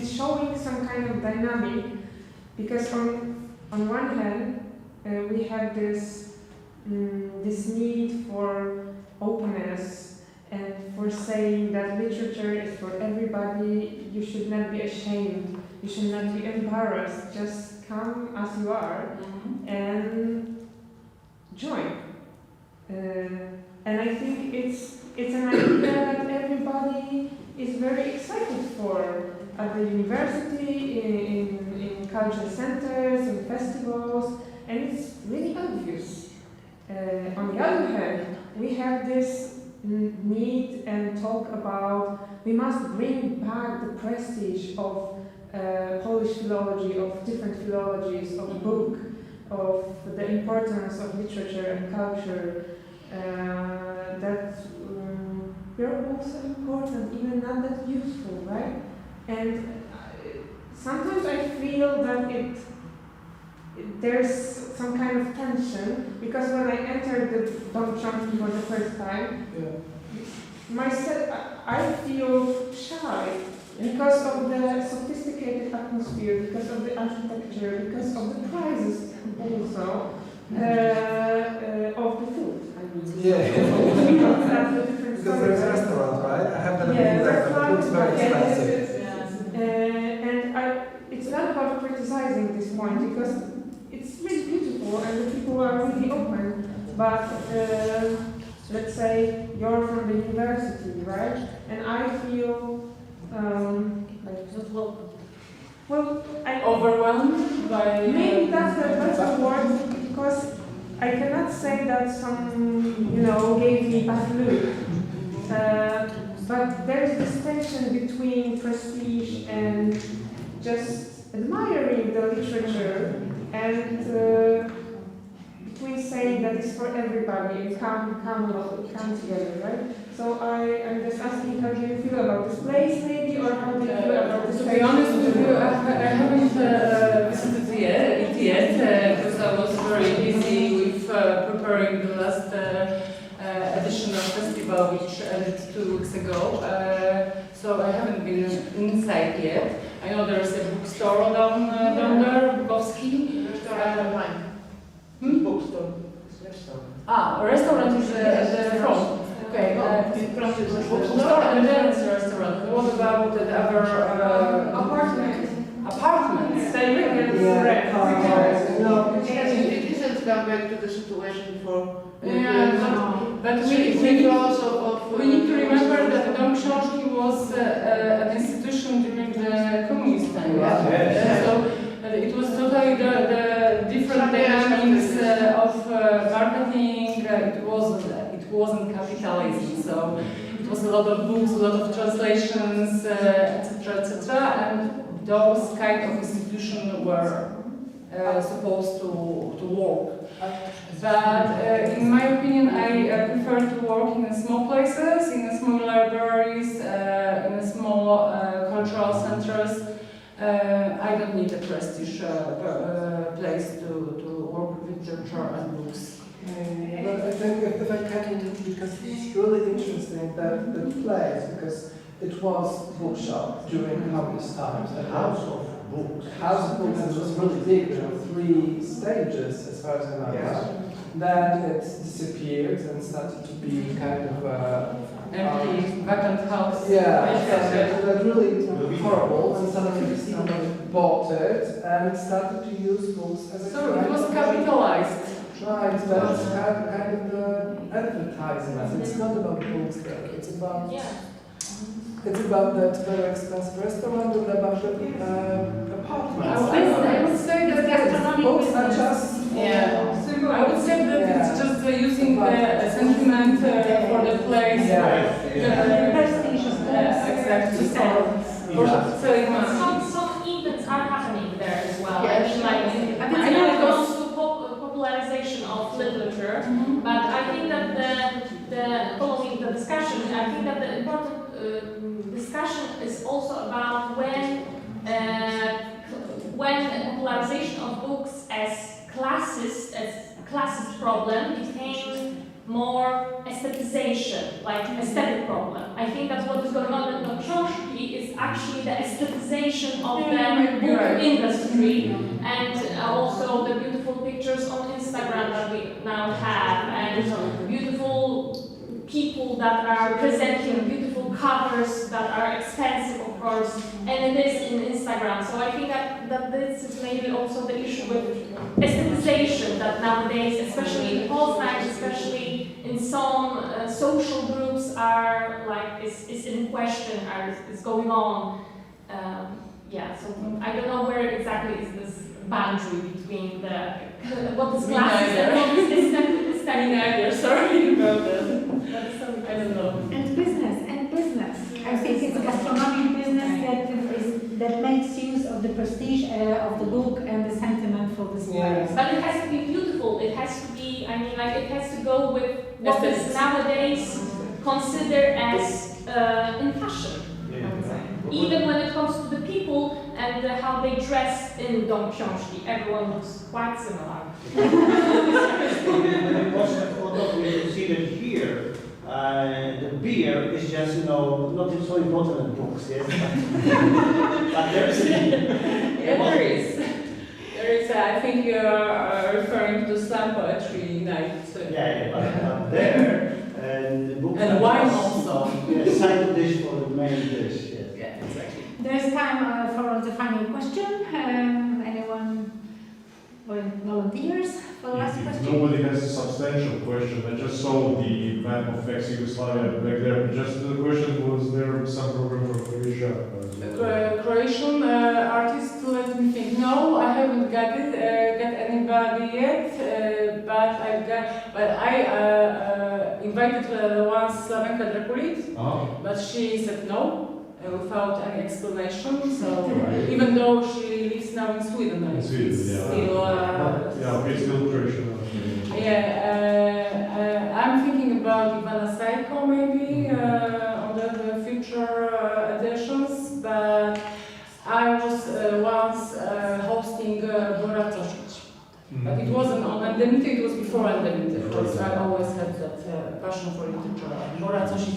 showing some kind of dynamic. Because on one hand we have this need for openness and for saying that literature is for everybody. You should not be ashamed. You should not be embarrassed. Just come as you are and join. And I think it's an idea that everybody is very excited for at the university, in cultural centers, in festivals, and it's really obvious. On the other hand, we have this need and talk about we must bring back the prestige of Polish philology, of different philologies, of book, of the importance of literature and culture. That we're also important, even not that useful, right? And sometimes I feel that there's some kind of tension, because when I entered the Dom Chomsky for the first time, I feel shy because of the sophisticated atmosphere, because of the architecture, because of the prizes also of the food. That's a different Because there's a restaurant, right? I have never been there, but it looks very expensive. And it's not about criticizing this point, because it's really beautiful and the people are really open. But let's say you're from the university, right? And I feel like well, overwhelmed by maybe that's the word, because I cannot say that some gave me bad look. But there's this tension between prestige and just admiring the literature, and between saying that it's for everybody and come together, right? So I'm just asking, how do you feel about this place, maybe, or how do you feel about this place? To be honest with you, I haven't visited it yet, because I was very busy with preparing the last edition of festival, which ended 2 weeks ago. So I haven't been inside yet. I know there's a bookstore down there, Bukowski. Bookstore. Restaurant. Restaurant is the front. Okay, bookstore and then it's a restaurant. What about the other apartments? They live in It isn't come back to the situation before. But we need to remember that Dom Książki was an institution during the communist time. So it was totally the different techniques of marketing. It wasn't capitalism. So it was a lot of books, a lot of translations, etc., and those kind of institutions were supposed to work. But in my opinion, I prefer to work in small places, in small libraries, in small cultural centers. I don't need a prestige place to work with literature and books. But I think if I can, because it's really interesting that the place, because it was bookshop during communist times. A house of books. House of books, and it was really big. There were 3 stages, as far as I know. Yes. Then it disappeared and started to be kind of Empty, vacant house. That really horrible, and suddenly somebody bought it and started to use books as a So it was capitalized. Right, that's kind of the advertisement. It's not about books there. It's about that very expensive restaurant and about the apartments. I would say that gastronomic books are just I would say that it's just using the sentiment for the place. Exactly. Selling money. Some events are happening there as well. Yes. I know it goes to popularization of literature, but I think that the following the discussion, I think that the important discussion is also about when the popularization of books as classist problem became more aestheticization, like aesthetic problem. I think that's what is going on in Dom Książki is actually the aestheticization of the book industry, and also the beautiful pictures on Instagram that we now have, and beautiful people that are presenting beautiful covers that are expensive, of course, and it is in Instagram. So I think that this is maybe also the issue with aestheticization that nowadays, especially in Poznań, especially in some social groups, are like is in question, is going on. Yeah, so I don't know where exactly is this boundary between what is glasses and what is aesthetic. Sorry about that. I don't know. And business. I think it's gastronomic business that makes use of the prestige of the book and the sentiment for this place. But it has to be beautiful. It has to be, I mean, like it has to go with what is nowadays considered as in fashion. Even when it comes to the people and how they dress in Dom Książki, everyone looks quite similar. When you watch the photo, you see that here, the beer is just, not so important in books, yes? But there is a Yeah, there is. There is, I think you are referring to slam poetry night. Yeah, but there, the books and are wine just, also. Side dish for the main dish, yes. Yeah, exactly. There's time for the final question. Anyone volunteers for the last If question? nobody has a substantial question, I just saw the map of ex-Yugoslavia back there. Just the question, was there some program for Croatia? Croatian artist, let me think. No, I haven't got anybody yet, but I invited once Slavenka Drakulic, but she said no. Without any explanation, so even though she lives now in Sweden, Sweden, still, we're still Croatian. I'm thinking about Ivana Sajko maybe on the future editions, but I was once hosting Bora Tosic. But it wasn't on Indemnity, it was before Indemnity, because I always had that passion for literature. Bora Tosic,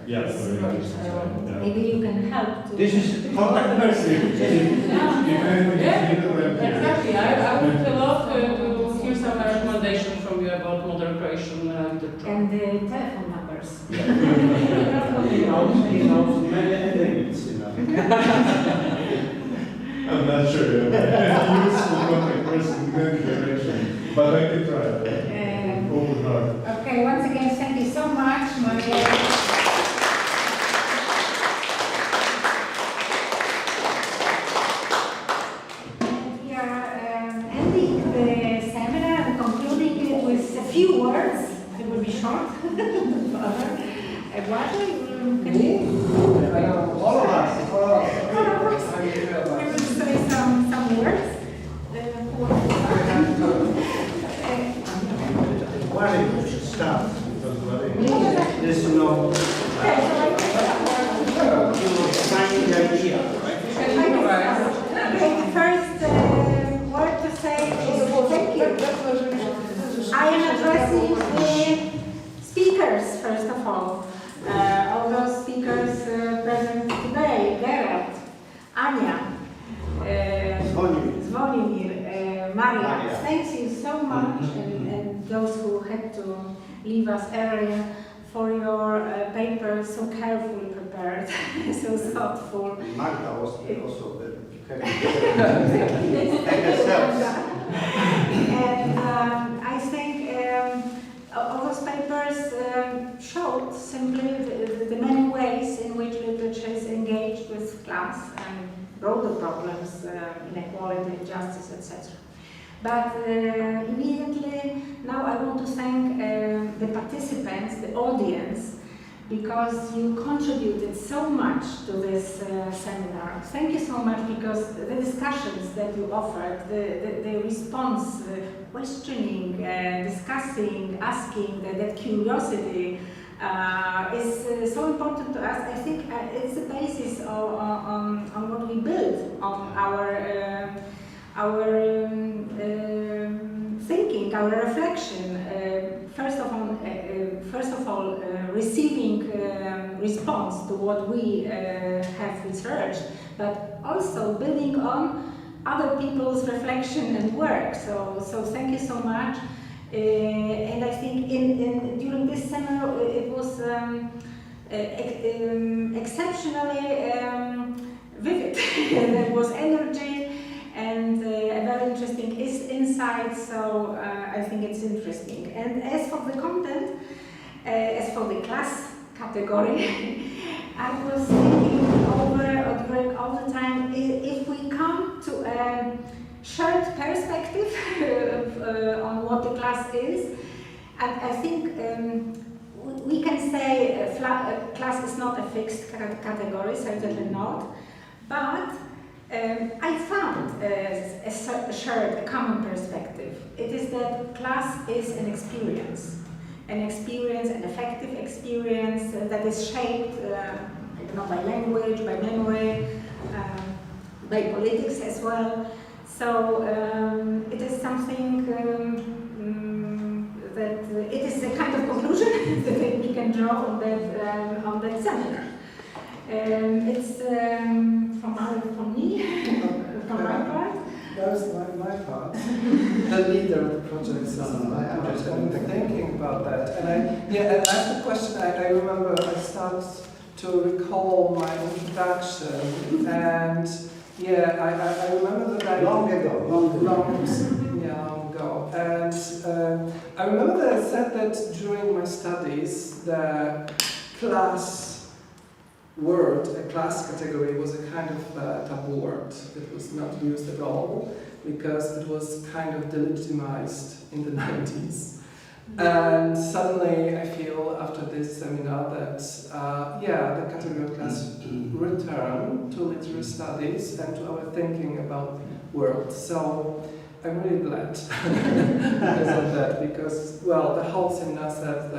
Maybe you can help to... This is contact person. Exactly. I would love to hear some recommendation from you about modern Croatian literature. And the telephone numbers. He knows many endings, I'm not sure. Useful contact person in that direction, but I can try. Open heart. Okay, once again, thank you so much, Maria. Few words, it will be short. Eduardo, all of us. We will say some words. Why should start? There's signing the idea, right? The first word to say is thank you. I am addressing the speakers, first of all those speakers present today, Gerard, Anya, Zvonimir, Maria. Thank you so much, and those who had to leave us earlier, for your paper, so carefully prepared, so thoughtful. Marta was also very And I think all those papers showed simply the many ways in which literature is engaged with class and broader problems, inequality, justice, etc. But immediately now I want to thank the participants, the audience, because you contributed so much to this seminar. Thank you so much, because the discussions that you offered, the response, questioning, discussing, asking, that curiosity is so important to us. I think it's the basis on what we build on our thinking, our reflection. First of all, receiving response to what we have researched, but also building on other people's reflection and work. So thank you so much. And I think during this summer it was exceptionally vivid. There was energy and a very interesting insight, so I think it's interesting. And as for the content, as for the class category, I was thinking over during all the time, if we come to a shared perspective on what the class is, and I think we can say class is not a fixed category, certainly not, but I found a shared, common perspective. It is that class is an experience, an effective experience that is shaped by language, by memory, by politics as well. So it is something that it is a kind of conclusion that we can draw on that seminar. It's from me, from my part. That was my part. The leader of the project. I've been thinking about that, and I asked the question. I remember I started to recall my introduction, and I remember that long ago, and I remember that I said that during my studies, the class word, a class category, was a kind of taboo word. It was not used at all because it was kind of delegitimized in the 90s. And suddenly I feel after this seminar that, the category of class returned to literary studies and to our thinking about world. So I'm really glad because of that, because, well, the whole seminar said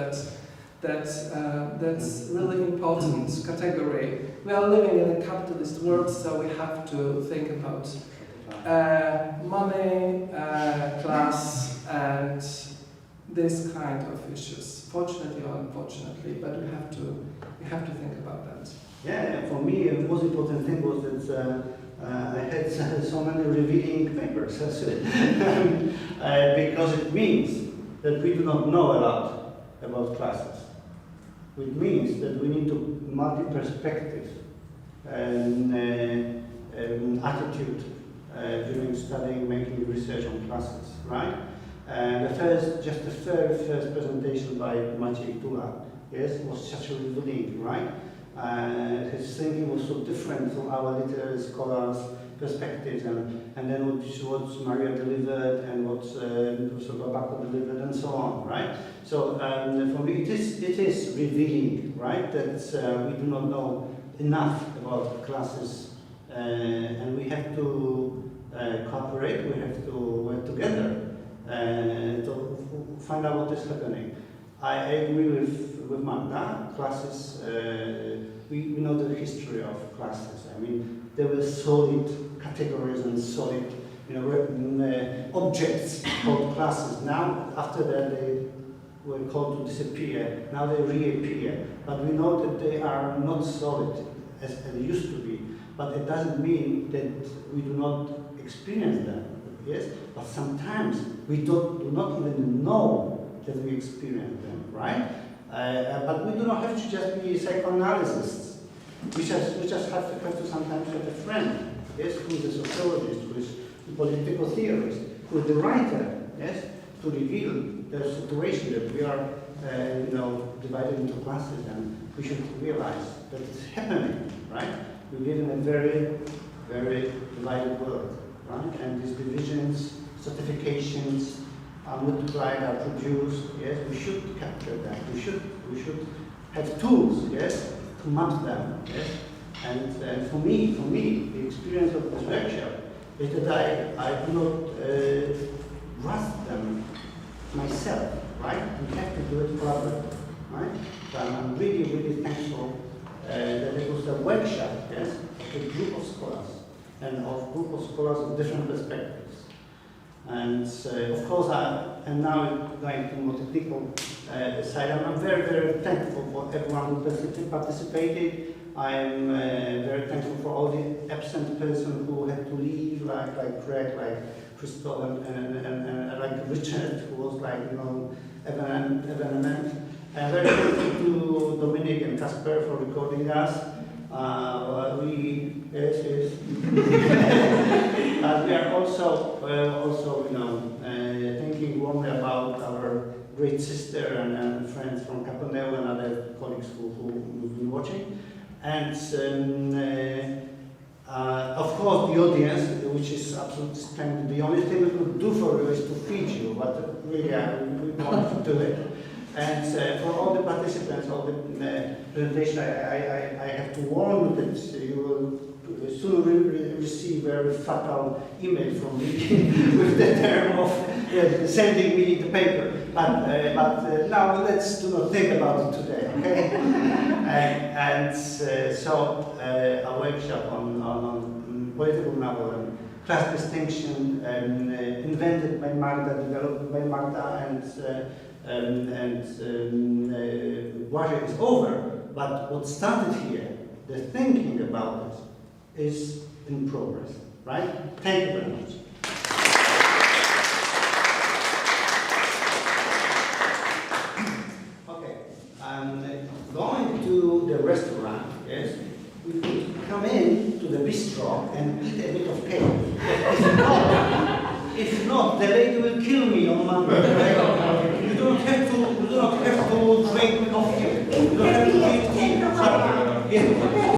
that's really important category. We are living in a capitalist world, so we have to think about money, class, and this kind of issues. Fortunately or unfortunately, but we have to think about that. Yeah, for me, the most important thing was that I had so many revealing papers, because it means that we do not know a lot about classes. It means that we need to multi-perspective attitude during studying, making research on classes, right? And the very first presentation by Maciej Tula, yes, was such a revealing, right? His thinking was so different from our literary scholars' perspectives, and then what Maria delivered and what Professor Babako delivered, and so on, right? So for me, it is revealing, right, that we do not know enough about classes, and we have to cooperate. We have to work together to find out what is happening. I agree with Magda. Classes, we know the history of classes. I mean, there were solid categories and solid, objects called classes. Now, after that, they were called to disappear. Now they reappear. But we know that they are not solid as they used to be. But it doesn't mean that we do not experience them. Yes, but sometimes we do not even know that we experience them, right? But we do not have to just be psychoanalysts. We just have to sometimes have a friend, yes, who is a sociologist, who is a political theorist, who is the writer, yes, to reveal the situation that we are, divided into classes, and we should realize that it's happening, right? We live in a very, very divided world. Right? And these divisions, certifications are multiplied, are produced. Yes, we should capture that. We should have tools. Yes, to map them. Yes, and for me, the experience of this workshop is that I do not grasp them myself. Right? We have to do it collaboratively. Right? So I'm really, really thankful that it was a workshop. Yes, a group of scholars. And of group of scholars of different perspectives. And of course, and now going to more technical side, I'm very, very thankful for everyone who participated. I'm very thankful for all the absent persons who had to leave, like Craig, like Christoph, and like Richard, who was evenement. Very thankful to Dominic and Casper for recording us. Yes. But we are also thinking warmly about our great sister and friends from Caponeo and other colleagues who've been watching. And of course the audience, which is absolutely splendid. The only thing we could do for you is to feed you, but really we want to do it. And for all the participants, all the presentation, I have to warn you that you will soon receive a very fatal email from me with the term of sending me the paper. But now let's do not think about it today, okay? So a workshop on political novel and class distinction invented by Magda, developed by Magda, and Błażej is over, but what started here, the thinking about it, is in progress, right? Thank you very much. Okay, I'm going to the restaurant, yes? We could come in to the bistro and eat a bit of cake. If not, the lady will kill me on Monday. You don't have to drink coffee. You don't have to drink tea.